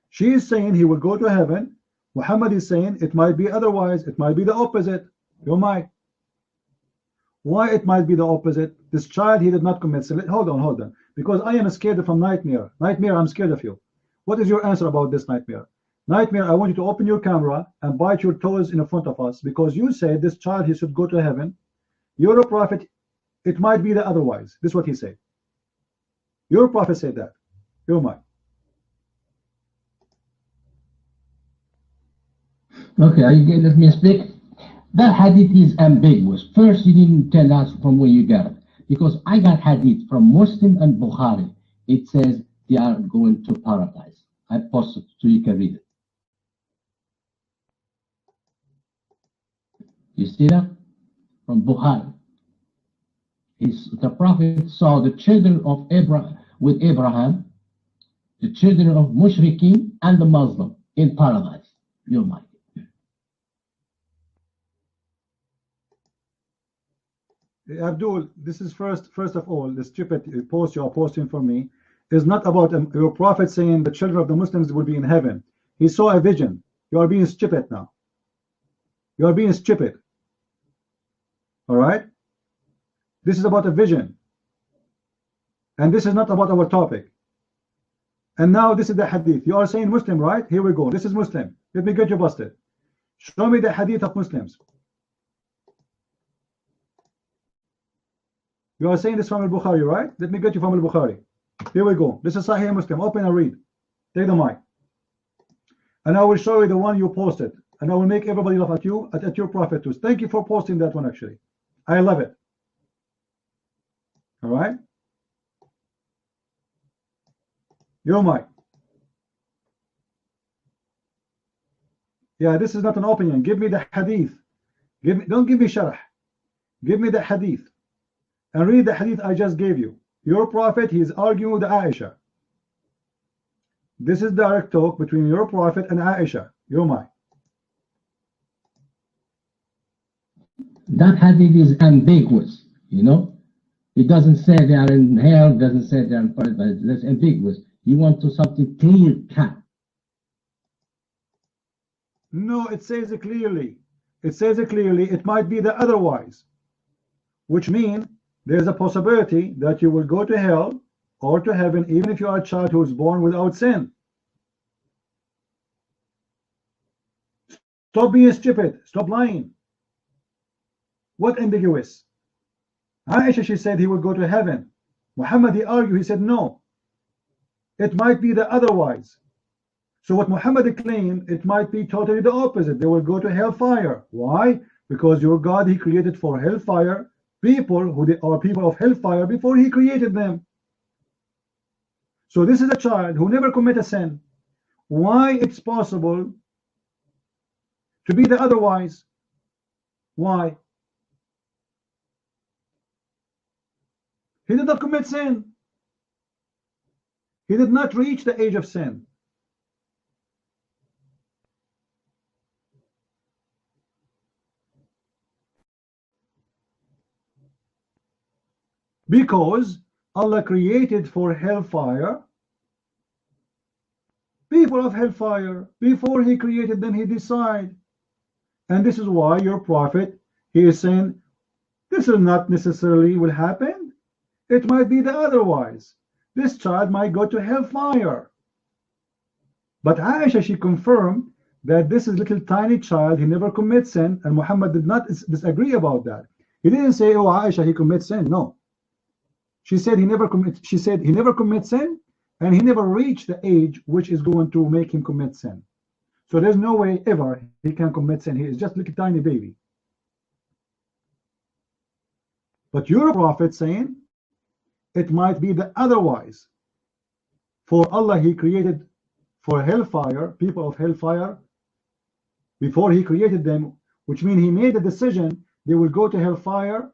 S11: She is saying he will go to heaven. Muhammad is saying it might be otherwise. It might be the opposite. You might. Why it might be the opposite? This child, he did not commit sin. Hold on. Because I am scared from nightmare. Nightmare, I'm scared of you. What is your answer about this nightmare? Nightmare, I want you to open your camera and bite your toes in front of us, because you said this child, he should go to heaven. You're a prophet. It might be the otherwise. This is what he said. Your prophet said that. You might.
S2: Okay, let me speak. That hadith is ambiguous. First, you didn't tell us from where you got it, because I got hadith from Muslim and Bukhari. It says they are going to paradise. I posted so you can read it. You see that? From Bukhari. The Prophet saw the children of Abraham with Abraham, the children of Mushrikeen and the Muslim in paradise. You're mine.
S11: Abdul, this is first of all, the stupid post you are posting for me is not about your prophet saying the children of the Muslims will be in heaven. He saw a vision. You are being stupid now. You are being stupid. All right? This is about a vision. And this is not about our topic. And now this is the hadith. You are saying Muslim, right? Here we go. This is Muslim. Let me get you busted. Show me the hadith of Muslims. You are saying this from al-Bukhari, right? Let me get you from al-Bukhari. Here we go. This is Sahih Muslim. Open and read. Take the mic. And I will show you the one you posted. And I will make everybody laugh at you, at your prophet too. Thank you for posting that one, actually. I love it. All right? Your mic. Yeah, this is not an opinion. Give me the hadith. Don't give me sharh. Give me the hadith. And read the hadith I just gave you. Your prophet, he is arguing with Aisha. This is direct talk between your prophet and Aisha. Your mic.
S2: That hadith is ambiguous, you know. It doesn't say they are in hell, it doesn't say they are in paradise. That's ambiguous. You want to something clear cut.
S11: No, it says it clearly. It says it clearly. It might be the otherwise, which means there's a possibility that you will go to hell or to heaven, even if you are a child who is born without sin. Stop being stupid. Stop lying. What ambiguous? Aisha, she said he will go to heaven. Muhammad, he argued, he said no. It might be the otherwise. So what Muhammad claimed, it might be totally the opposite. They will go to hellfire. Why? Because your God, he created for hellfire people who they are people of hellfire before he created them. So this is a child who never commit a sin. Why it's possible to be the otherwise? Why? He did not commit sin. He did not reach the age of sin. Because Allah created for hellfire people of hellfire. Before he created them, he decided. And this is why your prophet, he is saying, this is not necessarily will happen. It might be the otherwise. This child might go to hellfire. But Aisha, she confirmed that this is little tiny child, he never commits sin, and Muhammad did not disagree about that. He didn't say, oh, Aisha, he commits sin. No. She said he never commits sin, and he never reached the age which is going to make him commit sin. So there's no way ever he can commit sin. He is just like a tiny baby. But your prophet saying it might be the otherwise. For Allah, he created for hellfire, people of hellfire, before he created them, which means he made a decision they will go to hellfire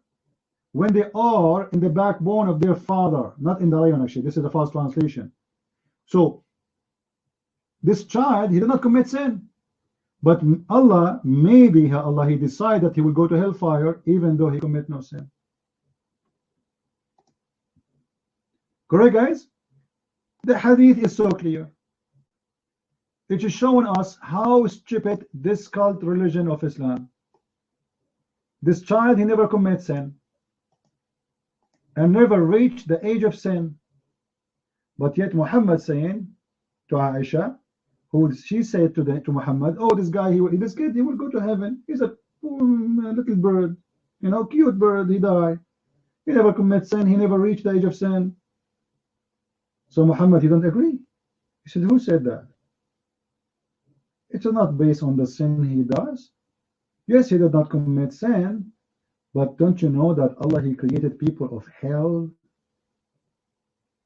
S11: when they are in the backbone of their father, not in the lion. Actually, this is a false translation. So this child, he did not commit sin, but Allah, maybe Allah, he decided that he will go to hellfire even though he commit no sin. Correct, guys? The hadith is so clear. It is showing us how stupid this cult religion of Islam. This child, he never commits sin and never reached the age of sin. But yet Muhammad saying to Aisha, who she said to Muhammad, oh, this guy, this kid, he will go to heaven. He's a poor little bird, you know, cute bird, he died. He never commits sin, he never reached the age of sin. So Muhammad, he don't agree. He said, who said that? It's not based on the sin he does. Yes, he did not commit sin, but don't you know that Allah, he created people of hell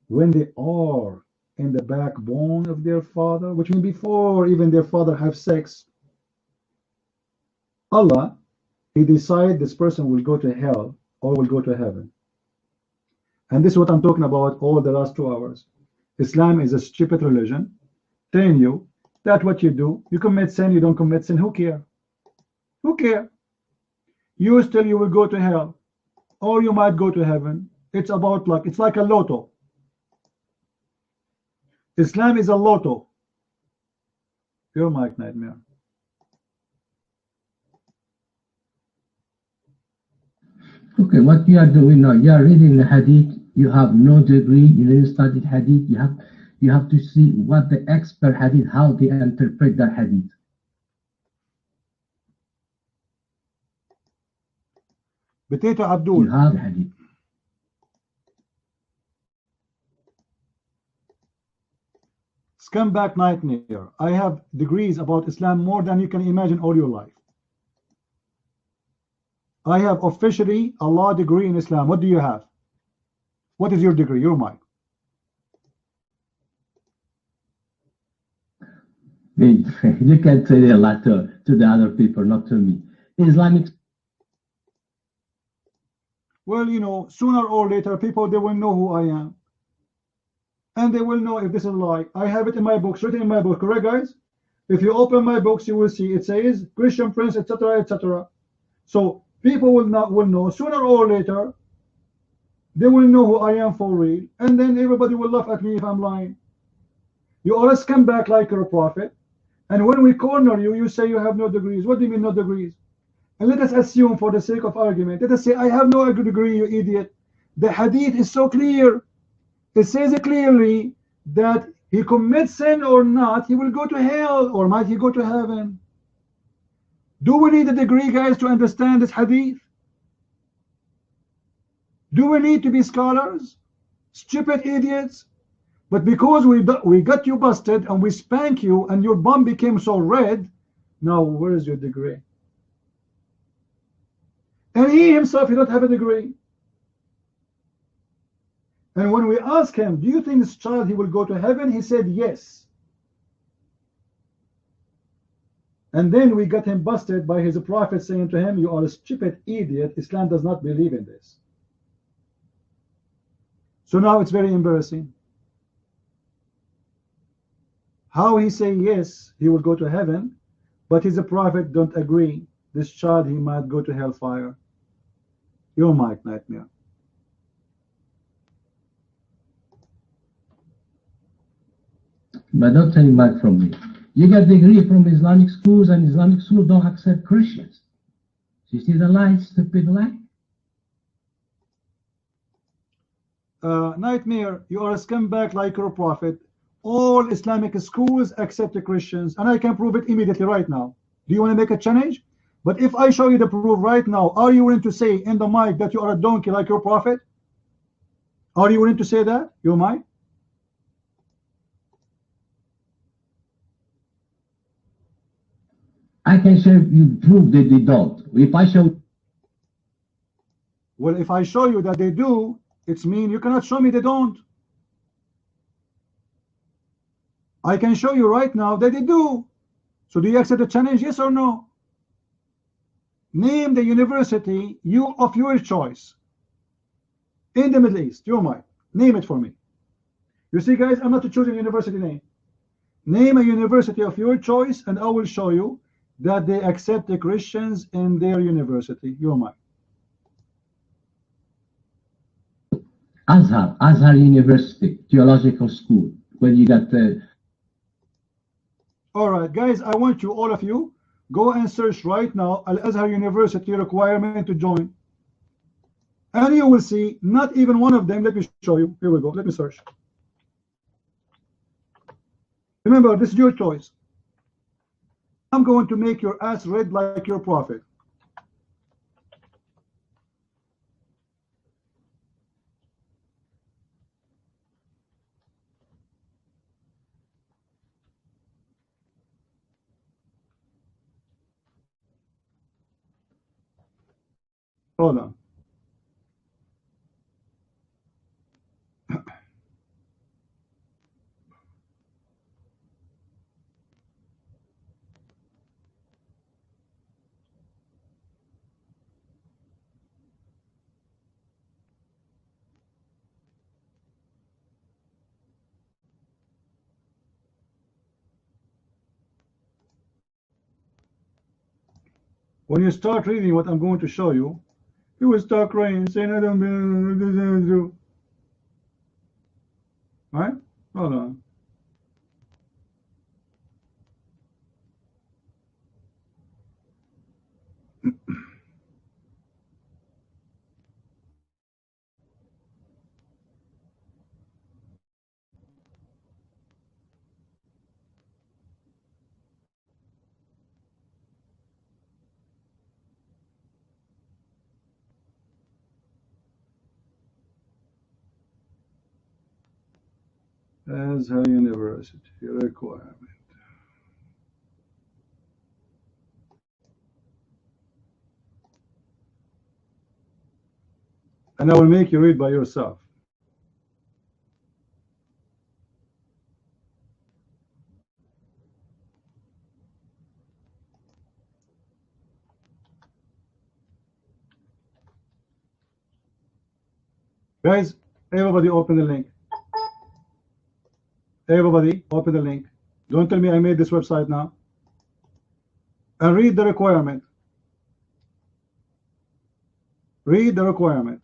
S11: when they are in the backbone of their father, which means before even their father have sex. Allah, he decided this person will go to hell or will go to heaven. And this is what I'm talking about all the last 2 hours. Islam is a stupid religion telling you that what you do, you commit sin, you don't commit sin, who care? Who care? You still, you will go to hell or you might go to heaven. It's about luck. It's like a lotto. Islam is a lotto. Your mic, Nightmare.
S2: Okay, what you are doing now, you are reading the hadith, you have no degree, you didn't study hadith, you have to see what the expert hadith, how they interpret that hadith.
S11: Potato Abdul.
S2: You have hadith.
S11: Scumbag Nightmare. I have degrees about Islam more than you can imagine all your life. I have officially a law degree in Islam. What do you have? What is your degree? Your mic.
S2: You can say a lot to the other people, not to me. Islamic.
S11: Well, you know, sooner or later, people, they will know who I am. And they will know if this is a lie. I have it in my books, written in my book, correct, guys? If you open my books, you will see it says Christian Prince, etc., etc. So people will know sooner or later. They will know who I am for real, and then everybody will laugh at me if I'm lying. You always come back like you're a prophet, and when we corner you, you say you have no degrees. What do you mean no degrees? And let us assume, for the sake of argument, let us say I have no degree, you idiot. The hadith is so clear. It says clearly that he commits sin or not, he will go to hell, or might he go to heaven. Do we need a degree, guys, to understand this hadith? Do we need to be scholars? Stupid idiots. But because we got you busted and we spank you and your bum became so red, now where is your degree? And he himself, he don't have a degree. And when we ask him, do you think this child, he will go to heaven? He said yes. And then we got him busted by his prophet saying to him, you are a stupid idiot. Islam does not believe in this. So now it's very embarrassing. How he say yes, he will go to heaven, but his prophet don't agree. This child, he might go to hellfire. Your mic, Nightmare.
S2: But don't take back from me. You get degree from Islamic schools, and Islamic schools don't accept Christians. You see the lie, stupid lie?
S11: Nightmare, you are a scumbag like your prophet. All Islamic schools accept the Christians, and I can prove it immediately right now. Do you want to make a challenge? But if I show you the proof right now, are you willing to say in the mic that you are a donkey like your prophet? Are you willing to say that? You might.
S2: I can show you proof that they don't. If I show...
S11: Well, if I show you that they do, it's mean you cannot show me they don't. I can show you right now that they do. So do you accept the challenge, yes or no? Name the university of your choice in the Middle East. You might. Name it for me. You see, guys, I'm not choosing a university name. Name a university of your choice, and I will show you that they accept the Christians in their university. You might.
S2: Azhar University, Theological School, where you got the...
S11: All right, guys, I want you, all of you, go and search right now Al-Azhar University requirement to join. And you will see not even one of them. Let me show you. Here we go. Let me search. Remember, this is your choice. I'm going to make your ass red like your prophet. Hold on. When you start reading what I'm going to show you, you will start crying, saying, I don't do. Right? Hold on. Azhar University requirement. And I will make you read by yourself. Guys, everybody open the link. Everybody open the link. Don't tell me I made this website now. And read the requirement. Read the requirement.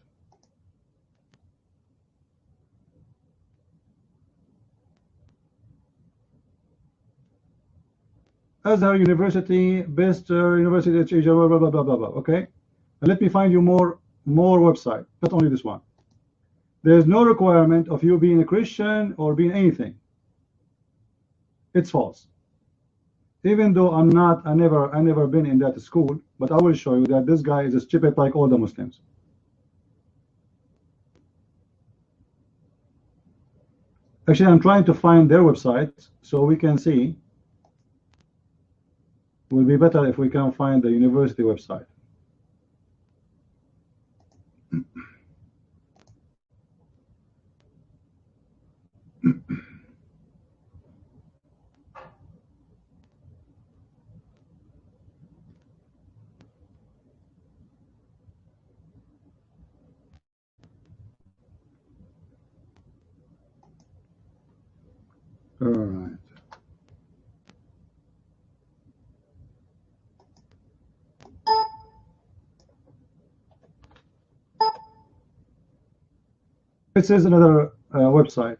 S11: Azhar University, best university in Asia, blah, blah, blah, blah, blah, blah. Okay? And let me find you more website, not only this one. There's no requirement of you being a Christian or being anything. It's false. Even though I never been in that school, but I will show you that this guy is as stupid like all the Muslims.
S1: Actually, I'm trying to find their website so we can see. It will be better if we can find the university website. All right. It says another website.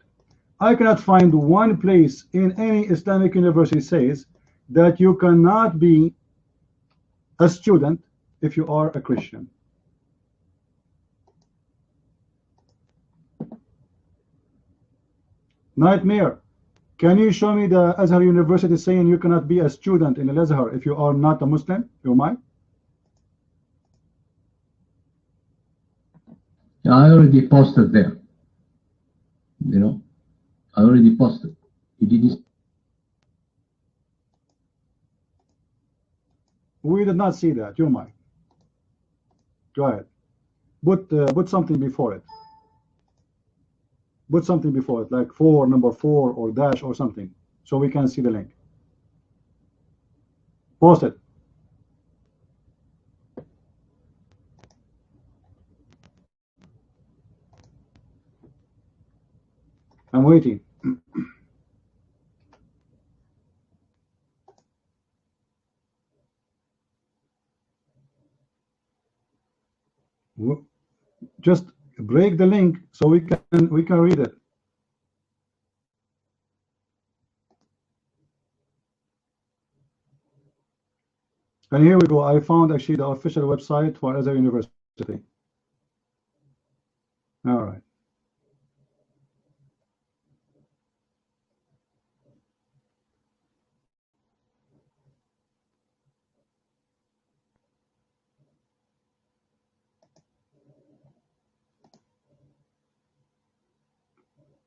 S1: I cannot find one place in any Islamic university says that you cannot be a student if you are a Christian. Nightmare. Can you show me the Azhar University saying you cannot be a student in Al-Azhar if you are not a Muslim? You might.
S2: I already posted there. You know, I already posted. You didn't.
S1: We did not see that. You might. Go ahead. Put something before it. Put something before it, like number 4 or dash or something, so we can see the link. Post it. I'm waiting. Just break the link so we can read it. And here we go. I found actually the official website for Azhar University. All right.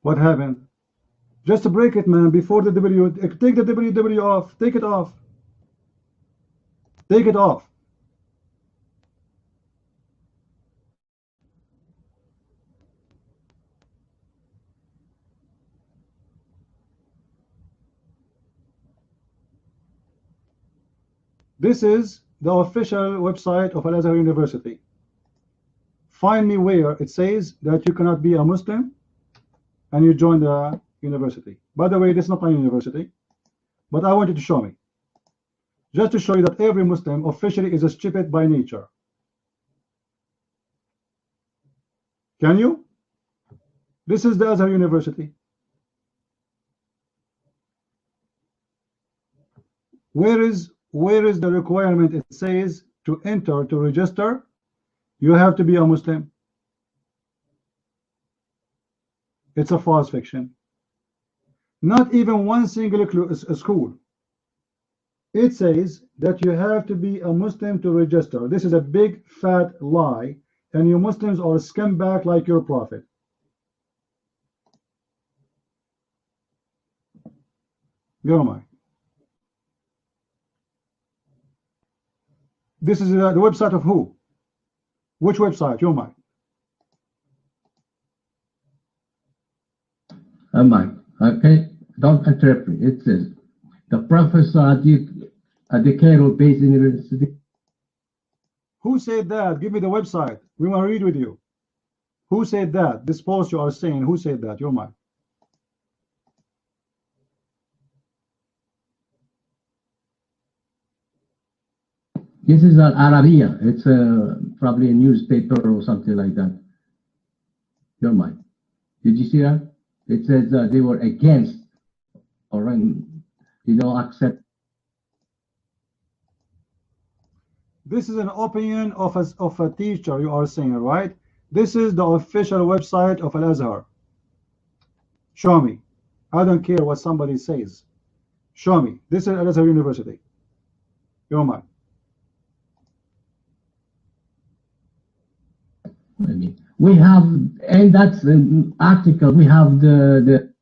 S1: What happened? Just to break it, man, before the W, take the WW off. Take it off. Take it off. This is the official website of Al-Azhar University. Find me where it says that you cannot be a Muslim and you join the university. By the way, this is not my university, but I want you to show me. Just to show you that every Muslim officially is a stupid by nature. Can you? This is the Azhar University. Where is the requirement? It says to enter, to register, you have to be a Muslim. It's a false fiction. Not even one single school. It says that you have to be a Muslim to register. This is a big fat lie, and you Muslims are scumbag like your prophet. Your mind. This is the website of who? Which website? Your mind.
S2: Mike, okay, don't interrupt me. It says the professor at the Cairo-based university.
S1: Who said that? Give me the website. We want to read with you. Who said that? This post you are saying, who said that? Your mind.
S2: This is Al Arabiya. It's probably a newspaper or something like that. Your mind. Did you see that? It says they were against, or they don't accept.
S1: This is an opinion of a teacher, you are saying, right? This is the official website of Al-Azhar. Show me. I don't care what somebody says. Show me. This is Al-Azhar University. Your mind.
S2: We have, and that's an article. We have the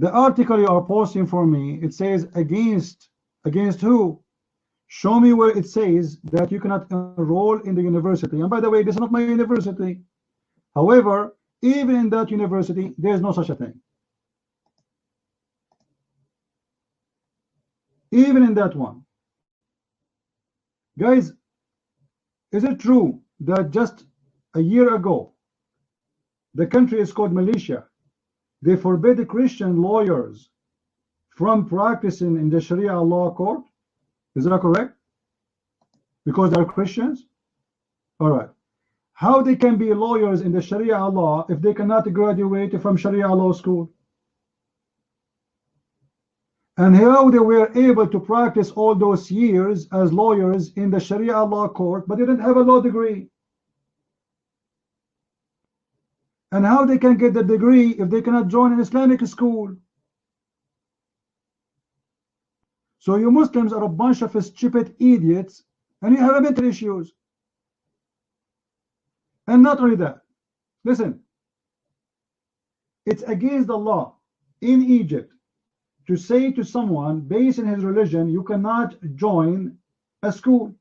S11: The article you are posting for me, it says against who? Show me where it says that you cannot enroll in the university. And by the way, this is not my university. However, even in that university, there is no such a thing. Even in that one. Guys, is it true that just a year ago, the country is called Malaysia, they forbid Christian lawyers from practicing in the Sharia law court? Is that correct? Because they're Christians? All right. How they can be lawyers in the Sharia law if they cannot graduate from Sharia law school? And how they were able to practice all those years as lawyers in the Sharia law court, but they didn't have a law degree? And how they can get the degree if they cannot join an Islamic school? So you Muslims are a bunch of stupid idiots, and you have mental issues. And not only that, listen, it's against the law in Egypt to say to someone based on his religion, you cannot join a school.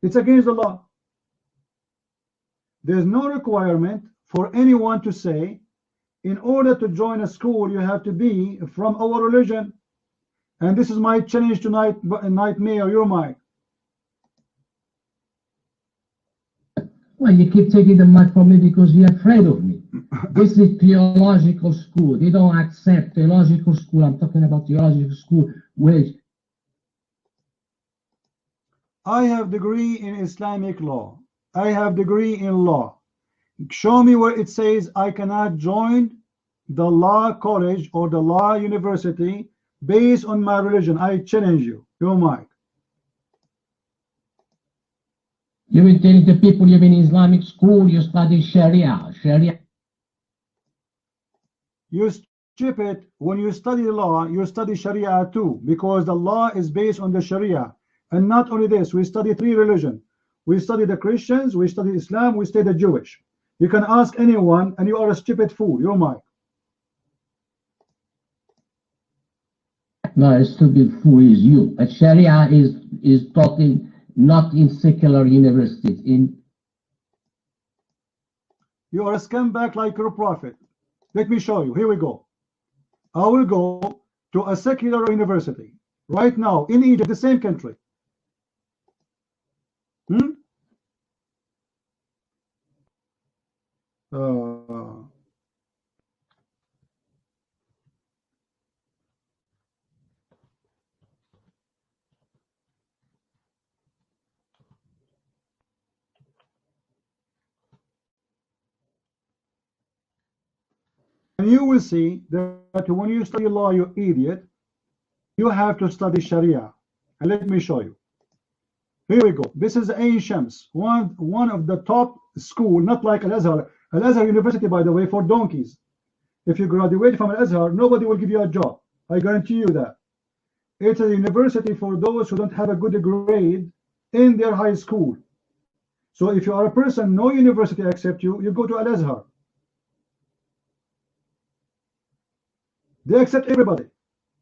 S11: It's against the law. There's no requirement for anyone to say, in order to join a school, you have to be from our religion. And this is my challenge tonight, Nightmare, your mic.
S2: Well, you keep taking the mic from me because you're afraid of me. This is theological school. They don't accept theological school. I'm talking about theological school, which
S11: I have degree in Islamic law. I have degree in law. Show me where it says I cannot join the law college or the law university based on my religion. I challenge you. Your mic.
S2: you will tell the people you in Islamic school, you study Sharia. Sharia.
S11: You stupid. When you study the law, you study Sharia too, because the law is based on the Sharia. And not only this, we study 3 religions. We study the Christians, we study Islam, we study the Jewish. You can ask anyone, and you are a stupid fool. You're Mike.
S2: No, a stupid fool is you. But Sharia is taught not in secular universities.
S11: You are a scumbag like your prophet. Let me show you. Here we go. I will go to a secular university right now in Egypt, the same country. And you will see that when you study law, you idiot, you have to study Sharia. And let me show you. Here we go. This is Ain Shams, one of the top school, not like Al-Azhar. Al-Azhar University, by the way, for donkeys. If you graduate from Al-Azhar, nobody will give you a job. I guarantee you that. It's a university for those who don't have a good grade in their high school. So if you are a person, no university accepts you, you go to Al-Azhar. They accept everybody.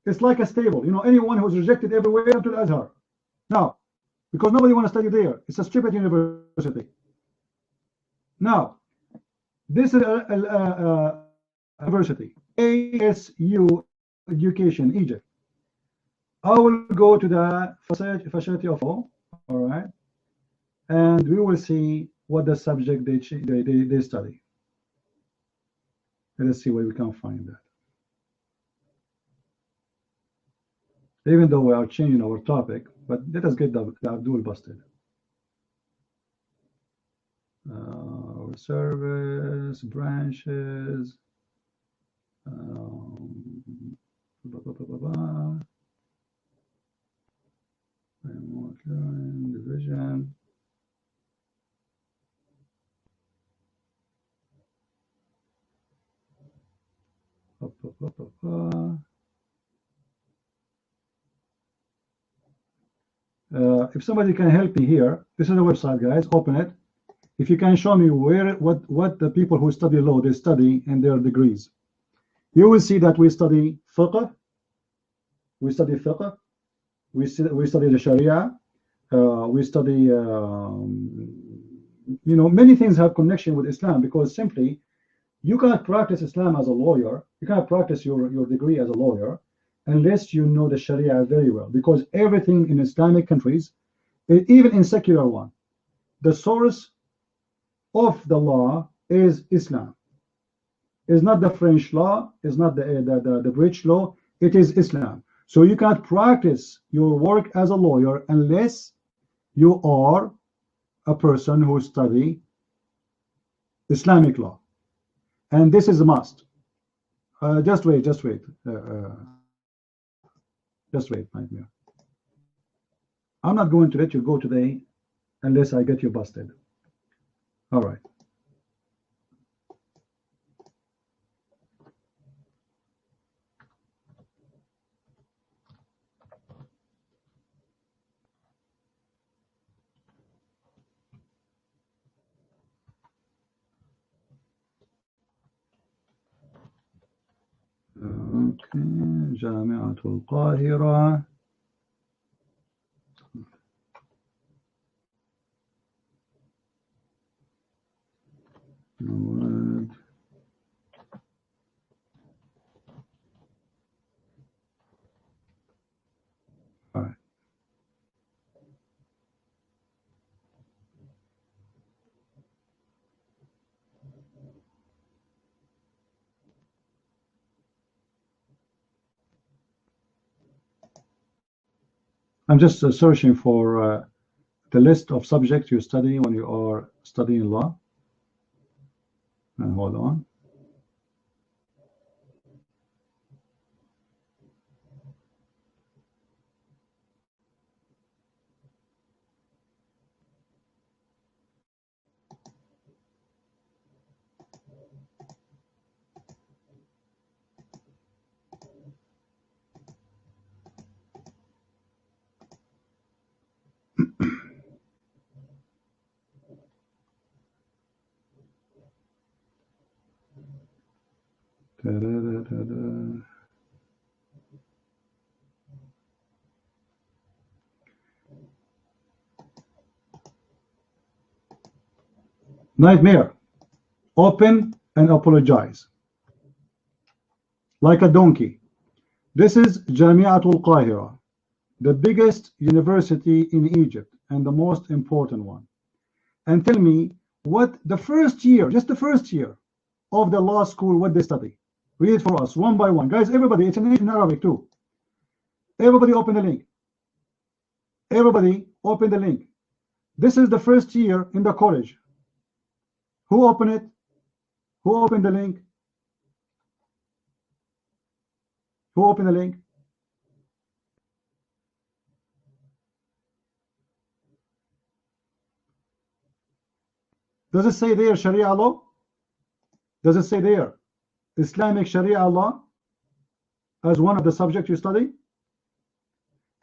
S11: It's like a stable. You know, anyone who's rejected everywhere to Al-Azhar. Now, because nobody wants to study there. It's a stupid university. Now, this is a university, ASU Education, Egypt. I will go to the facility of all right, and we will see what the subject they study. Let's see where we can find that. Even though we are changing our topic, but let us get the Abdul busted. Our service, branches, remote learning, division. If somebody can help me here, this is a website, guys. Open it. If you can show me what the people who study law they study in their degrees.
S6: you will see that we study fiqh, we study the Sharia, we study, you know, many things have connection with Islam, because simply you cannot practice Islam as a lawyer, you cannot practice your degree as a lawyer unless you know the Sharia very well, because everything in Islamic countries, even in secular one, the source of the law is Islam. It's not the French law, it's not the British law, it is Islam. So you can't practice your work as a lawyer unless you are a person who study Islamic law. And this is a must. Just wait. Just wait, Nightmare. I'm not going to let you go today unless I get you busted. All right. Okay. جامعة القاهرة. Alright. All right. I'm just searching for the list of subjects you study when you are studying law. And hold on. Nightmare. Open and apologize. Like a donkey. This is Jami'atul Qahira, the biggest university in Egypt and the most important one. And tell me what the first year, just the first year of the law school, what they study. Read it for us one by one. Guys, everybody, it's in Arabic too. Everybody open the link. Everybody open the link. This is the first year in the college. Who opened it? Who opened the link? Who opened the link? Does it say there Sharia law? Does it say there Islamic Sharia law as one of the subjects you study?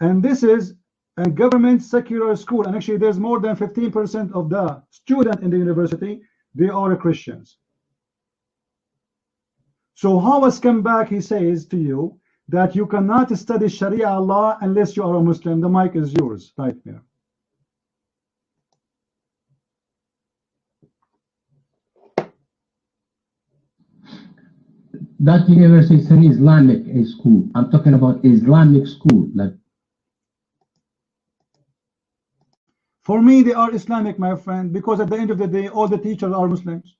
S6: And this is a government secular school, and actually there's more than 15% of the students in the university, they are Christians. So how a scumbag he says to you that you cannot study Sharia law unless you are a Muslim? The mic is yours, Nightmare.
S2: That university is an Islamic school. I'm talking about Islamic school. Like,
S6: for me, they are Islamic, my friend, because at the end of the day, all the teachers are Muslims.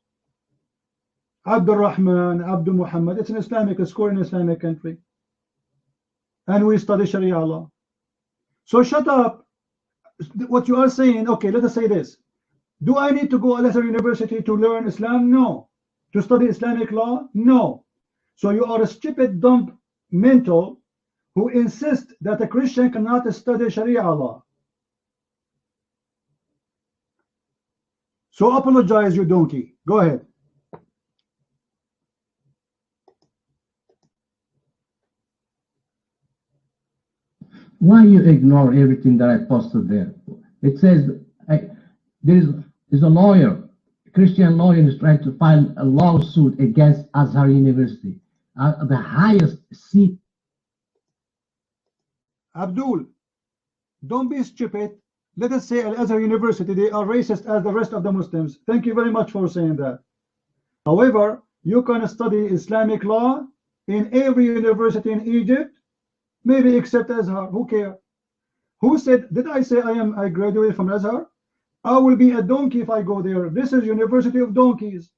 S6: Abdul Rahman, Abdul Muhammad, it's an Islamic school in an Islamic country. And we study Sharia law. So shut up. What you are saying, okay, let us say this. Do I need to go to Al-Azhar University to learn Islam? No. To study Islamic law? No. So you are a stupid, dumb mental who insist that a Christian cannot study Sharia law. So apologize, you donkey. Go ahead.
S2: why you ignore everything that I posted there? It says there's a lawyer, a Christian lawyer is trying to file a lawsuit against Azhar University. the highest seat.
S11: Abdul, don't be stupid. Let us say Al-Azhar University, they are racist as the rest of the Muslims. Thank you very much for saying that. However, you can study Islamic law in every university in Egypt, maybe except Azhar. Who cares? Who said, did I say I graduated from Azhar? I will be a donkey if I go there. This is University of Donkeys.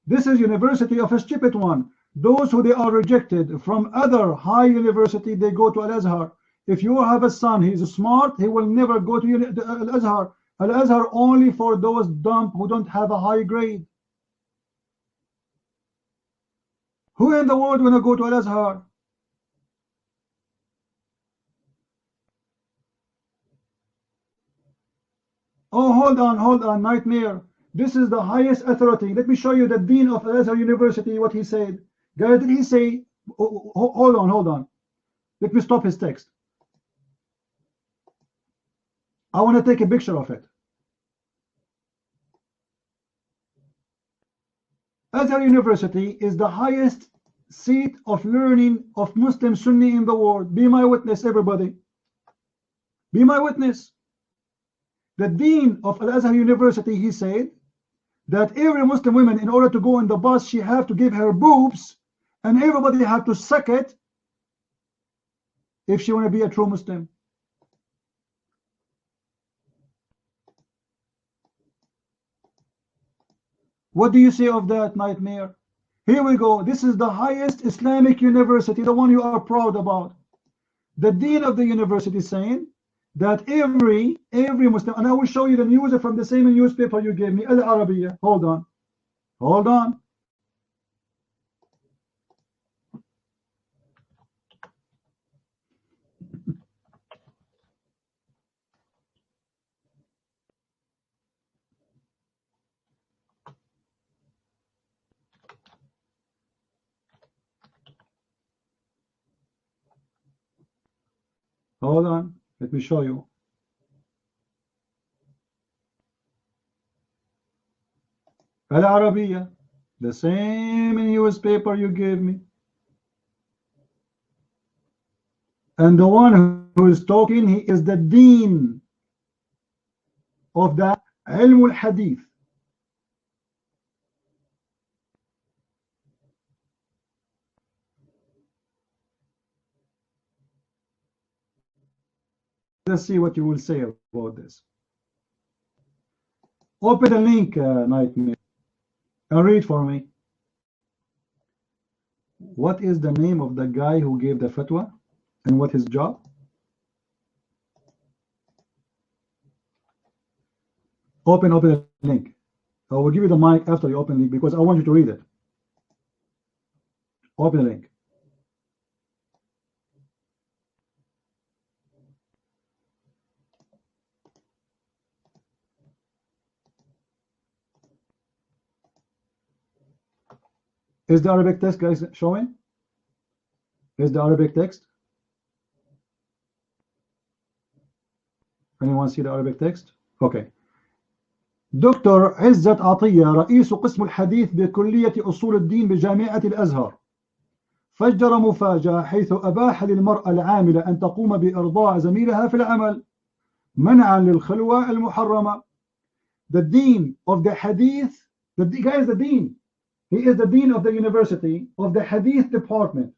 S11: This is University of a stupid one. Those who they are rejected from other high university, they go to Al-Azhar. If you have a son, he's smart, he will never go to Al-Azhar. Al-Azhar only for those dumb who don't have a high grade. Who in the world want to go to Al-Azhar? Oh, hold on, Nightmare. This is the highest authority. Let me show you the dean of Al-Azhar University, what he said. Guys, did he say, hold on. Let me stop his text. I want to take a picture of it. Azhar University is the highest seat of learning of Muslim Sunni in the world. Be my witness, everybody. Be my witness. The dean of Al-Azhar University, he said that every Muslim woman, in order to go in the bus, she have to give her boobs, and everybody have to suck it if she want to be a true Muslim. What do you say of that, Nightmare? Here we go. This is the highest Islamic university, the one you are proud about. The dean of the university saying that every Muslim, and I will show you the news from the same newspaper you gave me, Al Arabiya. Hold on. Hold on, let me show you. Al Arabiya, the same newspaper you gave me. And the one who is talking, he is the dean of the Ilm al-Hadith. Let's see what you will say about this. Open the link, Nightmare, and read for me. What is the name of the guy who gave the fatwa and what his job? Open the link. I will give you the mic after you open the link because I want you to read it. Open the link. Is the Arabic text, guys, showing? Is the Arabic text? Anyone see the Arabic text? Okay. دكتور عزت عطية رئيس قسم الحديث بكلية أصول الدين بجامعة الأزهر فجر مفاجأة حيث أباح للمرأة العاملة أن تقوم بإرضاع زميلها في العمل منعا للخلوة المحرمة. The dean of the hadith, the guy is the dean. He is the dean of the university of the hadith department.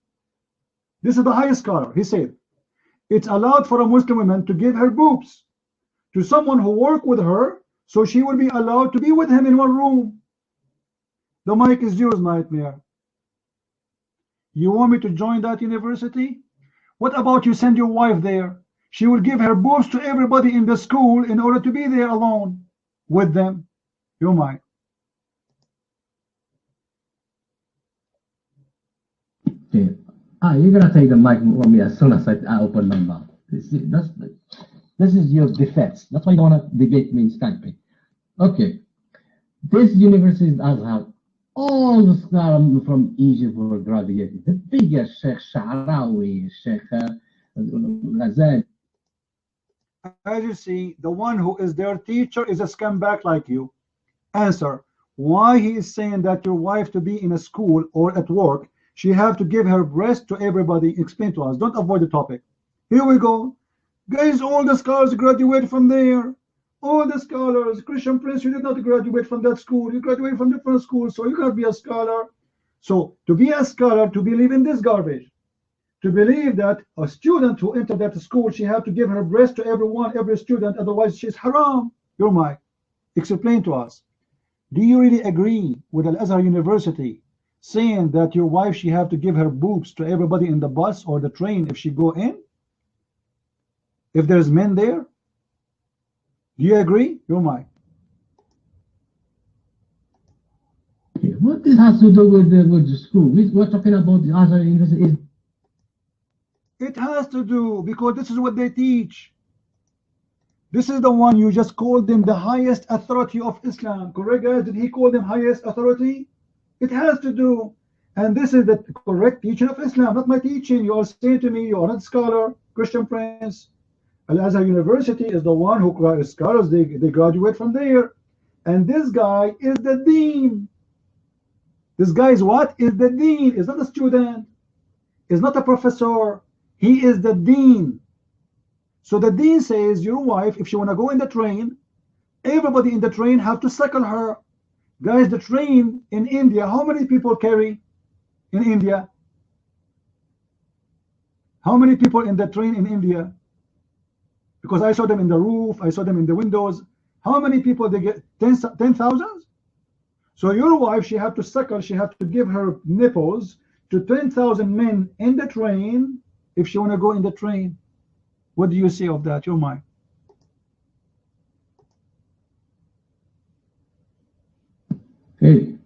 S11: This is the highest scholar. He said, it's allowed for a Muslim woman to give her boobs to someone who work with her, so she will be allowed to be with him in one room. The mic is yours, Nightmare. You want me to join that university? What about you send your wife there? She will give her boobs to everybody in the school in order to be there alone with them. You might.
S2: Okay. You're gonna take the mic from me as soon as I open my mouth. This is your defense. That's why you don't want to debate me in Skype. Okay. This university is Azhar. All the scholars from Egypt were graduated. The biggest Sheikh Sha'rawi, Sheikh Ghazali.
S11: As you see, the one who is their teacher is a scumbag like you. Answer. why he is saying that your wife to be in a school or at work, she have to give her breast to everybody. Explain to us. Don't avoid the topic. Here we go. Guys, all the scholars graduate from there. All the scholars. Christian Prince, you did not graduate from that school. You graduated from different schools, so you cannot be a scholar. So to be a scholar, to believe in this garbage, to believe that a student who entered that school, she have to give her breast to everyone, every student, otherwise she's haram. Your mic. Explain to us. Do you really agree with Al-Azhar University saying that your wife, she have to give her boobs to everybody in the bus or the train if she go in? If there's men there? Do you agree? Your mic.
S2: What this has to do with the school? We're talking about the Azhar University.
S11: It has to do, because this is what they teach. This is the one you just called them the highest authority of Islam. Correct, guys? Did he call them highest authority? It has to do. And this is the correct teaching of Islam, not my teaching. You are saying to me, you are not a scholar, Christian Prince. Al-Azhar University is the one who scholars, they graduate from there. And this guy is the dean. This guy is what? Is the dean. Is not a student. Is not a professor. He is the dean. So the dean says, your wife, if she want to go in the train, everybody in the train have to suckle her. Guys, the train in India, how many people carry in India? How many people in the train in India? Because I saw them in the roof, I saw them in the windows. How many people they get? 10,000? So your wife, she have to suckle, she have to give her nipples to 10,000 men in the train if she want to go in the train. What do you say of that? Your mind.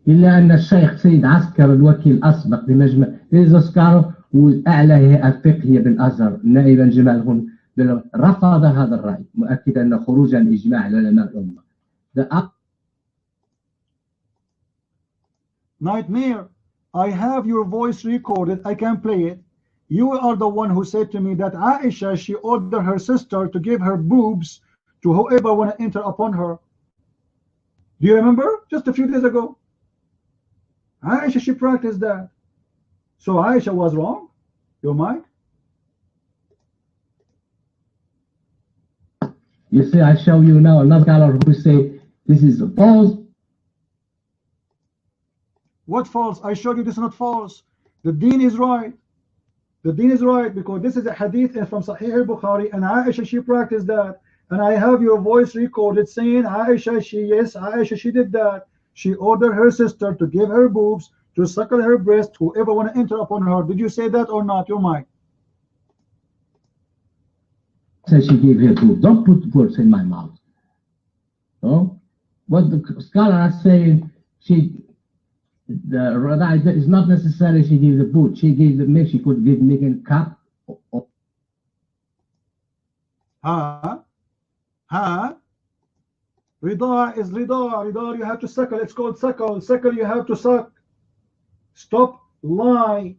S2: إلا أن الشيخ سيد عسكر الوكيل الأسبق لمجمع ليزوسكارو وأعلى هيئة فقهية بالأزهر نائبا جمال رفض هذا الرأي مؤكدا أن خروج عن إجماع العلماء الأمة.
S11: Nightmare, I have your voice recorded. I can play it. You are the one who said to me that Aisha, she ordered her sister to give her boobs to whoever want to enter upon her. Do you remember? Just a few days ago. Aisha, she practiced that. So Aisha was wrong? Your mind?
S2: You see, I show you now another scholar who say this is false.
S11: What false? I showed you this is not false. The deen is right. The deen is right because this is a hadith from Sahih al-Bukhari and Aisha, she practiced that. And I have your voice recorded saying Aisha, she did that. She ordered her sister to give her boobs, to suckle her breast, whoever want to enter upon her. Did you say that or not? Your mic.
S2: So she gave her boobs. Don't put words in my mouth. No? What the scholar is saying, it's not necessarily she gave the boot. She gave the milk. She could give milk in cup.
S11: Rida is rida. Rida, you have to suckle. It's called suckle. Suckle, you have to suck. Stop lie.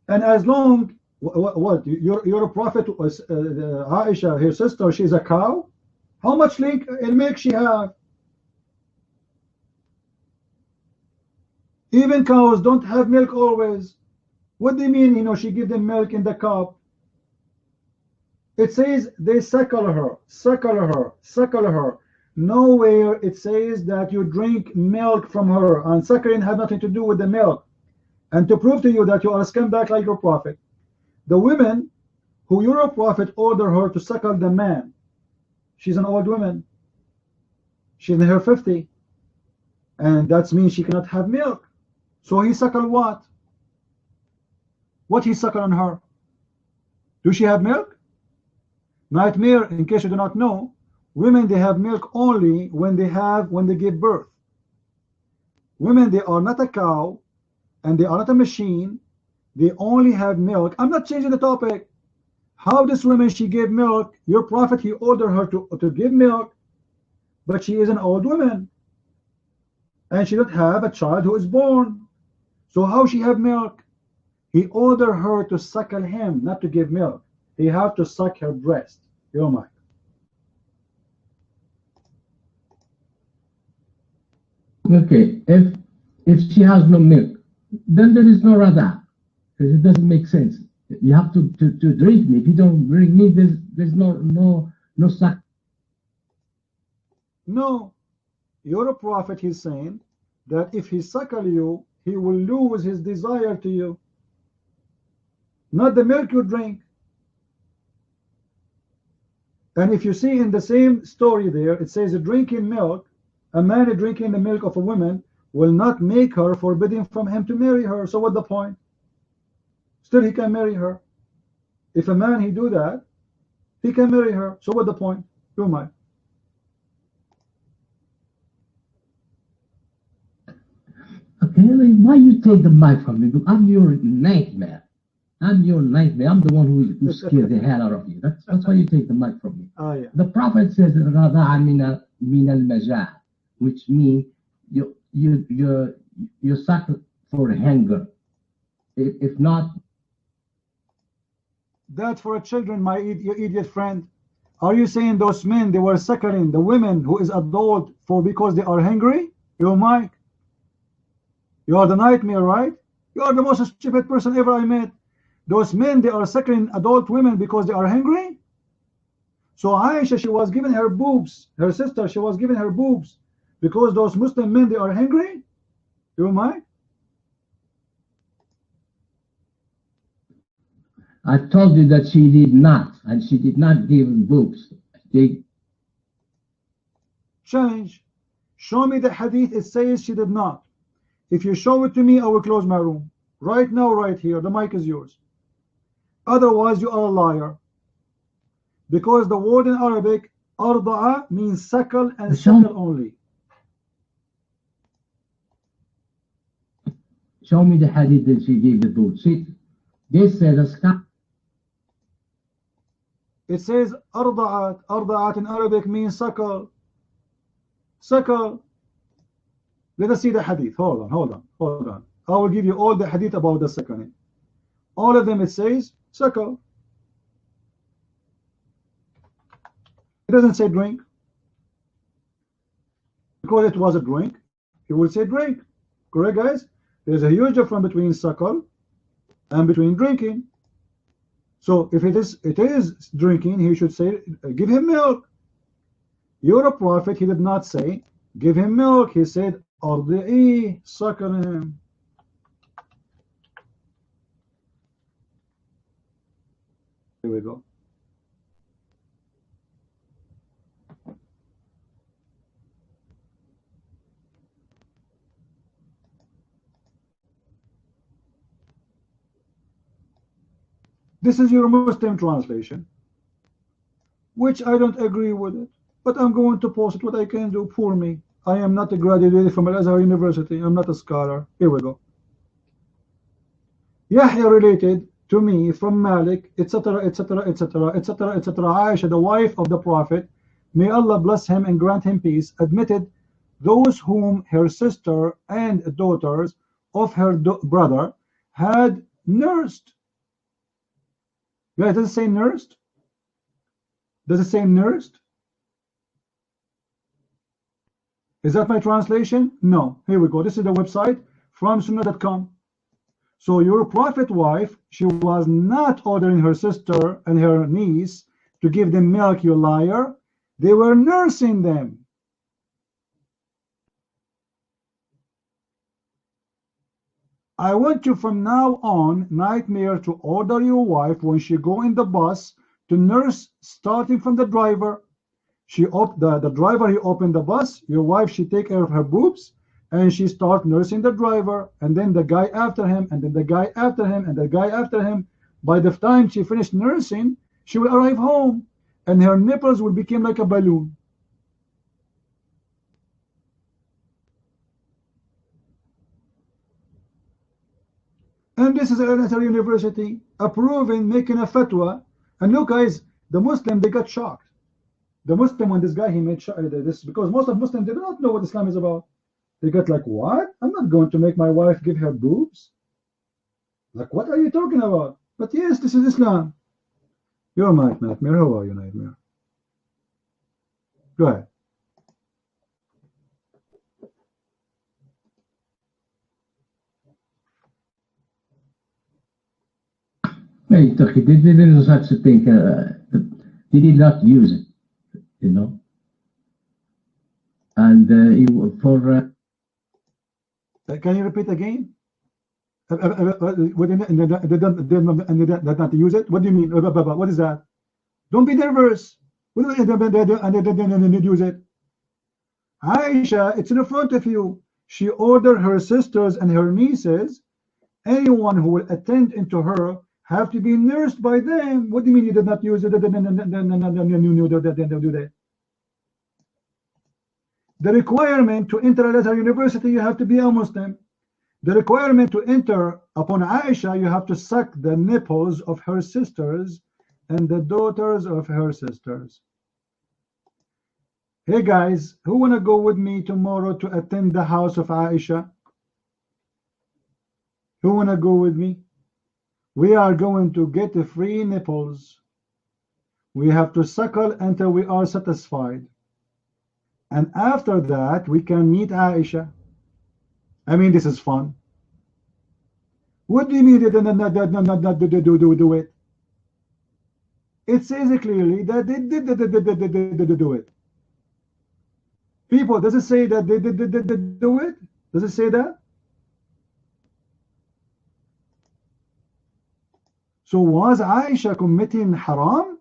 S11: And as long, what? You're a prophet. Aisha, her sister, she's a cow. How much milk she have? Even cows don't have milk always. What do you mean, she give them milk in the cup? It says they suckle her, suckle her, suckle her. Nowhere it says that you drink milk from her, and suckling has nothing to do with the milk. And to prove to you that you are a scumbag like your prophet, the women who your prophet ordered her to suckle the man, she's an old woman. She's in her 50. And that means she cannot have milk. So he suckled what? What he suckled on her? Do she have milk? Nightmare, in case you do not know, women, they have milk only when they give birth. Women, they are not a cow and they are not a machine. They only have milk. I'm not changing the topic. How this woman, she gave milk, your prophet, he ordered her to give milk, but she is an old woman and she don't have a child who is born. So how she have milk? He ordered her to suckle him, not to give milk. He have to suck her breast. Your mind.
S2: Okay, if she has no milk, then there is no rada, because it doesn't make sense. You have to drink me. If you don't drink me, there's no sac.
S11: No, your prophet, he's saying that if he suckle you, he will lose his desire to you, not the milk you drink. And if you see in the same story there, it says drinking milk, a man drinking the milk of a woman will not make her forbidden from him to marry her. So what the point? Still he can marry her. If a man he do that, he can marry her. So what the point? You might.
S2: Okay, why you take the mic from me? I'm your nightmare. I'm your nightmare. I'm the one who scared the hell out of you. That's why you take the mic from me.
S11: Oh, yeah.
S2: The Prophet says "Rada'a min al-majaa," which means you suckle for hunger. If not,
S11: that's for children, my idiot friend. Are you saying those men they were suckling the women who is adult for because they are hungry? You Mike, you are the nightmare, right? You are the most stupid person ever I met. Those men they are suckling adult women because they are hungry. So Aisha, she was giving her boobs, her sister, she was giving her boobs because those Muslim men they are hungry. You Mike.
S2: I told you that she did not, and she did not give boobs.
S11: Change. Show me the hadith. It says she did not. If you show it to me, I will close my room. Right now, right here. The mic is yours. Otherwise, you are a liar. Because the word in Arabic, arda'a, means suckle and suckle only.
S2: Show me the hadith that she gave the boobs. This says
S11: it says arda'at. Arda'at in Arabic means suckle. Suckle. Let us see the hadith. Hold on. I will give you all the hadith about the suckling. All of them it says suckle. It doesn't say drink. Because it was a drink, he will say drink. Correct, guys? There's a huge difference between suckle and between drinking. So if it is drinking, he should say give him milk. Your prophet, he did not say give him milk. He said ardi'i, suckle him. Here we go. This is your Muslim translation, which I don't agree with it, but I'm going to post it. What I can do, for me. I am not a graduate from Al-Azhar University. I'm not a scholar. Here we go. Yahya related to me from Malik, etc., etc., etc., etc., etc. Aisha, the wife of the Prophet, may Allah bless him and grant him peace, admitted those whom her sister and daughters of her brother had nursed. Yeah, does it say nursed? Does it say nursed? Is that my translation? No. Here we go. This is the website from sunnah.com. So your prophet wife, she was not ordering her sister and her niece to give them milk, you liar. They were nursing them. I want you from now on, nightmare, to order your wife when she go in the bus to nurse, starting from the driver. The driver, he opened the bus. Your wife, she take care of her boobs, and she start nursing the driver, and then the guy after him, and then the guy after him, and the guy after him. By the time she finished nursing, she will arrive home, and her nipples will become like a balloon. And this is Al-Azhar University approving, making a fatwa. And look, guys, the Muslim, they got shocked. The Muslim, when this guy, he made this, because most of Muslims, they do not know what Islam is about. They got like, what? I'm not going to make my wife give her boobs. Like, what are you talking about? But yes, this is Islam. You're Mike Nightmare. How are you, Nightmare? Go ahead.
S2: Hey, Turkey, they didn't such a thing. They did not use it, you know. And for
S6: can you repeat again? Did not use it? What do you mean? What is that? Don't be nervous. And they didn't use it. Aisha, it's in front of you. She ordered her sisters and her nieces, anyone who will attend into her, have to be nursed by them. What do you mean you did not use it? You knew that they do that. The requirement to enter Al-Azhar University, you have to be a Muslim. The requirement to enter upon Aisha, you have to suck the nipples of her sisters and the daughters of her sisters. Hey guys, who wanna go with me tomorrow to attend the house of Aisha? Who wanna go with me? We are going to get free nipples. We have to suckle until we are satisfied. And after that, we can meet Aisha. I mean, this is fun. What do you mean not do it? It says clearly that they did do it. People, does it say that they did do it? Does it say that? So was Aisha committing haram?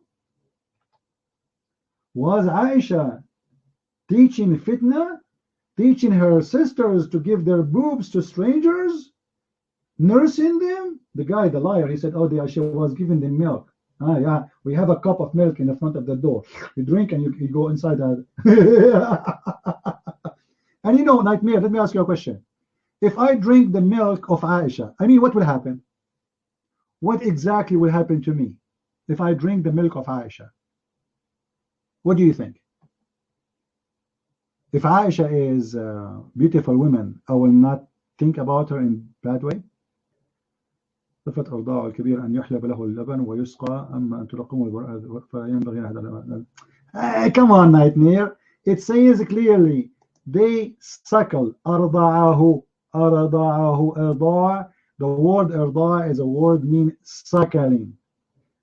S6: Was Aisha teaching fitna? Teaching her sisters to give their boobs to strangers? Nursing them? The guy, the liar, he said, oh, she was giving them milk. Ah, yeah, we have a cup of milk in the front of the door. You drink and you go inside that. And you know, Nightmare, let me ask you a question. If I drink the milk of Aisha, I mean, what will happen? What exactly will happen to me if I drink the milk of Aisha? What do you think? If Aisha is a beautiful woman, I will not think about her in bad way. صفة أرضاع الكبير أن يحلب له اللبن ويسقى أما أن تلقمه فينبغي هذا. Come on, Nightmare. It says clearly they suckle. أرضعه إرضاع. The word إرضاع is a word mean suckling,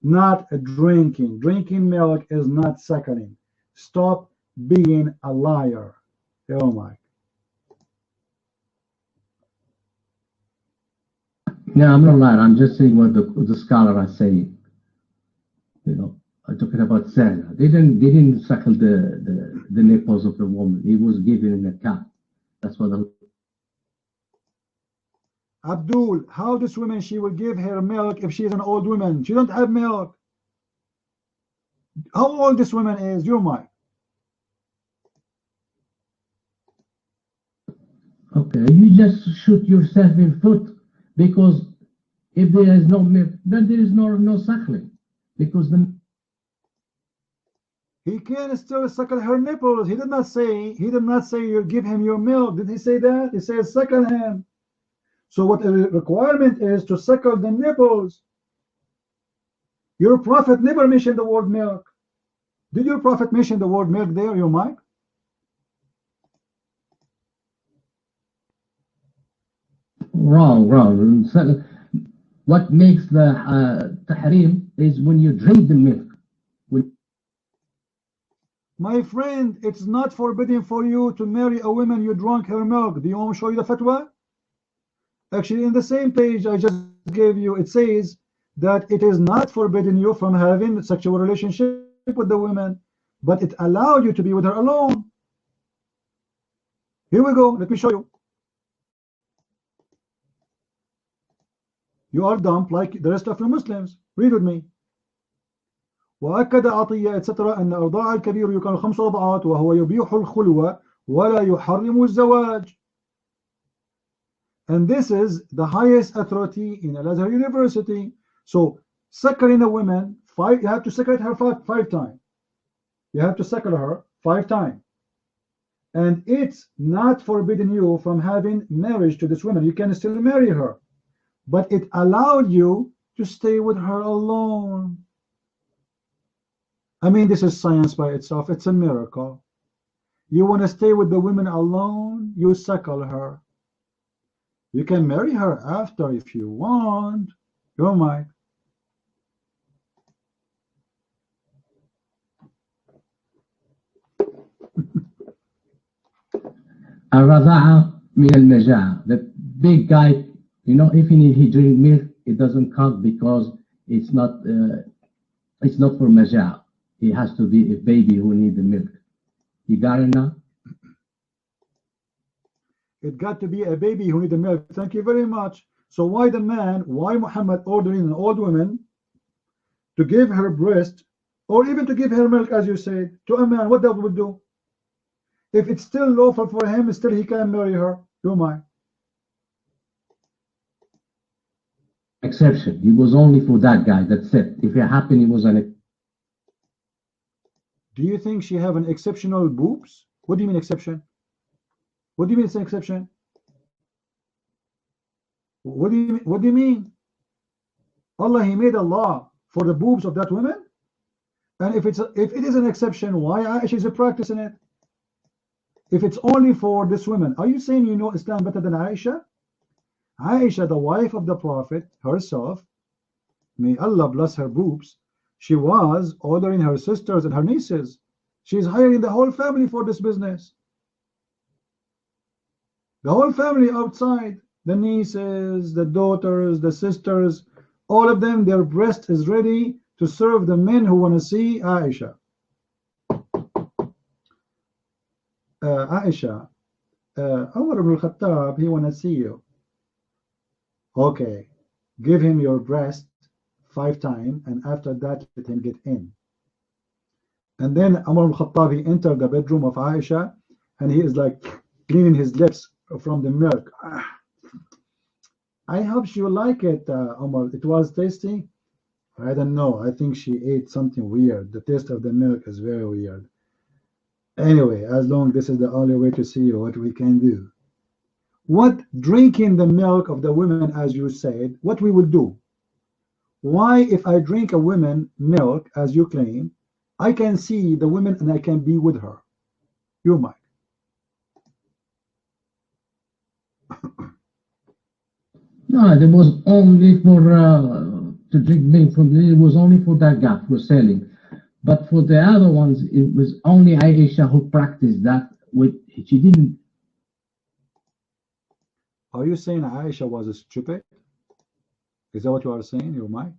S6: not drinking. Drinking milk is not suckling. Stop being a liar. Oh my.
S2: No, I'm not lying. I'm just saying what the scholar are saying. You know, I'm talking about Sarah. They didn't suckle the nipples of the woman. He was given a cat. That's what the
S6: Abdul, how this woman, she will give her milk if she is an old woman? She don't have milk. How old this woman is? You're mine.
S2: Okay, you just shoot yourself in foot, because if there is no milk, then there is no suckling, because
S6: he can still suckle her nipples. He did not say you give him your milk. Did he say that? He said suckle him. So what the requirement is to suckle the nipples. Your prophet never mentioned the word milk. Did your prophet mention the word milk there, your mic?
S2: Wrong. What makes the tahrim is when you drink the milk.
S6: My friend, it's not forbidden for you to marry a woman you drank her milk. Do you want me to show you the fatwa? Actually, in the same page I just gave you, it says that it is not forbidden you from having sexual relationship with the woman, but it allowed you to be with her alone. Here we go. Let me show you. You are dumb like the rest of the Muslims. Read with me. وأكد عطية etc. أن أرضاع الكبير يكون 5 رضعات وهو يبيح الخلوة ولا يحرم الزواج. And this is the highest authority in Al-Azhar University. So suckling a woman, you have to suckle her 5 times. You have to suckle her 5 times. And it's not forbidden you from having marriage to this woman. You can still marry her. But it allowed you to stay with her alone. I mean, this is science by itself. It's a miracle. You want to stay with the woman alone, you suckle her. You can marry her after if you want. You're mine.
S2: الرضاعة من المجاعة. The big guy, you know, if he drink milk, it doesn't count because it's not for majaa. He has to be a baby who need the milk. You got it now?
S6: It got to be a baby who need the milk. Thank you very much. So why Muhammad ordering an old woman to give her breast, or even to give her milk, as you said, to a man? What that would do? If it's still lawful for him, still he can marry her. You mind?
S2: Exception. It was only for that guy. That's it. If it happened, it was an.
S6: Do you think she have an exceptional boobs? What do you mean exception? What do you mean it's an exception? What do you mean? Allah, He made a law for the boobs of that woman, and if it is an exception, why Aisha is practicing it? If it's only for this woman, are you saying you know Islam better than Aisha? Aisha, the wife of the Prophet herself, may Allah bless her boobs, she was ordering her sisters and her nieces. She's hiring the whole family for this business. The whole family outside, the nieces, the daughters, the sisters, all of them, their breast is ready to serve the men who want to see Aisha. Aisha, Umar ibn al-Khattab, he want to see you. Okay, give him your breast 5 times, and after that let him get in. And then Umar ibn al-Khattab, he entered the bedroom of Aisha, and he is like cleaning his lips from the milk. I hope she will like it, Umar. It was tasty. I don't know. I think she ate something weird. The taste of the milk is very weird. Anyway, as long this is the only way to see what we can do. What drinking the milk of the women, as you said, what we will do? Why, if I drink a woman milk, as you claim, I can see the woman and I can be with her? You might.
S2: No, there was only for to drink milk from it was only for that guy for selling. But for the other ones, it was only Aisha who practiced that. She didn't.
S6: Are you saying Aisha was stupid? Is that what you are saying, you might?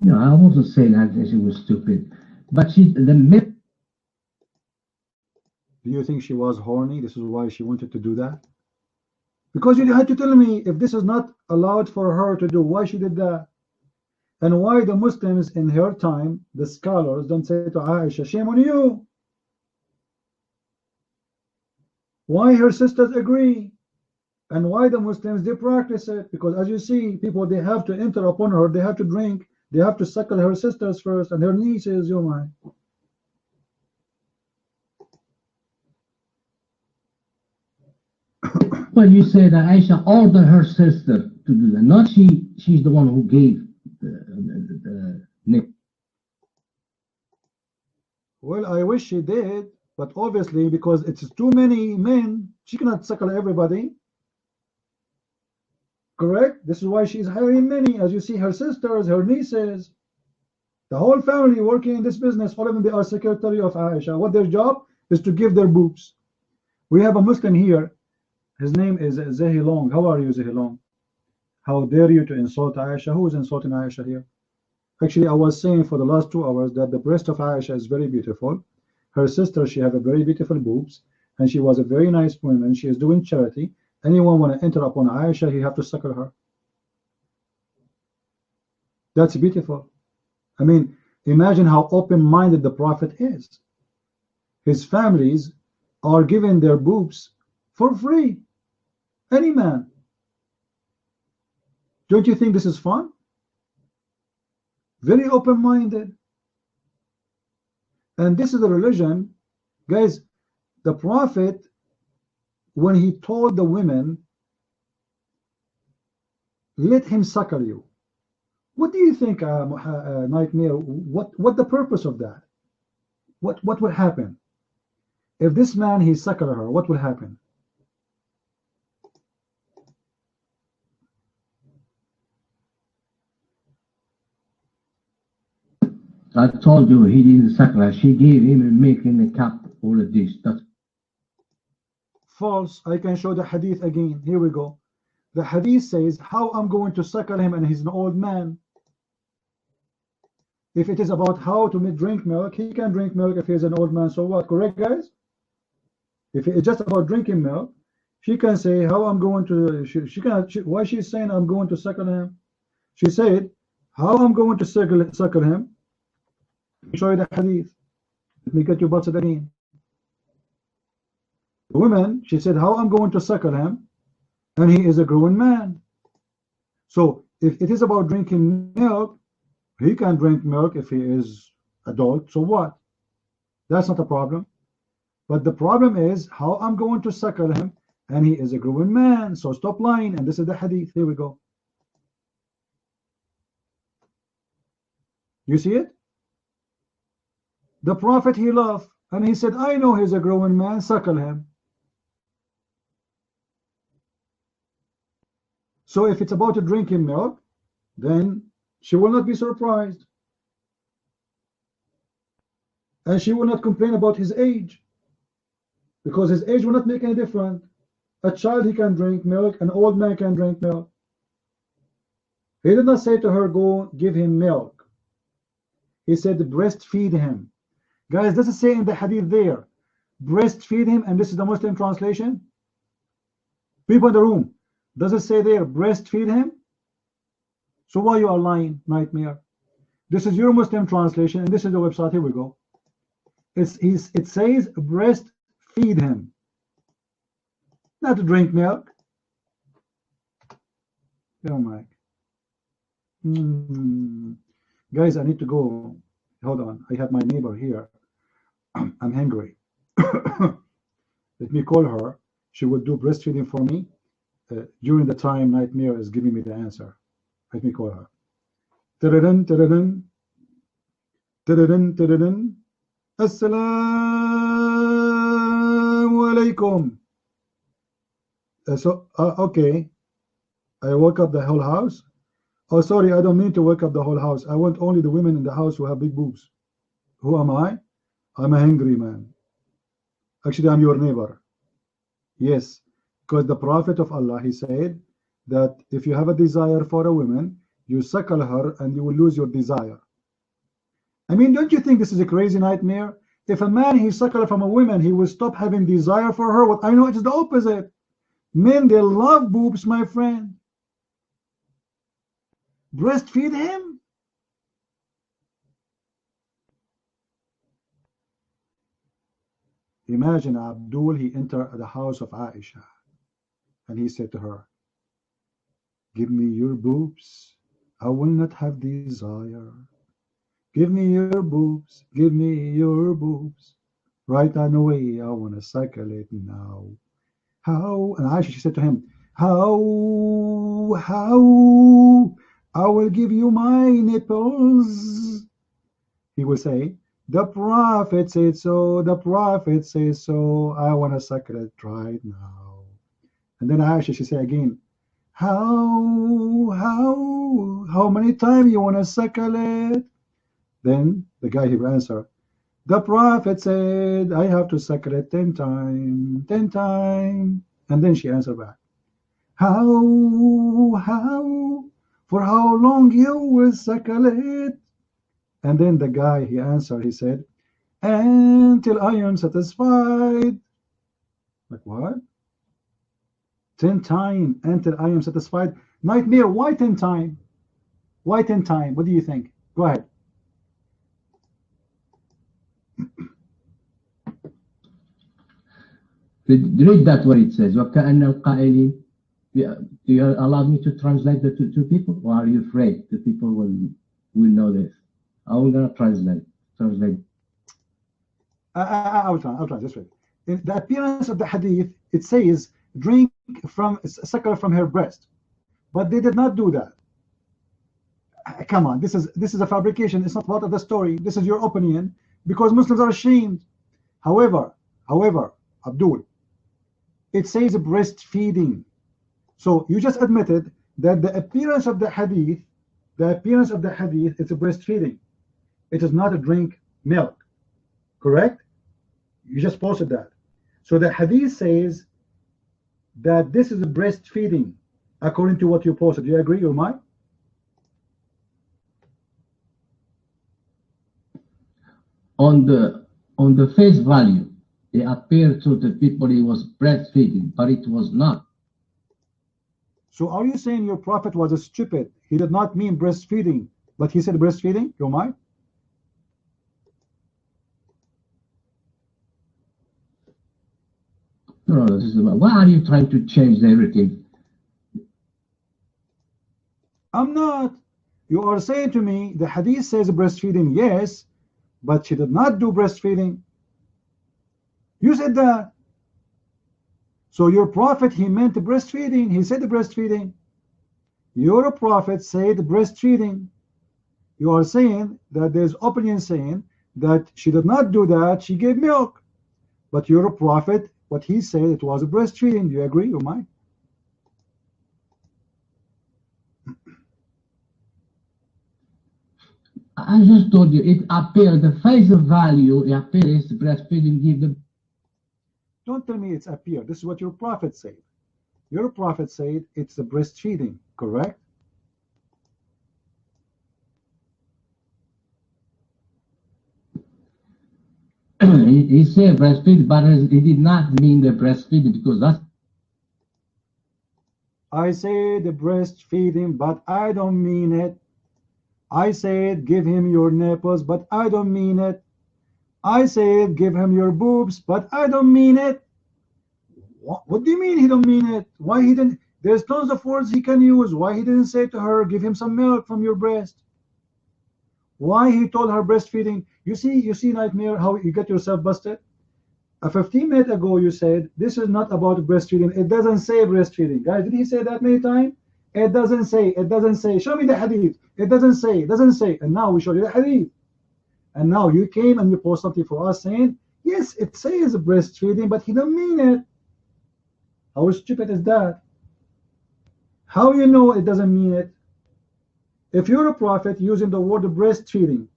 S2: No, I wasn't saying that she was stupid. But the milk.
S6: Do you think she was horny? This is why she wanted to do that? Because you had to tell me if this is not allowed for her to do, why she did that? And why the Muslims in her time, the scholars, don't say to Aisha, shame on you. Why her sisters agree? And why the Muslims, they practice it? Because as you see, people, they have to enter upon her, they have to drink, they have to suckle her sisters first, and her nieces, you mind.
S2: Well, you said that Aisha ordered her sister to do that. Not she's the one who gave the milk.
S6: Well, I wish she did, but obviously because it's too many men, she cannot suckle everybody. Correct? This is why she's hiring many. As you see, her sisters, her nieces, the whole family working in this business. All of them, they are secretary of Aisha. What their job is to give their boobs. We have a Muslim here. His name is Zahi Long. How are you, Zahi Long? How dare you to insult Aisha? Who is insulting Aisha here? Actually, I was saying for the last 2 hours that the breast of Aisha is very beautiful. Her sister, she have a very beautiful boobs, and she was a very nice woman. She is doing charity. Anyone want to enter upon Aisha, he have to suckle her. That's beautiful. I mean, imagine how open-minded the Prophet is. His families are giving their boobs for free. Any man. Don't you think this is fun? Very open-minded. And this is the religion. Guys, the Prophet, when he told the women, let him suckle you. What do you think, Nightmare? What the purpose of that? What would happen? If this man, he suckled her, what would happen?
S2: I told you he didn't suckle her. She gave him milk in the cup. All of this. That's
S11: false. I can show the hadith again. Here we go. The hadith says, how I'm going to suckle him and he's an old man. If it is about how to drink milk, he can drink milk if he's an old man, so what? Correct, guys? If it's just about drinking milk, she can say how I'm going to, why she's saying I'm going to suckle him? She said, how I'm going to suckle him? Let me show you the hadith. Let me get you butts again. The woman, she said, how I'm going to suckle him, and he is a grown man. So if it is about drinking milk, he can drink milk if he is adult, so what? That's not a problem. But the problem is how I'm going to suckle him, and he is a grown man. So stop lying. And this is the hadith. Here we go. You see it? The Prophet he loved, and he said, I know he's a grown man, suckle him. So if it's about drinking milk, then she will not be surprised. And she will not complain about his age, because his age will not make any difference. A child, he can drink milk, an old man can drink milk. He did not say to her, go give him milk. He said, breastfeed him. Guys, this is saying the hadith there. Breastfeed him, and this is the Muslim translation. People in the room, does it say there, breastfeed him? So why you are lying, nightmare? This is your Muslim translation, and this is the website. Here we go. It says breastfeed him, not to drink milk. Oh my. Guys, I need to go. Hold on. I have my neighbor here. I'm hungry. Let me call her. She will do breastfeeding for me during the time Nightmare is giving me the answer. Let me call her. Ta-da-dun, ta-da-dun. Ta-da-dun, ta-da-dun. Assalamu alaikum. Okay. I woke up the whole house. Oh, sorry, I don't mean to wake up the whole house. I want only the women in the house who have big boobs. Who am I? I'm a hungry man. Actually, I'm your neighbor. Yes, because the Prophet of Allah, he said that if you have a desire for a woman, you suckle her and you will lose your desire. I mean, don't you think this is a crazy nightmare? If a man, he suckle from a woman, he will stop having desire for her. What I know, it's the opposite. Men, they love boobs, my friend. Breastfeed him? Imagine Abdul, he entered the house of Aisha and he said to her, give me your boobs, I will not have desire. Give me your boobs, give me your boobs. Right on the way, I want to suckle it now. How? And Aisha, she said to him, how? I will give you my nipples. He will say, the Prophet said so, the Prophet says so, I want to suckle it right now. And then Aisha, she said again, how many times you want to suckle it? Then the guy, he will answer, the Prophet said, I have to suckle it 10 times, 10 times. And then she answered back, how, for how long you will suckle it? And then the guy, he answered, he said, until I am satisfied. Like what? 10 times, until I am satisfied. Nightmare, why 10 times? Why 10 times? What do you think? Go ahead.
S2: Read that what it says. وَكَأَنَّ الْقَائِلِينَ. Do you allow me to translate the two people? Or are you afraid the people will know this? I'm going to translate.
S11: I'll try this way. In the appearance of the hadith, it says, drink from, suckle from her breast. But they did not do that. Come on, this is a fabrication. It's not part of the story. This is your opinion, because Muslims are ashamed. However, Abdul, it says breastfeeding. So you just admitted that the appearance of the hadith, it's a breastfeeding. it is not to drink milk. Correct? You just posted that. So the hadith says that this is breastfeeding, according to what you posted. Do you agree, Umay?
S2: On the face value, it appeared to the people it was breastfeeding, but it was not.
S11: So are you saying your prophet was a stupid? He did not mean breastfeeding, but he said breastfeeding? Umay?
S2: No, this is about, why are you trying to change everything?
S11: I'm not. You are saying to me the hadith says breastfeeding, yes, but she did not do breastfeeding. You said that. So your prophet, he meant breastfeeding. He said breastfeeding. Your prophet said breastfeeding. You are saying that there's opinion saying that she did not do that, she gave milk. But your prophet, what he said, it was breastfeeding. Do you agree, Umay?
S2: I just told you, it appeared, the face value, it appears breastfeeding give them.
S11: Don't tell me it's appeared. This is what your prophet said. Your prophet said it's the breastfeeding, correct?
S2: He said breastfeeding, but he did not mean the breastfeeding because that's.
S11: I say the breastfeeding, but I don't mean it. I said give him your nipples, but I don't mean it. I said give him your boobs, but I don't mean it. What do you mean he don't mean it? Why he didn't? There's tons of words he can use. Why he didn't say to her, give him some milk from your breast? Why he told her breastfeeding? You see, Nightmare, how you get yourself busted? 15 minutes ago you said this is not about breastfeeding. It doesn't say breastfeeding. Guys, did he say that many times? It doesn't say. It doesn't say. Show me the hadith. It doesn't say. It doesn't say. And now we show you the hadith. And now you came and you post something for us saying, yes, it says breastfeeding, but he don't mean it. How stupid is that? How you know it doesn't mean it? If you're a prophet using the word breastfeeding,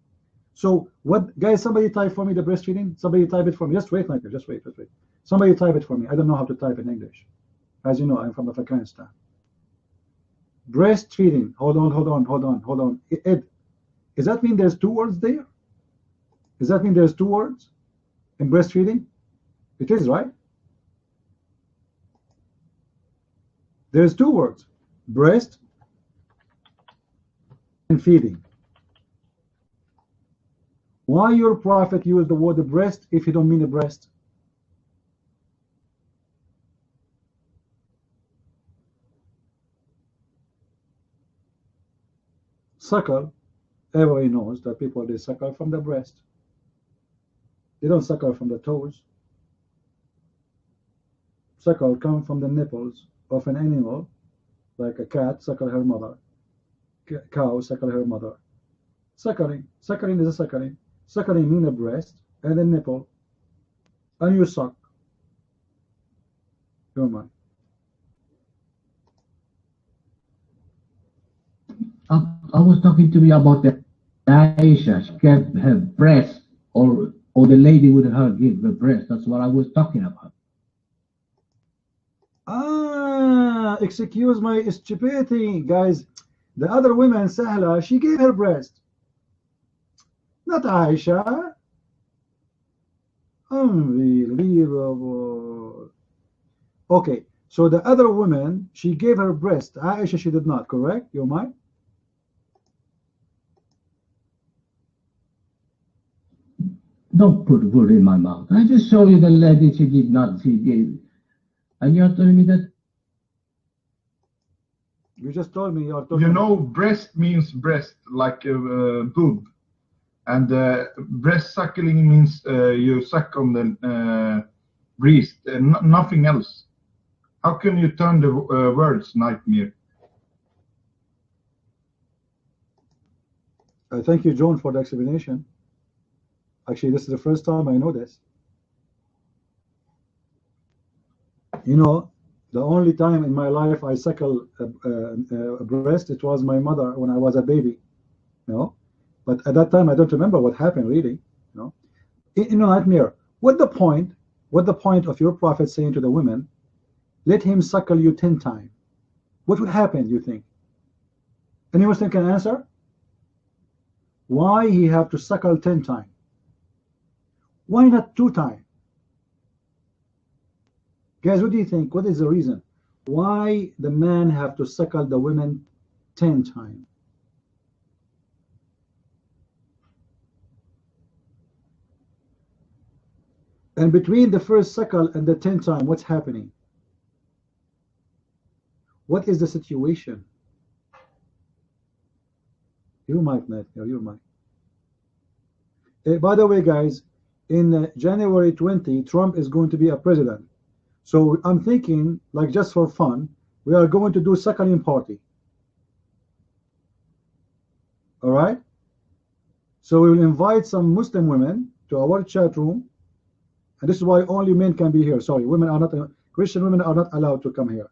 S11: so what, guys, somebody type for me the breastfeeding? Somebody type it for me. Just wait, Michael, just wait. Somebody type it for me. I don't know how to type in English. As you know, I'm from Afghanistan. Breastfeeding. Hold on. Ed, does that mean there's two words there? Does that mean there's two words in breastfeeding? It is, right? There's two words, breast and feeding. Why your prophet used the word breast if he don't mean a breast? Suckle, everybody knows that people, they suckle from the breast. They don't suckle from the toes. Suckle comes from the nipples of an animal, like a cat suckle her mother, cow suckle her mother. Suckling is a suckling. Suckling means a breast and a nipple, and you suck. Your mind.
S2: I was talking to you about the Aisha. She kept her breast, or the lady with her give the breast. That's what I was talking about.
S11: Excuse my stupidity, guys. The other woman, Sahla, she gave her breast. Not Aisha. Unbelievable. Okay, so the other woman, she gave her breast. Aisha, she did not, correct? You mind?
S2: Don't put word in my mouth. I just show you the lady she did not, she gave. And you're telling me that?
S11: You just told me you're talking.
S12: You know, breast means breast, like a boob. And breast suckling means you suck on the breast, nothing else. How can you turn the words, Nightmare?
S11: Thank you, John, for the explanation. Actually, this is the first time I know this. You know, the only time in my life I suckle a breast, it was my mother when I was a baby. You know, But at that time, I don't remember what happened really. In a nightmare, what the point of your prophet saying to the women, let him suckle you 10 times? What would happen, you think? Any Muslim can answer? Why he have to suckle 10 times? Why not 2 times? Guys, what do you think? What is the reason? Why the man have to suckle the women 10 times? And between the first suckle and the 10th time, what's happening? What is the situation? Your mic, Matt. Your mic. By the way, guys, in January 20, Trump is going to be a president. So I'm thinking, like, just for fun, we are going to do suckling party. All right? So we will invite some Muslim women to our chat room. And this is why only men can be here. Sorry, women are not, Christian women are not allowed to come here.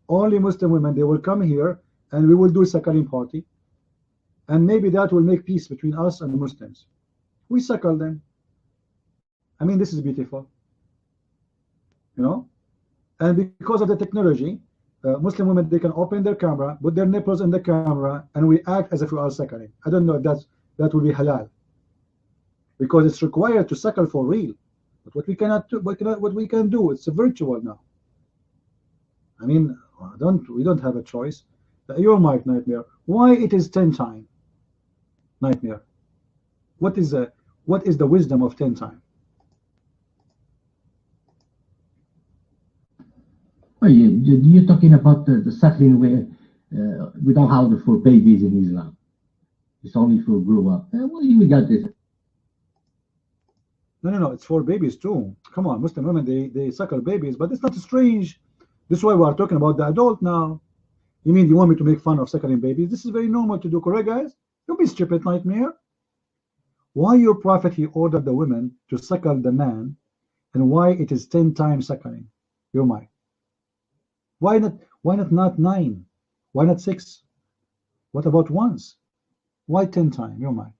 S11: Only Muslim women, they will come here and we will do suckling party. And maybe that will make peace between us and the Muslims. We suckle them. I mean, this is beautiful. And because of the technology, Muslim women, they can open their camera, put their nipples in the camera, and we act as if we are suckling. I don't know if that will be halal. Because it's required to suckle for real. But what we cannot do, what we can do, it's a virtual now. I mean, we don't have a choice. Your mic, Nightmare. Why it is 10 times? Nightmare. What is the wisdom of 10 times?
S2: Well, you're talking about the suckling where we don't have it for babies in Islam. It's only for grow up. Well, we got this.
S11: No, it's for babies too. Come on, Muslim women, they suckle babies, but it's not strange. This is why we are talking about the adult now. You mean you want me to make fun of suckling babies? This is very normal to do, correct, guys? Don't be stupid, Nightmare. Why your prophet, he ordered the women to suckle the man, and why it is 10 times suckling? Your mind. Why not 9? Why not 6? What about once? Why 10 times? Your mind.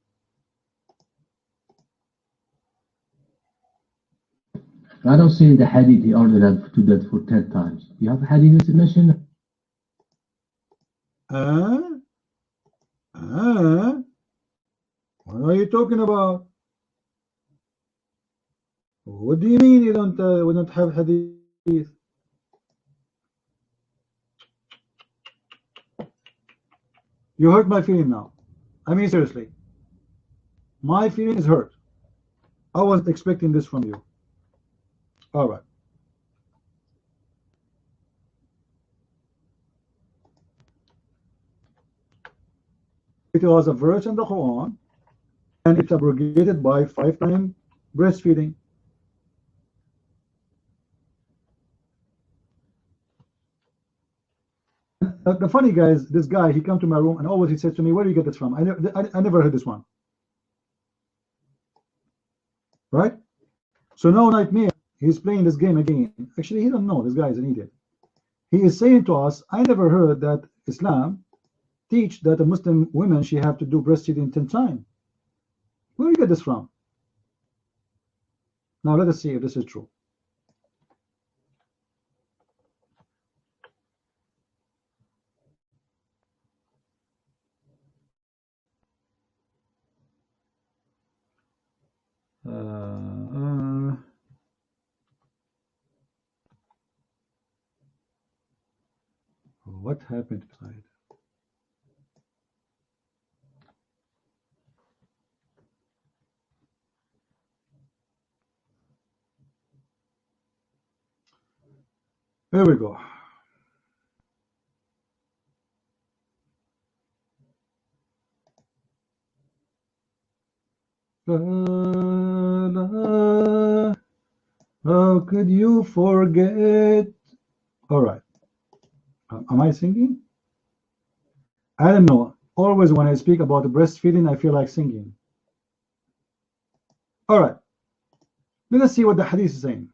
S2: I don't see in the hadith he ordered us to do that for 10 times. You have a hadith that mention?
S11: What are you talking about? What do you mean you we don't have hadith? You hurt my feeling now. I mean, seriously. My feeling is hurt. I wasn't expecting this from you. All right. It was a verse in the Quran, and it's abrogated by 5 times breastfeeding. The funny guy is this guy. He come to my room and always he says to me, "Where do you get this from?" I never heard this one. Right? So now Nightmare, he's playing this game again. Actually, he don't know. This guy is an idiot. He is saying to us, "I never heard that Islam teach that a Muslim woman she have to do breastfeeding 10 times." Where do you get this from? Now let us see if this is true. What happened tonight? Here we go. How could you forget? All right. Am I singing? I don't know. Always when I speak about breastfeeding, I feel like singing. All right. Let us see what the hadith is saying.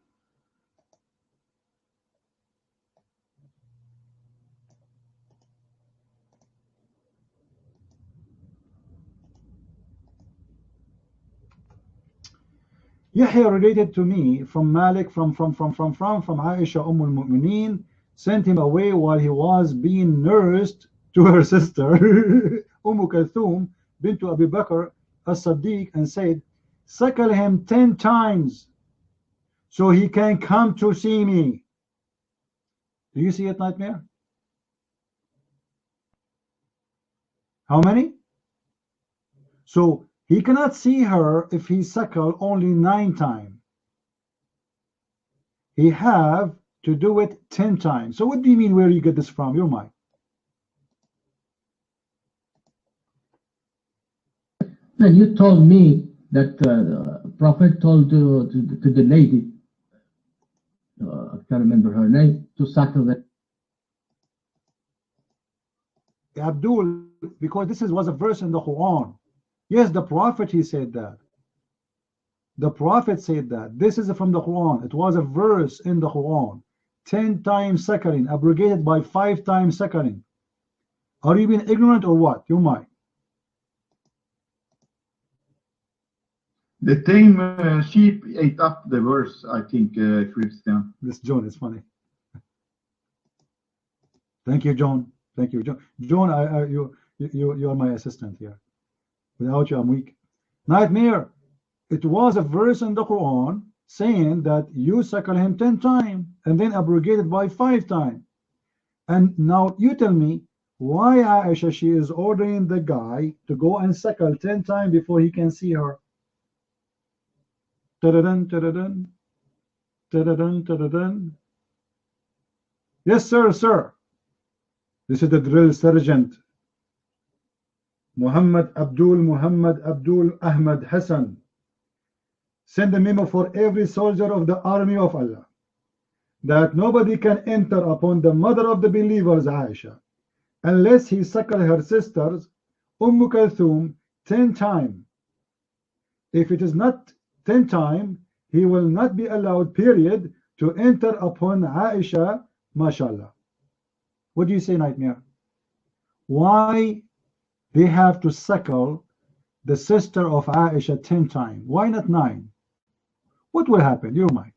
S11: Yahya related to me from Malik, from Aisha al-Mu'mineen, sent him away while he was being nursed to her sister Kulthum bint Abu Bakr as-Siddiq, and said, suckle him 10 times so he can come to see me. Do you see it, Nightmare? How many? So he cannot see her if he suckle only 9 times. He have to do it 10 times. So what do you mean, where you get this from? Your mind.
S2: And you told me that Prophet told to the lady, I can't remember her name, to suckle the
S11: Abdul, because this was a verse in the Quran. Yes, the Prophet, he said that. The Prophet said that. This is from the Quran. It was a verse in the Quran. 10 times suckling, abrogated by 5 times suckling. Are you being ignorant or what? You might.
S12: The tame sheep ate up the verse, I think, Christian.
S11: This John is funny. Thank you, John. Thank you, John. John, you are my assistant here. Without you, I'm weak. Nightmare. It was a verse in the Quran saying that you suckle him 10 times and then abrogated by 5 times. And now you tell me why Aisha, she is ordering the guy to go and suckle 10 times before he can see her. Ta-da-dun, ta-da-dun, ta-da-dun, ta-da-dun. Yes, sir. This is the drill sergeant. Muhammad Abdul Ahmad Hassan. Send a memo for every soldier of the army of Allah that nobody can enter upon the mother of the believers, Aisha, unless he suckle her sisters, Kulthum, 10 times. If it is not 10 times, he will not be allowed, period, to enter upon Aisha, mashallah. What do you say, Nightmare? Why they have to suckle the sister of Aisha 10 times? Why not 9? What will happen? Your mind.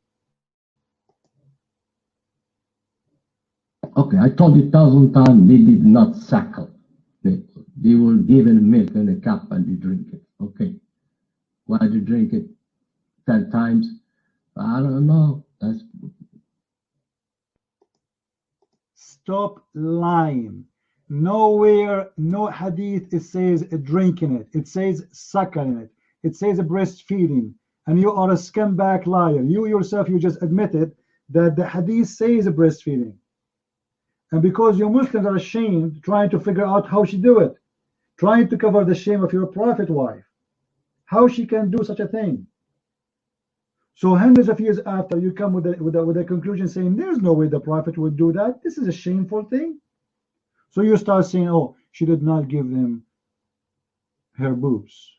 S2: Okay, I told you 1,000 times they did not suckle. They were given milk in a cup and they drink it. Okay. Why do you drink it 10 times? I don't know. That's...
S11: Stop lying. Nowhere, no hadith, it says drinking it. It says suckling it. It says breastfeeding. And you are a scumbag liar. You yourself, you just admitted that the hadith says breastfeeding. And because you Muslims are ashamed, trying to figure out how she do it, trying to cover the shame of your prophet wife, how she can do such a thing. So hundreds of years after, you come with a conclusion saying there's no way the prophet would do that. This is a shameful thing. So you start saying, oh, she did not give them her boobs.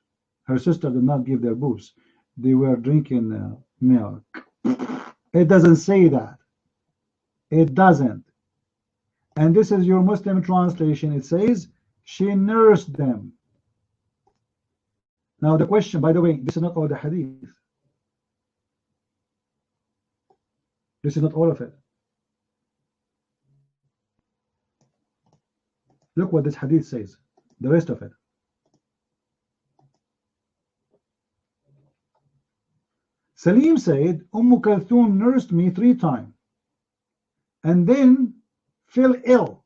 S11: Her sister did not give their boobs. They were drinking milk. It doesn't say that. It doesn't. And this is your Muslim translation. It says she nursed them. Now the question, by the way, this is not all the hadith. This is not all of it. Look what this hadith says. The rest of it. Salim said, Kulthum nursed me 3 times and then fell ill.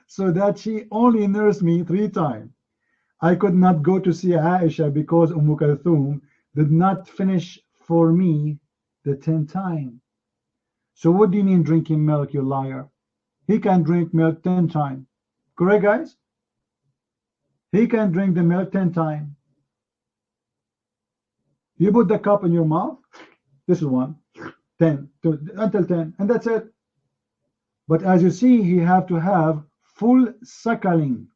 S11: So that she only nursed me 3 times. I could not go to see Aisha because Kulthum did not finish for me the 10 times. So what do you mean drinking milk, you liar? He can drink milk 10 times. Correct, guys? He can drink the milk 10 times. You put the cup in your mouth. This is 1, 10, until 10, and that's it. But as you see, he have to have full suckling.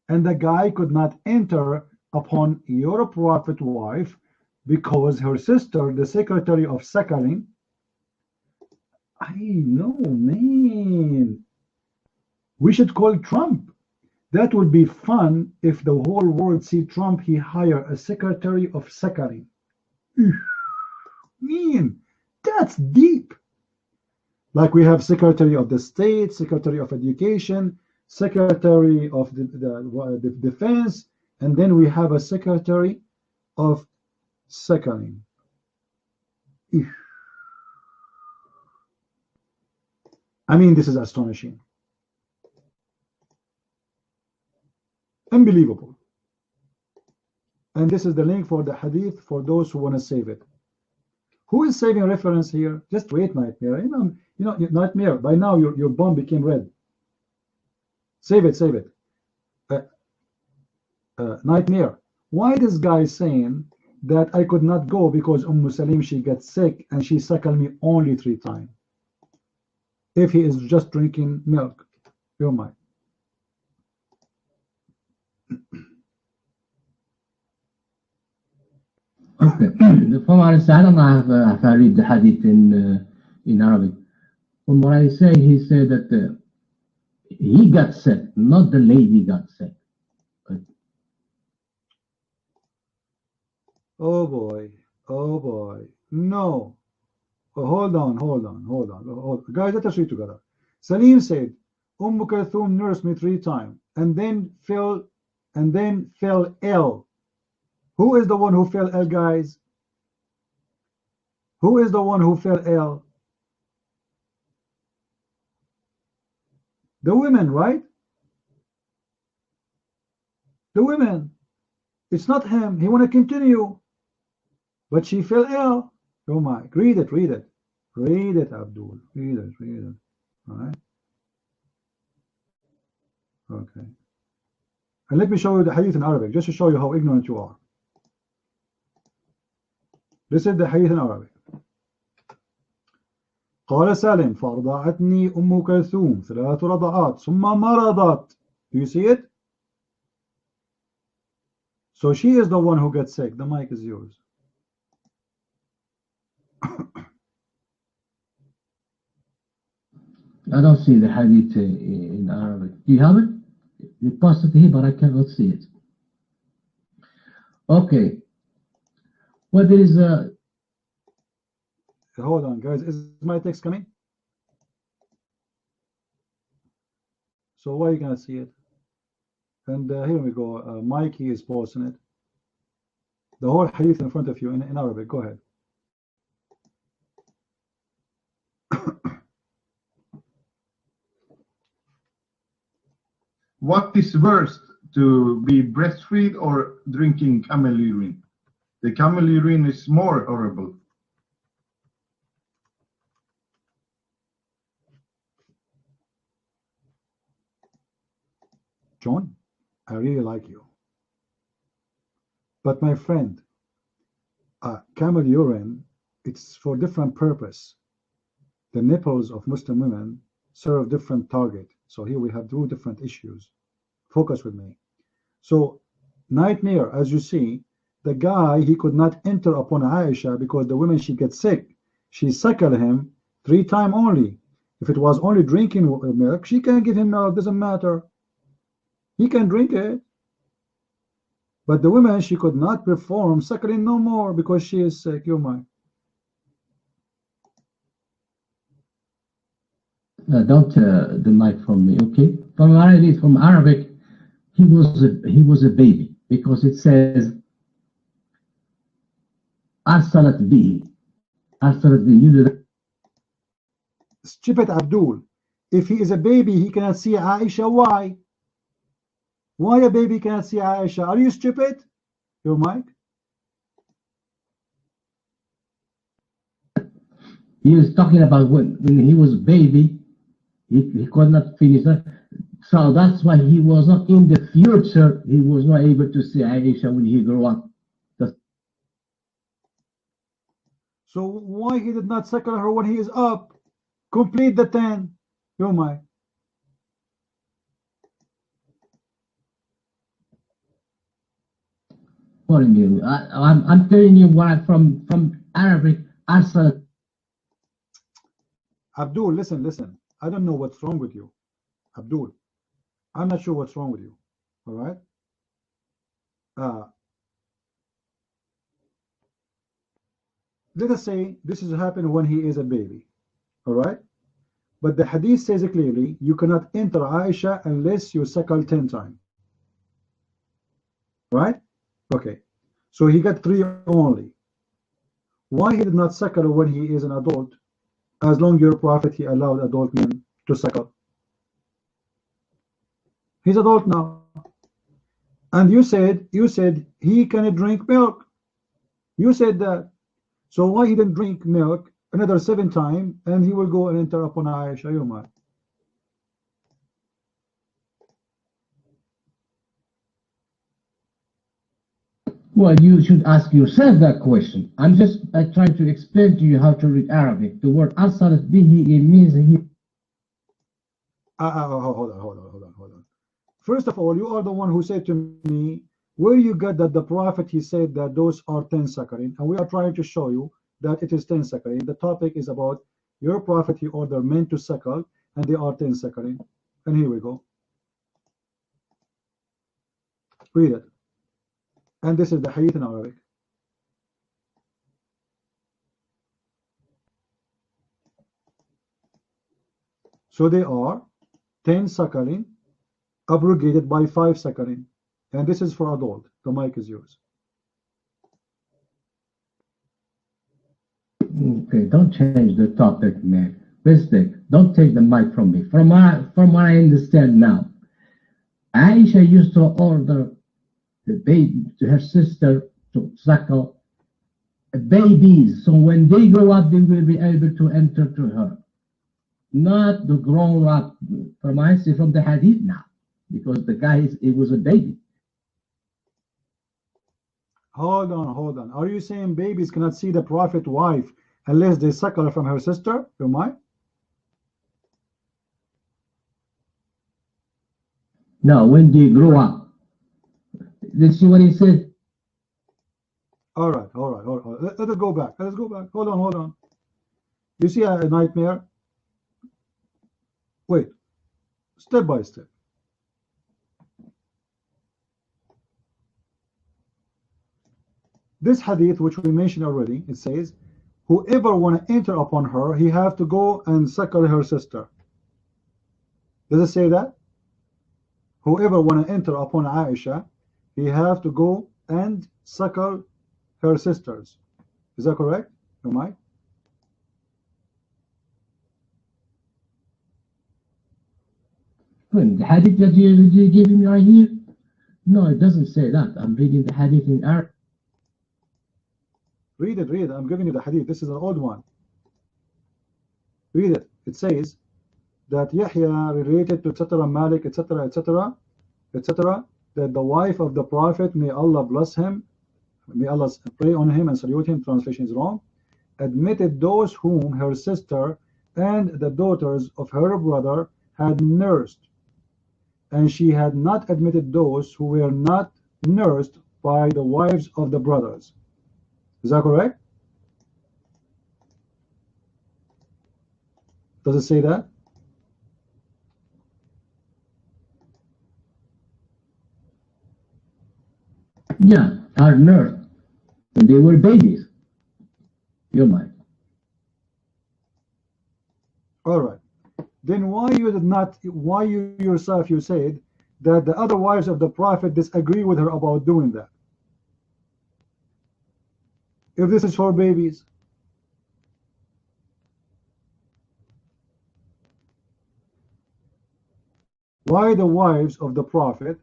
S11: And the guy could not enter upon your prophet wife because her sister, the secretary of suckling, I know, man. We should call Trump That would be fun if the whole world see Trump, he hire a secretary of suckling. Mean, that's deep. Like we have Secretary of the State, Secretary of Education, Secretary of the Defense, and then we have a Secretary of Suckling. I mean, this is astonishing. Unbelievable. And this is the link for the hadith for those who want to save it. Who is saving reference here? Just wait, Nightmare. You know, Nightmare, by now your bomb became red. Save it, save it. Nightmare, why this guy saying that I could not go because Salim, she gets sick and she suckled me only 3 times? If he is just drinking milk, you're mine.
S2: Okay. From our side, I don't know if I read the hadith in Arabic. From what I say, he said that he got sick, not the lady got sick.
S11: Oh boy, oh boy, no. Oh, hold on. Guys, let us read together. Salim said, Kulthum nursed me 3 times and then fell ill. Who is the one who fell ill, guys? Who is the one who fell ill? The women, right? The women. It's not him. He want to continue. But she fell ill. Oh my. Read it. Read it, Abdul. Read it. All right. Okay. And let me show you the hadith in Arabic, just to show you how ignorant you are. This is the hadith in Arabic. قال سالم فأرضعتني أم كلثوم 3 رضعات ثم مرضت. Do you see it? So she is the one who gets sick. The mic is yours.
S2: I don't see the hadith in Arabic. Do you have it? You post it here, but I cannot see it. Okay. Well, there is a...
S11: Hold on, guys. Is my text coming? So why are you going to see it? And here we go. Mike, he is posting it. The whole hadith in front of you in Arabic. Go ahead.
S12: What is worse, to be breastfeed or drinking camel urine? The camel urine is more horrible.
S11: John, I really like you. But my friend, camel urine, it's for different purpose. The nipples of Muslim women serve different target. So here we have 2 different issues. Focus with me. So Nightmare, as you see, the guy, he could not enter upon Aisha because the woman, she gets sick. She suckled him 3 times only. If it was only drinking milk, she can give him milk, doesn't matter. He can drink it. But the woman, she could not perform suckling no more because she is sick. You're mine.
S2: Don't the mic from me, okay? From Arabic, he was a baby because it says Arsalat bi.
S11: Stupid Abdul. If he is a baby, he cannot see Aisha. Why? Why a baby cannot see Aisha? Are you stupid? Your mic?
S2: He was talking about when he was a baby, he could not finish that. So that's why he was not in the future, he was not able to see Aisha when he grew up.
S11: So why he did not suckle her when he is up? Complete the 10. Your mic.
S2: Calling you. I'm telling you what from Arabic answer.
S11: Abdul, listen. I don't know what's wrong with you. Abdul, I'm not sure what's wrong with you. All right. Let us say this is happened when he is a baby. All right. But the hadith says clearly, you cannot enter Aisha unless you suckle 10 times. Right? Okay. So he got 3 only. Why he did not suckle when he is an adult? As long as your prophet, he allowed adult men to suckle. He's adult now. And you said he can drink milk. You said that. So why he didn't drink milk another 7 times and he will go and enter upon Aisha? You might.
S2: Well, you should ask yourself that question. I'm just trying to explain to you how to read Arabic. The word arsalat bihi, it means he.
S11: Hold on. First of all, you are the one who said to me, where you got that the prophet, he said that those are 10 sakarin, and we are trying to show you that it is 10 sakarin. The topic is about your prophet, he ordered men to suckle, and they are 10 sakarin. And here we go. Read it. And this is the hadith in Arabic. So they are 10 sakarin abrogated by 5 sakarin. And this is for adult. The mic is yours.
S2: Okay, don't change the topic, man. Mistake. Don't take the mic from me. From what I understand now, Aisha used to order the baby to her sister to suckle babies, so when they grow up, they will be able to enter to her. Not the grown up. From I see from the hadith now, because the guy it was a baby.
S11: Hold on. Are you saying babies cannot see the prophet wife unless they suckle from her sister? You might.
S2: No, when they grow up. Let's see what he said.
S11: All right. Let us go back. Hold on. You see a nightmare? Wait. Step by step. This hadith, which we mentioned already, it says, whoever want to enter upon her, he have to go and suckle her sister. Does it say that? Whoever want to enter upon Aisha, he have to go and suckle her sisters. Is that correct? Am I?
S2: When the hadith that you gave me right here? No, it doesn't say that. I'm reading the hadith in Arabic.
S11: Read it. I'm giving you the hadith. This is an old one. Read it. It says that Yahya related to etc. Malik, etc., that the wife of the prophet, may Allah bless him, may Allah pray on him and salute him, translation is wrong, admitted those whom her sister and the daughters of her brother had nursed, and she had not admitted those who were not nursed by the wives of the brothers. Is that correct? Does it say that?
S2: Yeah, are nursed. When they were babies. You might.
S11: All right. Then why you yourself, you said that the other wives of the prophet disagree with her about doing that? If this is for babies. Why the wives of the prophet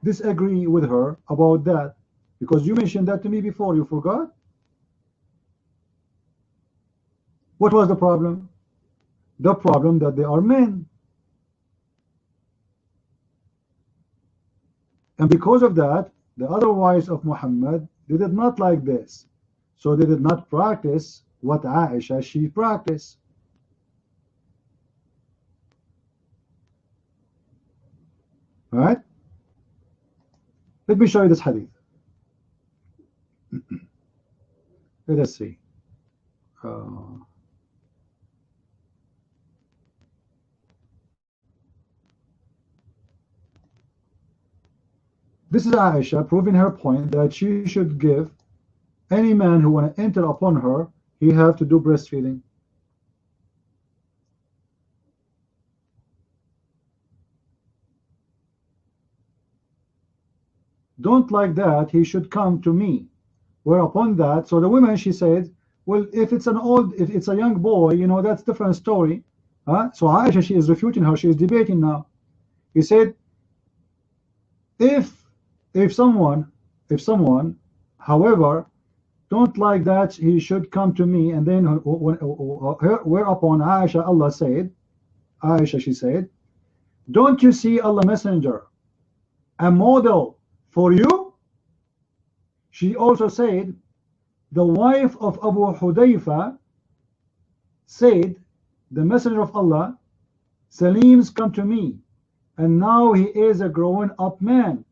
S11: disagree with her about that? Because you mentioned that to me before. You forgot? What was the problem? The problem that they are men. And because of that, the other wives of Muhammad, they did not like this. So they did not practice what Aisha, she practiced. All right? Let me show you this hadith. Let us see. This is Aisha proving her point that she should give any man who want to enter upon her, he have to do breastfeeding. Don't like that, he should come to me. Whereupon that, so the woman, she said, well, if it's a young boy, you know, that's different story. So Aisha, she is refuting her, she is debating now. He said, if someone, however, don't like that, he should come to me. And then whereupon Aisha, she said, don't you see Allah Messenger a model for you? She also said, the wife of Abu Hudayfa said, the Messenger of Allah, Salim's come to me, and now he is a grown up man,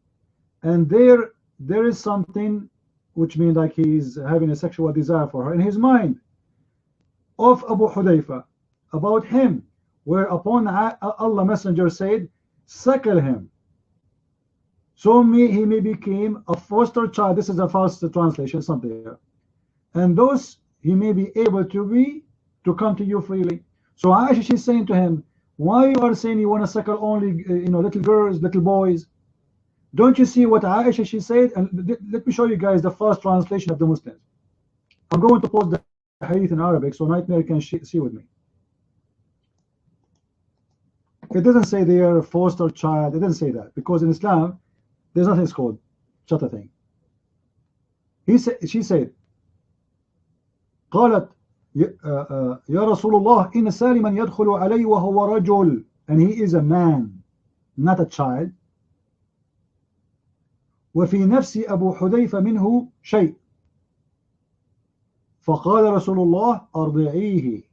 S11: and there is something which means like he's having a sexual desire for her in his mind of Abu Hudayfa about him, whereupon Allah Messenger said, suckle him, so he may become a foster child. This is a false translation, something there. And those he may be able to come to you freely. So Aisha, she's saying to him, why you are saying you want to suckle only little girls, little boys? Don't you see what Aisha, she said? And let me show you guys the first translation of the Muslims. I'm going to post the hadith in Arabic so Nightmare can see with me. It doesn't say they are a foster child. It doesn't say that, because in Islam there's nothing called such a thing. She said, قالت يا رسول الله إن سالما يدخل علي وهو رجل, and he is a man, not a child. وفي نفس أبو حذيفة منه شيء فقال رسول الله أرضعيه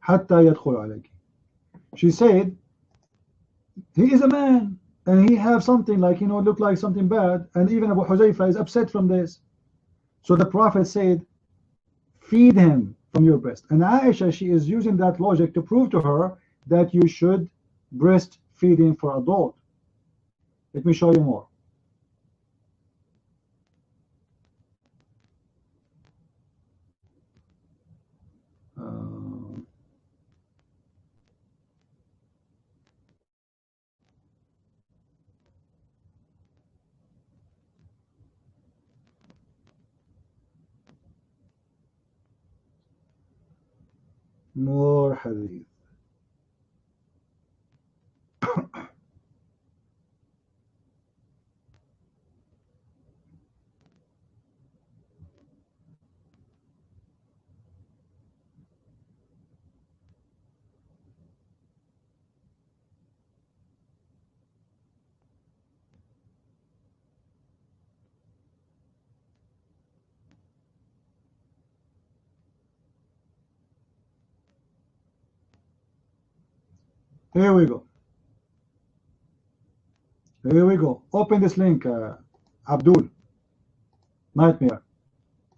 S11: حتى يدخل عليك. She said, he is a man and he have something like, look like something bad, and even Abu Huzaifa is upset from this. So the Prophet said, feed him from your breast. And Aisha, she is using that logic to prove to her that you should breastfeeding for adult. Let me show you more. More hadith. Here we go. Here we go. Open this link, Abdul. Nightmare.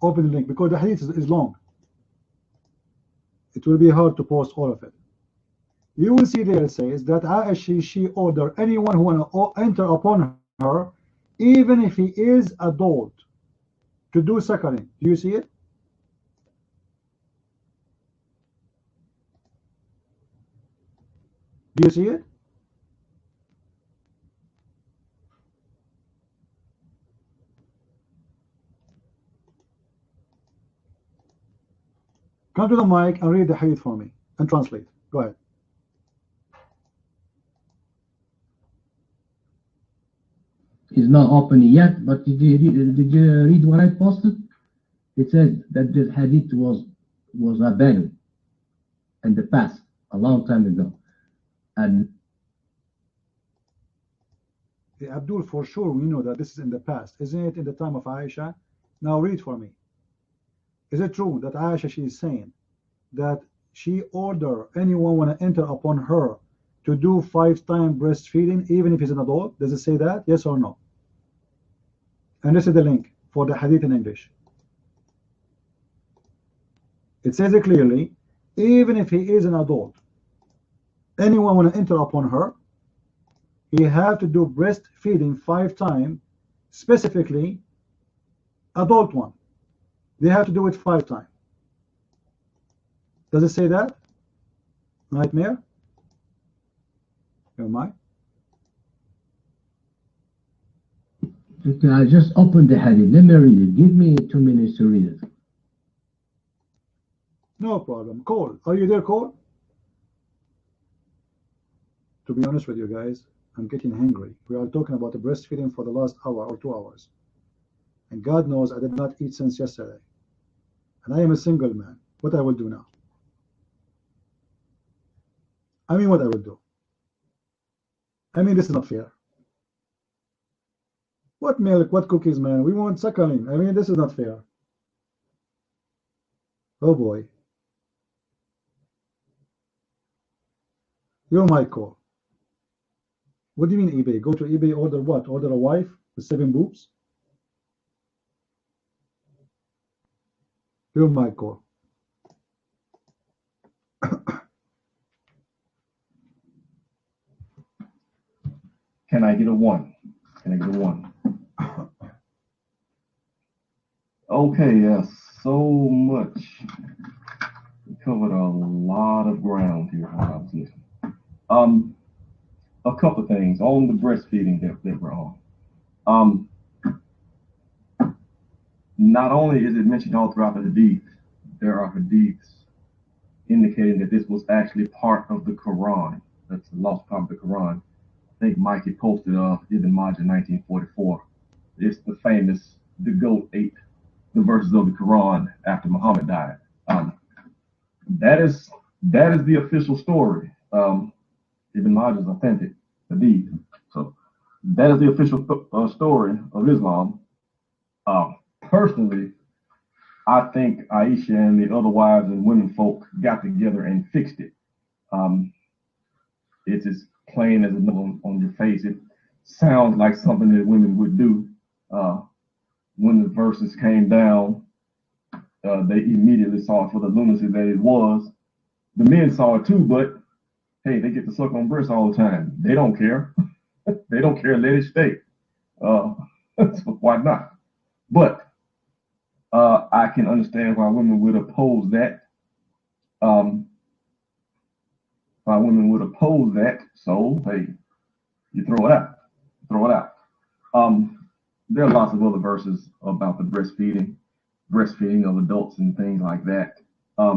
S11: Open the link because the hadith is long. It will be hard to post all of it. You will see there it says that Aisha, she ordered anyone who want to enter upon her, even if he is adult, to do suckling. Do you see it? Do you see it? Come to the mic and read the hadith for me and translate. Go ahead.
S2: It's not open yet, but did you read what I posted? It said that this hadith was available in the past, a long time ago. And
S11: Abdul, for sure we know that this is in the past. Isn't it in the time of Aisha? Now read for me. Is it true that Aisha, she is saying that she order anyone want to enter upon her to do 5-time breastfeeding even if he's an adult? Does it say that? Yes or no? And this is the link for the hadith in English. It says it clearly, even if he is an adult, anyone want to enter upon her, he have to do breastfeeding 5 times, specifically adult one. They have to do it 5 times. Does it say that? Nightmare? Am I?
S2: Okay, I just opened the hadith. Let me read it. Give me 2 minutes to read it.
S11: No problem. Cole, are you there, Cole? To be honest with you guys, I'm getting hungry. We are talking about the breastfeeding for the last hour or 2 hours. And God knows I did not eat since yesterday. And I am a single man. What I will do now? I mean, what I will do? I mean, this is not fair. What milk? What cookies, man? We want suckling. I mean, this is not fair. Oh boy. You're my call. What do you mean eBay? Go to eBay, order what? Order a wife with 7 boobs? You're my call.
S7: Can I get a 1? Can I get a 1? Okay, yes, so much. We covered a lot of ground here while I was listening. A couple things on the breastfeeding that we're on. Not only is it mentioned all throughout the hadith, there are hadiths indicating that this was actually part of the Quran. That's the lost part of the Quran. I think Mikey posted Ibn Majah 1944. It's the famous, the goat ate the verses of the Quran after Muhammad died. That is the official story. Ibn Majah is authentic, hadith. So that is the official story of Islam. Personally, I think Aisha and the other wives and women folk got together and fixed it. It's as plain as a note on your face. It sounds like something that women would do. When the verses came down, they immediately saw it for the lunacy that it was. The men saw it too, but hey, they get to suck on breasts all the time. They don't care. They don't care. Let it stay. So why not? But I can understand why women would oppose that. Why women would oppose that. So hey, you throw it out. Throw it out. There are lots of other verses about the breastfeeding of adults and things like that. I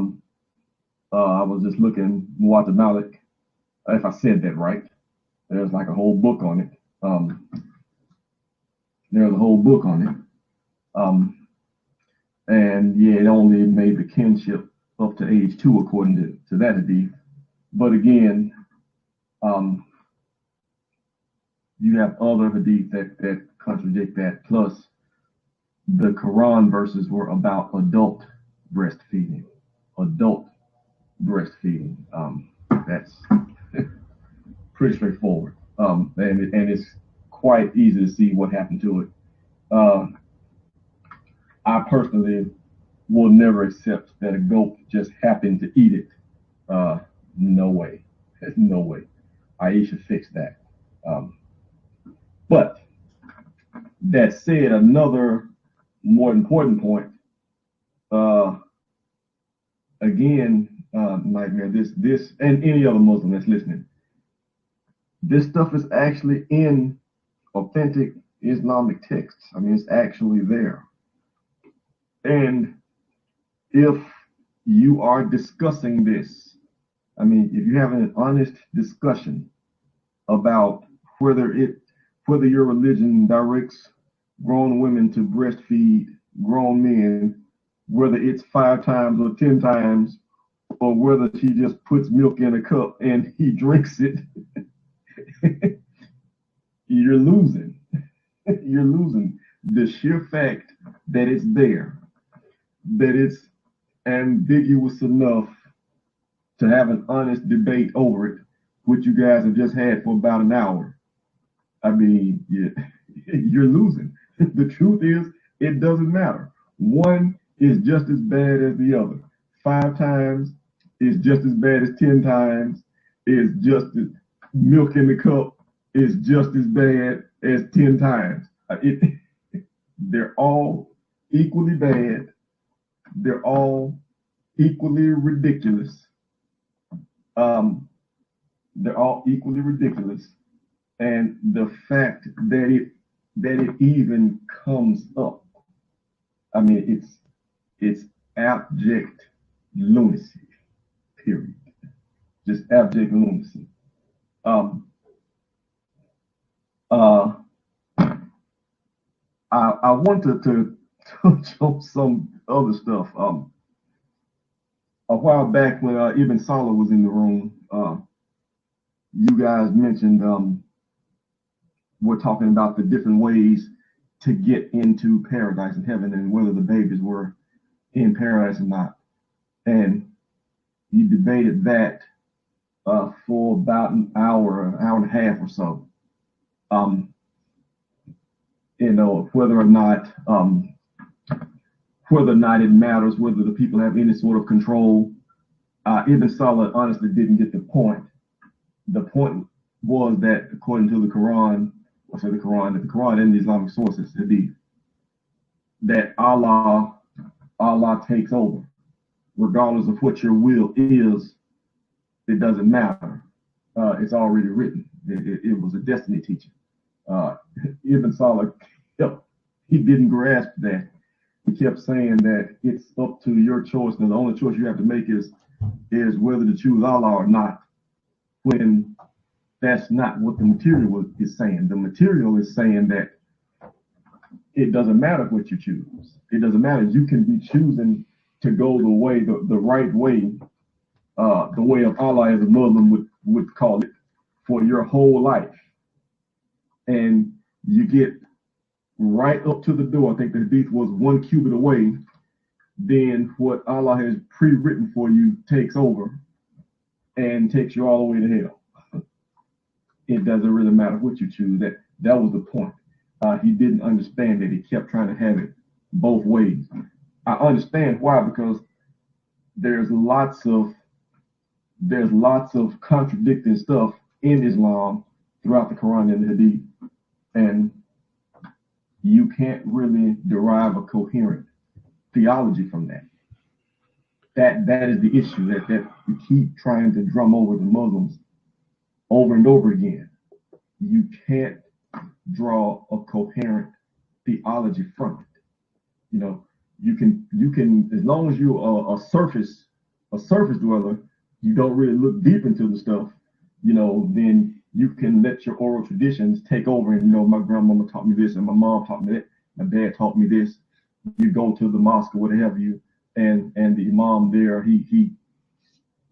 S7: was just looking, Muwatta Malik, if I said that right. There's like a whole book on it. There's a whole book on it. And yeah, it only made the kinship up to age 2 according to that hadith. But again, you have other hadith that contradict that. Plus, the Quran verses were about adult breastfeeding. Adult breastfeeding. That's pretty straightforward. And it's quite easy to see what happened to it. I personally will never accept that a goat just happened to eat it. No way. No way. Aisha fixed that. But that said, another more important point, again, Nightmare, this and any other Muslim that's listening, this stuff is actually in authentic Islamic texts. I mean, it's actually there. And if you are discussing this, I mean, if you're having an honest discussion about whether your religion directs grown women to breastfeed grown men, whether it's 5 times or 10 times, or whether she just puts milk in a cup and he drinks it, you're losing. You're losing. The sheer fact that it's there, that it's ambiguous enough to have an honest debate over it, which you guys have just had for about an hour. I mean, you're losing. The truth is, it doesn't matter. One is just as bad as the other. 5 times is just as bad as 10 times, is just as milk in the cup is just as bad as 10 times. They're all equally bad. They're all equally ridiculous. They're all equally ridiculous. And the fact that it even comes up, I mean, it's abject lunacy, period. Just abject lunacy. I wanted to touch on some other stuff. A while back when Ibn Salah was in the room, you guys mentioned we're talking about the different ways to get into paradise and heaven and whether the babies were in paradise or not. And you debated that for about an hour and a half or so. You know, whether or not it matters, whether the people have any sort of control. Ibn Salah honestly didn't get the point. The point was that according to the Quran, that the Quran and the Islamic sources, hadith, that Allah takes over. Regardless of what your will is, it doesn't matter. It's already written. It was a destiny teaching. Ibn Salah, he didn't grasp that. He kept saying that it's up to your choice, and the only choice you have to make is whether to choose Allah or not, when that's not what the material is saying. The material is saying that it doesn't matter what you choose. It doesn't matter. You can be choosing to go the way, the right way, the way of Allah, as a Muslim would call it, for your whole life. And you get right up to the door. I think the hadith was 1 cubit away. Then what Allah has pre-written for you takes over and takes you all the way to hell. It doesn't really matter what you choose. That was the point. He didn't understand that. He kept trying to have it both ways. I understand why, because there's lots of contradicting stuff in Islam throughout the Quran and the Hadith, and you can't really derive a coherent theology from that. That is the issue that we keep trying to drum over the Muslims over and over again. You can't draw a coherent theology from it. You know, you can as long as you're a surface dweller, you don't really look deep into the stuff, you know, then you can let your oral traditions take over. And, you know, my grandmama taught me this and my mom taught me that, my dad taught me this. You go to the mosque or whatever you, and the imam there, he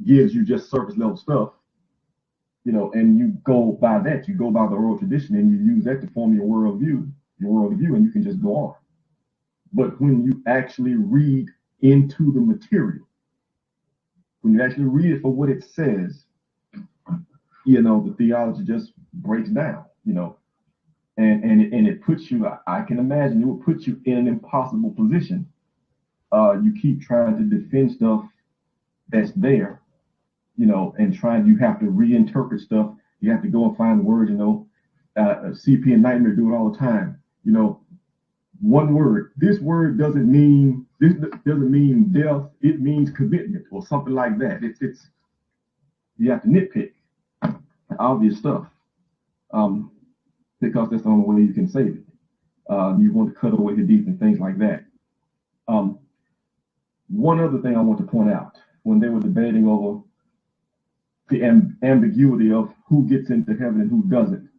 S7: gives you just surface level stuff, you know, and you go by that, you go by the oral tradition, and you use that to form your worldview, and you can just go on. But when you actually read into the material, when you actually read it for what it says, you know, the theology just breaks down, you know, and it puts you, I can imagine it will put you in an impossible position. You keep trying to defend stuff that's there, you know, and you have to reinterpret stuff. You have to go and find words, you know. CP and Nightmare do it all the time. You know, one word. This word doesn't mean death. It means commitment or something like that. It's you have to nitpick obvious stuff, because that's the only way you can save it. You want to cut away hadith and things like that. One other thing I want to point out, when they were debating over the ambiguity of who gets into heaven and who doesn't,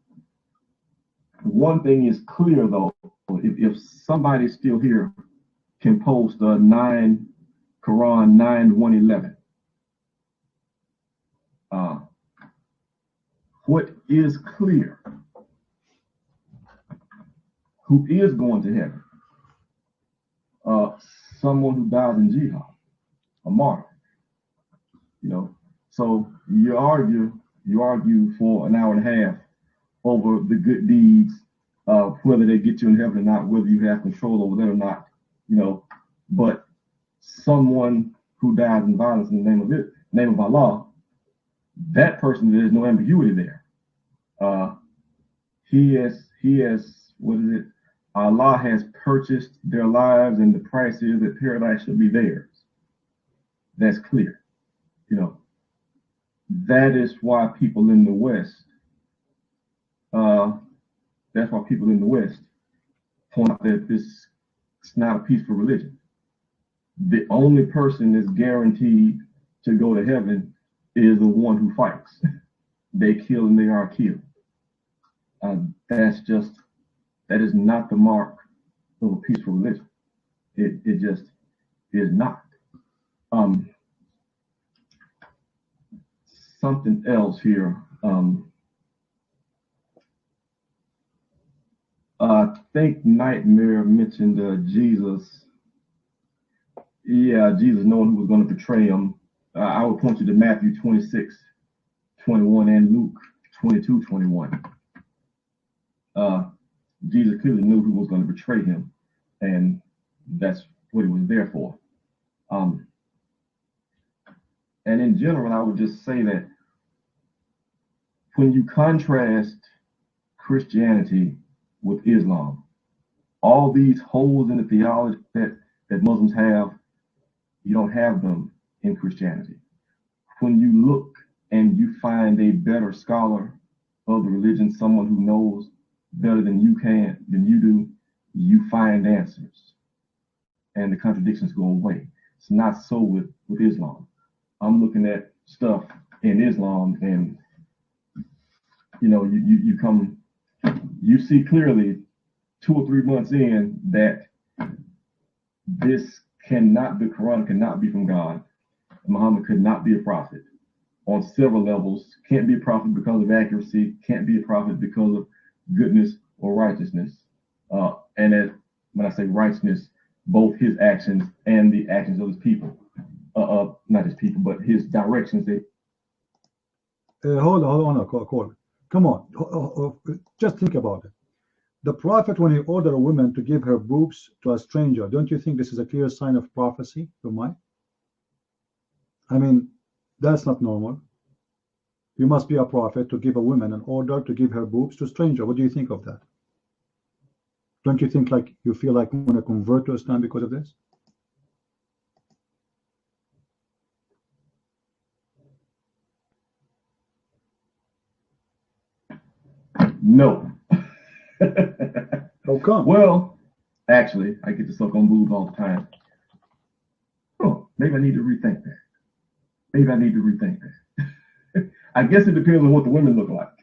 S7: one thing is clear though, if somebody still here can post Quran 9:111. What is clear? Who is going to heaven? Someone who died in jihad, a martyr. You know, so you argue for an hour and a half over the good deeds, whether they get you in heaven or not, whether you have control over that or not, you know. But someone who dies in violence in the name of Allah, that person, there's no ambiguity there. He has, what is it? Allah has purchased their lives, and the price is that paradise shall be theirs. That's clear. You know, that is why people in the West, point out that this is not a peaceful religion. The only person that's guaranteed to go to heaven is the one who fights. They kill and they are killed. That is not the mark of a peaceful religion. It just is not. Something else here. I think Nightmare mentioned Jesus. Yeah, Jesus knowing who was going to betray him. I would point you to Matthew 26:21 and Luke 22:21. Jesus clearly knew who was going to betray him, and that's what he was there for. And in general, I would just say that when you contrast Christianity with Islam, all these holes in the theology that Muslims have, you don't have them in Christianity. When you look and you find a better scholar of the religion, someone who knows better than you do, you find answers, and the contradictions go away. It's not so with Islam. I'm looking at stuff in Islam, and you know, you see clearly 2 or 3 months in that the Quran cannot be from God. Muhammad could not be a prophet on several levels. Can't be a prophet because of accuracy. Can't be a prophet because of goodness or righteousness. And when I say righteousness, both his actions and the actions of his people. Not his people, but his directions.
S6: Hold on, Cole. Come on, just think about it. The prophet, when he ordered a woman to give her boobs to a stranger, don't you think this is a clear sign of prophecy? I mean, that's not normal. You must be a prophet to give a woman an order to give her boobs to a stranger. What do you think of that? Don't you think like you feel like you want to convert to Islam because of this?
S7: No.
S6: How come?
S7: Well, actually, I get to suck on boobs all the time. Oh, maybe I need to rethink that. I guess it depends on what the women look like.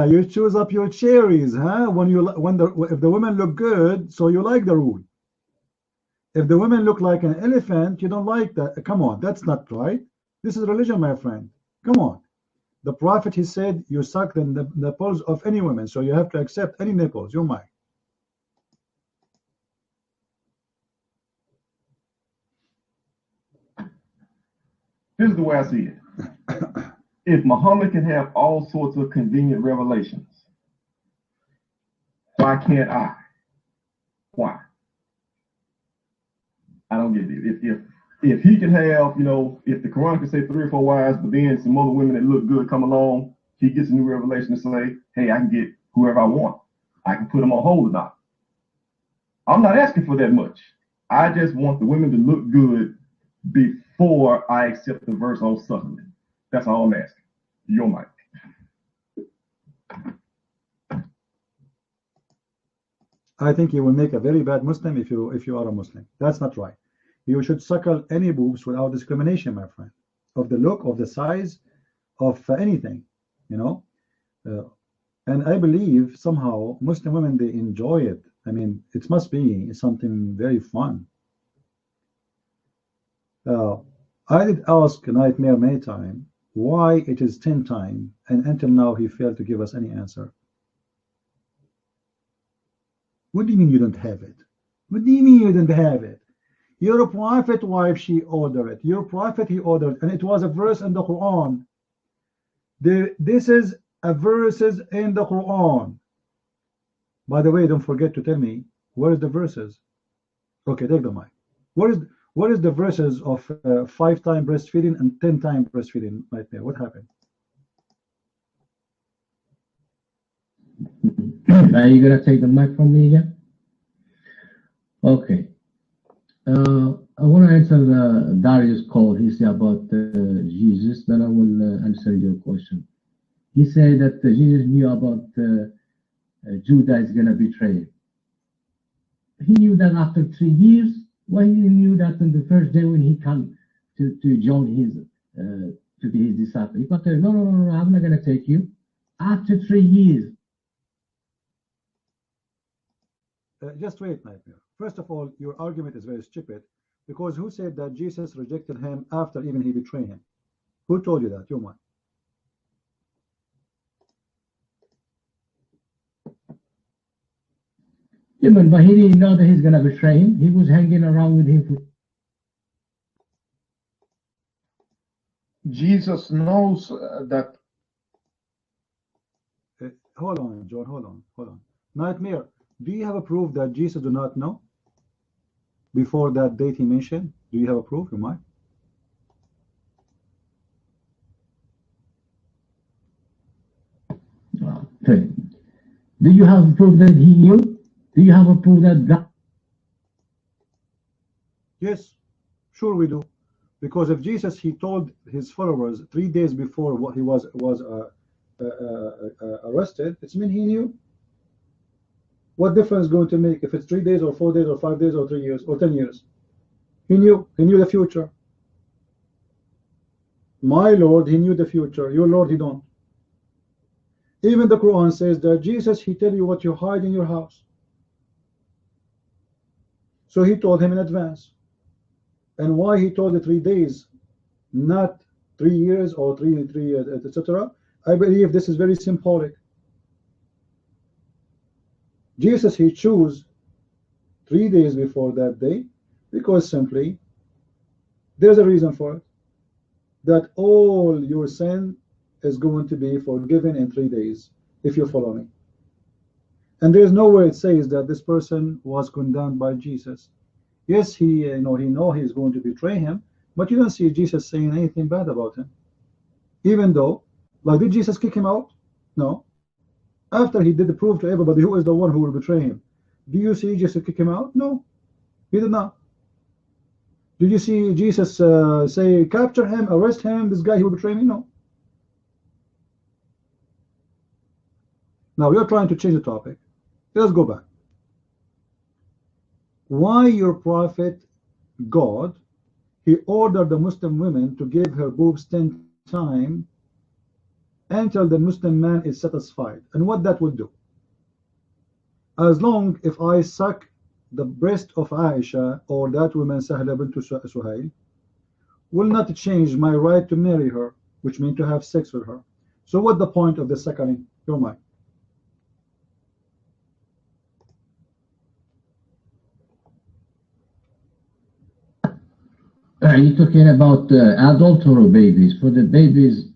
S6: You choose up your cherries, huh? If the women look good, so you like the rule. If the women look like an elephant, you don't like that. Come on, that's not right. This is religion, my friend. Come on. The prophet, he said, you suck the nipples of any woman, so you have to accept any nipples. You're mine.
S7: This is the way I see it. If Muhammad can have all sorts of convenient revelations, why can't I? Why? I don't get it. If he can have, you know, if the Quran can say 3 or 4 wives, but then some other women that look good come along, he gets a new revelation to say, hey, I can get whoever I want. I can put them on hold or not. I'm not asking for that much. I just want the women to look good before I accept the verse on suckling. That's all I'm asking. Your mic.
S6: I think you will make a very bad Muslim if you are a Muslim. That's not right. You should suckle any boobs without discrimination, my friend, of the look, of the size, of anything, you know. And I believe somehow Muslim women, they enjoy it. I mean, it must be something very fun. I did ask Nightmare many times why it is 10 times, and until now he failed to give us any answer. What do you mean you don't have it? What do you mean you don't have it? Your prophet wife, she ordered it. Your prophet, he ordered, and it was a verse in the Quran. This is a verses in the Quran. By the way, don't forget to tell me where is the verses. Okay, take the mic.
S11: What is the verses of 5-time breastfeeding and 10-time breastfeeding right there? What happened?
S2: Are you gonna take the mic from me again? Okay. I want to answer Darius' call. He said about Jesus. Then I will answer your question. He said that Jesus knew about Judah is gonna betray him. He knew that after 3 years. Why he knew that on the first day when he come to join his to be his disciple? He got there. No, I'm not gonna take you. After 3 years.
S11: Just wait, Nightmare. First of all, your argument is very stupid, because who said that Jesus rejected him after even he betrayed him? Who told you that? Your mind.
S2: Yeah, but he didn't know that he's gonna betray him. He was hanging around with him.
S12: Jesus knows that.
S11: Hold on, John. Hold on. Nightmare. Do you have a proof that Jesus do not know before that date he mentioned? Do you have a proof? You might.
S2: Okay. Do you have proof that he knew? Do you have a proof that God?
S11: Yes, sure we do. Because if Jesus, he told his followers 3 days before what he was arrested, it's mean he knew. What difference going to make if it's 3 days or 4 days or 5 days or 3 years or 10 years? He knew the future. My Lord, he knew the future. Your Lord, he don't. Even the Quran says that Jesus, he tell you what you hide in your house. So he told him in advance. And why he told the 3 days, not 3 years or 3 years, etc. I believe this is very symbolic. Jesus, he chose 3 days before that day because simply there's a reason for it, that all your sin is going to be forgiven in 3 days if you follow me. And there's nowhere it says that this person was condemned by Jesus. Yes, he know he's going to betray him, but you don't see Jesus saying anything bad about him. Even though, like, did Jesus kick him out? No. After he did prove to everybody who is the one who will betray him, do you see Jesus kick him out? No, he did not. Did you see Jesus say, capture him, arrest him, this guy who will betray me? No. Now we are trying to change the topic. Let's go back. Why your prophet God, he ordered the Muslim women to give her boobs 10 times until the Muslim man is satisfied. And what that will do? As long if I suck the breast of Aisha or that woman Sahla bint Suhail, will not change my right to marry her, which means to have sex with her. So what the point of the suckling? Your mind.
S2: Are you talking about adult or babies? For the babies,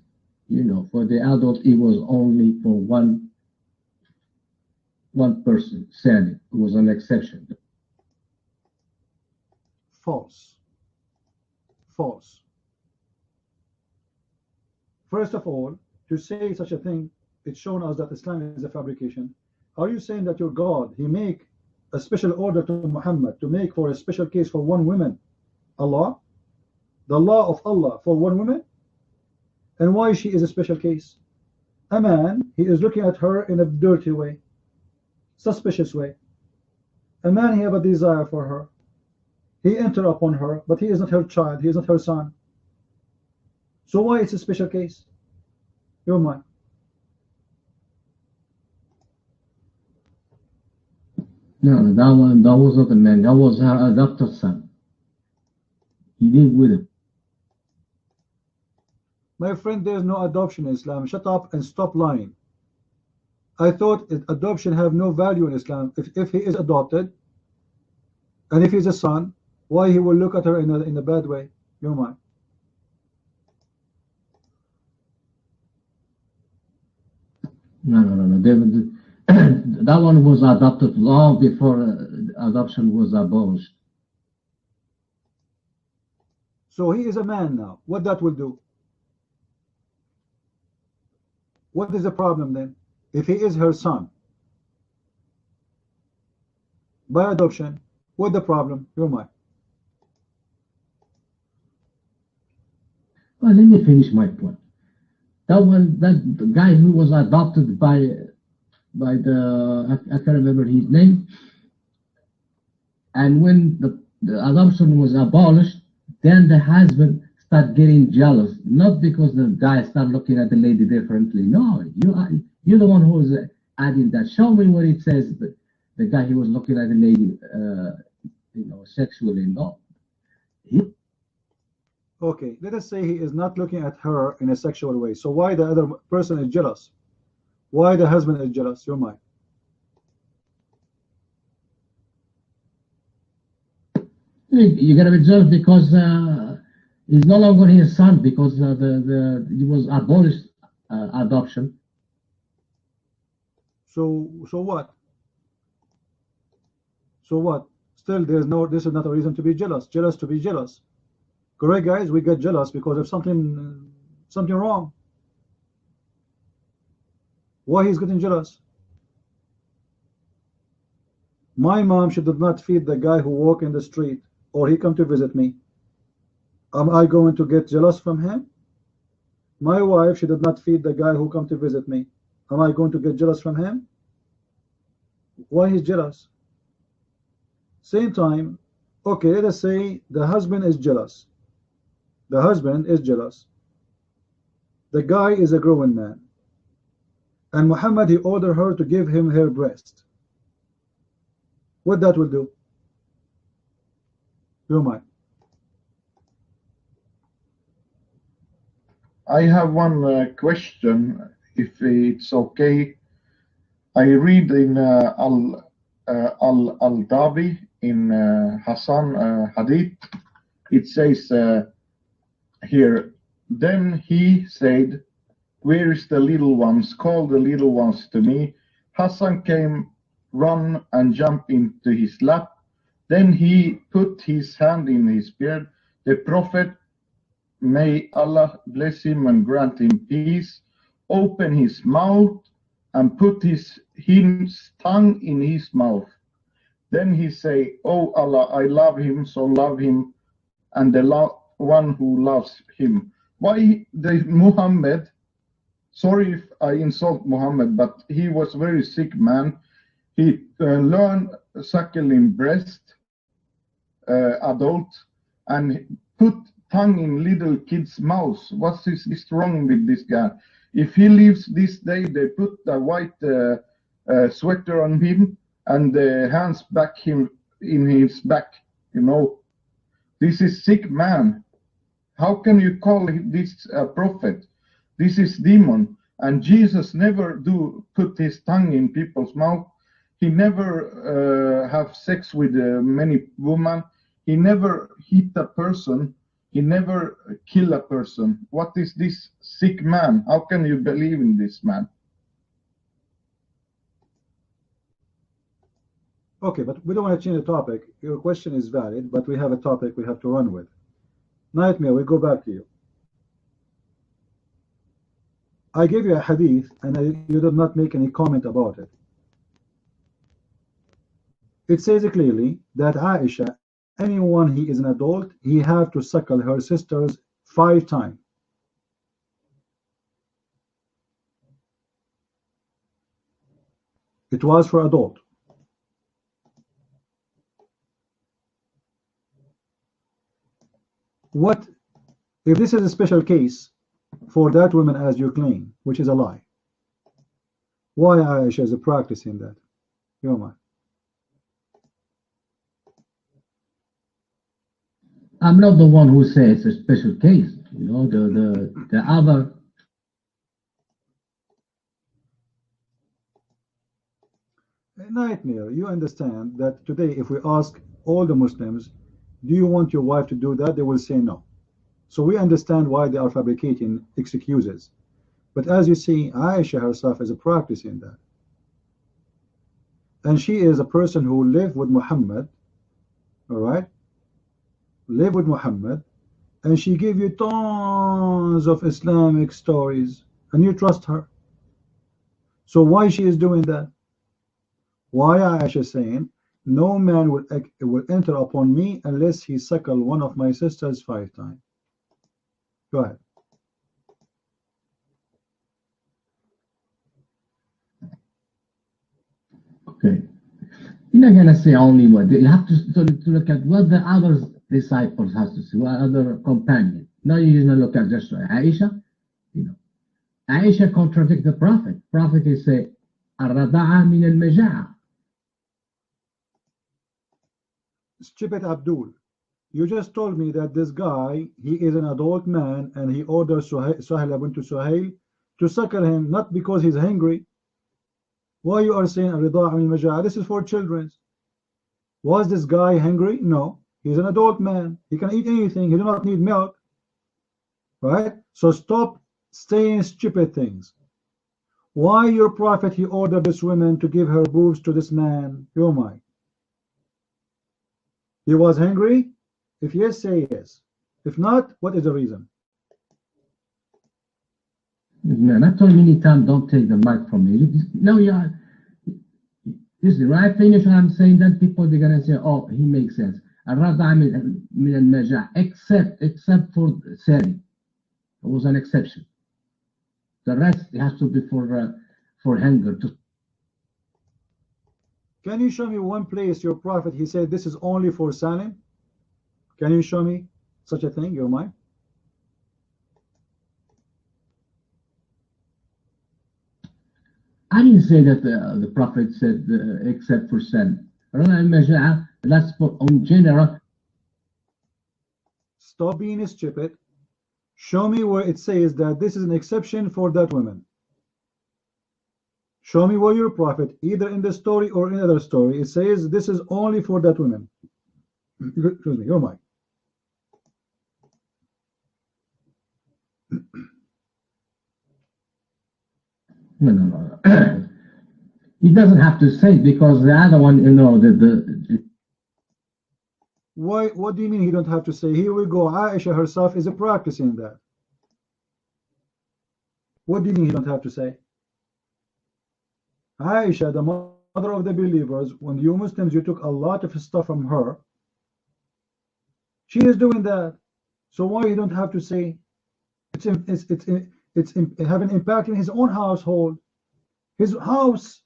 S2: for the adult, it was only for one person said it was an exception.
S11: False. First of all, to say such a thing, it's shown us that Islam is a fabrication. Are you saying that your God, he make a special order to Muhammad to make for a special case for one woman, Allah? The law of Allah for one woman? And why she is a special case? A man, he is looking at her in a dirty way, suspicious way. A man, he have a desire for her. He enter upon her, but he is not her child, he is not her son. So why it's a special case? Your mind.
S2: No, that was not a man, that was her adopted son. He lived with him.
S11: My friend, there is no adoption in Islam. Shut up and stop lying. I thought adoption have no value in Islam. If he is adopted, and if he's a son, why he will look at her in a bad way? Your mind.
S2: No. That one was adopted long before adoption was abolished.
S11: So he is a man now. What that will do? What is the problem then? If he is her son by adoption, what's the problem? You're mine.
S2: Well, let me finish my point. That guy who was adopted by the I can't remember his name, and when the adoption was abolished, then the husband started getting jealous, not because the guy started looking at the lady differently. No, you're the one who is adding that. Show me where it says that the guy he was looking at the lady, sexually. No.
S11: Okay, let us say he is not looking at her in a sexual way. So why the other person is jealous? Why the husband is jealous? You're mine.
S2: You gotta be jealous because he's no longer his son, because he was abolished adoption.
S11: So what? So what? Still, this is not a reason to be jealous. Jealous to be jealous. Correct, guys? We get jealous because of something wrong. Why he's getting jealous? My mom, she did not feed the guy who walk in the street, or he come to visit me. Am I going to get jealous from him? My wife, she did not feed the guy who come to visit me. Am I going to get jealous from him? Why he's jealous? Same time, okay, let us say the husband is jealous. The husband is jealous. The guy is a grown man. And Muhammad, he ordered her to give him her breast. What that will do? You're mine.
S12: I have one question, if it's okay. I read in Al-Dabi in Hassan Hadith. It says here, then he said, where is the little ones? Call the little ones to me. Hassan came, run and jumped into his lap. Then he put his hand in his beard. The Prophet, may Allah bless him and grant him peace, opened his mouth and put his tongue in his mouth. Then he say, oh Allah, I love him, so love him, and the one who loves him. Why the Muhammad, sorry if I insult Muhammad, but he was a very sick man. He learned suckling breast, adult, and put tongue in little kids' mouths. What is wrong with this guy? If he lives this day, they put a white sweater on him and the hands back him in his back. This is sick man. How can you call this a prophet? This is demon. And Jesus never do put his tongue in people's mouth. He never have sex with many women. He never hit a person. He never kill a person. What is this sick man? How can you believe in this man?
S11: Okay, but we don't want to change the topic. Your question is valid, but we have a topic we have to run with. Nightmare, we go back to you. I gave you a hadith and you did not make any comment about it. It says clearly that Aisha, anyone he is an adult, he have to suckle her sisters 5 times. It was for adult. What if this is a special case for that woman as you claim, which is a lie? Why Aisha is practicing that? Yoma.
S2: I'm not the one who says it's a special case. The other.
S11: Nightmare, you understand that today if we ask all the Muslims, do you want your wife to do that? They will say no. So we understand why they are fabricating excuses. But as you see, Aisha herself is practicing that. And she is a person who lived with Muhammad, all right? Lived with Muhammad, and she gave you tons of Islamic stories, and you trust her. So why she is doing that? Why Aisha is saying, no man will enter upon me unless he suckle one of my sisters 5 times. Go ahead.
S2: Okay. You're not going to say only what. You have to look at what the other disciples have to say, what other companions. Now you're going to look at just Aisha. You know, Aisha contradicts the Prophet. Prophet is say, الرضاعة من المجاعة.
S11: Stupid Abdul, you just told me that this guy, he is an adult man and he orders Sahel bint Suhail to suckle him, not because he's hungry. Why you are saying الرضاعة من المجاعة? This is for children. Was this guy hungry? No. He's an adult man. He can eat anything. He does not need milk. Right? So stop saying stupid things. Why your prophet, he ordered this woman to give her boobs to this man? Oh my. He was hungry? If yes, say yes. If not, what is the reason?
S2: Man, I told you many times, don't take the mic from me. No, yeah. Listen, when I finish what I'm saying, then people they're gonna say, "Oh, he makes sense." Except for Sari, it was an exception. The rest has to be for hunger.
S11: Can you show me one place your prophet he said this is only for Salim? Can you show me such a thing? Your mind?
S2: I didn't say that the Prophet said except for sin. That's for in general.
S11: Stop being stupid. Show me where it says that this is an exception for that woman. Show me where your prophet, either in the story or in another story, it says this is only for that woman. Excuse me, your mic.
S2: No. He doesn't have to say it because the other one, you know,
S11: Why? What do you mean he don't have to say? Here we go. Aisha herself is practicing that. What do you mean he don't have to say? Aisha, the mother of the believers, when you Muslims, you took a lot of stuff from her. She is doing that. So why you don't have to say? It's having impact in his own household, his house,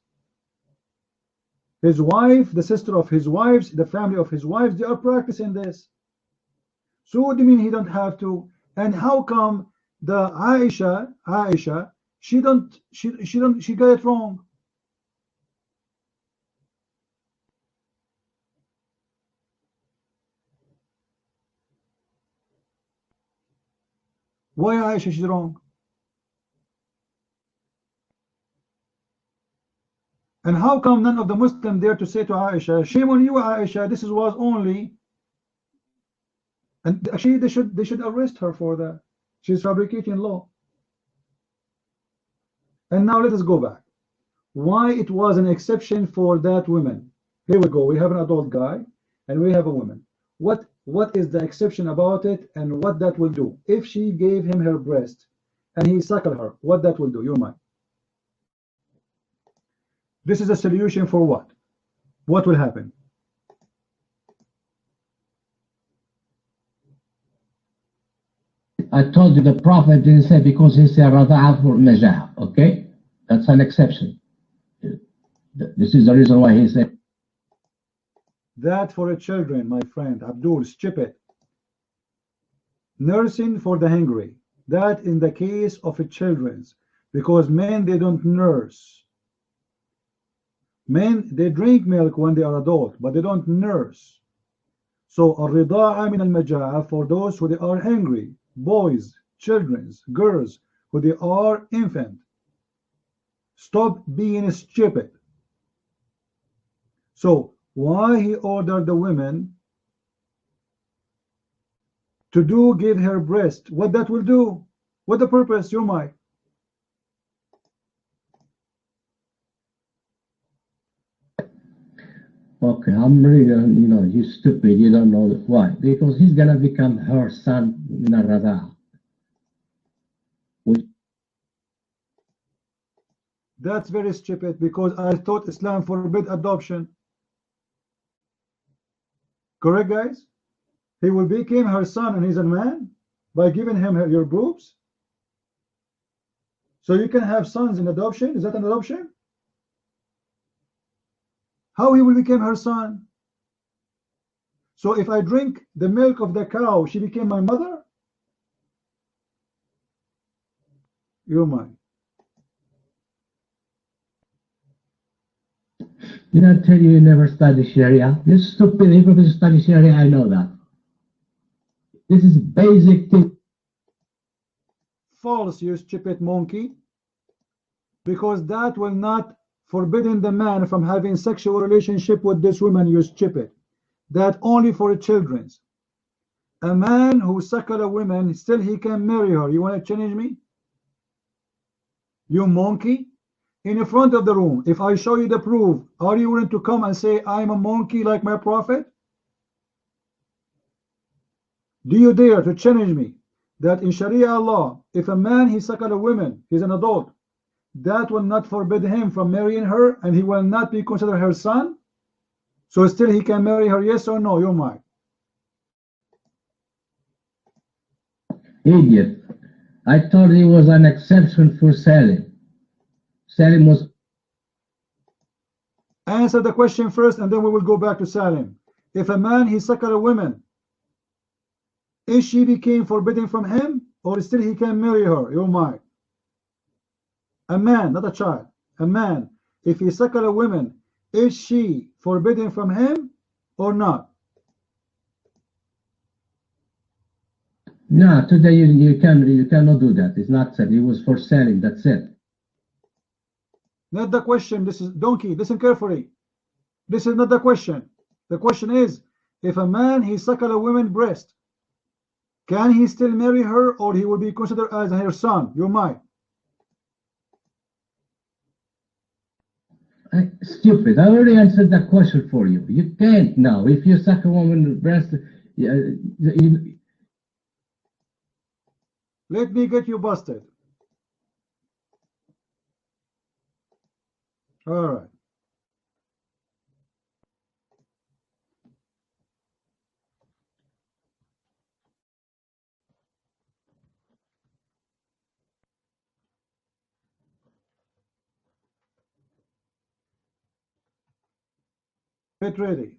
S11: his wife, the sister of his wives, the family of his wives. They are practicing this. So what do you mean he don't have to? And how come the Aisha, she got it wrong? Why Aisha she's wrong? And how come none of the Muslims dare to say to Aisha, shame on you, Aisha, this was only, and actually they should arrest her for that. She's fabricating law. And now let us go back. Why it was an exception for that woman? Here we go. We have an adult guy and we have a woman. What is the exception about it, and what that will do? If she gave him her breast and he suckled her, what that will do? Your mind. This is a solution for what? What will happen?
S2: I told you the Prophet didn't say because he said Rada'a for Majah. Okay? That's an exception. This is the reason why he said
S11: that for the children, my friend Abdul, stupid. Nursing for the hungry. That in the case of the children's, because men they don't nurse. Men they drink milk when they are adult, but they don't nurse. So الرضاعة من المجاعة for those who they are hungry, boys, children's, girls who they are infant. Stop being stupid. So why he ordered the women to give her breast? What that will do? What the purpose? Your mic.
S2: Okay, I'm really, you know, you're stupid. You don't know why. Because he's gonna become her son in a radha.
S11: That's very stupid because I thought Islam forbid adoption. Correct, guys? He will become her son and he's a man by giving him your boobs. So you can have sons in adoption. Is that an adoption? How he will become her son? So if I drink the milk of the cow, she became my mother? You're mine.
S2: Did I tell you never study Sharia? You stupid, everybody study Sharia, I know that. This is basic thing.
S11: False, you stupid monkey. Because that will not forbidden the man from having sexual relationship with this woman, you stupid. That only for children. A man who suckle a woman, still he can marry her. You want to challenge me? You monkey? In the front of the room, if I show you the proof, are you willing to come and say, I'm a monkey like my prophet? Do you dare to challenge me that in Sharia law, if a man he suckle a woman, he's an adult, that will not forbid him from marrying her and he will not be considered her son? So still he can marry her, yes or no? You're mine.
S2: Idiot. I thought it was an exception for Salim. Salim was...
S11: Answer the question first and then we will go back to Salim. If a man he suckle a woman, is she became forbidden from him or still he can marry her? You're mine. A man, not a child. A man, if he suckle a woman, is she forbidden from him or not?
S2: No, today you cannot do that. It's not said. It was for Salim, that's it.
S11: Not the question. This is donkey. Listen carefully. This is not the question. The question is, if a man he suckle a woman's breast, can he still marry her or he will be considered as her son? You're mine.
S2: Stupid. I already answered that question for you. You can't now. If you suck a woman's breast,
S11: let me get you busted. All right. Get ready.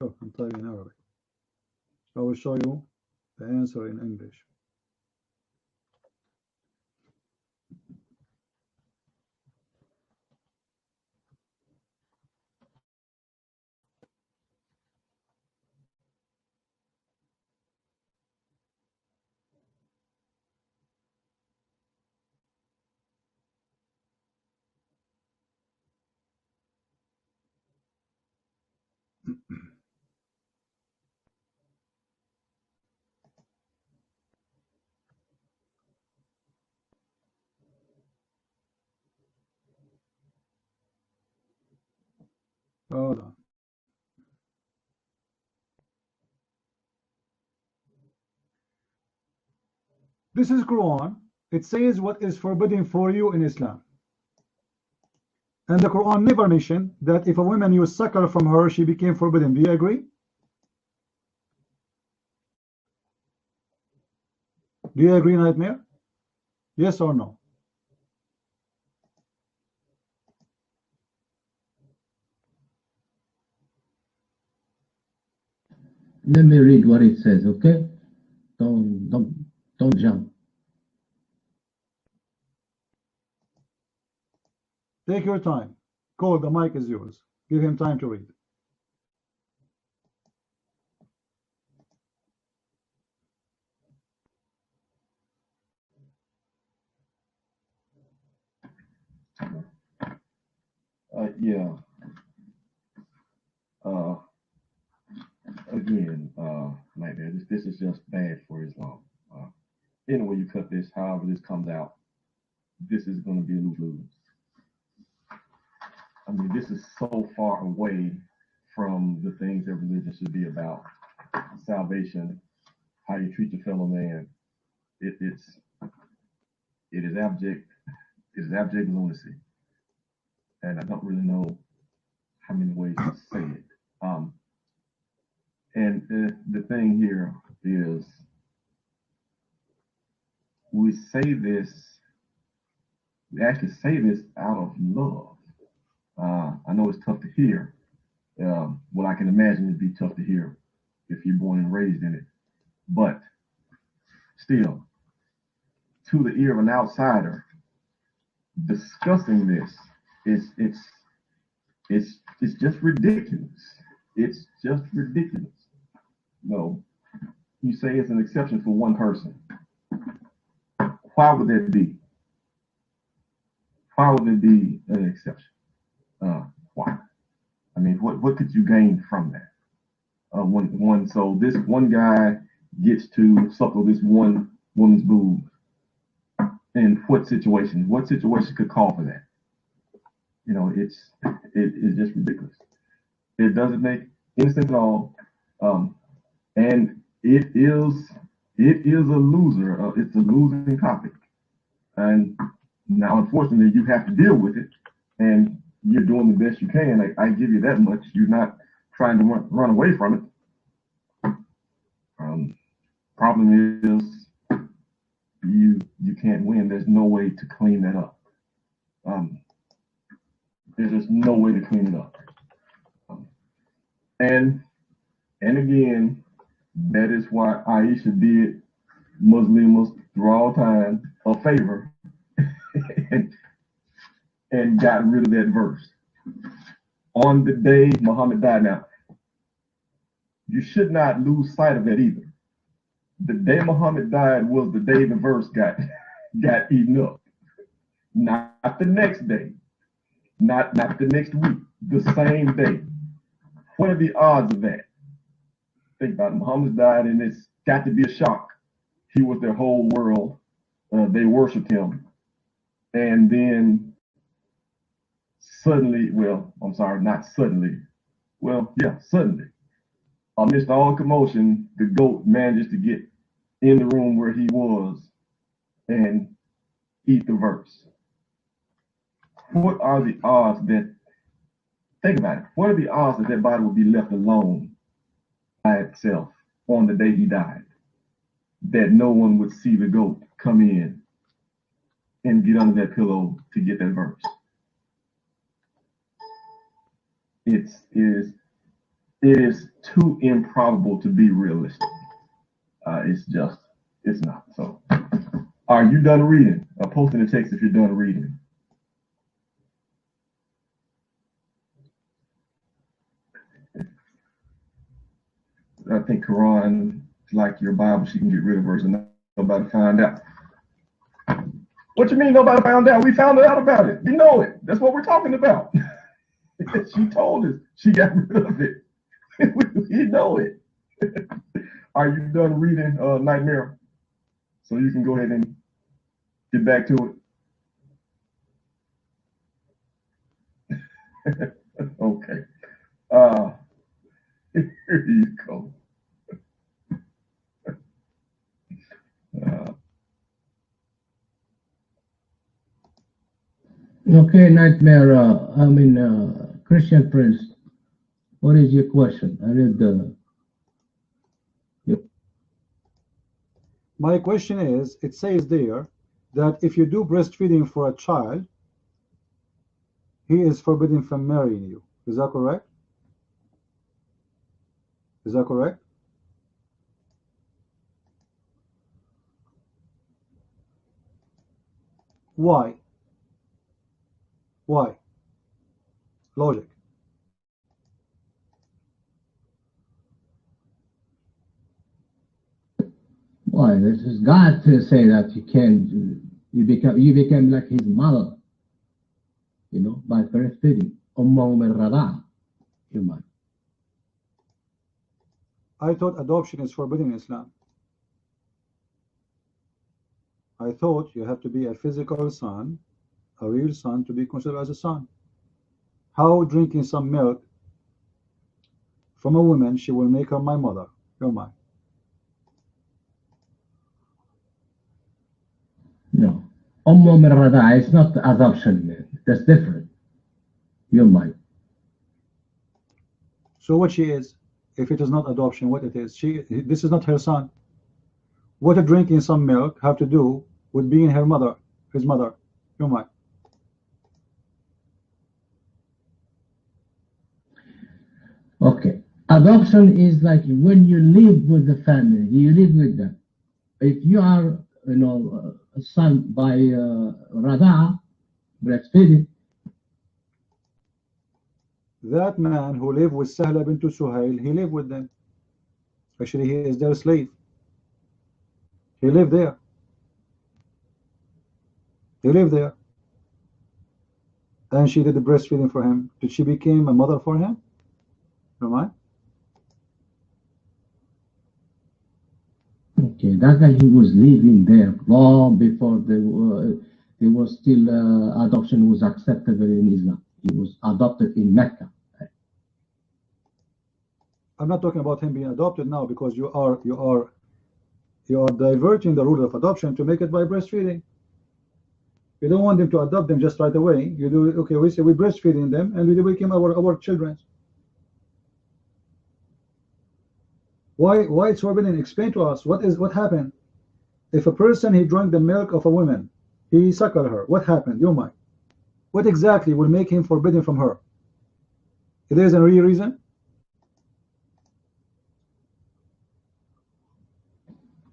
S11: Oh, I'm typing in Arabic. I will show you the answer in English. Hold on. This is Quran. It says what is forbidden for you in Islam. And the Quran never mentioned that if a woman you suckle from her, she became forbidden. Do you agree? Do you agree, Nightmare? Yes or no?
S2: let me read what it says, okay? Don't jump.
S11: Take your time. Cole, the mic is yours. Give him time to read.
S7: Yeah. Again, Nightmare, this is just bad for Islam. Anyway, you cut this, however this comes out, this is going to be a lose-lose. mean, this is so far away from the things that religion should be about. Salvation, how you treat your fellow man. It is abject. It is abject lunacy, and I don't really know how many ways to say it. And the thing here is, we actually say this out of love. I know it's tough to hear. Well, I can imagine it'd be tough to hear if you're born and raised in it. But still, to the ear of an outsider, discussing this it's just ridiculous. It's just ridiculous. No, you say it's an exception for one person. Why would that be? Why would it be an exception? Why? I mean, what could you gain from that? So this one guy gets to suckle this one woman's boob. In what situation? What situation could call for that? You know, it's just ridiculous. It doesn't make any sense at all, and it is a loser. It's a losing topic, and now unfortunately you have to deal with it, and you're doing the best you can. I give you that much. You're not trying to run away from it. Problem is, you can't win. There's no way to clean that up. There's just no way to clean it up. And again, that is why Aisha did Muslims through all time a favor and got rid of that verse. On the day Muhammad died. Now, you should not lose sight of that either. The day Muhammad died was the day the verse got eaten up. Not the next day, not the next week, the same day. What are the odds of that? Think about it. Muhammad died, and it's got to be a shock. He was their whole world. They worshiped him. And then suddenly, well, I'm sorry, not suddenly. Well, yeah, suddenly, amidst all commotion, the goat manages to get in the room where he was and eat the verse. What are the odds that, think about it, what are the odds that body would be left alone by itself on the day he died? That no one would see the goat come in and get under that pillow to get that verse. It is too improbable to be realistic. It's not. So, are you done reading? Post in the text if you're done reading. I think Quran, like your Bible, she can get rid of verse and nobody find out. What you mean nobody found out? We found out about it. You know it. That's what we're talking about. She told us. She got rid of it. We know it. Are you done reading Nightmare? So you can go ahead and get back to it. Okay. Here you go.
S2: Okay, Nightmare. Christian Prince, what is your question? I read the.
S11: My question is, it says there that if you do breastfeeding for a child, he is forbidden from marrying you. Is that correct? Is that correct? Why? Why? Logic.
S2: Why? This is God to say that you can. You become like his mother. You know, by breastfeeding. Human.
S11: I thought adoption is forbidden in Islam. I thought you have to be a physical son, a real son, to be considered as a son. how drinking some milk from a woman, she will make her my mother. Your mind.
S2: No. Min Rada'a is not adoption. That's different. Your mind.
S11: So what she is, if it is not adoption, what it is? This is not her son. What a drinking some milk have to do with being her mother, his mother? Your mind.
S2: Okay. Adoption is like when you live with the family, you live with them. If you are, a son by Rada'a, breastfeeding.
S11: That man who lived with Sahla bint Suhail, he lived with them. Actually, he is their slave. He lived there. He lived there. And she did the breastfeeding for him. Did she become a mother for him? Am I?
S2: Okay, that guy, he was living there long before there was still adoption was acceptable in Islam. He was adopted in Mecca.
S11: I'm not talking about him being adopted now, because you are diverting the rule of adoption to make it by breastfeeding. You don't want them to adopt them just right away. You do, okay, we say we're breastfeeding them and we become our children. Why it's forbidden? Explain to us what happened. If a person, he drank the milk of a woman, he suckled her, what happened? Your mind. What exactly will make him forbidden from her? If there is a real reason?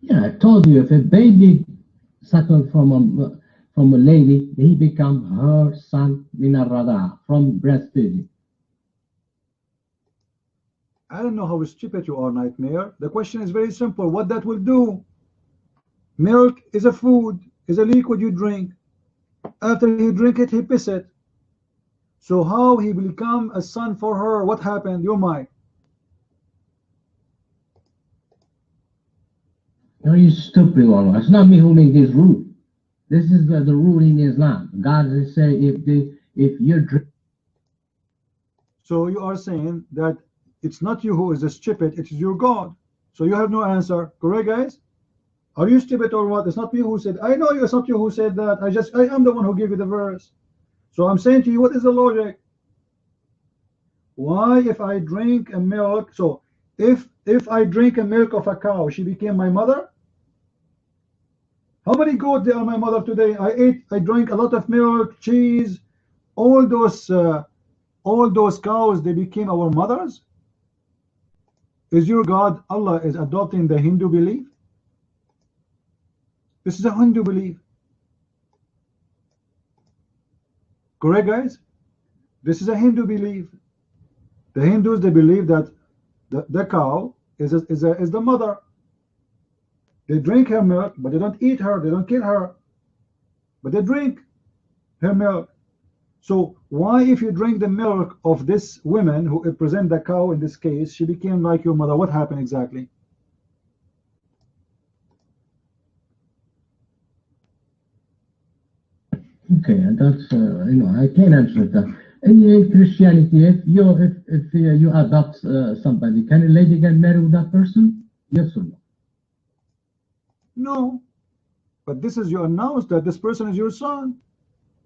S2: Yeah, I told you, if a baby suckled from a lady, he become her son min al-rada'a, from breastfeeding.
S11: I don't know how stupid you are, Nightmare. The question is very simple. What that will do? Milk is a food, is a liquid you drink. After he drink it, he piss it. So how he will become a son for her? What happened? Your mind.
S2: No, you stupid one. It's not me who made this rule. This is the rule in Islam. God is saying if you drink.
S11: So you are saying that it's not you who is stupid, it is your God. So you have no answer. Correct, guys? Are you stupid or what? It's not me who said. I know it's not you who said that. I am the one who gave you the verse. So I'm saying to you, what is the logic? Why, if I drink a milk, so if I drink a milk of a cow, she became my mother? How many goats they are my mother today? I drank a lot of milk, cheese, all those cows, they became our mothers? Is your God, Allah, is adopting the Hindu belief? This is a Hindu belief. Correct, guys? This is a Hindu belief. The Hindus, they believe that the cow is the mother. They drink her milk, but they don't eat her, they don't kill her, but they drink her milk. So why, if you drink the milk of this woman who represent the cow in this case, she became like your mother? What happened exactly?
S2: Okay, and that's I can't answer that. In Christianity, if you adopt somebody, can a lady get married with that person? Yes or no?
S11: No, but this is, you announce that this person is your son.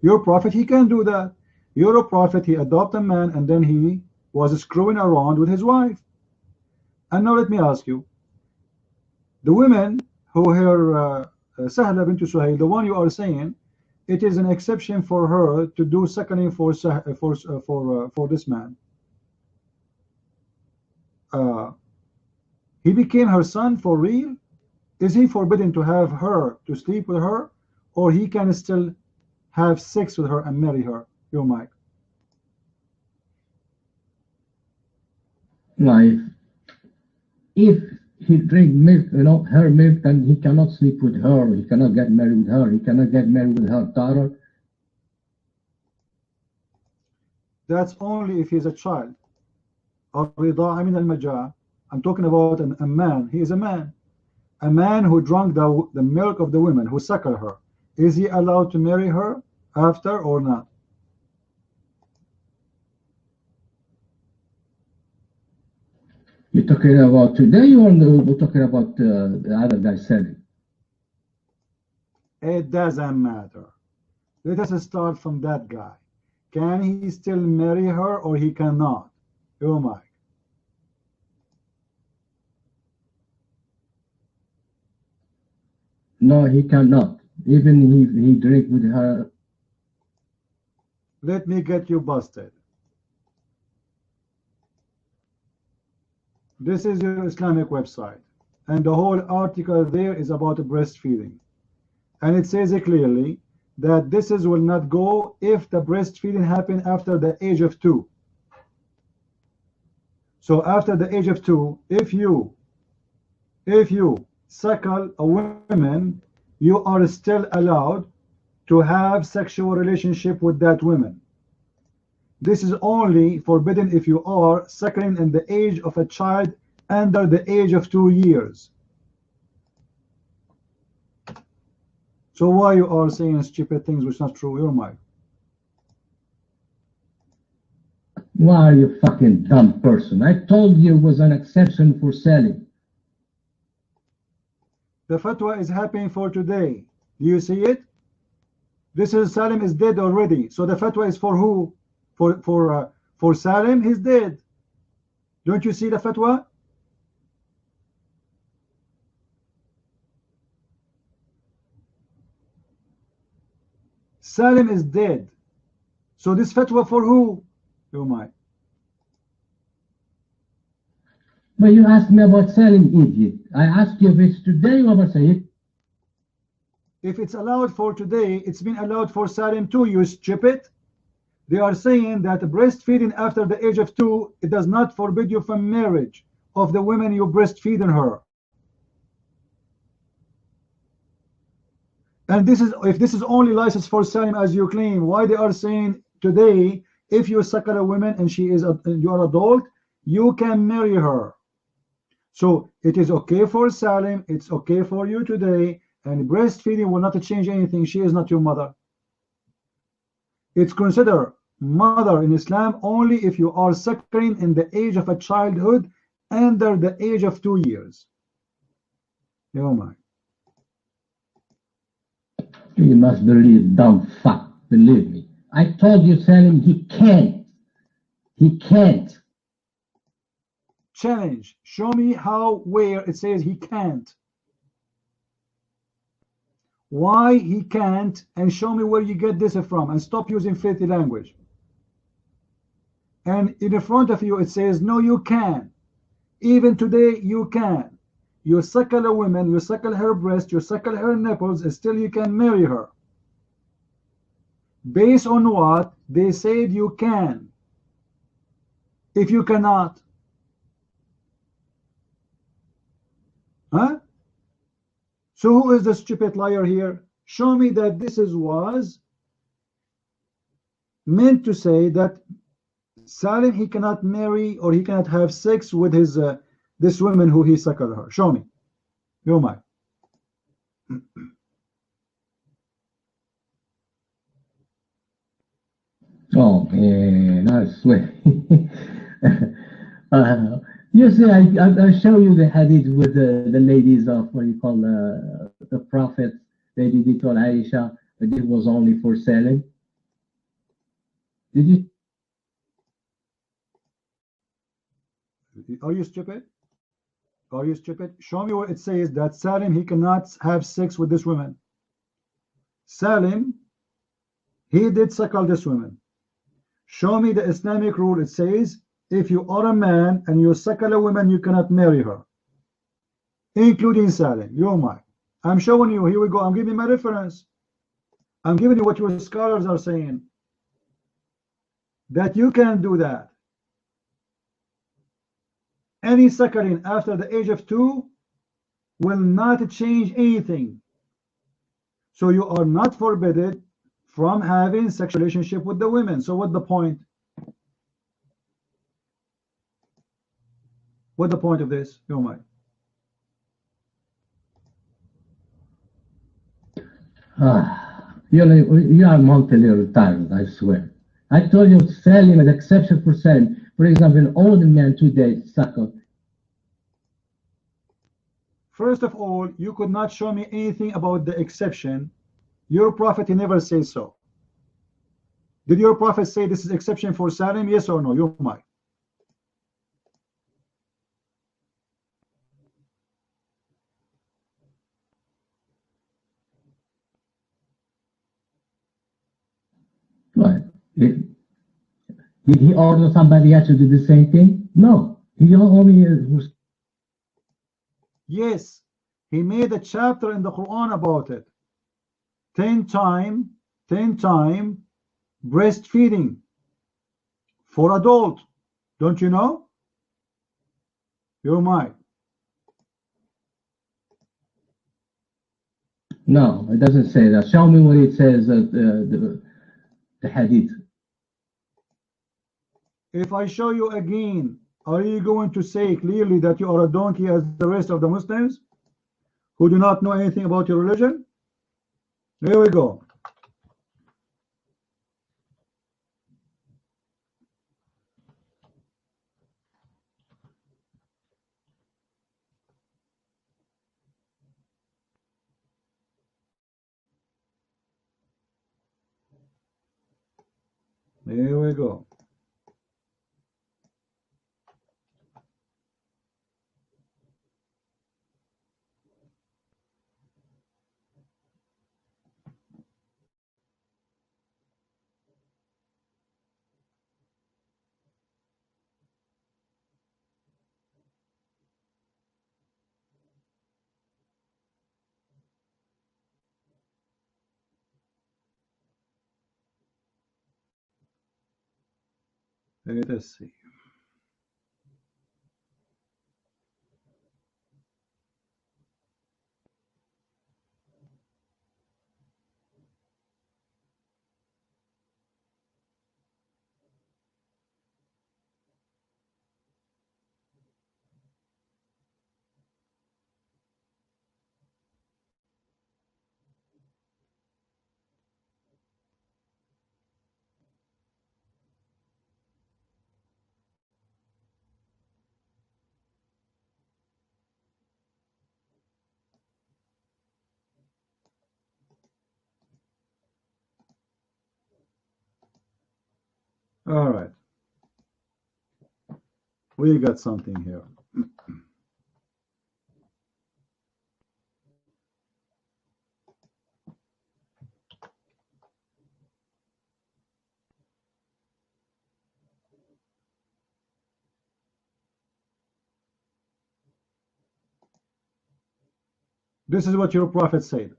S11: Your prophet, he can do that. You're a prophet, he adopted a man and then he was screwing around with his wife. And now let me ask you, the women who her Sahla bint Suhail, the one you are saying, it is an exception for her to do suckling for this man. He became her son for real? Is he forbidden to have her, to sleep with her, or he can still have sex with her and marry her? Your mic.
S2: Like, if he drink milk, her milk, and he cannot sleep with her, he cannot get married with her, he cannot get married with her daughter.
S11: That's only if he's a child. I'm talking about a man. He is a man. A man who drank the milk of the woman, who suckled her. Is he allowed to marry her after or not?
S2: You're talking about today, or we're talking about the other guy selling?
S11: It doesn't matter. Let us start from that guy. Can he still marry her or he cannot? Oh my.
S2: No, he cannot. Even he drink with her.
S11: Let me get you busted. This is your Islamic website, and the whole article there is about breastfeeding. And it says it clearly that this will not go if the breastfeeding happen after the age of 2. So after the age of 2, if you suckle a woman, you are still allowed to have sexual relationship with that woman. This is only forbidden if you are suckling in the age of a child under the age of 2 years. So why you are saying stupid things which is not true? You're mine.
S2: Why are you fucking dumb person? I told you it was an exception for selling.
S11: The fatwa is happening for today. Do you see it? This is Salim is dead already. So the fatwa is for who? For Salim, he's dead. Don't you see the fatwa? Salim is dead. So this fatwa for who? Oh my.
S2: But you asked me about Salim, idiot. I asked you if it's today or ever say it.
S11: If it's allowed for today, it's been allowed for Salim too, you stupid. They are saying that breastfeeding after the age of 2, it does not forbid you from marriage of the women you breastfeeding her. And this is, if this is only licensed for Salim as you claim, why they are saying today, if you suckle a woman and she is you are adult, you can marry her. So it is okay for Salim, it's okay for you today, and breastfeeding will not change anything. She is not your mother. It's considered mother in Islam only if you are suckling in the age of a childhood under the age of 2 years. Oh my.
S2: You must believe, dumb fuck. Believe me. I told you, Salim, he can't. He can't.
S11: Challenge. Show me how, where it says he can't. Why he can't, and show me where you get this from, and stop using filthy language. And in front of you it says, no, you can. Even today you can. You suckle a woman, you suckle her breast, you suckle her nipples, and still you can marry her. Based on what? They said you can. If you cannot. Huh? So who is the stupid liar here? Show me that this was meant to say that Salim, he cannot marry or he cannot have sex with his this woman who he suckled her. Show me. You might.
S2: Oh man, I swear. You see, I show you the hadith with the ladies of what you call the prophet. They did it on Aisha, but it was only for selling. Did you?
S11: Are you stupid? Are you stupid? Show me where it says that Salim, he cannot have sex with this woman. Salim, he did suckle this woman. Show me the Islamic rule. It says, if you are a man and you suckle a woman, you cannot marry her. Including Salim. You're mine. I'm showing you. Here we go. I'm giving my reference. I'm giving you what your scholars are saying. That you can do that. Any suckling after the age of 2 will not change anything. So you are not forbidden from having sexual relationship with the women. So what's the point? What's the point of this? You mind?
S2: You are mentally retarded, I swear. I told you Salim is exception for Salim. For example, an old man today suckle.
S11: First of all, you could not show me anything about the exception. Your prophet, he never says so. Did your prophet say this is exception for Salim? Yes or no? You might.
S2: Right. Did he order somebody else to do the same thing? No. He only was.
S11: Yes, he made a chapter in the Quran about it. 10 time breastfeeding for adult. Don't you know? You might.
S2: No, it doesn't say that. Show me what it says, the hadith.
S11: If I show you again, are you going to say clearly that you are a donkey as the rest of the Muslims who do not know anything about your religion? Here we go. Here we go. Let us see. All right. We got something here. This is what your prophet said.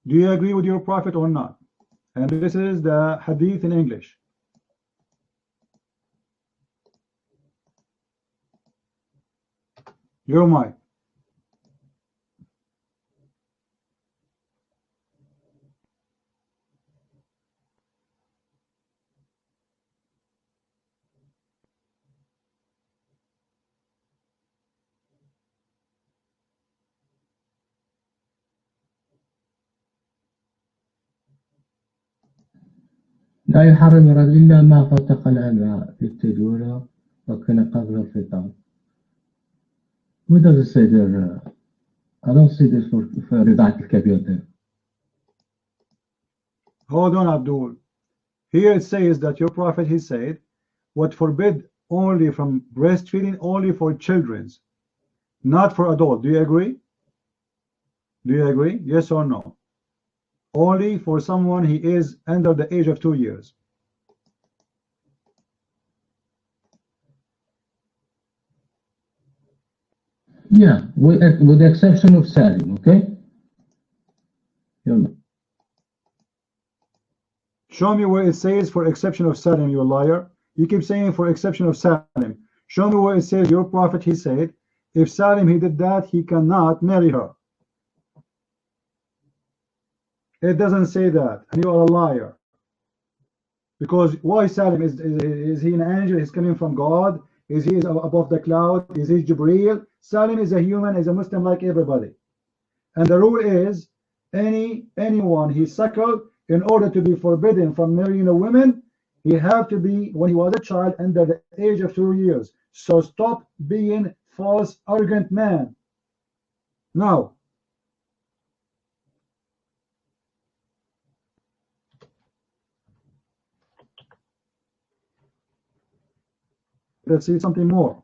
S11: Do you agree with your prophet or not? And this is the hadith in English. Your mic.
S2: لا يحرم الرجل إلا ما فتق الأمعاء في التجولة وكان قبل الفطام. Who does it say there? I don't see this for Ridat al-Kabir there.
S11: Hold on, Abdul. Here it says that your prophet, he said, what forbid only from breastfeeding only for children's, not for adult. Do you agree? Do you agree? Yes or no? Only for someone he is under the age of 2 years.
S2: Yeah, with the exception of Salim, okay?
S11: Show me where it says for exception of Salim, you liar. You keep saying for exception of Salim. Show me where it says your prophet, he said, if Salim, he did that, he cannot marry her. It doesn't say that, and you are a liar. Because why Salim? Is he an angel? He's coming from God? Is he above the cloud? Is he Jibreel? Salim is a human, is a Muslim like everybody. And the rule is, anyone he suckled, in order to be forbidden from marrying a woman, he had to be, when he was a child, under the age of 2 years. So stop being false, arrogant man. Now, let's see something more.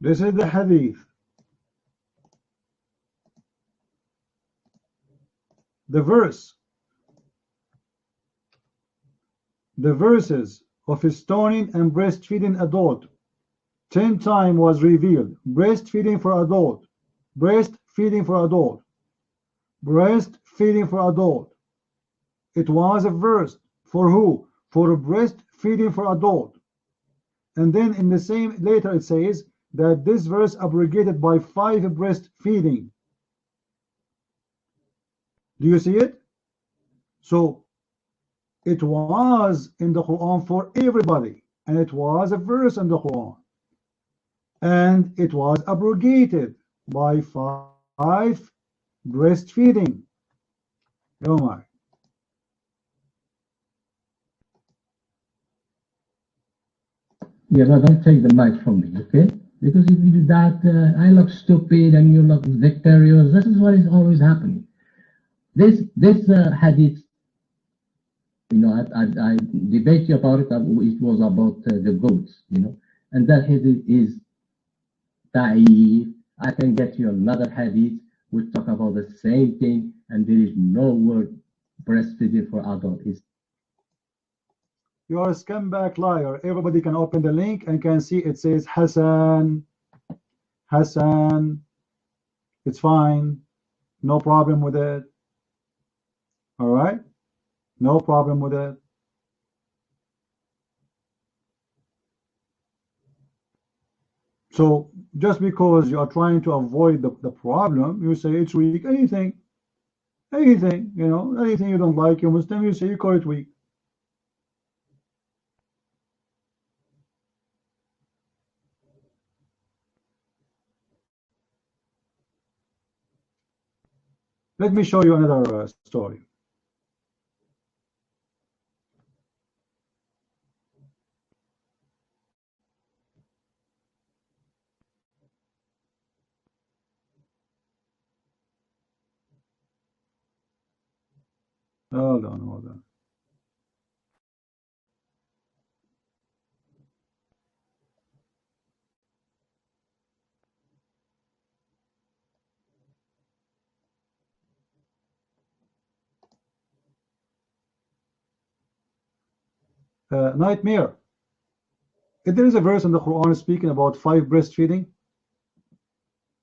S11: This is the hadith. The verses of stoning and breastfeeding adult 10 times was revealed. Breastfeeding for adult, breastfeeding for adult, breastfeeding for adult. It was a verse for who? For breastfeeding for adult. And then in the same later it says that this verse abrogated by 5 breastfeeding. Do you see it? So it was in the Quran for everybody, and it was a verse in the Quran, and it was abrogated by 5 breastfeeding. Oh my.
S2: Yeah, but don't take the mic from me, okay? Because if you do that, I look stupid and you look victorious. This is what is always happening. This hadith, you know, I debate you about it. It was about the goats, you know, and that hadith is da'if. I can get you another hadith which talk about the same thing, and there is no word breastfeeding for adult.
S11: You are a scumbag liar. Everybody can open the link and can see it says Hassan. Hassan. It's fine. No problem with it. All right? No problem with it. So just because you are trying to avoid the problem, you say it's weak. Anything, you know, anything you don't like, you're Muslim, you say you call it weak. Let me show you another story. Hold on. Nightmare. If there is a verse in the Quran speaking about 5 breastfeeding,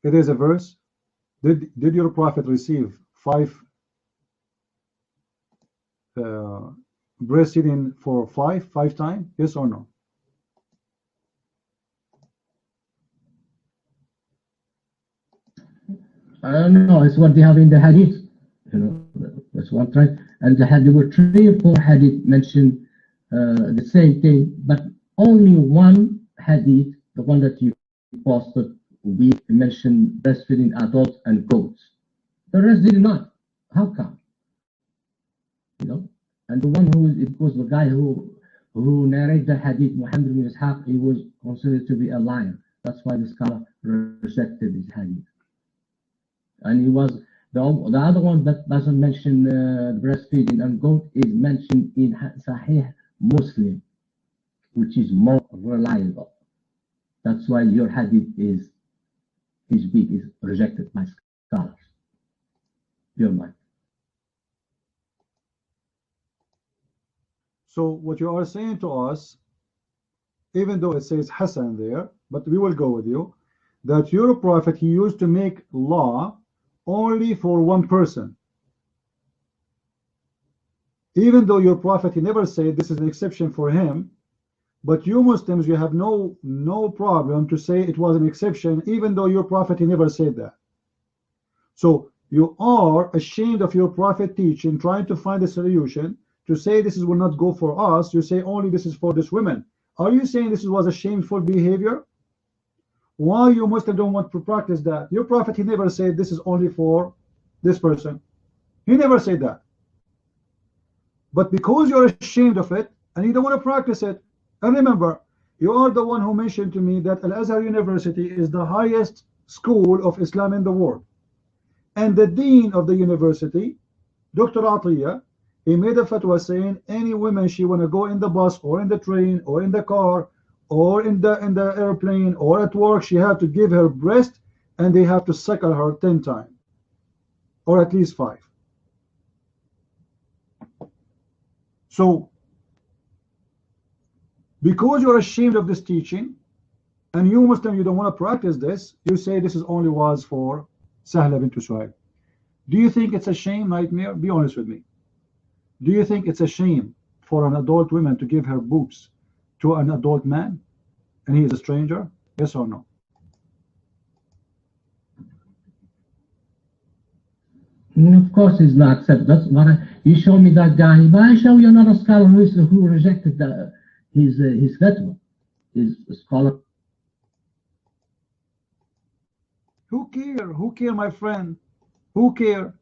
S11: it is a verse. Did your prophet receive 5 breastfeeding for 5 times? Yes or no?
S2: I don't know. It's what they have in the hadith. You know, that's one thing. And there were 3 or 4 hadith mentioned the same thing, but only one hadith, the one that you posted, we mentioned breastfeeding adults and goats. The rest did not. How come? You know, and the one who, it was the guy who narrated the hadith, Muhammad bin Ishaq, he was considered to be a liar. That's why the scholar rejected his hadith. And he was The other one that doesn't mention breastfeeding and goat is mentioned in Sahih Muslim, which is more reliable. That's why your hadith is rejected by scholars. Your mind.
S11: So what you are saying to us, even though it says Hassan there, but we will go with you, that your prophet, he used to make law only for one person. Even though your prophet, he never said this is an exception for him, but you Muslims, you have no problem to say it was an exception, even though your prophet, he never said that. So you are ashamed of your prophet teaching, trying to find a solution to say this will not go for us. You say only this is for this woman. Are you saying this was a shameful behavior? Why you Muslims don't want to practice that? Your prophet, he never said this is only for this person. He never said that. But because you're ashamed of it and you don't want to practice it, and remember, you are the one who mentioned to me that Al-Azhar University is the highest school of Islam in the world. And the dean of the university, Dr. Atiyah, he made a fatwa saying any woman she want to go in the bus or in the train or in the car or in the airplane or at work, she have to give her breast and they have to suckle her 10 times or at least 5. So because you're ashamed of this teaching and you Muslim, you don't want to practice this, you say this is only was for Sahla bint Suhaib. Do you think it's a shame, Nightmare? Be honest with me. Do you think it's a shame for an adult woman to give her boobs to an adult man and he is a stranger? Yes or no?
S2: Of course it's not accepted. That's what you show me that guy, but I show you another scholar who rejected his fatwa, his scholar.
S11: Who care? Who care, my friend? Who care?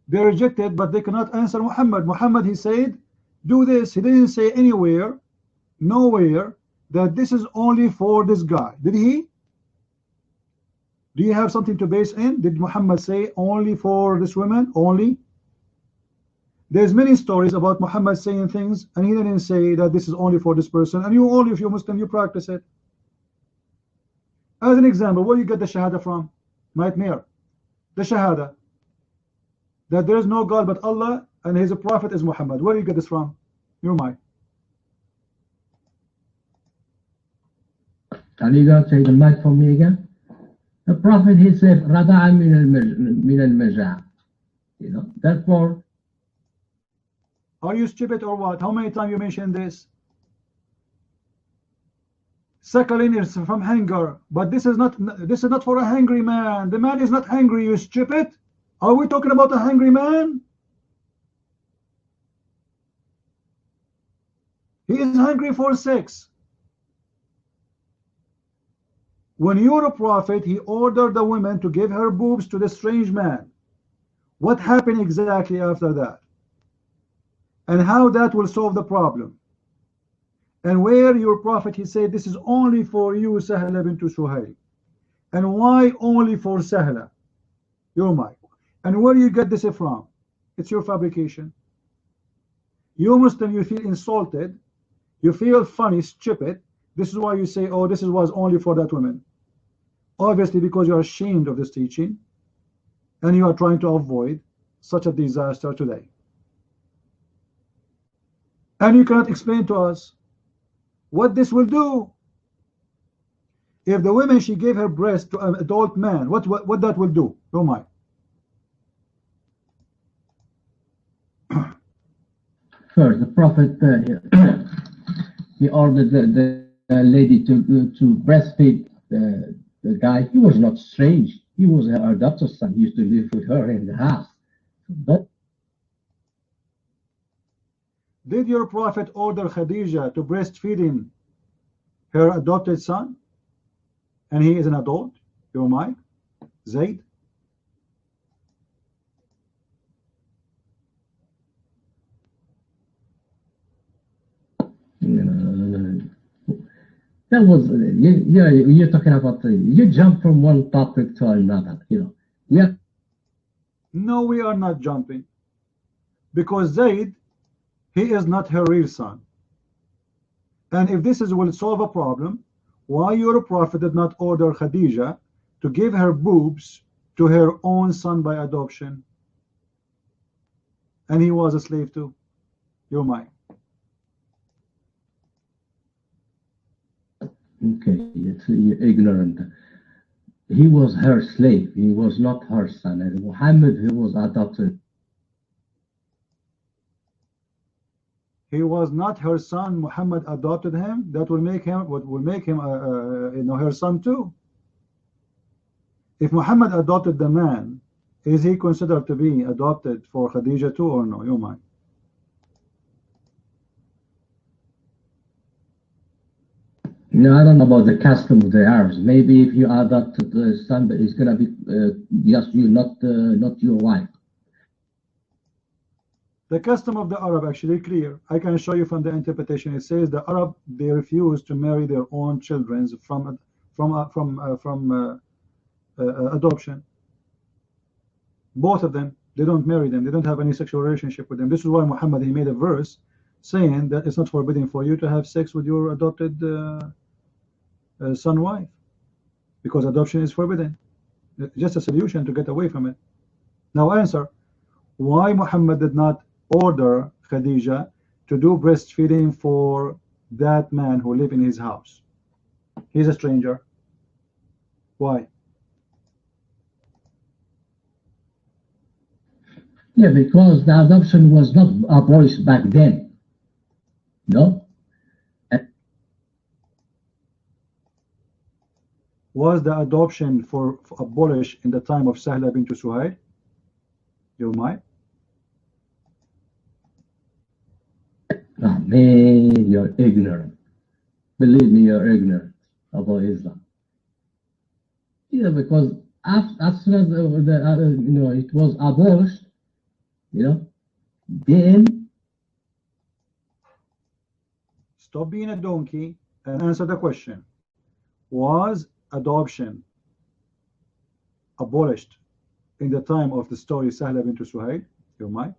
S11: They rejected, but they cannot answer Muhammad. Muhammad, he said, do this. He didn't say anywhere, nowhere, that this is only for this guy. Did he? Do you have something to base in? Did Muhammad say only for this woman? Only? There's many stories about Muhammad saying things, and he didn't say that this is only for this person. And you only, if you're Muslim, you practice it. As an example, where do you get the Shahada from? Nightmare. The Shahada. That there is no God but Allah and his prophet is Muhammad. Where do you get this from? You're mine.
S2: Can you go take the mic for me again? The prophet, he said, Rada'a min al-maja'. You know, therefore.
S11: Are you stupid or what? How many times you mentioned this? Suckling is from hunger, but this is not for a hungry man. The man is not hungry, you stupid. Are we talking about a hungry man? He is hungry for sex. When you're a prophet, he ordered the woman to give her boobs to the strange man. What happened exactly after that? And how that will solve the problem? And where your prophet, he said, this is only for you, Sahla bint Suhaib. And why only for Sahla? Your mic. And where do you get this from? It's your fabrication. You Muslim, you feel insulted, you feel funny, stupid. This is why you say, oh, this was only for that woman. Obviously because you are ashamed of this teaching and you are trying to avoid such a disaster today. And you cannot explain to us what this will do. If the woman, she gave her breast to an adult man, what that will do? Oh my.
S2: First, the prophet, he ordered the lady to breastfeed the guy. He was not strange. He was her adopted son. He used to live with her in the house. But
S11: did your prophet order Khadija to breastfeed her adopted son? And he is an adult? Your mic? Zayd?
S2: that was, you're talking about, you jump from one topic to another, you know. Yeah.
S11: No, we are not jumping, because Zayd, he is not her real son. And if this will solve a problem, why your prophet did not order Khadija to give her boobs to her own son by adoption? And he was a slave too. You're mine.
S2: Okay, you're ignorant. He was her slave. He was not her son. And Muhammad, he was adopted.
S11: He was not her son. Muhammad adopted him. That will make him, what will make him her son too. If Muhammad adopted the man, is he considered to be adopted for Khadija too, or no? You mind?
S2: No, I don't know about the custom of the Arabs. Maybe if you adopted the son, but it's gonna be just you, not your wife.
S11: The custom of the Arab actually clear. I can show you from the interpretation. It says the Arab, they refuse to marry their own children from adoption. Both of them, they don't marry them. They don't have any sexual relationship with them. This is why Muhammad, he made a verse saying that it's not forbidden for you to have sex with your adopted son wife, because adoption is forbidden. Just a solution to get away from it. Now answer, why Muhammad did not order Khadija to do breastfeeding for that man who lived in his house? He's a stranger. Why?
S2: Yeah, because the adoption was not abolished back then. No?
S11: Was the adoption for abolished in the time of Sahla bint Suhail? You might.
S2: Oh, man, you're ignorant. Believe me, you're ignorant about Islam. Yeah, because as soon as it was abolished, then.
S11: Stop being a donkey and answer the question. Was adoption abolished in the time of the story Sahla bint Suhail? You might.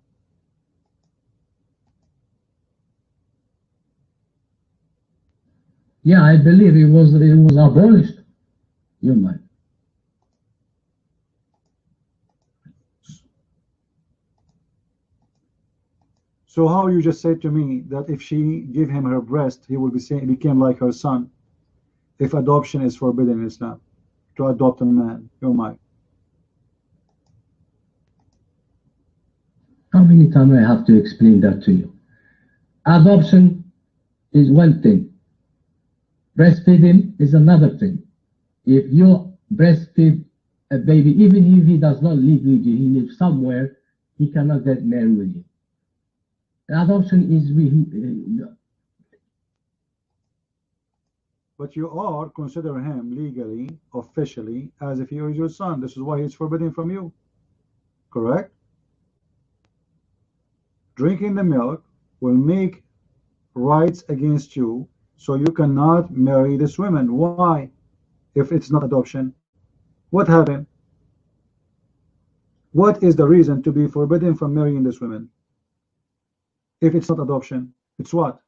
S2: Yeah, I believe it was abolished. You might.
S11: So how you just said to me that if she gave him her breast, he will became like her son? If adoption is forbidden in Islam, to adopt a man, you might.
S2: How many times I have to explain that to you? Adoption is one thing. Breastfeeding is another thing. If you breastfeed a baby, even if he does not live with you, he lives somewhere, he cannot get married with you. Adoption is
S11: but you are considering him legally, officially, as if he is your son. This is why he's forbidden from you. Correct? Drinking the milk will make rights against you, so you cannot marry this woman. Why? If it's not adoption. What happened? What is the reason to be forbidden from marrying this woman? If it's not adoption, it's what?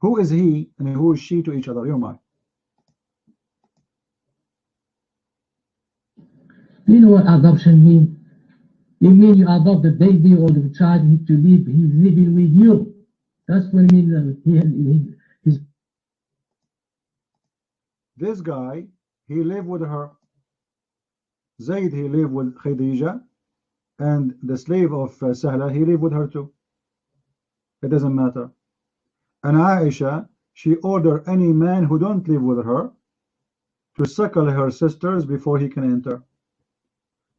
S11: Who is he and who is she to each other? You're mine.
S2: You know what adoption means? It means you adopt the baby or the child to live. He's living with you. That's what it means.
S11: This guy, he lived with her. Zayd, he lived with Khadija, and the slave of Sahla, he lived with her too. It doesn't matter. And Aisha, she ordered any man who don't live with her to suckle her sisters before he can enter.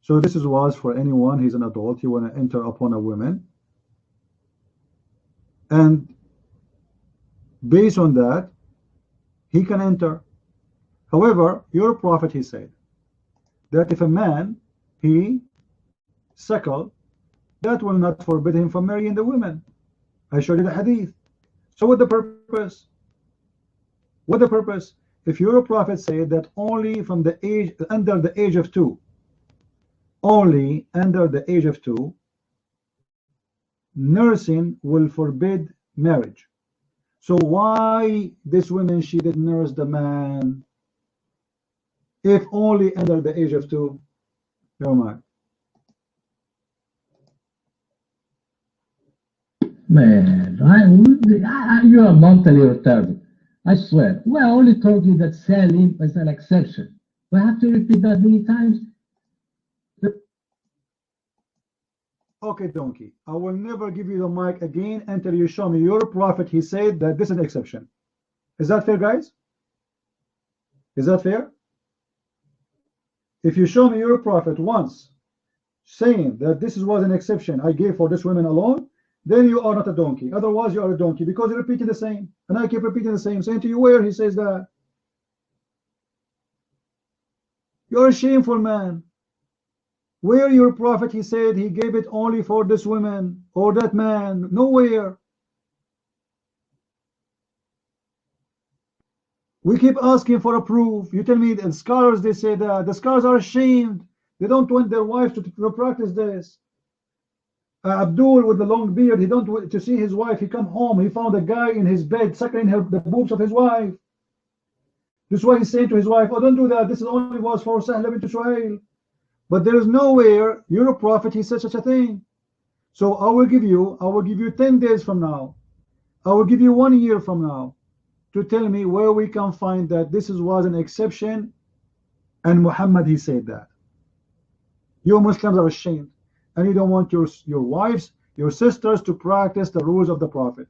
S11: So this was for anyone, he's an adult, he want to enter upon a woman. And based on that, he can enter. However, your prophet, he said, that if a man, he suckle, that will not forbid him from marrying the women. I showed you the hadith. So what the purpose? What the purpose? If your prophet said that only from the age, under the age of 2, only under the age of 2, nursing will forbid marriage. So why this woman, she did nurse the man if only under the age of 2? No man.
S2: Man, you are mentally retarded. I swear. We are only told you that Salim is an exception. We have to repeat that many times.
S11: Okay, donkey. I will never give you the mic again until you show me your prophet. He said that this is an exception. Is that fair, guys? Is that fair? If you show me your prophet once saying that this was an exception I gave for this woman alone, then you are not a donkey. Otherwise, you are a donkey because you're repeating the same. And I keep repeating the same, saying to you where he says that. You're a shameful man. Where your prophet, he said he gave it only for this woman or that man? Nowhere. We keep asking for a proof. You tell me the scholars, they say that. The scholars are ashamed. They don't want their wives to practice this. Abdul with the long beard, he don't want to see his wife. He come home, he found a guy in his bed suckling the boobs of his wife. This is why he's saying to his wife, oh, don't do that. This is only was for Sahla bint Suhail. But there is nowhere you're a prophet he said such a thing. So I will give you 10 days from now. I will give you 1 year from now to tell me where we can find that this was an exception and Muhammad he said that. You Muslims are ashamed and you don't want your wives, your sisters to practice the rules of the prophet.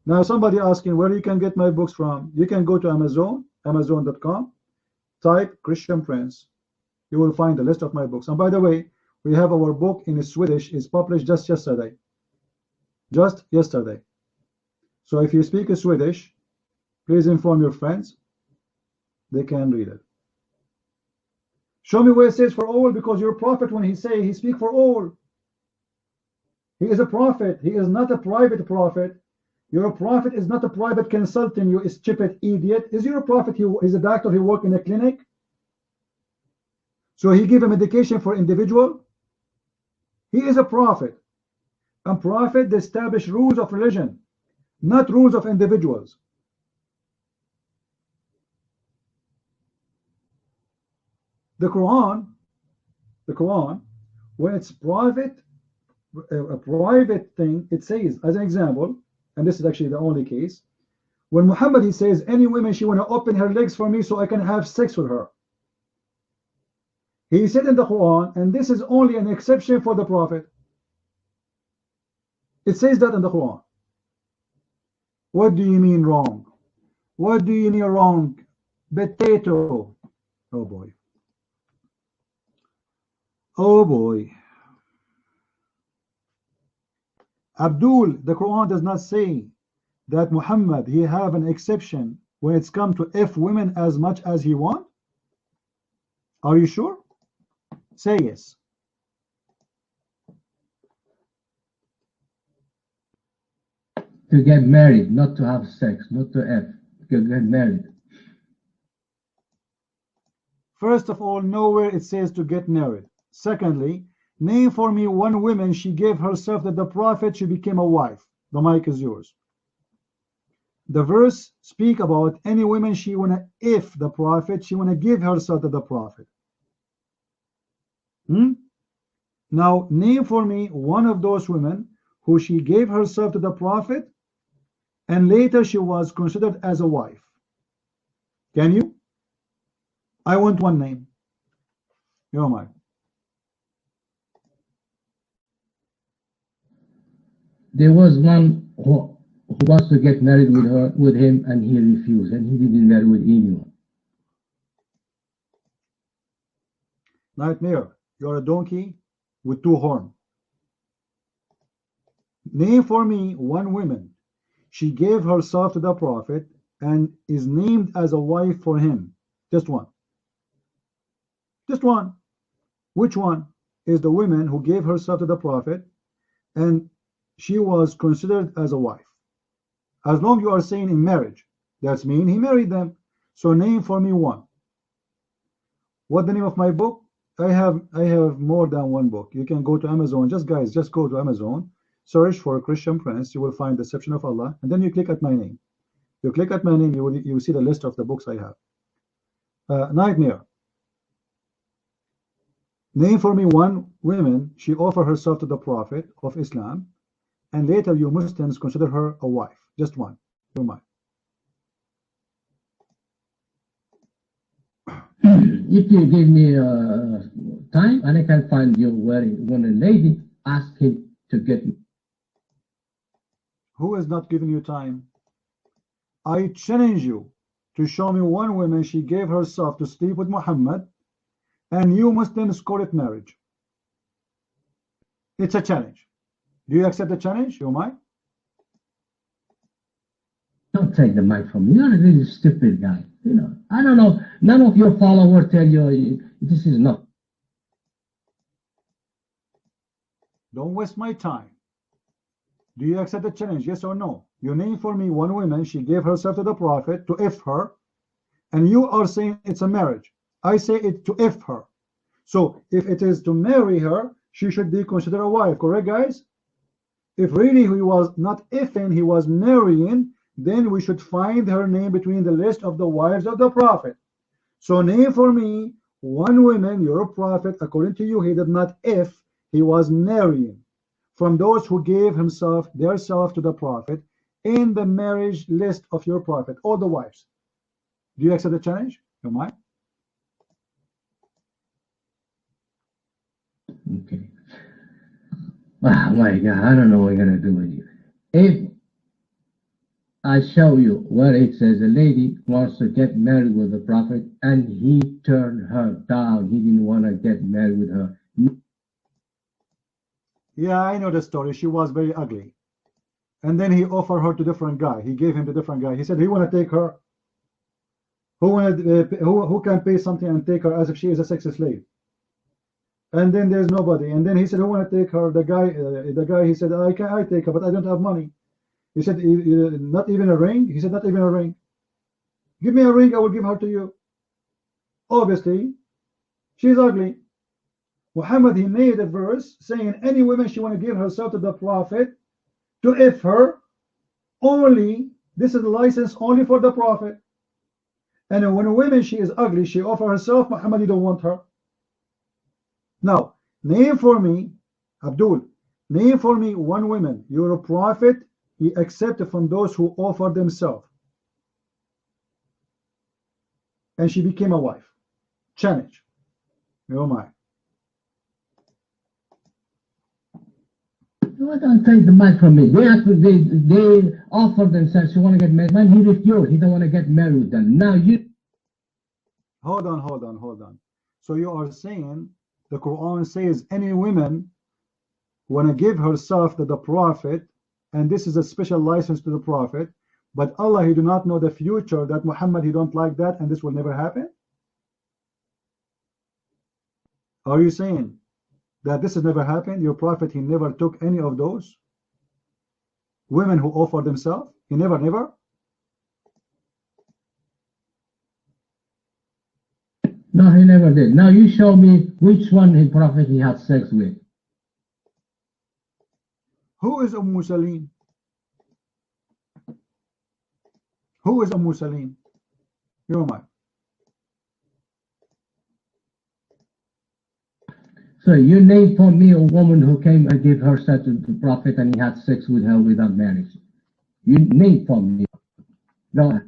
S11: Now somebody asking where you can get my books from. You can go to Amazon, amazon.com, type Christian Prince. You will find the list of my books. And by the way, we have our book in Swedish, is published just yesterday. Just yesterday. So if you speak Swedish, please inform your friends. They can read it. Show me where it says for all, because your prophet, when he say he speak for all. He is a prophet. He is not a private prophet. Your prophet is not a private consultant, you stupid idiot. Is your prophet, he is a doctor, he work in a clinic? So he give a medication for individual? He is a prophet. A prophet establish rules of religion, not rules of individuals. The Quran, when it's private, a private thing, it says, as an example, and this is actually the only case, when Muhammad, he says, any woman, she want to open her legs for me so I can have sex with her. He said in the Quran, and this is only an exception for the prophet. It says that in the Quran. What do you mean wrong? What do you mean wrong? Potato. Oh boy. Oh boy. Abdul, the Quran does not say that Muhammad, he have an exception when it's come to F women as much as he want. Are you sure? Say yes.
S2: To get married, not to have sex, not to F, to get married.
S11: First of all, nowhere it says to get married. Secondly, name for me one woman she gave herself that the prophet, she became a wife. The mic is yours. The verse speak about any woman she wanna, if the prophet, she wanna give herself to the prophet. Now name for me one of those women who she gave herself to the prophet and later she was considered as a wife. Can you? I want one name. Your mic.
S2: There was one who wants to get married with him, and he refused, and he didn't marry with anyone.
S11: Nightmare, you're a donkey with 2 horns. Name for me one woman. She gave herself to the prophet and is named as a wife for him. Just one. Just one. Which one is the woman who gave herself to the prophet and she was considered as a wife? As long you are saying in marriage, that's mean he married them. So name for me one. What the name of my book? I have more than one book. You can go to Amazon. Just go to Amazon, search for Christian Prince. You will find Deception of Allah, and then you click at my name. You click at my name, you will see the list of the books I have. Nightmare. Name for me one woman she offered herself to the Prophet of Islam, and later you Muslims consider her a wife. Just one. You might.
S2: If you give me time, and I can find you when a lady asked him to get me.
S11: Who is not giving you time? I challenge you to show me one woman she gave herself to sleep with Muhammad, and you Muslims call it marriage. It's a challenge. Do you accept the challenge? You might.
S2: Don't take the mic from me. You're a really stupid guy. You know, I don't know. None of your followers tell you this is not.
S11: Don't waste my time. Do you accept the challenge? Yes or no? You name for me one woman she gave herself to the Prophet to F her, and you are saying it's a marriage. I say it to F her. So if it is to marry her, she should be considered a wife. Correct, guys? If really he was not F-ing, he was marrying, then we should find her name between the list of the wives of the Prophet. So name for me one woman your Prophet, according to you, he did not F, he was marrying, from those who gave their self to the Prophet in the marriage list of your Prophet, all the wives. Do you accept the challenge? You might.
S2: Okay. Oh my God, I don't know what we're gonna do with you. If I show you where it says a lady wants to get married with the Prophet and he turned her down, he didn't want to get married with her.
S11: Yeah, I know the story. She was very ugly. And then he offered her to a different guy. He gave him to a different guy. He said he want to take her. Who can pay something and take her as if she is a sex slave? And then there's nobody. And then he said, who want to take her? The guy, he said, I take her, but I don't have money. He said, not even a ring? He said, not even a ring. Give me a ring, I will give her to you. Obviously, she's ugly. Muhammad, he made a verse saying any woman she want to give herself to the Prophet, to F her, only, this is the license only for the Prophet. And when a woman, she is ugly, she offer herself, Muhammad, you don't want her. Now, name for me, Abdul, name for me one woman, your Prophet, he accepted from those who offer themselves. And she became a wife. Challenge. Oh my.
S2: Don't take the mic from me. They offer themselves, you want to get married. Man, he refused. He don't want to get married with them. Now you.
S11: Hold on. So you are saying the Quran says any woman want to give herself to the Prophet, and this is a special license to the Prophet, but Allah, he do not know the future, that Muhammad, he don't like that, and this will never happen? Are you saying that this has never happened? Your Prophet, he never took any of those women who offer themselves? He never?
S2: No, he never did. Now you show me which one the Prophet he had sex with.
S11: Who is Salim? Who is Salim? You're mine.
S2: So you name for me a woman who came and gave herself to the Prophet and he had sex with her without marriage. You name for me. No.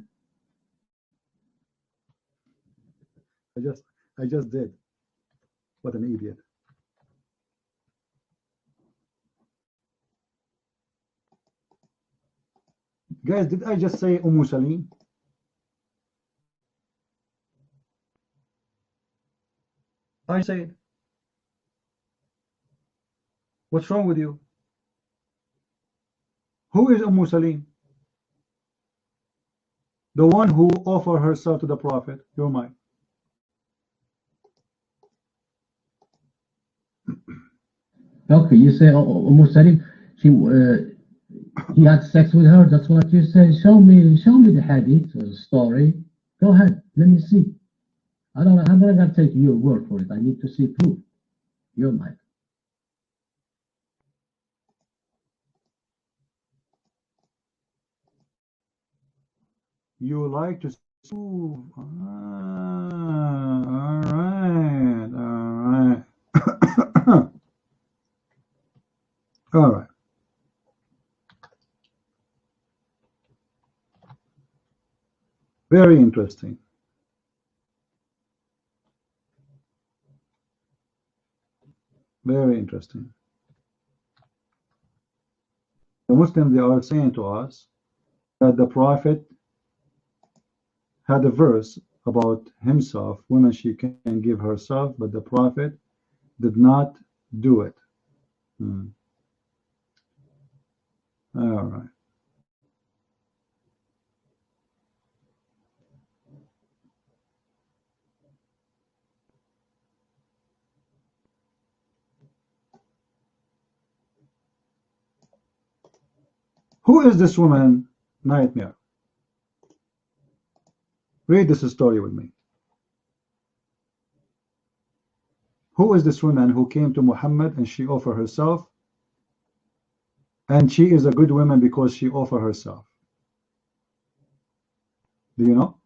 S11: I just did. What an idiot. Guys, did I just say Salim? I said. What's wrong with you? Who is Salim? The one who offered herself to the Prophet. You're mine.
S2: Okay, you say Salim, he had sex with her. That's what you say. Show me the hadith or story. Go ahead. Let me see. I'm not going to take your word for it. I need to see proof. Your mic.
S1: You like to... Ooh, all right. All right. Very interesting. Very interesting. The Muslims, they are saying to us that the Prophet had a verse about himself, women she can give herself, but the Prophet did not do it. All right. Who is this woman, Nightmare? Read this story with me. Who is this woman who came to Muhammad and she offered herself? And she is a good woman because she offered herself. Do you know?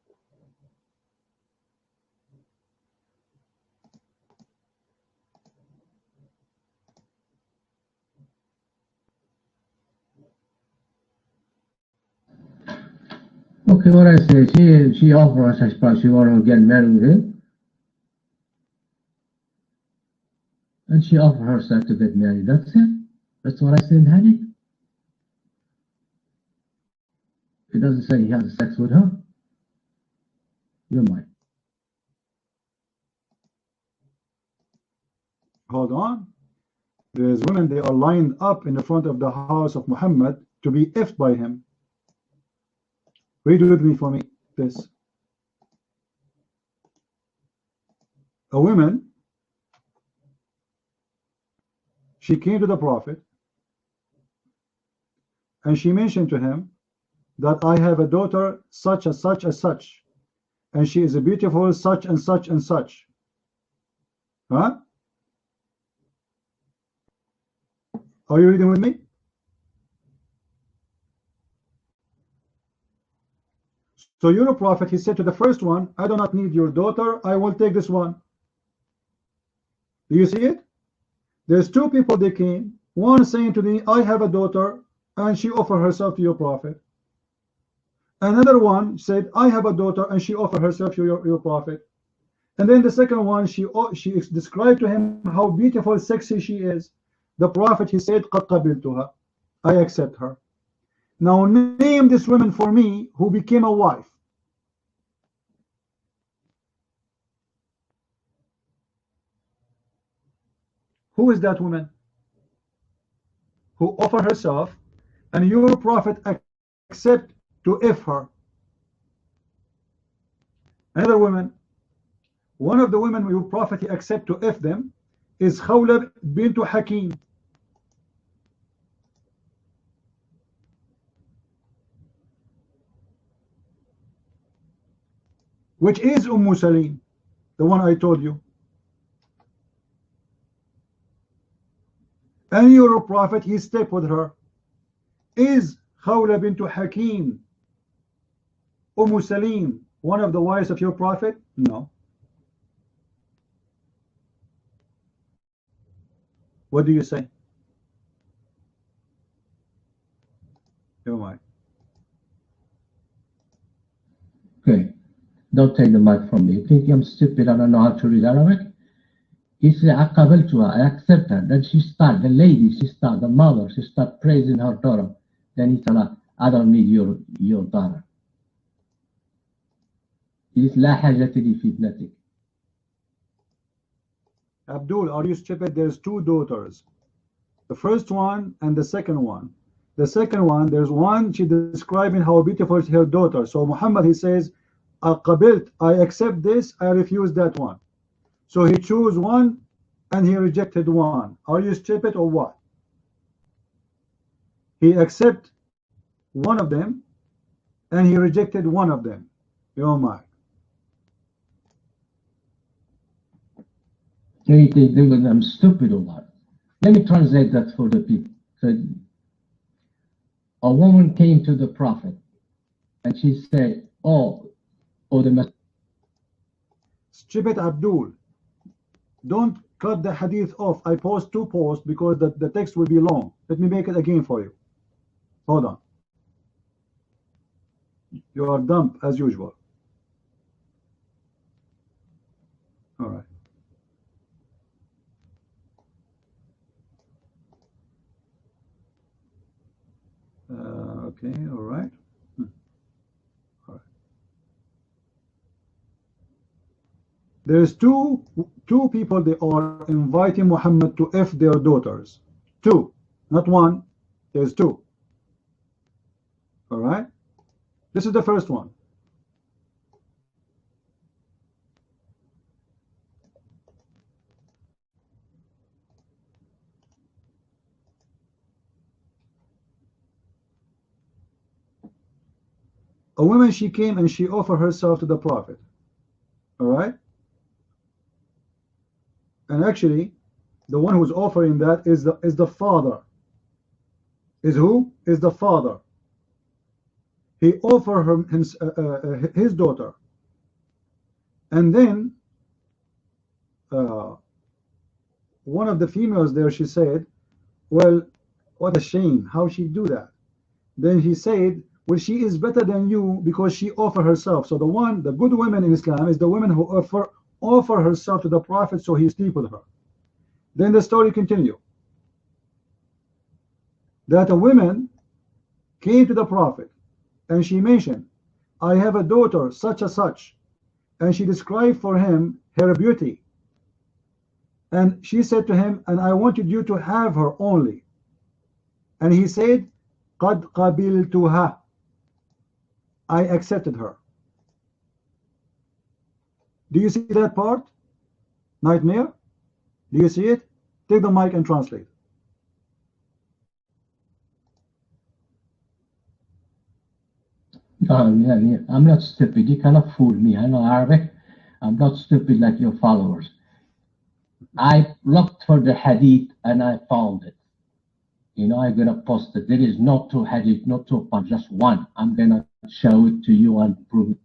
S2: Okay, what I say, she offered us, I suppose, she wanted to get married with him. And she offered herself to get married. That's it. That's what I said in Hadith. It doesn't say he has sex with her. You're mine.
S1: Hold on. There's women, they are lined up in the front of the house of Muhammad to be effed by him. Read with me for me this. A woman, she came to the Prophet and she mentioned to him that I have a daughter such as such as such, and she is a beautiful such and such and such. Huh? Are you reading with me? So your Prophet, he said to the first one, I do not need your daughter, I will take this one. Do you see it? There's two people, they came, one saying to me, I have a daughter, and she offered herself to your Prophet. Another one said, I have a daughter, and she offered herself to your Prophet. And then the second one, she described to him how beautiful, sexy she is. The Prophet, he said, قَدْ قَبِلْتُهَا, I accept her. Now name this woman for me who became a wife. Who is that woman who offered herself and your Prophet accept to if her? Another woman, one of the women your Prophet accept to if them is Khawla bint Hakim. Which is Salim, the one I told you. And your Prophet, he slept with her. Is Khawla bint Hakim Salim one of the wives of your Prophet? No. What do you say? Oh,
S2: Okay. Don't take the mic from me. You think I'm stupid? I don't know how to read Arabic? He said, I accept her. Then she started, the lady, the mother, she started praising her daughter. Then he told her, I don't need your daughter. He said, لا حاجة لي في ابنتك.
S1: Abdul, are you stupid? There's two daughters. The first one and the second one. The second one, there's one, she describing how beautiful is her daughter. So Muhammad, he says, I accept this, I refuse that one. So he chose one and he rejected one. Are you stupid or what? He accepted one of them and he rejected one of them. Oh my.
S2: They think I'm stupid or what? Let me translate that for the people. So, a woman came to the Prophet and she said, oh the
S11: Stupid Abdul, don't cut the hadith off. I post 2 posts because the text will be long. Let me make it again for you. Hold on. You are dumb as usual. All right. Okay, all right. All right. There's two people, they are inviting Muhammad to F their daughters. 2, not 1. There's 2. All right. This is the first one. A woman, she came and she offered herself to the Prophet. All right. And actually, the one who's offering that is the father. Is who? Is the father. He offered her his daughter. And then one of the females there, she said, well, what a shame. How she do that? Then he said, well, she is better than you because she offered herself. So the good woman in Islam is the woman who offer herself to the Prophet so he sleep with her. Then the story continue. That a woman came to the Prophet and she mentioned, I have a daughter such and such, and she described for him her beauty. And she said to him, and I wanted you to have her only. And he said, قَدْ قَبِلْتُهَا, I accepted her. Do you see that part? Nightmare? Do you see it? Take the mic and translate.
S2: I'm not stupid. You cannot fool me. I know Arabic. I'm not stupid like your followers. I looked for the hadith and I found it. You know, I'm gonna post it. There is not 2 hadith, not 2 parts, just 1. I'm gonna show it to you and prove it.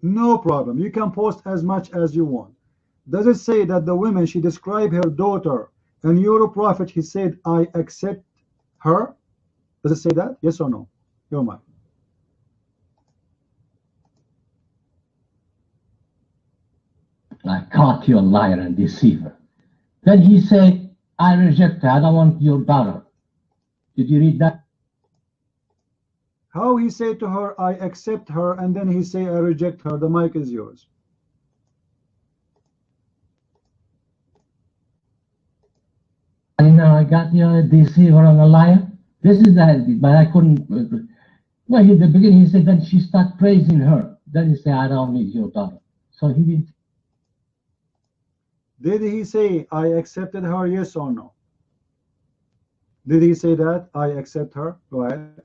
S11: No problem. You can post as much as you want. Does it say that the woman, she described her daughter, and your Prophet, he said, I accept her? Does it say that? Yes or no? Your mind.
S2: I caught you a liar and deceiver. Then he said, I reject her. I don't want your daughter. Did you read that?
S11: How he said to her, I accept her, and then he say, I reject her. The mic is yours.
S2: I know I got you a deceiver and a liar. This is the hadith, but I couldn't. Well, in the beginning he said, then she started praising her. Then he said, I don't need your daughter. So he did.
S11: Did he say, I accepted her, yes or no? Did he say that? I accept her? Go ahead.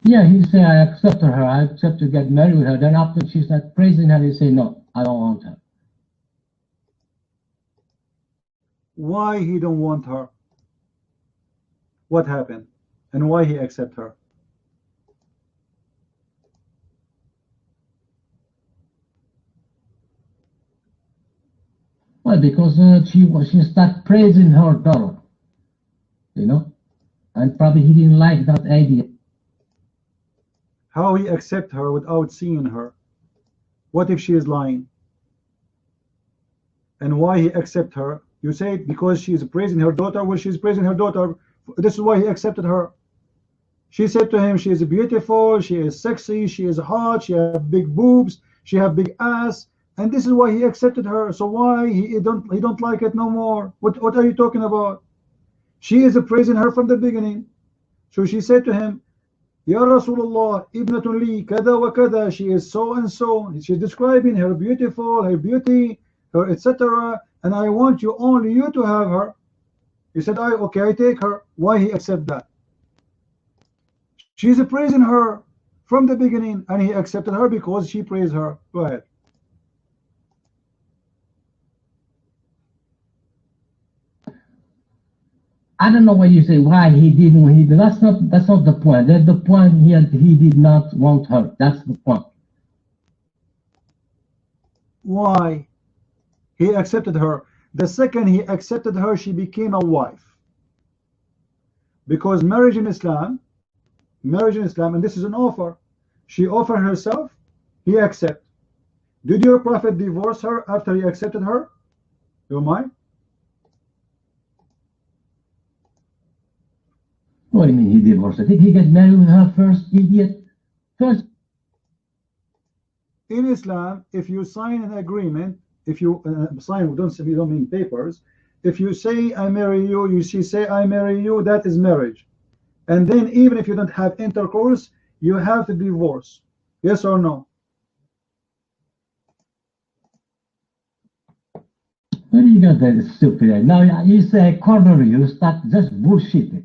S2: Yeah, he said, I accept her. I accept to get married with her. Then after she started praising her, he said, no, I don't want her.
S11: Why he don't want her? What happened? And why he accept her?
S2: Well, because she started praising her daughter, you know, and probably he didn't like that idea.
S11: How he accept her without seeing her? What if she is lying? And why he accept her? You say because she is praising her daughter. Well, she's praising her daughter. This is why he accepted her. She said to him, she is beautiful, she is sexy, she is hot, she has big boobs, she has big ass. And this is why he accepted her. So why he don't like it no more? What are you talking about? She is praising her from the beginning. So she said to him, Ya Rasulullah, ibnatun li kada wa kada. She is so and so. She's describing her beautiful, her beauty, her etc. And I want you only you to have her. He said, okay, I take her. Why he accept that? She's praising her from the beginning, and he accepted her because she praised her. Go ahead.
S2: I don't know what you say. Why he didn't? He that's not the point. That's the point. He did not want her. That's the point.
S11: Why? He accepted her. The second he accepted her, she became a wife. Because marriage in Islam, and this is an offer. She offered herself, he accepted. Did your Prophet divorce her after he accepted her? You mind?
S2: What do you mean he divorced her? Did he get married with her first, idiot? First.
S11: In Islam, if you sign an agreement, if you sign, we don't mean papers. If you say I marry you, she say I marry you, that is marriage. And then even if you don't have intercourse, you have to divorce. Yes or no?
S2: Where do you get that stupid? Now you say corner, you start just bullshitting.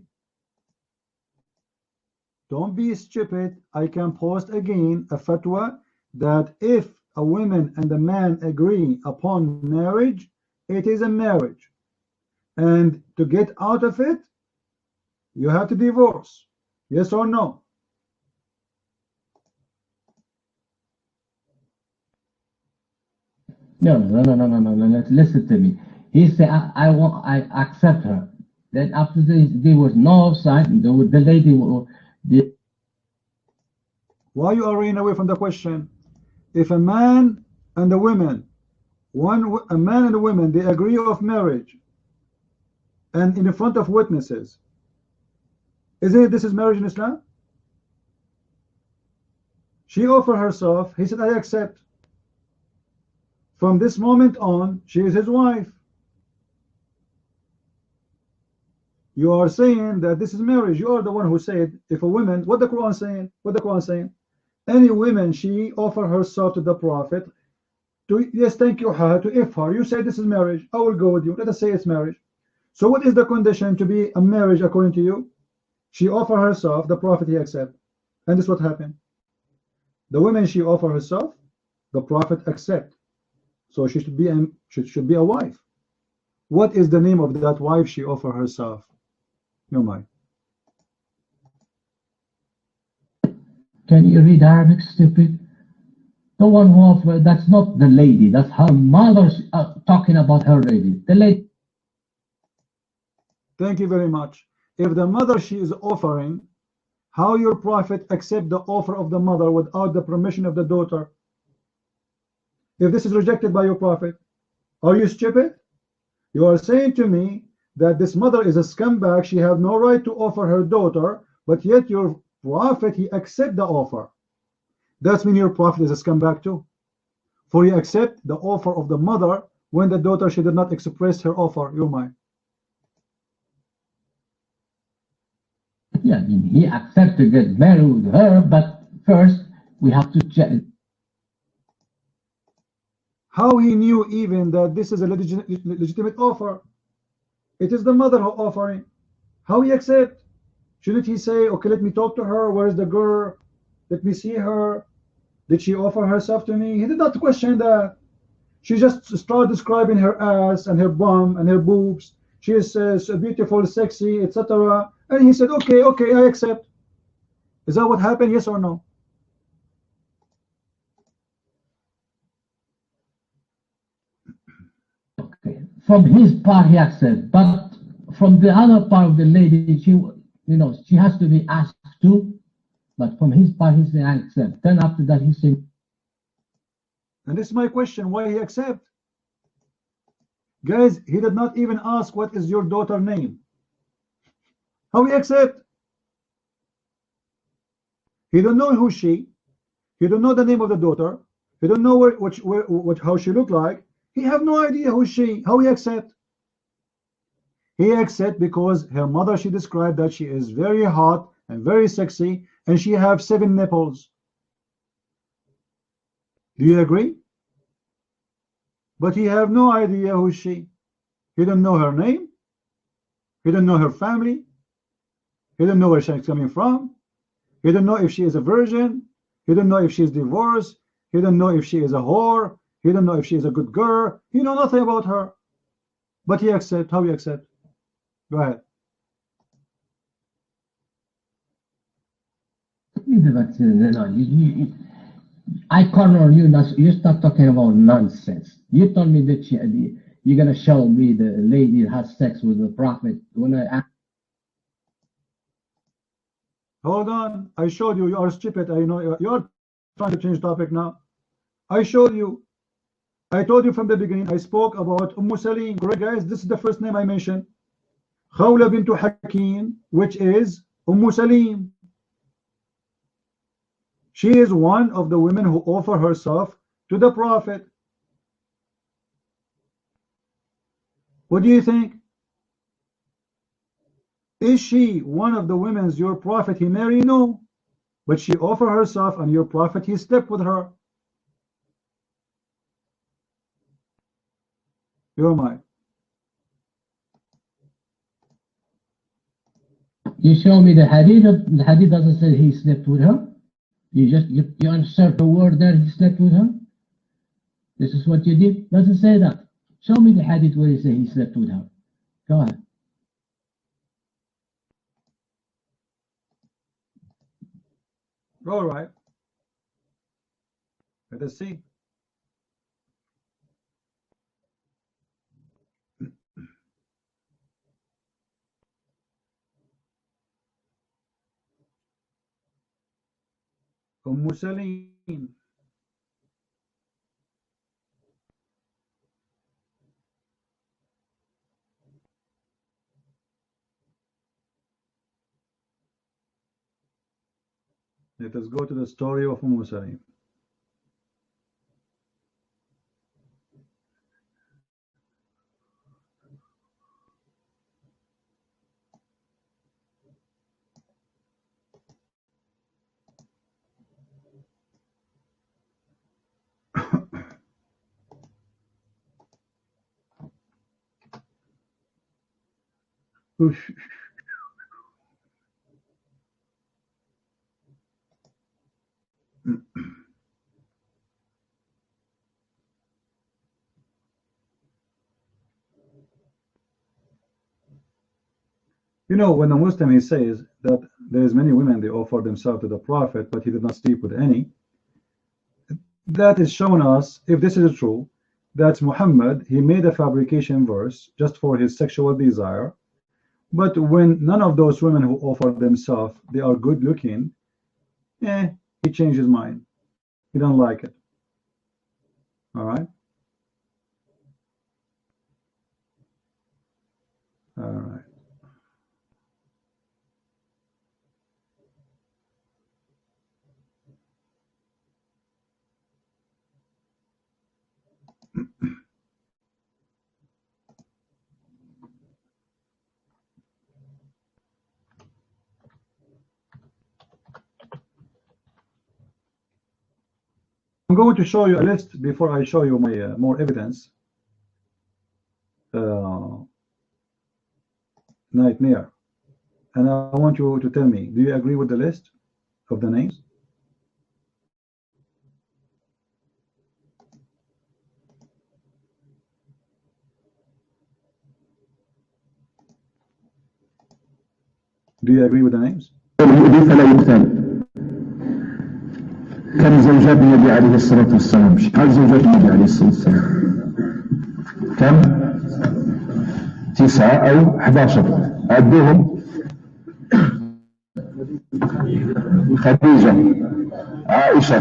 S11: Don't be stupid. I can post again a fatwa that if a woman and a man agree upon marriage, it is a marriage. And to get out of it, you have to divorce. Yes or no?
S2: No. Listen to me. He said, I accept her. Then after this, there was no sign. The lady.
S11: Why you are running away from the question? If a man and a woman, a man and a woman, they agree of marriage, and in front of witnesses, isn't it this is marriage in Islam? She offered herself. He said, I accept. From this moment on, she is his wife. You are saying that this is marriage. You are the one who said, if a woman, what the Quran saying? What the Quran saying? Any woman, she offer herself to the Prophet to, yes, thank you, to if her. You say this is marriage. I will go with you. Let us say it's marriage. So what is the condition to be a marriage according to you? She offer herself, the Prophet he accept. And this is what happened. The woman, she offer herself, the Prophet accept. So she should be a wife. What is the name of that wife she offer herself? No mind.
S2: Can you read Arabic, stupid? The one who offered, that's not the lady. That's her mother talking about her lady. The lady.
S11: Thank you very much. If the mother she is offering, how your Prophet accept the offer of the mother without the permission of the daughter? If this is rejected by your Prophet, are you stupid? You are saying to me that this mother is a scumbag. She have no right to offer her daughter, but yet your Prophet, he accept the offer. That's mean your Prophet is a scumbag too. For you accept the offer of the mother when the daughter, she did not express her offer. You're mine.
S2: Yeah, I mean, he accepted to get married with her, but first we have to check.
S11: How he knew even that this is a legitimate offer? It is the mother who offering. How he accept? Shouldn't he say, okay, let me talk to her. Where is the girl? Let me see her. Did she offer herself to me? He did not question that. She just started describing her ass and her bum and her boobs. She is so beautiful, sexy, etc. And he said, okay, I accept. Is that what happened? Yes or no?
S2: Okay. From his part, he accepts, but from the other part of the lady, she has to be asked to. But from his part, he said, I accept. Then after that, he said.
S11: And this is my question: why he accept? Guys, he did not even ask what is your daughter name. How he accept? He don't know who she. He don't know the name of the daughter. He don't know how she look like. He have no idea who she. How he accept? He accept because her mother, she described that she is very hot and very sexy, and she have 7 nipples. Do you agree? But he have no idea who she. He don't know her name. He don't know her family. He don't know where she's coming from. He don't know if she is a virgin. He don't know if she's divorced. He don't know if she is a whore. He don't know if she is a good girl. He know nothing about her. But he accept. How you accept? Go ahead.
S2: I corner you. You start talking about nonsense. You told me that you're gonna show me the lady has sex with the prophet. When I
S11: Hold on. I showed you. You are stupid. I know you're trying to change topic now. I showed you. I told you from the beginning. I spoke about Salim. Correct, guys? This is the first name I mentioned. Khawla bint Hakim, which is Salim. She is one of the women who offer herself to the prophet. What do you think? Is she one of the women your prophet he married? No. But she offered herself and your prophet he slept with her. You're mine.
S2: You show me the hadith. The hadith doesn't say he slept with her. You insert the word there. He slept with her. This is what you did. Doesn't say that. Show me the hadith where he says he slept with her. Go ahead.
S11: All right. Let us see. Salim. Let us go to the story of Salim. You know, when a Muslim he says that there is many women they offer themselves to the prophet, but he did not sleep with any. That is showing us, if this is true, that Muhammad he made a fabrication verse just for his sexual desire. But when none of those women who offer themselves they are good looking, he changed his mind. He don't like it. All right. All right. I'm going to show you a list before I show you my more evidence. Nightmare. And I want you to tell me, do you agree with the list of the names? Do you agree with the names?
S13: كم زوجات النبي عليه الصلاة والسلام؟ شحال زوجات النبي عليه الصلاة والسلام؟ كم؟ 9 أو 11 عدوهم. خديجة، عائشة،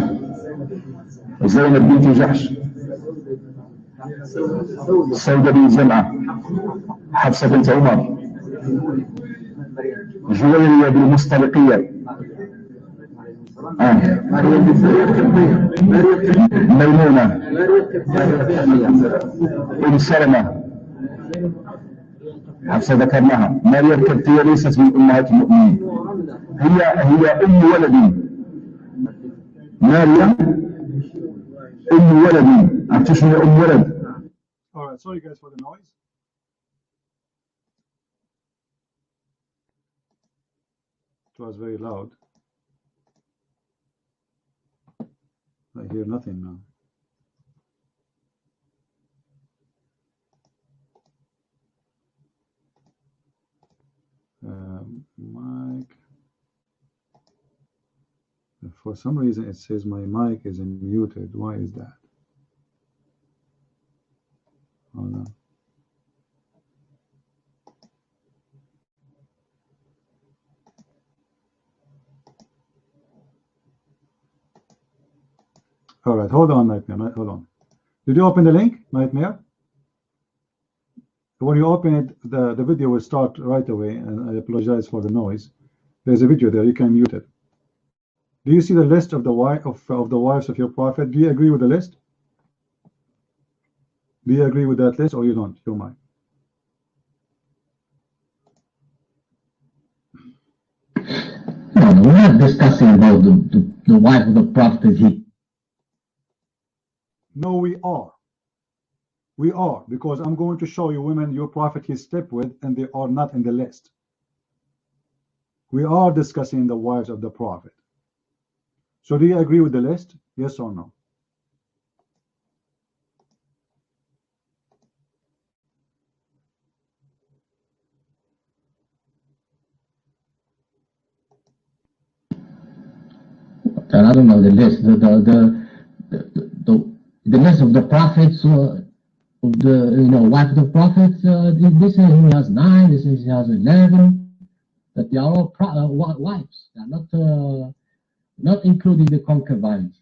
S13: زينب بنت جحش، سودة بنت زمعة، حفصة بنت عمر، جويرية بالمصطلقية، ميمونة، أم سلمة، حفصة ذكرناها. ماريا الكبتية ليست من أمهات المؤمنين، هي أم ولد. ماريا أم ولد. عرفتوا شنو أم ولد؟
S11: All right, sorry guys for the noise. It was very loud.
S1: I hear nothing now. Mic. For some reason it says my mic is muted. Why is that? Hold on. All right, hold on, Nightmare. Hold on. Did you open the link, Nightmare? When you open it, the video will start right away, and I apologize for the noise. There's a video there. You can mute it. Do you see the list of the wives of your prophet? Do you agree with the list? Do you agree with that list, or you don't? You might.
S2: No, we're not discussing about the wife of the prophet.
S1: No, we are. We are, because I'm going to show you women your prophet he slept with, and they are not in the list. We are discussing the wives of the prophet. So do you agree with the list? Yes or no?
S2: I don't know the list. The list of the prophets, of the wife of the prophets. This is he has 9. This is he has 11. That they are all wives. They are not including the concubines.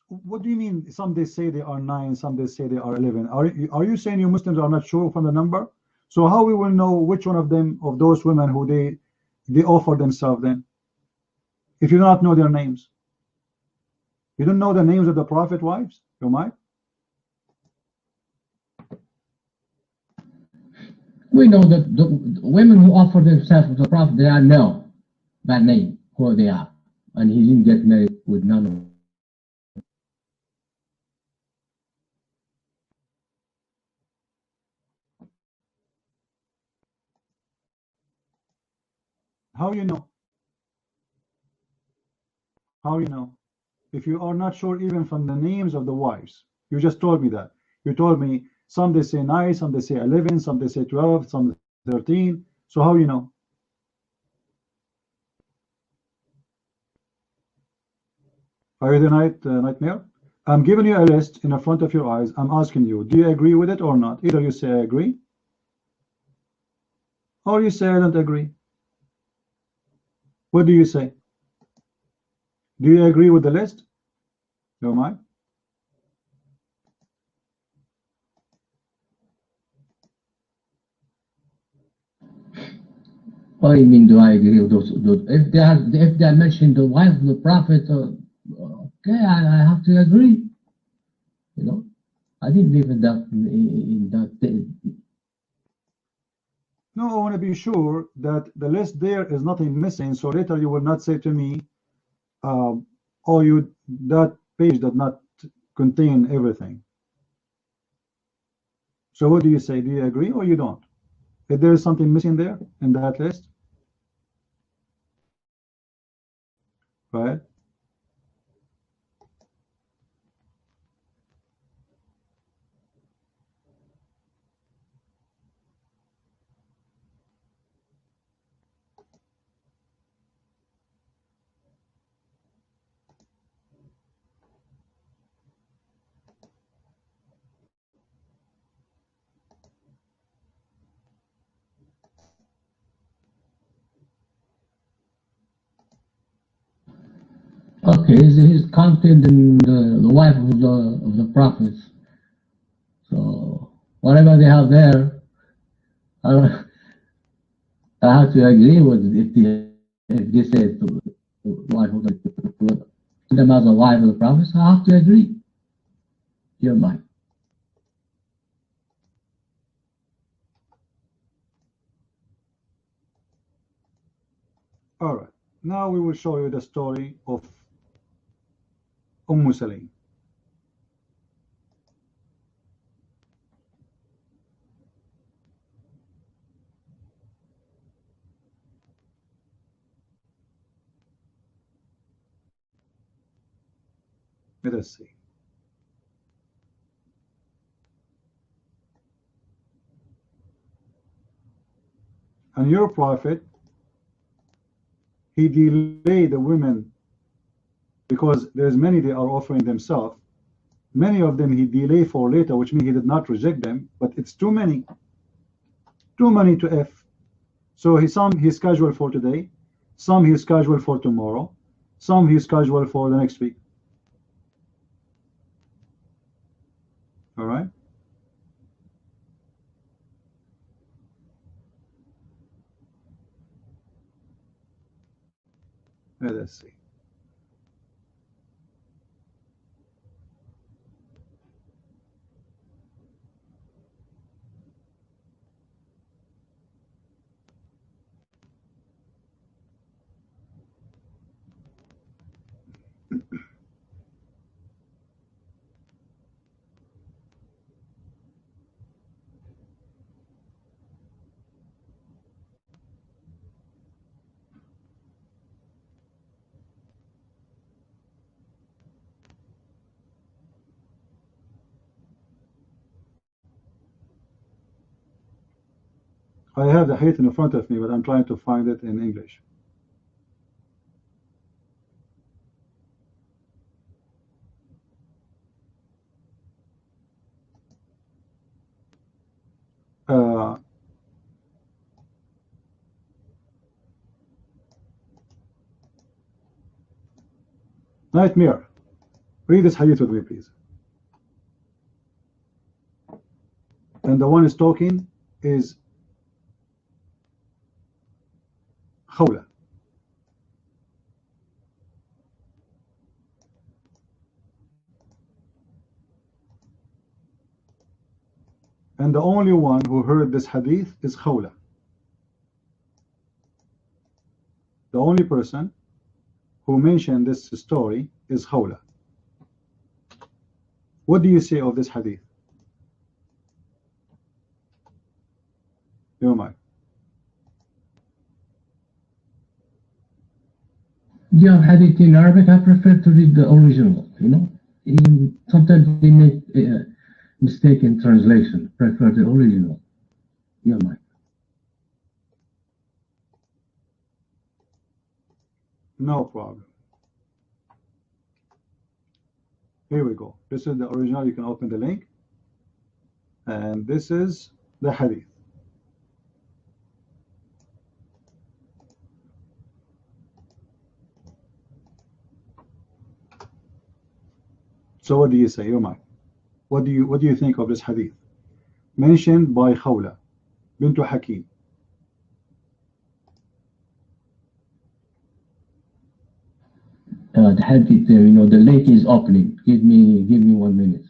S1: What do you mean? Some they say they are 9, some they say they are 11. Are you saying you Muslims are not sure from the number? So how we will know which one of them, of those women who they offer themselves then? If you do not know their names. You don't know the names of the prophet wives? You might?
S2: We know that the women who offer themselves to the prophet, they are known by name who they are. And he didn't get married with none of them.
S1: How you know? How you know? If you are not sure even from the names of the wives, you just told me that. You told me some they say 9, some they say 11, some they say 12, some 13. So how you know? Are you the Nightmare? I'm giving you a list in the front of your eyes. I'm asking you, do you agree with it or not? Either you say I agree, or you say I don't agree. What do you say? Do you agree with the list? No, mine.
S2: What do you mean? Do I agree with those? If they mentioned the wife of the prophet, okay, I have to agree. You know, I didn't live in that.
S1: No, I want to be sure that the list there is nothing missing. So later you will not say to me, "Oh, that page does not contain everything." So what do you say? Do you agree or you don't? If there is something missing there in that list, right?
S2: Okay, he's content in the wife of the prophets. So whatever they have there, I have to agree with it. If they say the wife of them as a wife of the prophets, I have to agree. You're mine.
S1: All right. Now we will show you the story of Salim. Let us see. And your prophet, he delayed the women because there's many they are offering themselves. Many of them he delayed for later, which means he did not reject them, but it's too many to F. So some he's scheduled for today, some he's scheduled for tomorrow, some he's scheduled for the next week. All right. Let us see. I have the hadith in front of me, but I'm trying to find it in English. Nightmare. Read this hadith with me, please. And the one who's talking is Khawla. And the only one who heard this hadith is Khawla. The only person who mentioned this story is Khawla. What do you say of this hadith? Your mic.
S2: You have hadith in Arabic. I prefer to read the original. You know, sometimes they make mistake in translation. Prefer the original. Your mic.
S1: No problem. Here we go. This is the original. You can open the link. And this is the hadith. So what do you say, Umar? What do you think of this hadith mentioned by Khawla bint Hakim?
S2: The hadith there, you know, the link is opening. Give me 1 minute.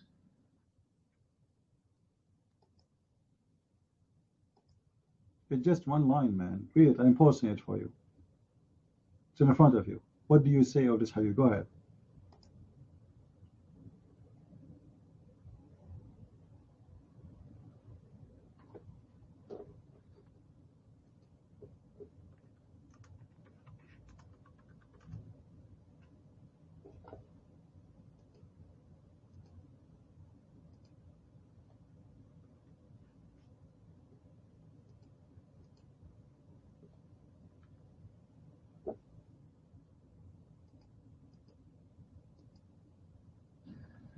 S1: It's just one line, man. Read it. I'm posting it for you. It's in front of you. What do you say of this hadith? Go ahead.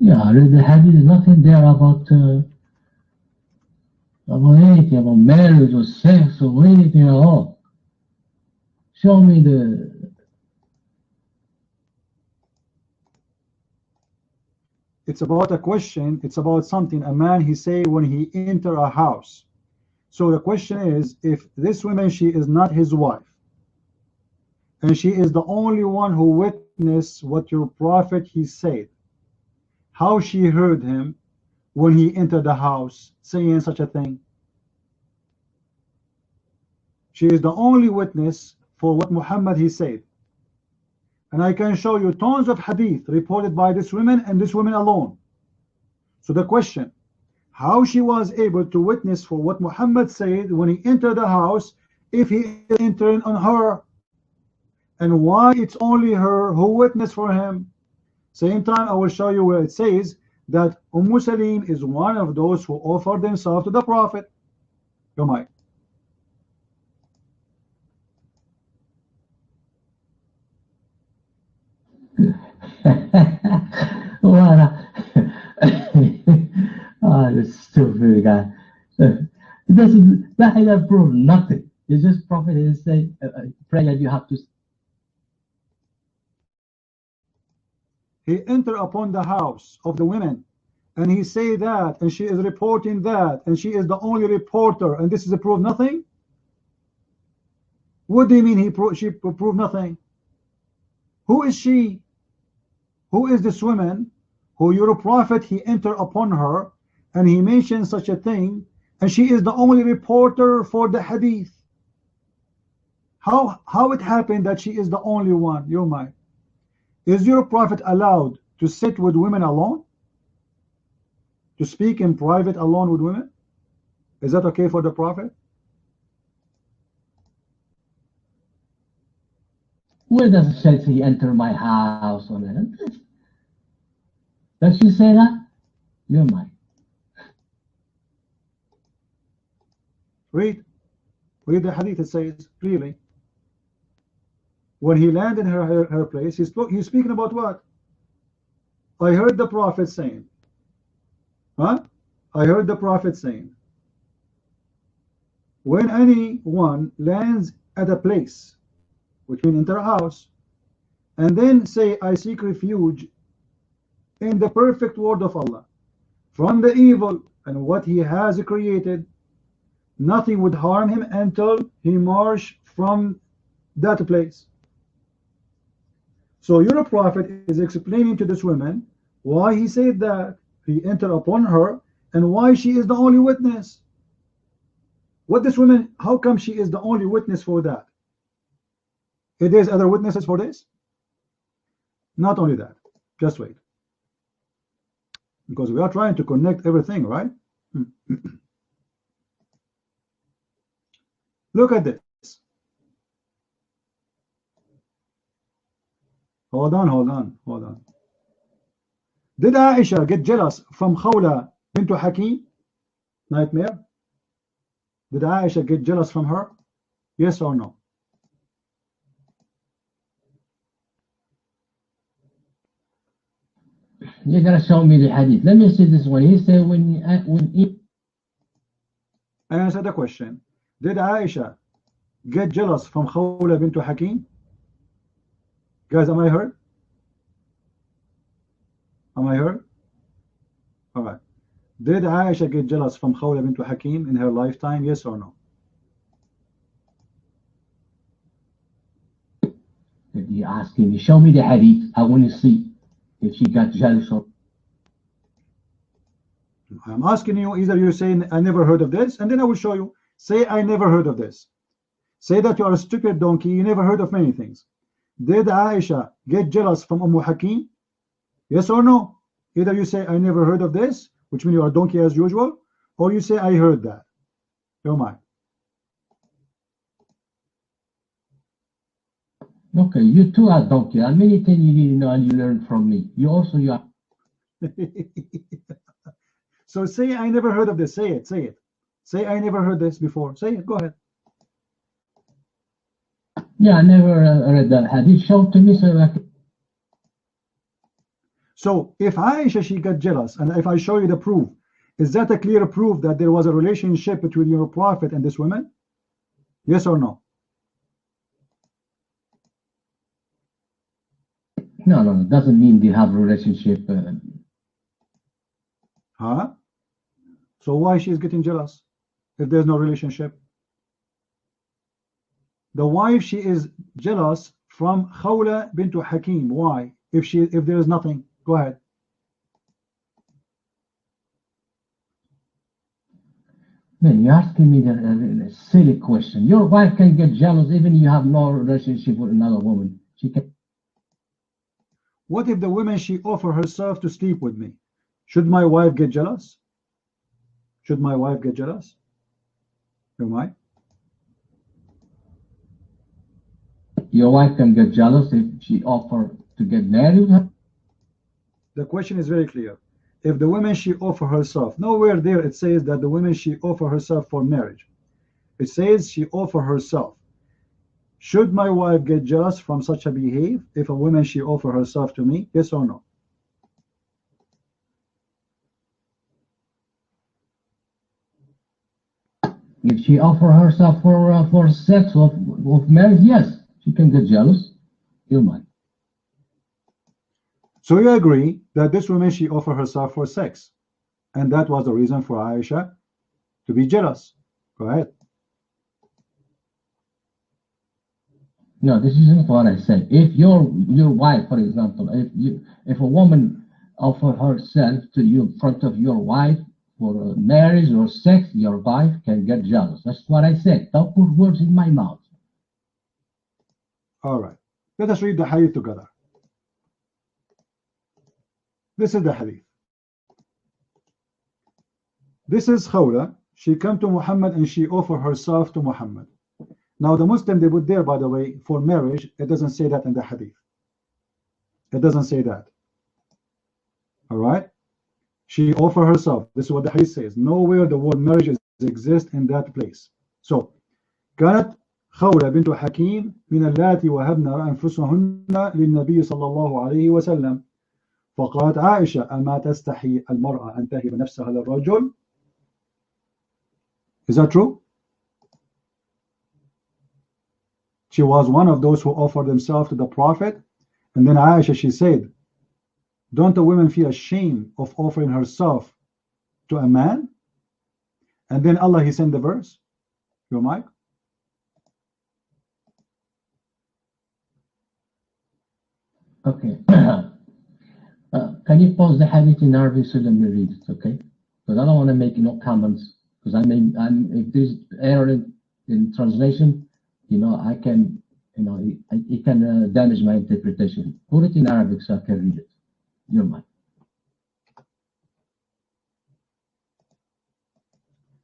S2: Yeah, the hadith is nothing there about anything, about marriage or sex or anything at all. Show me the...
S1: It's about a question. It's about something a man he say when he enter a house. So the question is, if this woman, she is not his wife, and she is the only one who witnessed what your prophet he said, how she heard him when he entered the house saying such a thing. She is the only witness for what Muhammad he said. And I can show you tons of hadith reported by this woman and this woman alone. So the question, how she was able to witness for what Muhammad said when he entered the house, if he is entering on her, and why it's only her who witnessed for him,
S11: Same time, I will show you where it says that Salim is one of those who offered themselves to the Prophet. Your mic.
S2: Oh, this stupid guy. It doesn't, that prove nothing. It's just Prophet is saying, pray that you have to.
S11: He entered upon the house of the women, and he say that, and she is reporting that, and she is the only reporter, and this is a proof nothing? What do you mean she proved nothing? Who is she? Who is this woman who your prophet, he entered upon her, and he mentioned such a thing, and she is the only reporter for the hadith? How it happened that she is the only one? Your mind. Is your prophet allowed to sit with women alone? To speak in private alone with women? Is that okay for the prophet?
S2: Where does it say he enter my house? Does she say that? You're mine.
S11: Read the hadith. It says clearly, when he landed in her place, he's speaking about what? I heard the prophet saying. Huh? I heard the prophet saying, when anyone lands at a place, which means enter a house, and then say, I seek refuge in the perfect word of Allah from the evil and what he has created, nothing would harm him until he marched from that place. So your prophet is explaining to this woman why he said that he entered upon her and why she is the only witness. What this woman, how come she is the only witness for that? If there's other witnesses for this? Not only that, just wait. Because we are trying to connect everything, right? Look at this. Hold on. Did Aisha get jealous from Khawla bint Hakim? Nightmare? Did Aisha get jealous from her? Yes or no?
S2: You're gonna show me the hadith. Let me see this one. He said when
S11: I answered the question. Did Aisha get jealous from Khawla bint Hakim? Guys, am I heard? Am I heard? All right. Did Aisha get jealous from Khawla bint Hakim in her lifetime? Yes or no?
S2: If you ask him, you show me the hadith, I want to see if she got jealous or.
S11: I'm asking you, either you're saying I never heard of this, and then I will show you. Say I never heard of this. Say that you are a stupid donkey, you never heard of many things. Did Aisha get jealous from Hakim? Yes or no? Either you say I never heard of this, which means you are a donkey as usual, or you say I heard that. Your mind.
S2: Okay, you too are donkey. How many things you need to know and you learn from me? You are.
S11: So say I never heard of this. Say it. Say I never heard this before. Say it. Go ahead.
S2: Yeah, I never read that hadith. Show to me so I can.
S11: So if Aisha, she got jealous, and if I show you the proof, is that a clear proof that there was a relationship between your prophet and this woman? Yes or no?
S2: No, it doesn't mean they have a relationship.
S11: Huh? So why she is getting jealous if there's no relationship? The wife, she is jealous from Khawla bint Hakim. Why? If there is nothing. Go ahead.
S2: Man, you're asking me the silly question. Your wife can get jealous even if you have no relationship with another woman. She can.
S11: What if the woman, she offer herself to sleep with me? Should my wife get jealous? Should my wife get jealous? Am I?
S2: Your wife can get jealous if she offer to get married with her?
S11: The question is very clear. If the woman she offer herself, nowhere there it says that the woman she offer herself for marriage. It says she offer herself. Should my wife get jealous from such a behavior if a woman she offer herself to me? Yes or no?
S2: If she offer herself for sex of marriage, yes, she can get jealous. You might.
S11: So you agree that this woman she offer herself for sex, and that was the reason for Aisha to be jealous. Go ahead.
S2: No, this isn't what I said. If your wife, for example, if a woman offer herself to you in front of your wife for marriage or sex, your wife can get jealous. That's what I said. Don't put words in my mouth.
S11: All right. Let us read the hadith together. This is the hadith. This is Khawla. She came to Muhammad and she offered herself to Muhammad. Now the Muslim, they put there, by the way, for marriage, it doesn't say that in the hadith. It doesn't say that. All right? She offered herself. This is what the hadith says. Nowhere the word marriage exists in that place. So, كانت خولة بنت حكيم من اللاتي وهبن أنفسهن للنبي صلى الله عليه وسلم. فقالت عائشة أما تستحي المرأة أن تهب نفسها للرجل? Is that true? She was one of those who offered themselves to the Prophet. And then Aisha, she said, don't the women feel ashamed of offering herself to a man? And then Allah, He sent the verse. Your mic?
S2: Okay. Can you pause the hadith in Arabic so let me read it, okay? Because I don't want to make no comments. Because if there's error in translation, I can, it can damage my interpretation. Put it in Arabic so I can read it. Your mind.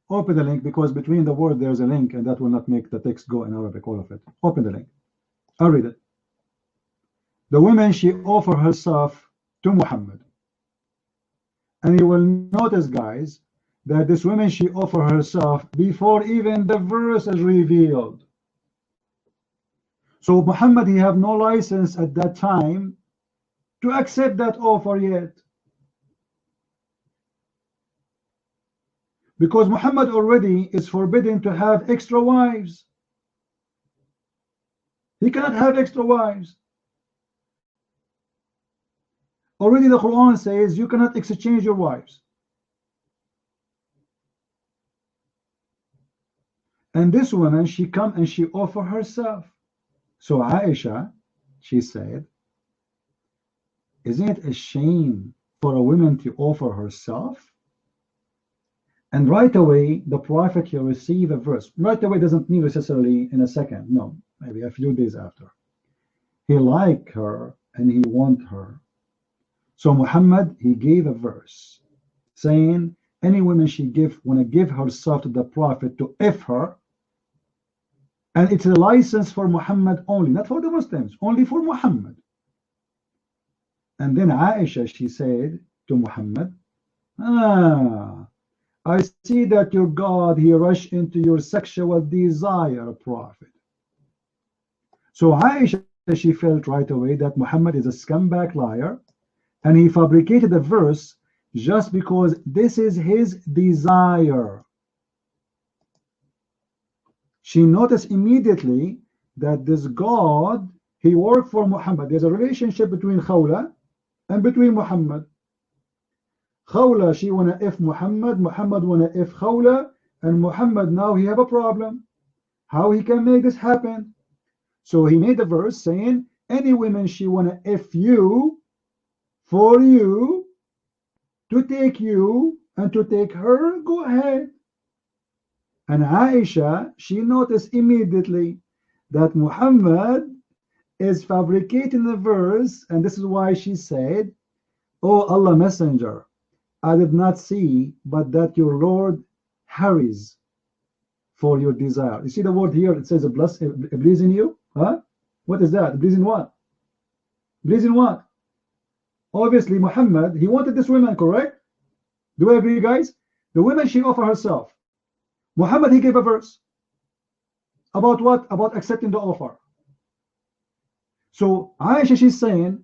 S11: Open the link, because between the word there's a link, and that will not make the text go in Arabic, all of it. Open the link. I'll read it. The woman, she offered herself to Muhammad. And you will notice, guys, that this woman, she offered herself before even the verse is revealed. So Muhammad, he have no license at that time to accept that offer yet. Because Muhammad already is forbidden to have extra wives. He cannot have extra wives. Already the Quran says you cannot exchange your wives. And this woman, she come and she offer herself. So Aisha, she said, isn't it a shame for a woman to offer herself? And right away, the Prophet, he received a verse. Right away doesn't mean necessarily in a second. No, maybe a few days after. He liked her and he wanted her. So Muhammad, he gave a verse saying, any woman she want to give herself to the Prophet to F her, and it's a license for Muhammad only, not for the Muslims, only for Muhammad. And then Aisha, she said to Muhammad, I see that your God, he rushed into your sexual desire, Prophet. So Aisha, she felt right away that Muhammad is a scumbag liar, and he fabricated a verse just because this is his desire. She noticed immediately that this God, he worked for Muhammad. There's a relationship between Khawla and between Muhammad. Khawla, she wanna F Muhammad, Muhammad wanna F Khawla, and Muhammad now he have a problem. How he can make this happen? So he made a verse saying, any women she wanna F you, for you, to take you, and to take her, go ahead. And Aisha, she noticed immediately that Muhammad is fabricating the verse, and this is why she said, oh Allah Messenger, I did not see but that your Lord hurries for your desire. You see the word here, it says a pleasing you? Huh? What is that? Pleasing what? Pleasing what? obviously Muhammad, he wanted this woman, correct? Do we agree, guys? The woman, she offered herself. Muhammad, he gave a verse. About what? About accepting the offer. So Aisha, she's saying,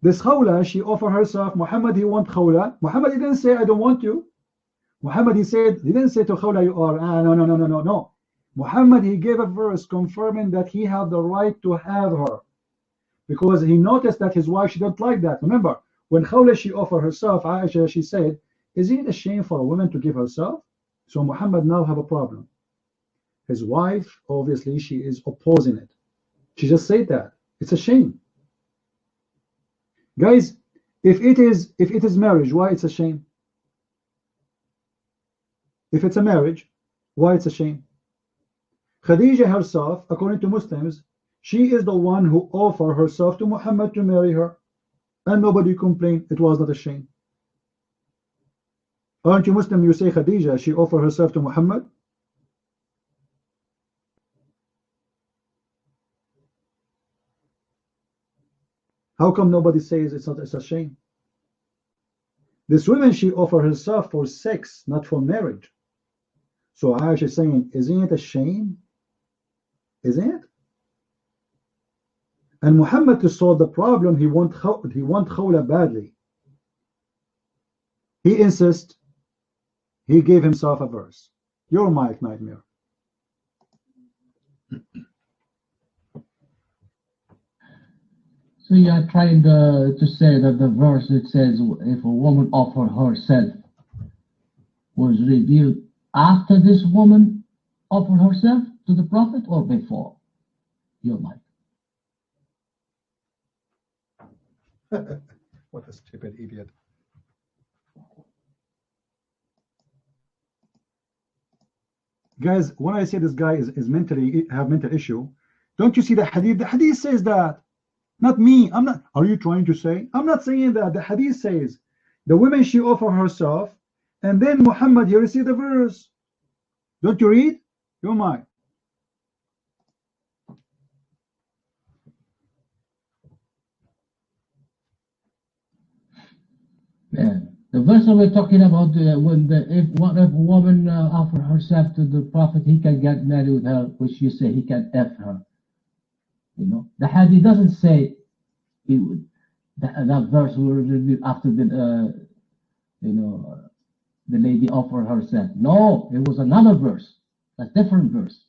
S11: this Khawla, she offered herself. Muhammad, he want Khawla. Muhammad, he didn't say, I don't want you. Muhammad, he didn't say to Khawla, you are, no. Muhammad, he gave a verse confirming that he had the right to have her. Because he noticed that his wife, she didn't like that. Remember, when Khawla, she offered herself, Aisha, she said, isn't it a shame for a woman to give herself? So Muhammad now have a problem. His wife, obviously, she is opposing it. She just said that. It's a shame. Guys, if it is marriage, why it's a shame? If it's a marriage, why it's a shame? Khadija herself, according to Muslims, she is the one who offered herself to Muhammad to marry her. And nobody complained. It was not a shame. Aren't you Muslim? You say Khadija, she offered herself to Muhammad? How come nobody says it's a shame? This woman, she offered herself for sex, not for marriage. So Aisha is saying, isn't it a shame? Isn't it? And Muhammad, to solve the problem, he want Khawla badly. He insists. He gave himself a verse. Your mic, Nightmare.
S2: So you are trying to say that the verse that says if a woman offered herself was revealed after this woman offered herself to the Prophet or before? Your mic.
S11: What a stupid idiot. Guys, when I say this guy is mentally have mental issue, don't you see the hadith? The hadith says that. Not me. I'm not. Are you trying to say? I'm not saying that. The hadith says the woman, she offered herself, and then Muhammad, he received the verse. Don't you read? You're mine.
S2: Yeah. The verse that we're talking about, if a woman offer herself to the Prophet, he can get married with her, which you say he can F her. You know, the hadith doesn't say he would, that verse will reveal after the the lady offered herself. No, it was another verse, a different verse.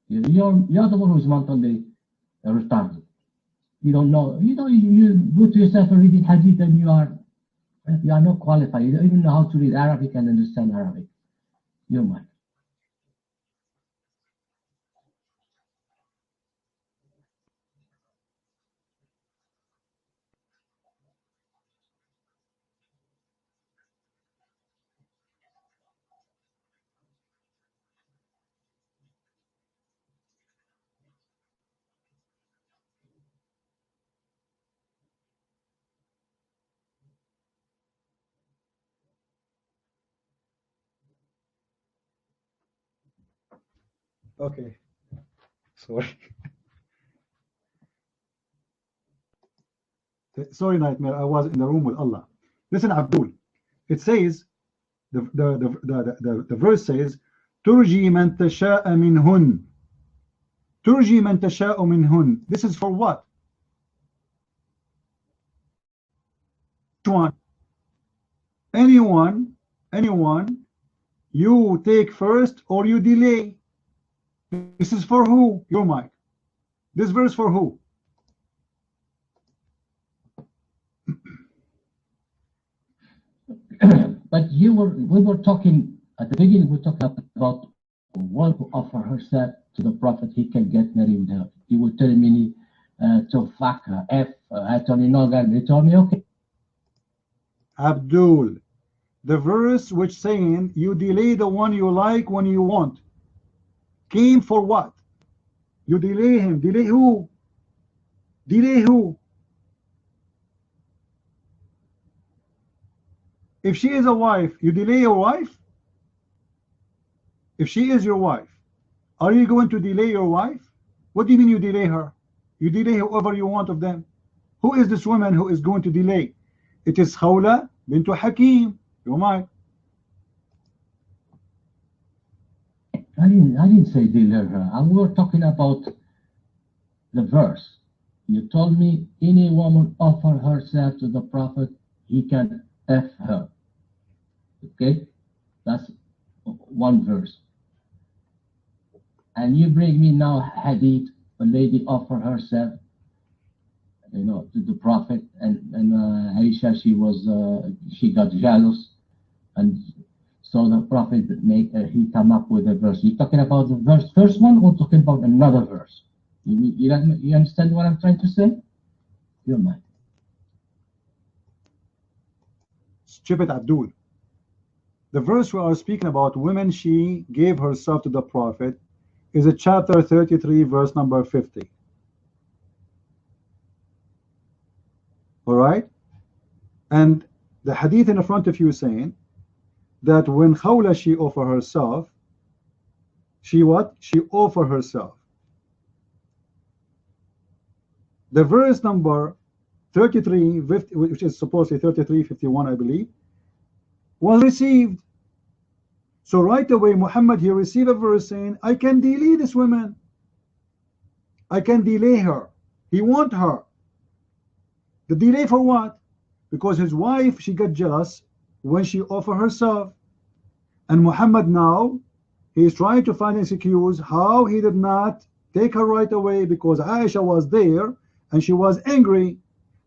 S2: You're the one who's mentally retarded. You don't know. You go to yourself and read hadith, and you are not qualified. You don't even know how to read Arabic and understand Arabic. You're mine.
S11: Okay. Sorry. Sorry, Nightmare. I was in the room with Allah. Listen, Abdul. It says, the verse says, "Turji man tasha'a minhun." Turji man tasha'u minhun. This is for what? Which one? Anyone. You take first or you delay. This is for who? Your mic. This verse for who?
S2: But we were talking at the beginning. We were talking about one who offered herself to the Prophet. He can get married with her. You were telling me to fuck her. I told you no, guys. They told me okay.
S11: Abdul, the verse which saying you delay the one you like when you want came for what? You delay him. Delay who? Delay who? If she is a wife, you delay your wife? If she is your wife, are you going to delay your wife? What do you mean you delay her? You delay whoever you want of them. Who is this woman who is going to delay? It is Khawla bint Hakim. You might.
S2: I didn't say dealer her. We were talking about the verse. You told me any woman offer herself to the Prophet, he can F her. Okay? That's one verse. And you bring me now hadith, a lady offer herself, you know, to the Prophet, and Aisha, she got jealous, and so the Prophet he come up with a verse. You talking about the first one, or talking about another verse? You understand what I'm trying to say? You're mine.
S11: Stupid Abdul. The verse we are speaking about, women she gave herself to the Prophet, is a chapter 33, verse number 50. All right? And the hadith in front of you saying that when Khawla she offer herself, she what? She offer herself. The verse number 33, which is supposedly 33:51, I believe, was received. So right away, Muhammad, he received a verse saying, I can delay this woman. I can delay her. He want her. The delay for what? Because his wife, she got jealous when she offered herself. And Muhammad now, he is trying to find an excuse how he did not take her right away, because Aisha was there and she was angry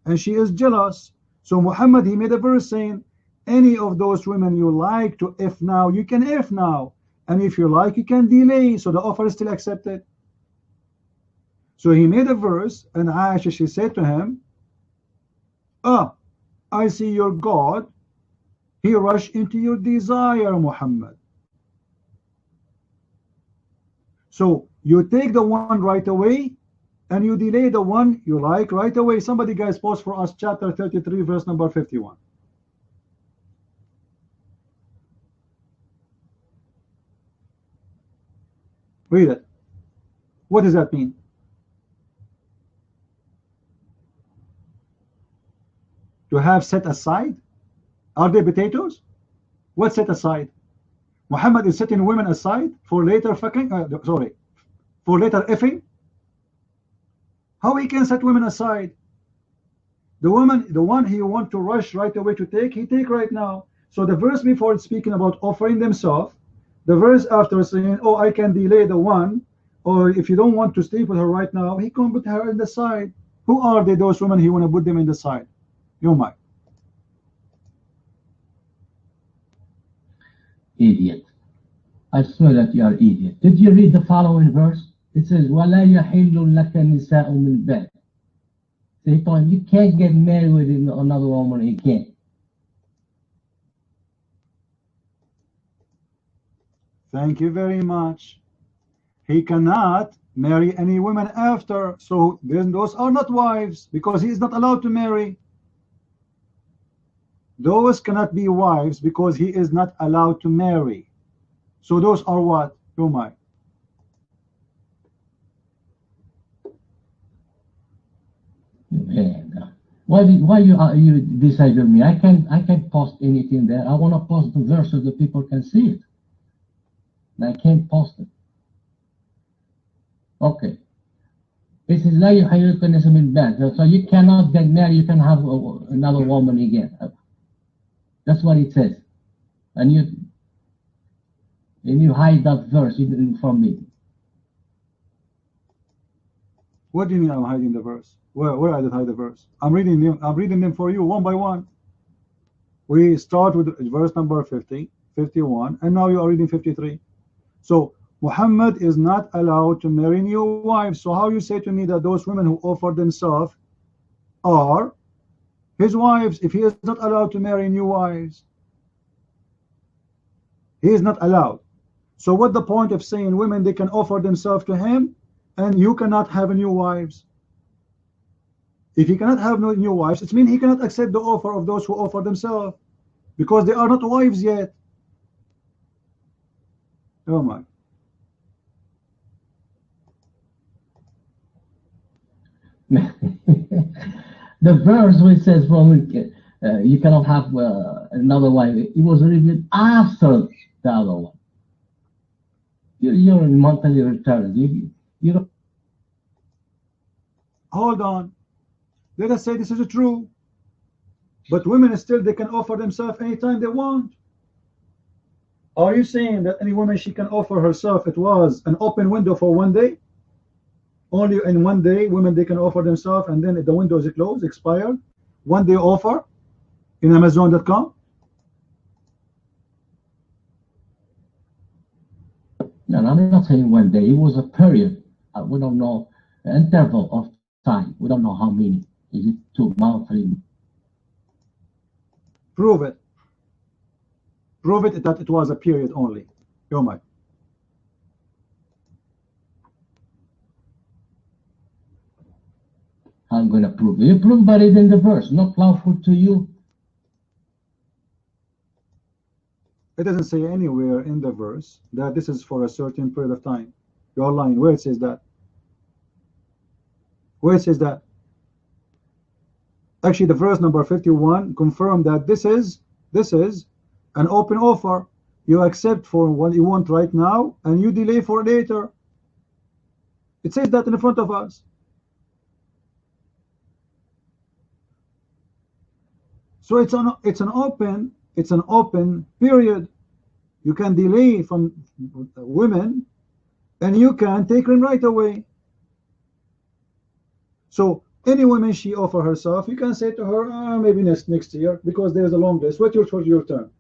S11: and she is jealous. So Muhammad, he made a verse saying, any of those women you like to F now, you can F now. And if you like, you can delay. So the offer is still accepted. So he made a verse, and Aisha, she said to him, I see your God. He rushed into your desire, Muhammad. So you take the one right away, and you delay the one you like right away. Somebody, guys, post for us chapter 33, verse number 51. Read it. What does that mean? To have set aside? Are they potatoes? What set aside? Muhammad is setting women aside for later fucking, for later effing? How he can set women aside? The one he want to rush right away to take, he take right now. So the verse before it's speaking about offering themselves, the verse after saying, oh, I can delay the one, or if you don't want to sleep with her right now, he can put her in the side. Who are they, those women he want to put them in the side? You might.
S2: Idiot. I swear that you are idiot. Did you read the following verse? It says, وَلَا يَحِلُّ لَكَ النِّسَاءُ مِنْ بَعْدِ. So he told him, you can't get married with another woman again.
S11: Thank you very much. He cannot marry any women after, so then those are not wives, because he is not allowed to marry. Those cannot be wives because he is not allowed to marry. So those are what? Oh my.
S2: Why you decide on me? I can't post anything there. I want to post the verse so the people can see it. I can't post it. Okay. It says لا يحيلك النساء من بعد. So you cannot get married. You can have another woman again. That's what it says. And you hide that verse from me.
S11: What do you mean I'm hiding the verse? Where I did hide the verse? I'm reading them for you one by one. We start with verse number 50, 51, and now you are reading 53. So Muhammad is not allowed to marry new wives. So how you say to me that those women who offer themselves are his wives if he is not allowed to marry new wives? He is not allowed. So what the point of saying women they can offer themselves to him and you cannot have new wives? If he cannot have no new wives, it means he cannot accept the offer of those who offer themselves because they are not wives yet. Oh my.
S2: The verse which says from you cannot have another wife. It was revealed after the other one. You're mentally retarded. You don't.
S11: Hold on. Let us say this is true. But women still, they can offer themselves anytime they want. Are you saying that any woman, she can offer herself, it was an open window for one day? Only in one day, women, they can offer themselves, and then the window is closed, expired. One day offer in Amazon.com?
S2: No, I'm not saying one day. It was a period. We don't know the interval of time. We don't know how many. Is it 2 months, 3 months?
S11: Prove it. Prove it that it was a period only. Your mic.
S2: I'm going to prove it. You prove by reading the verse, not lawful to you.
S11: It doesn't say anywhere in the verse that this is for a certain period of time. You're lying. Where it says that? Where it says that? Actually, the verse number 51 confirmed that this is an open offer. You accept for what you want right now, and you delay for later. It says that in front of us. So it's an open period. You can delay from women, and you can take them right away. So any woman, she offer herself, you can say to her, maybe next year, because there's a long list. Wait for your turn,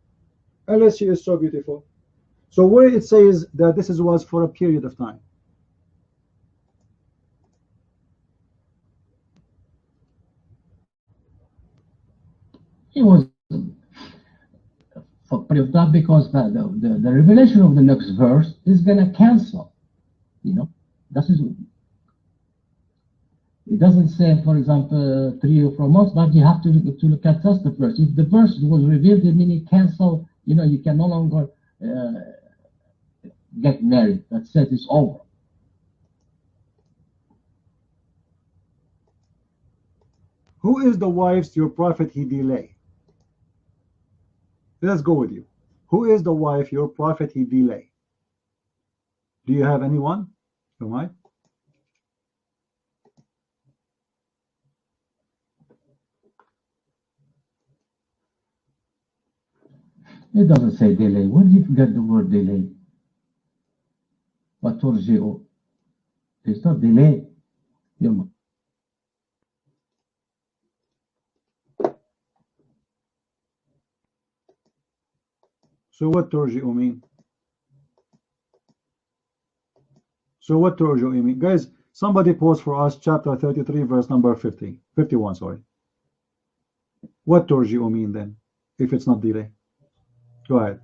S11: unless she is so beautiful. So where it says that this was for a period of time.
S2: It was for period of time because the revelation of the next verse is going to cancel. You know, that is. It doesn't say, for example, 3 or 4 months, but you have to look at just the verse. If the verse was revealed, it means it cancel. You know, you can no longer get married. That said, it's over.
S11: Who is the wives your prophet he delay? Let's go with you. Who is the wife your prophet he delay? Do you have anyone? You might.
S2: It doesn't say delay. Where did you get the word delay? What torgeo? It's not delay.
S11: So what torgeo mean? So what torgeo mean? Guys, somebody post for us chapter 33 verse number 51, sorry. What torgeo mean then, if it's not delay? Go ahead.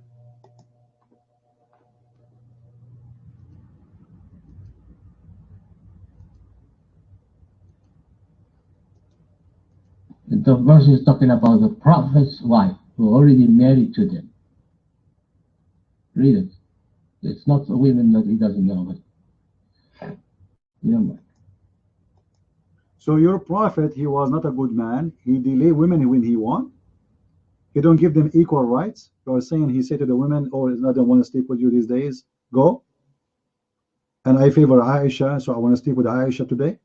S2: The verse is talking about the prophet's wife who already married to them. Read it. It's not the women that he doesn't know, but you know.
S11: So your prophet, he was not a good man. He delay women when he want. He don't give them equal rights. You are saying he said to the women, "Oh, I don't want to sleep with you these days. Go." And I favor Aisha, so I want to sleep with Aisha today.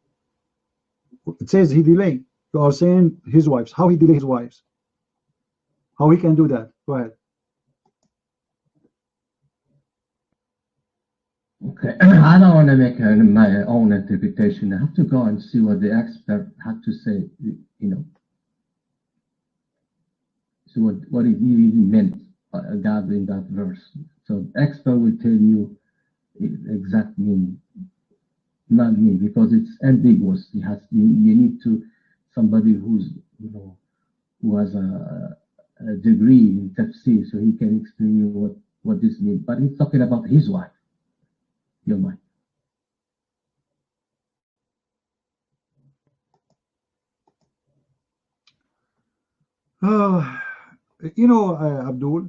S11: It says he delay. You are saying his wives. How he delay his wives? How he can do that? Go ahead.
S2: Okay, I don't want to make my own interpretation. I have to go and see what the expert had to say. You know. So what he really meant, God, in that verse. So expert will tell you exact meaning, not me, because it's ambiguous. You need to somebody who's who has a degree in tafsir, so he can explain you what this means. But he's talking about his wife. Your mind.
S11: Abdul,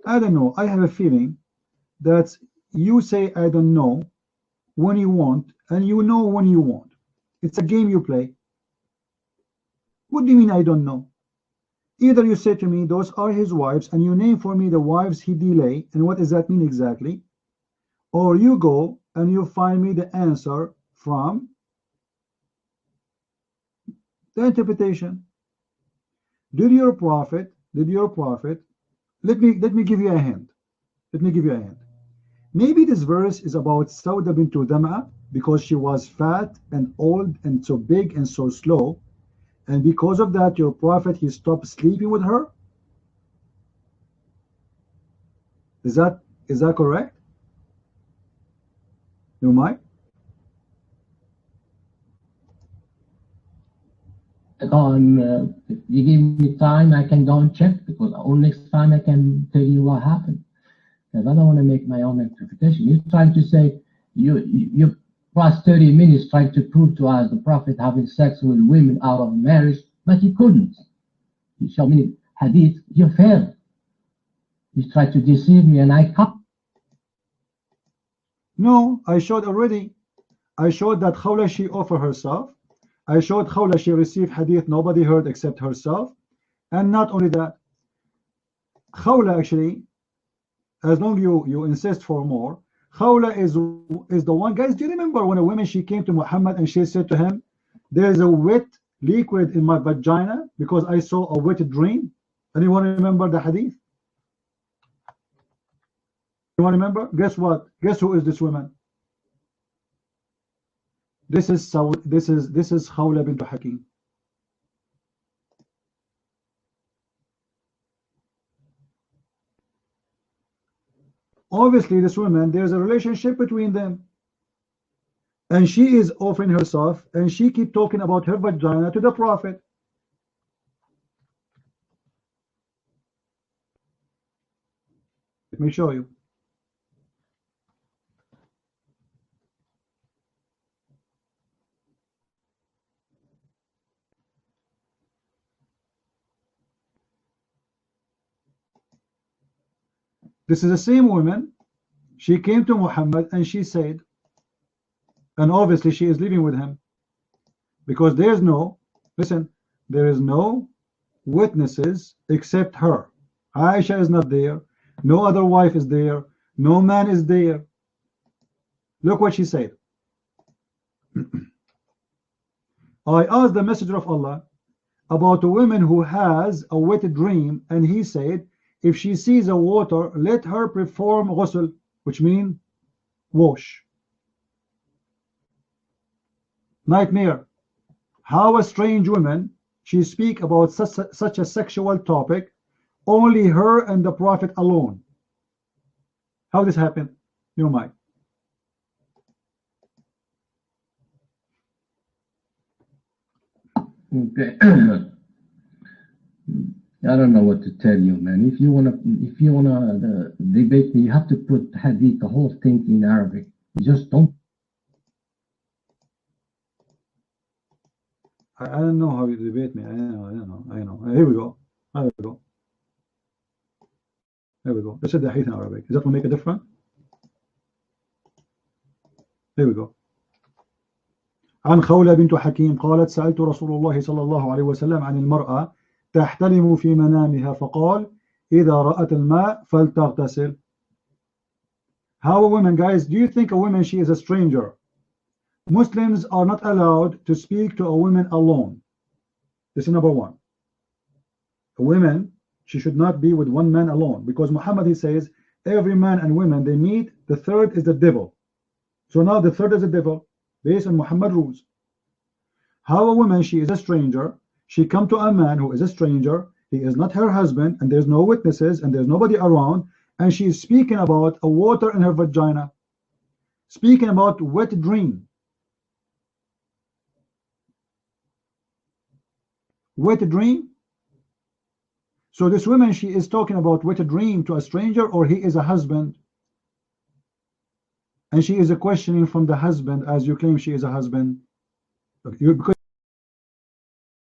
S11: I don't know. I have a feeling that you say I don't know when you want, and you know when you want. It's a game you play. What do you mean I don't know? Either you say to me, those are his wives, and you name for me the wives he delay, and what does that mean exactly? Or you go and you find me the answer from the interpretation. Did your prophet, let me give you a hint. Maybe this verse is about Sauda bint Dam'a because she was fat and old and so big and so slow, and because of that your prophet, he stopped sleeping with her. Is that correct? You might.
S2: If you give me time, I can go and check, because next time I can tell you what happened. Because I don't want to make my own interpretation. You're trying to say, you past 30 minutes trying to prove to us the Prophet having sex with women out of marriage, but he couldn't. You show me hadith, you failed. You tried to deceive me and I can't.
S11: No, I showed already. I showed that Khawla, she offered herself. I showed Khawla, she received hadith nobody heard except herself. And not only that, Khawla actually, as long you insist for more, Khawla is the one. Guys, do you remember when a woman, she came to Muhammad and she said to him, there's a wet liquid in my vagina because I saw a wet dream? Anyone remember the hadith? You want to remember? Guess what? Guess who is this woman? This is Khawla bint Hakim. Obviously, this woman, there's a relationship between them, and she is offering herself, and she keep talking about her vagina to the Prophet. Let me show you. This is the same woman. She came to Muhammad and she said, and obviously she is living with him, because there's no, listen, there is no witnesses except her. Aisha is not there. No other wife is there. No man is there. Look what she said. I asked the Messenger of Allah about a woman who has a wet dream, and he said, if she sees a water, let her perform ghusl, which means wash. Nightmare. How a strange woman, she speak about such a sexual topic, only her and the Prophet alone. How this happened? You might.
S2: Okay. I don't know what to tell you, man. If you wanna debate me, you have to put hadith, the whole thing in Arabic. You just don't.
S11: I don't know how you debate me. I know. Here we go. Let's say the hadith in Arabic. Does that will make a difference? Here we go. عن خولة بنت حكيم قالت سألت رسول الله صلى الله عليه وسلم عن المرأة تحتلم في منامها فقال إذا رأت الماء فلتغتسل. How a woman, guys, do you think a woman, she is a stranger? Muslims are not allowed to speak to a woman alone. This is number one. A woman, she should not be with one man alone, because Muhammad, he says every man and woman, they meet, the third is the devil. So now the third is the devil based on Muhammad rules. How a woman, she is a stranger, she come to a man who is a stranger, he is not her husband, and there's no witnesses and there's nobody around, and she is speaking about a water in her vagina, speaking about wet dream. Wet dream. So this woman, she is talking about wet dream to a stranger, or he is a husband, and she is a questioning from the husband, as you claim she is a husband, because